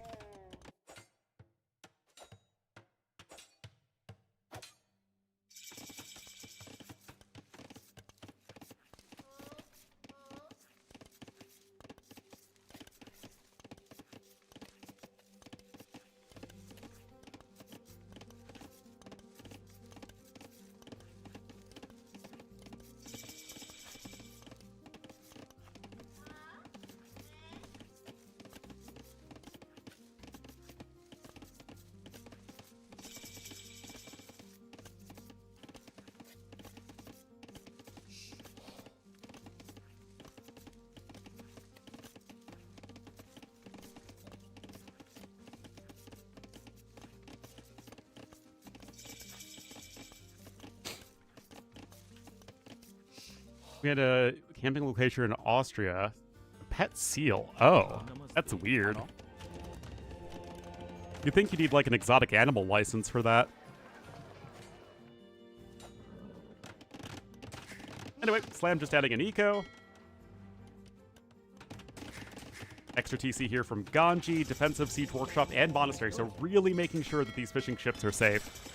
We had a camping location in Austria. A pet seal. Oh, that's weird. You'd think you need like an exotic animal license for that. Anyway, Slam just adding an eco. Extra TC here from Ganji, Defensive Siege Workshop, and Monastery, so really making sure that these fishing ships are safe.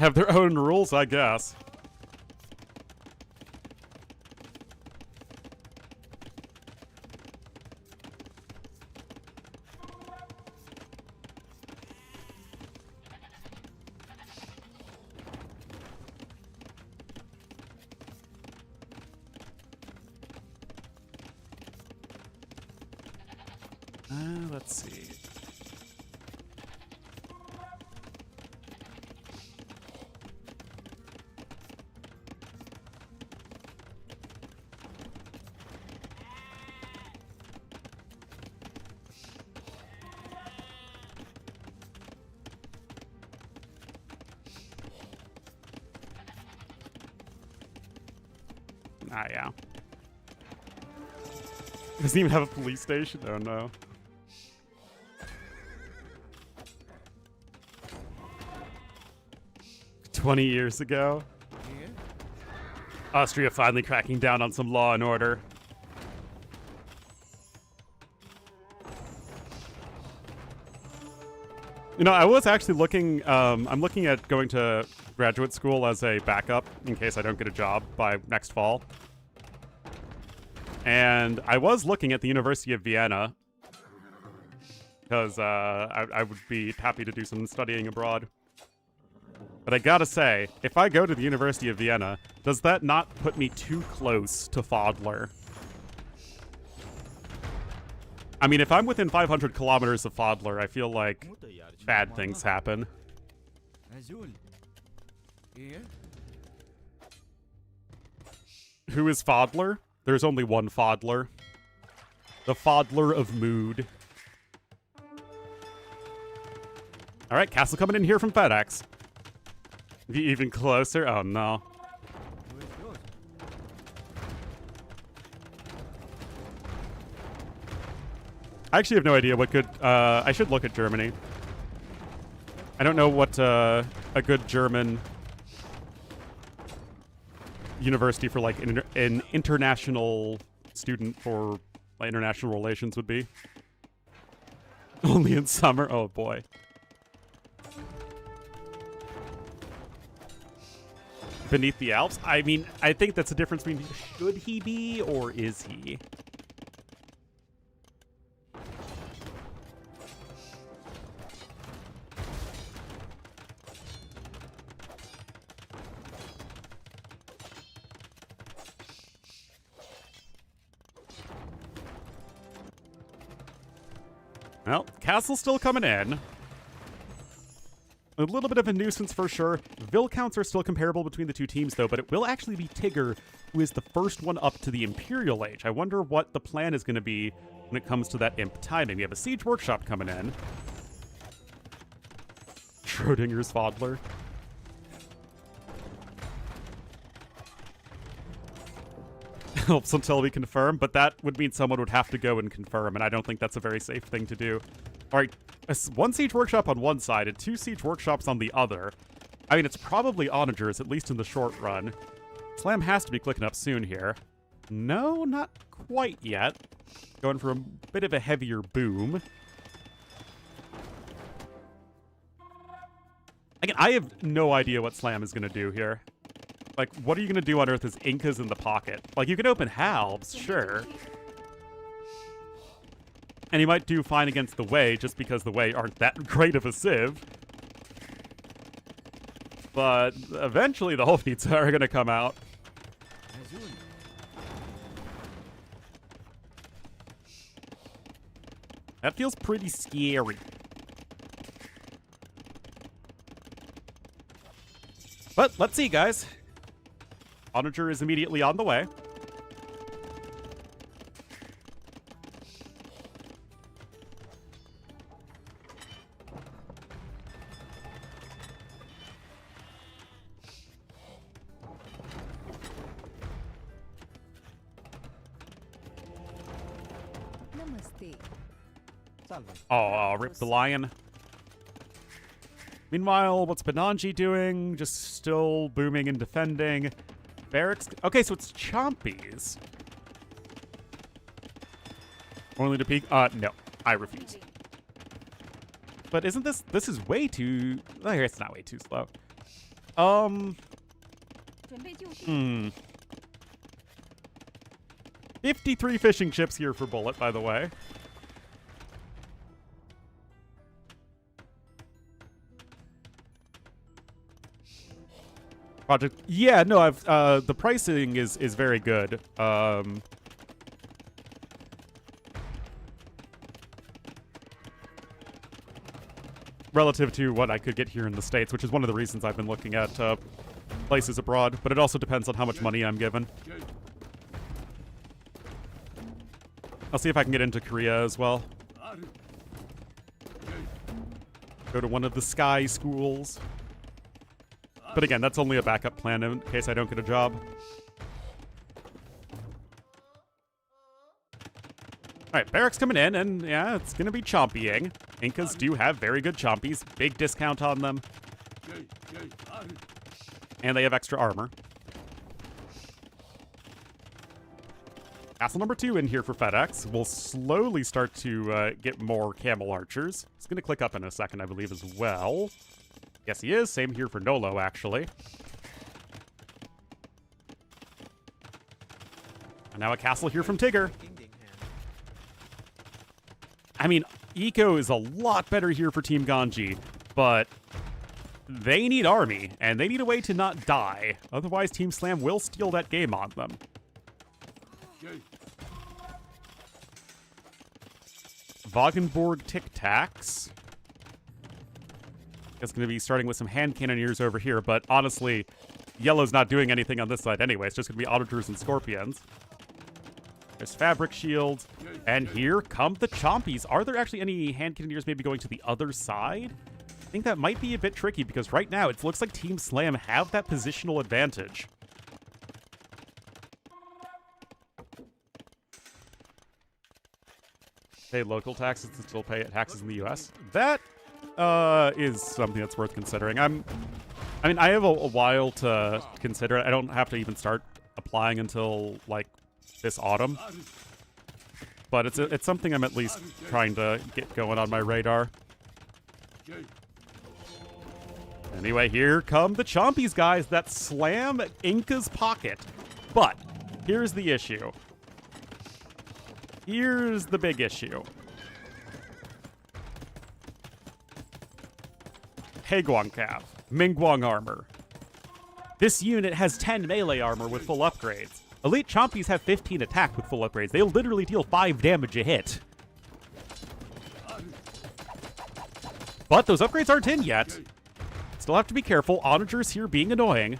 Have their own rules, I guess. Let's see. Ah, yeah. Doesn't even have a police station? Oh, no. "20 years ago. Austria finally cracking down on some law and order. You know, I was actually looking, I'm looking at going to graduate school as a backup in case I don't get a job by next fall. And I was looking at the University of Vienna because I would be happy to do some studying abroad. But I gotta say, if I go to the University of Vienna, does that not put me too close to Fodler? I mean, if I'm within 500 kilometers of Fodler, I feel like bad things happen. Who is Fodler? There's only one Fodler. The Fodler of Mood. Alright, castle coming in here from FedEx. Be even closer? Oh, no. I actually have no idea what good... I should look at Germany. I don't know what a good German university for, like, an international student for like, international relations would be. Only in summer? Oh, boy. Beneath the Alps? I mean, I think that's the difference between should he be or is he? Well, castle's still coming in. A little bit of a nuisance for sure. Vil counts are still comparable between the two teams, though, but it will actually be Tigger who is the first one up to the Imperial Age. I wonder what the plan is going to be when it comes to that imp timing. We have a Siege Workshop coming in. Schrodinger's Fodler. Helps until we confirm, but that would mean someone would have to go and confirm, and I don't think that's a very safe thing to do. All right, one Siege Workshop on one side and two Siege Workshops on the other. I mean, it's probably Onagers, at least in the short run. Slam has to be clicking up soon here. No, not quite yet. Going for a bit of a heavier boom. Again, I have no idea what Slam is going to do here. Like, what are you going to do on Earth as Inca's in the pocket? Like, you could open halves, sure. And he might do fine against the Wei, just because the Wei aren't that great of a civ. But eventually the Hoplites are going to come out. That feels pretty scary. But let's see, guys. Onager is immediately on the way. Namaste. Oh, I'll rip the lion. Meanwhile, what's Benanji doing? Just still booming and defending. Barracks. Okay, so it's Chompies. Only to peek. No, I refuse. But isn't this is way too... Oh, it's not way too slow. 53 fishing chips here for Bullet, by the way. Project. Yeah, no, I've the pricing is very good. Relative to what I could get here in the States, which is one of the reasons I've been looking at places abroad, but it also depends on how much money I'm given. I'll see if I can get into Korea as well. Go to one of the Sky schools. But again, that's only a backup plan in case I don't get a job. Alright, Barracks coming in, and yeah, it's gonna be chompying. Incas do have very good chompies. Big discount on them. And they have extra armor. Castle number 2 in here for FedEx. We'll slowly start to get more camel archers. It's gonna click up in a second, I believe, as well. Yes, he is. Same here for Nolo, actually. And now a castle here from Tigger. I mean, Eco is a lot better here for Team Ganji, but they need army, and they need a way to not die. Otherwise, Team Slam will steal that game on them. Wagenborg Tic Tacs. It's going to be starting with some hand cannoneers over here, but honestly, yellow's not doing anything on this side anyway. It's just going to be auditors and scorpions. There's fabric shields, and here come the chompies. Are there actually any hand cannoneers maybe going to the other side? I think that might be a bit tricky because right now it looks like Team Slam have that positional advantage. pay local taxes and still pay taxes in the U.S. That is something that's worth considering. I mean, I have a while to consider it. I don't have to even start applying until like this autumn, but it's something I'm at least trying to get going on my radar. Anyway, here come the Chompies, guys, that slam Inca's pocket. But here's the issue. Here's the big issue. Heguang Cav, Mingguang armor. This unit has 10 melee armor with full upgrades. Elite Chompies have 15 attack with full upgrades. They'll literally deal 5 damage a hit. But those upgrades aren't in yet. Still have to be careful. Onagers here being annoying.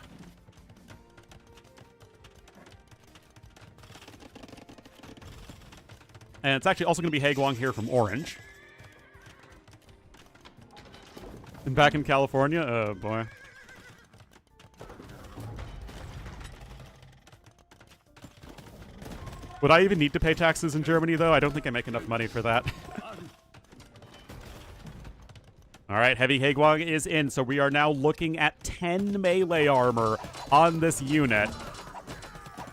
And it's actually also going to be Heguang here from Orange. And back in California, oh boy. Would I even need to pay taxes in Germany, though? I don't think I make enough money for that. All right, Heavy Heguang is in, so we are now looking at 10 melee armor on this unit.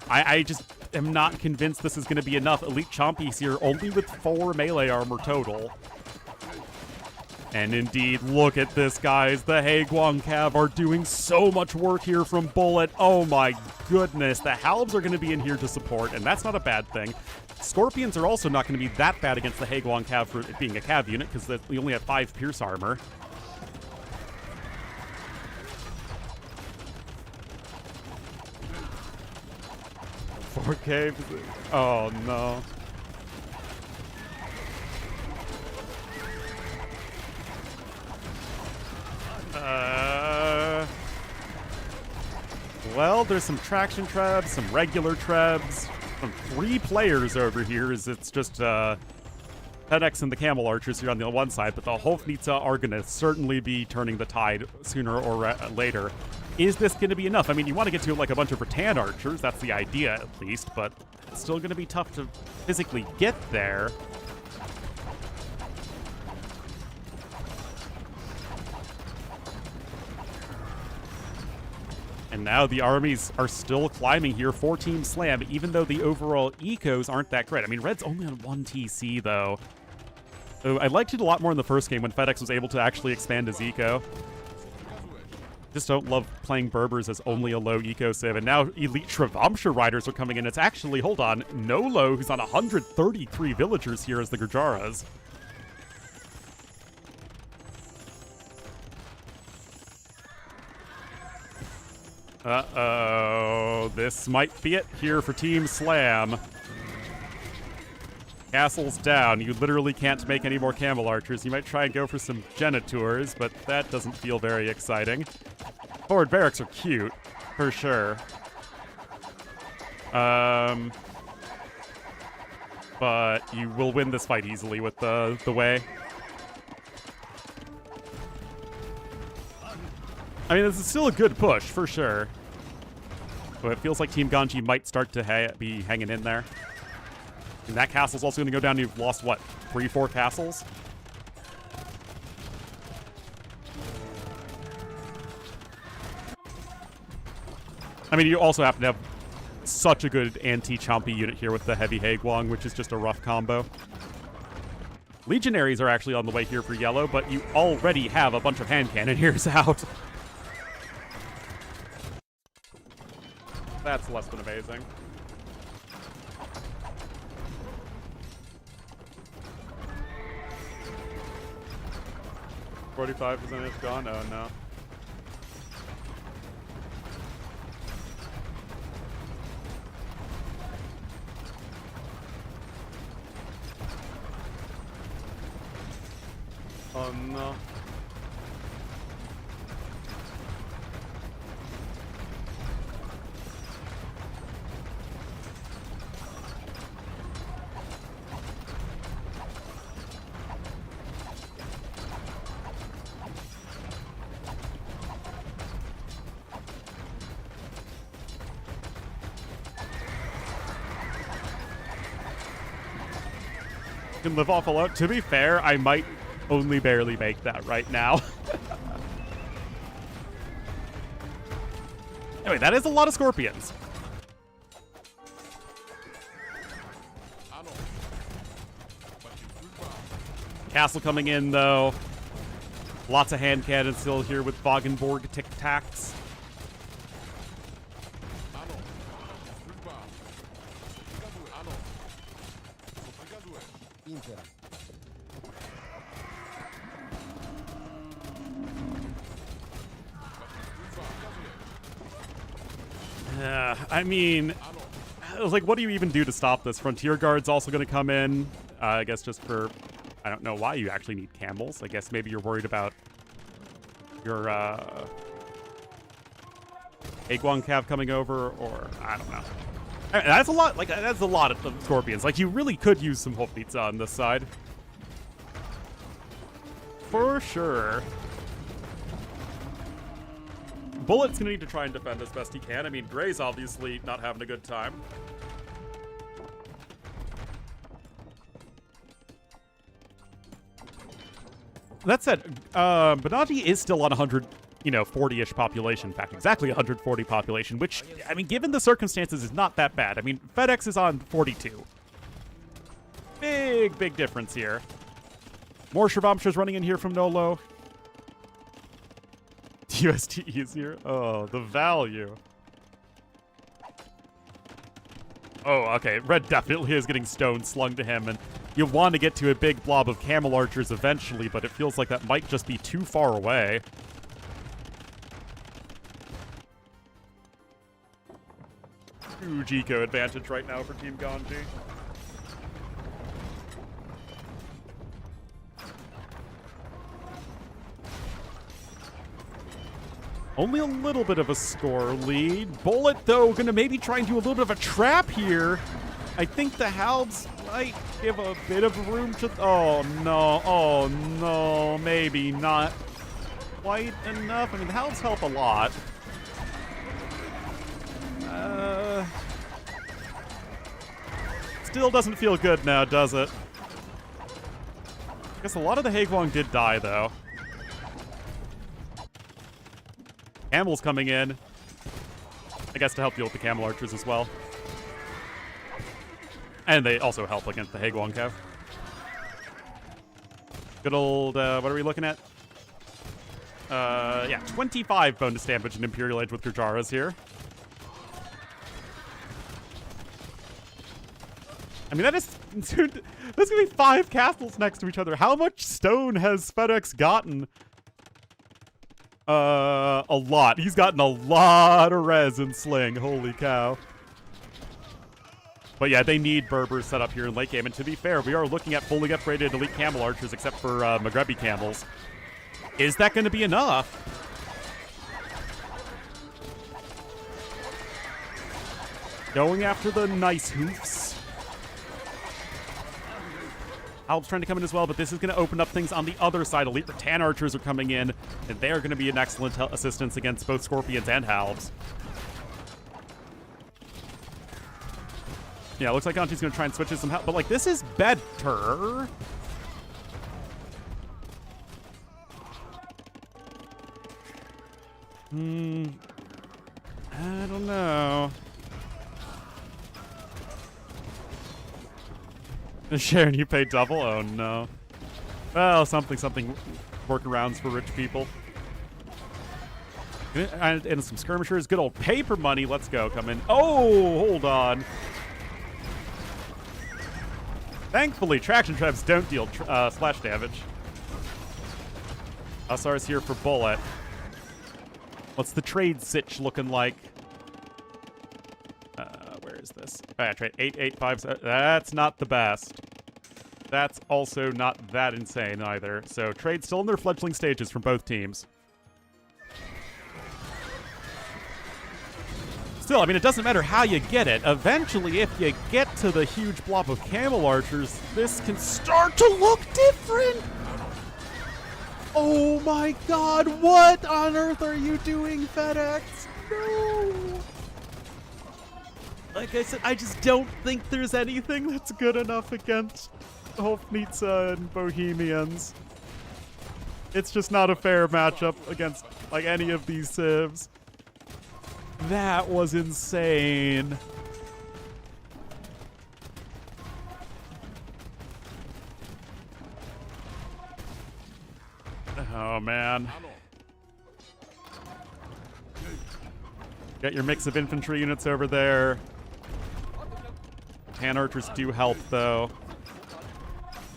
I just am not convinced this is going to be enough. Elite Chompies here only with 4 melee armor total. And indeed, look at this, guys. The Heguang Cav are doing so much work here from Bullet. Oh my goodness. The Halbs are going to be in here to support, and that's not a bad thing. Scorpions are also not going to be that bad against the Heguang Cav for it being a Cav unit, because we only have 5 Pierce armor. Four caves. Oh no. Well, there's some traction trebs, some regular trebs, from 3 players over here, as it's just FedEx and the Camel Archers here on the one side, but the Hofnitsa are going to certainly be turning the tide sooner or later. Is this going to be enough? I mean, you want to get to like a bunch of Rattan Archers, that's the idea at least, but it's still going to be tough to physically get there. And now the armies are still climbing here for Team Slam, even though the overall ecos aren't that great. I mean, Red's only on 1 TC, though. So I liked it a lot more in the first game when FedEx was able to actually expand his eco. Just don't love playing Berbers as only a low eco civ. And now Elite Shrivamsha Riders are coming in. It's actually, hold on, Nolo, who's on 133 villagers here as the Gujaras. Uh-oh, this might be it here for Team Slam. Castle's down. You literally can't make any more Camel Archers. You might try and go for some Genitours, but that doesn't feel very exciting. Forward barracks are cute, for sure. But you will win this fight easily with the way. I mean, this is still a good push, for sure. But it feels like Team Ganji might start to be hanging in there. And that castle's also going to go down. You've lost, what, 3-4 castles? I mean, you also happen to have such a good anti-chompy unit here with the Heavy Heguang, which is just a rough combo. Legionaries are actually on the way here for yellow, but you already have a bunch of hand cannoneers out. That's less than amazing. %5% gone? Oh no. Oh no. can live off alone. To be fair, I might only barely make that right now. Anyway, that is a lot of scorpions. Castle coming in, though. Lots of hand cannons still here with Wagenborg tic-tacs. I mean, I was like, what do you even do to stop this? Frontier Guard's also going to come in, I guess just for, I don't know why you actually need camels. I guess maybe you're worried about your Aguan Cav coming over, or I don't know. That's a lot, like, that's a lot of scorpions. Like, you really could use some Hofpizza on this side. For sure. Bullet's gonna need to try and defend as best he can. I mean, Gray's obviously not having a good time. That said, Bonatti is still on 100, 40-ish population. In fact, exactly 140 population, which, I mean, given the circumstances, is not that bad. I mean, FedEx is on 42. Big difference here. More Shrubamshas running in here from Nolo. UST easier. Oh, the value. Oh, okay. Red definitely is getting stone slung to him, and you want to get to a big blob of camel archers eventually, but it feels like that might just be too far away. Huge eco advantage right now for Team Ganji. Only a little bit of a score lead. Bullet, though, going to maybe try and do a little bit of a trap here. I think the Halbs might give a bit of room to... Oh, no, maybe not quite enough. I mean, the Halbs help a lot. Still doesn't feel good now, does it? I guess a lot of the Haegwang did die, though. Camel's coming in. I guess to help deal with the camel archers as well. And they also help against the Haegwang Cav. Good old, what are we looking at? Yeah, 25 bonus damage in Imperial Age with Gurjaras here. I mean, that is... There's gonna be 5 castles next to each other. How much stone has FedEx gotten? A lot. He's gotten a lot of res in Sling. Holy cow. But yeah, they need Berbers set up here in late game. And to be fair, we are looking at fully upgraded elite camel archers except for Maghrebi camels. Is that going to be enough? Going after the nice hoofs. Halb's trying to come in as well, but this is going to open up things on the other side. Elite Rattan archers are coming in, and they are going to be an excellent assistance against both Scorpions and Halbs. Yeah, looks like Ganji's going to try and switch to some help, but, like, this is better. I don't know. Sharon, you pay double? Oh, no. Well, something. Workarounds for rich people. And some skirmishers. Good old paper money. Let's go. Come in. Oh, hold on. Thankfully, traction traps don't deal splash damage. Hussar's here for Bullet. What's the trade sitch looking like? Where is this? Oh, yeah, trade 885. That's not the best. That's also not that insane either. So trade still in their fledgling stages from both teams. Still, I mean, it doesn't matter how you get it. Eventually, if you get to the huge blob of camel archers, this can start to look different. Oh my god, what on earth are you doing, FedEx? No! Like I said, I just don't think there's anything that's good enough against Hofnitsa and Bohemians. It's just not a fair matchup against, like, any of these civs. That was insane. Oh, man. Get your mix of infantry units over there. Hand archers do help, though.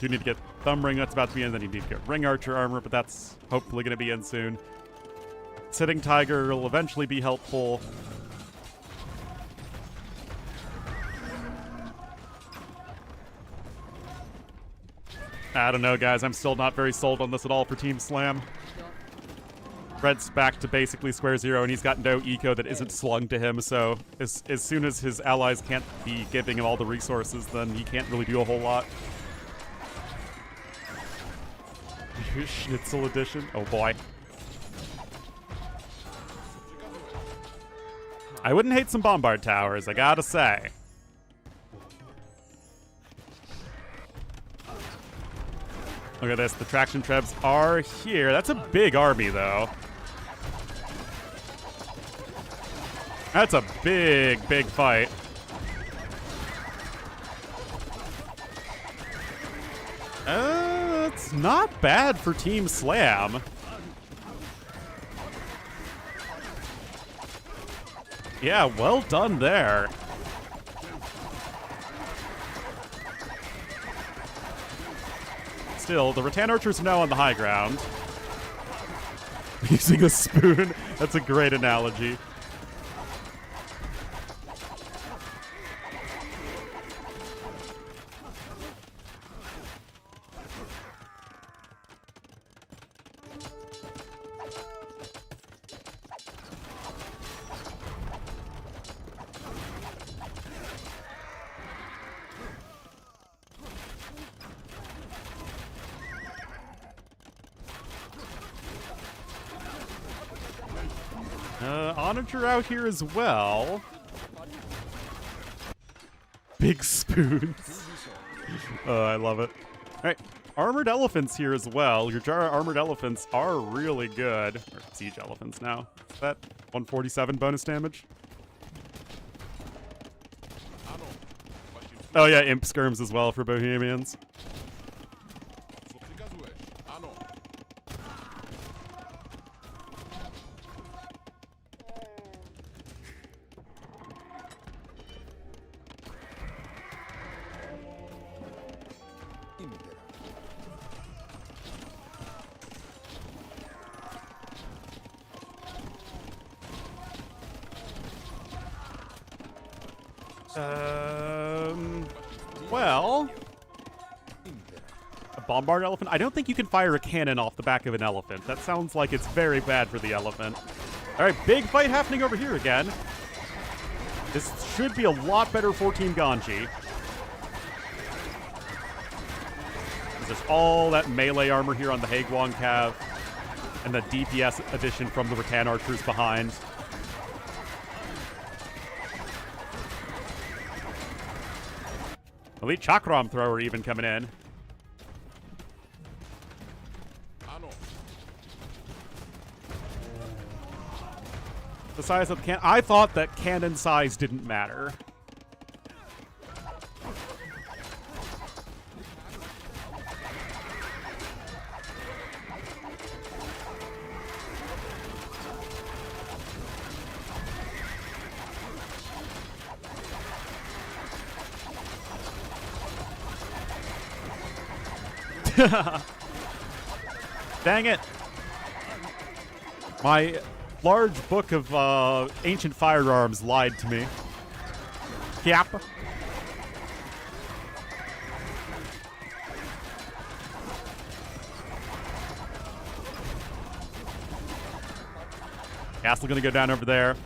Do need to get thumb ring, that's about to be in, then you need to get ring archer armor, but that's hopefully going to be in soon. Sitting tiger will eventually be helpful. I don't know, guys. I'm still not very sold on this at all for Team Slam. Red's back to basically square zero, and he's got no eco that isn't slung to him, so as soon as his allies can't be giving him all the resources, then he can't really do a whole lot. Schnitzel edition? Oh boy. I wouldn't hate some bombard towers, I gotta say. Look at this, the traction trebs are here. That's a big army, though. That's a big, big fight. It's not bad for Team Slam. Yeah, well done there. Still, the rattan archers are now on the high ground. Using a spoon. That's a great analogy. Onager out here as well. Big spoons. Oh, I love it. Alright, armored elephants here as well. Your Jara armored elephants are really good. Or siege elephants now. Is that 147 bonus damage? Oh yeah, imp skirms as well for Bohemians. Well, a bombard elephant? I don't think you can fire a cannon off the back of an elephant. That sounds like it's very bad for the elephant. All right, big fight happening over here again. This should be a lot better for Team Ganji. There's all that melee armor here on the Haegwang Cav, and the DPS addition from the rattan archers behind. Elite Chakram Thrower even coming in. The size of the cannon. I thought that cannon size didn't matter. Dang it. My large book of ancient firearms lied to me. Yep. Castle gonna go down over there.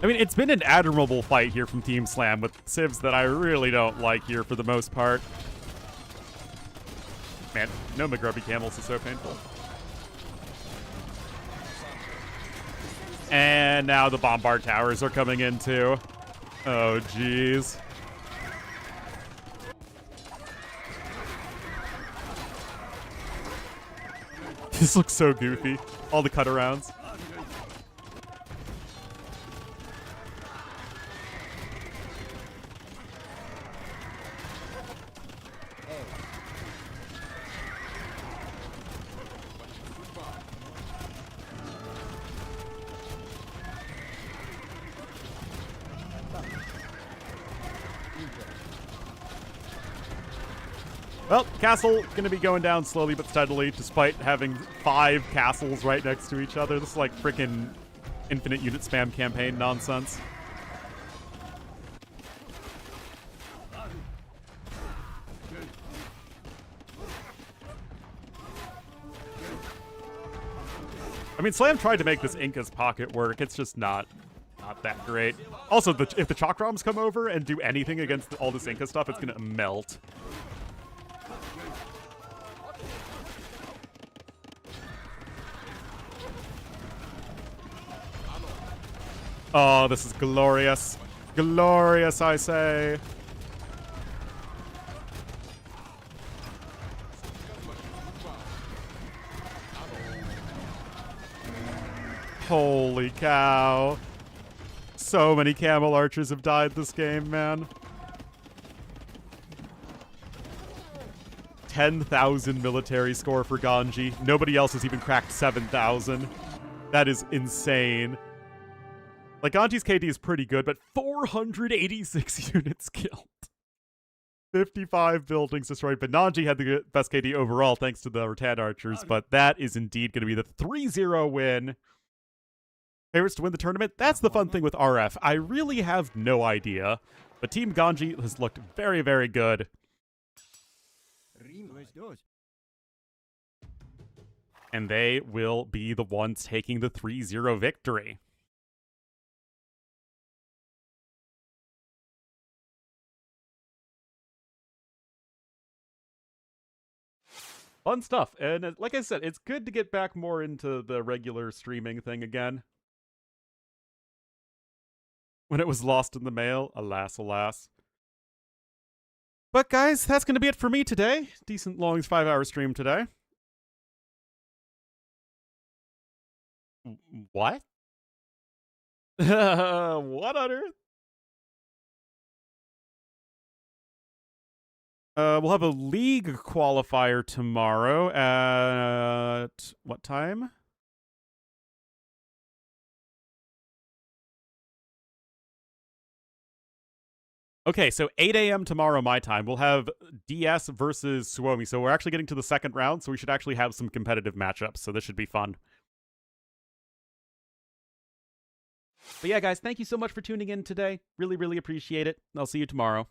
I mean, it's been an admirable fight here from Team Slam with civs that I really don't like here for the most part. Man, no McGrubby camels is so painful. And now the bombard towers are coming in too. Oh, jeez. This looks so goofy. All the cut-arounds. Well, castle gonna be going down slowly but steadily, despite having 5 castles right next to each other. This is like frickin' infinite unit spam campaign nonsense. I mean, Slam tried to make this Inca's pocket work. It's just not that great. Also, if the Chakrams come over and do anything against all this Inca stuff, it's gonna melt. Oh, this is glorious. Glorious, I say. Holy cow. So many camel archers have died this game, man. 10,000 military score for Ganji. Nobody else has even cracked 7,000. That is insane. Like, Ganji's KD is pretty good, but 486 units killed. 55 buildings destroyed, but Nanji had the best KD overall thanks to the Rattan archers, but that is indeed going to be the 3-0 win. Favorites to win the tournament? That's the fun thing with RF. I really have no idea, but Team Ganji has looked very, very good. And they will be the ones taking the 3-0 victory. Fun stuff. And like I said, it's good to get back more into the regular streaming thing again. When it was lost in the mail, alas, alas. But guys, that's going to be it for me today. Decent long 5-hour stream today. What? What on earth? We'll have a league qualifier tomorrow at what time? Okay, so 8 a.m. tomorrow my time. We'll have DS versus Suomi. So we're actually getting to the second round, so we should actually have some competitive matchups. So this should be fun. But yeah, guys, thank you so much for tuning in today. Really, really appreciate it. I'll see you tomorrow.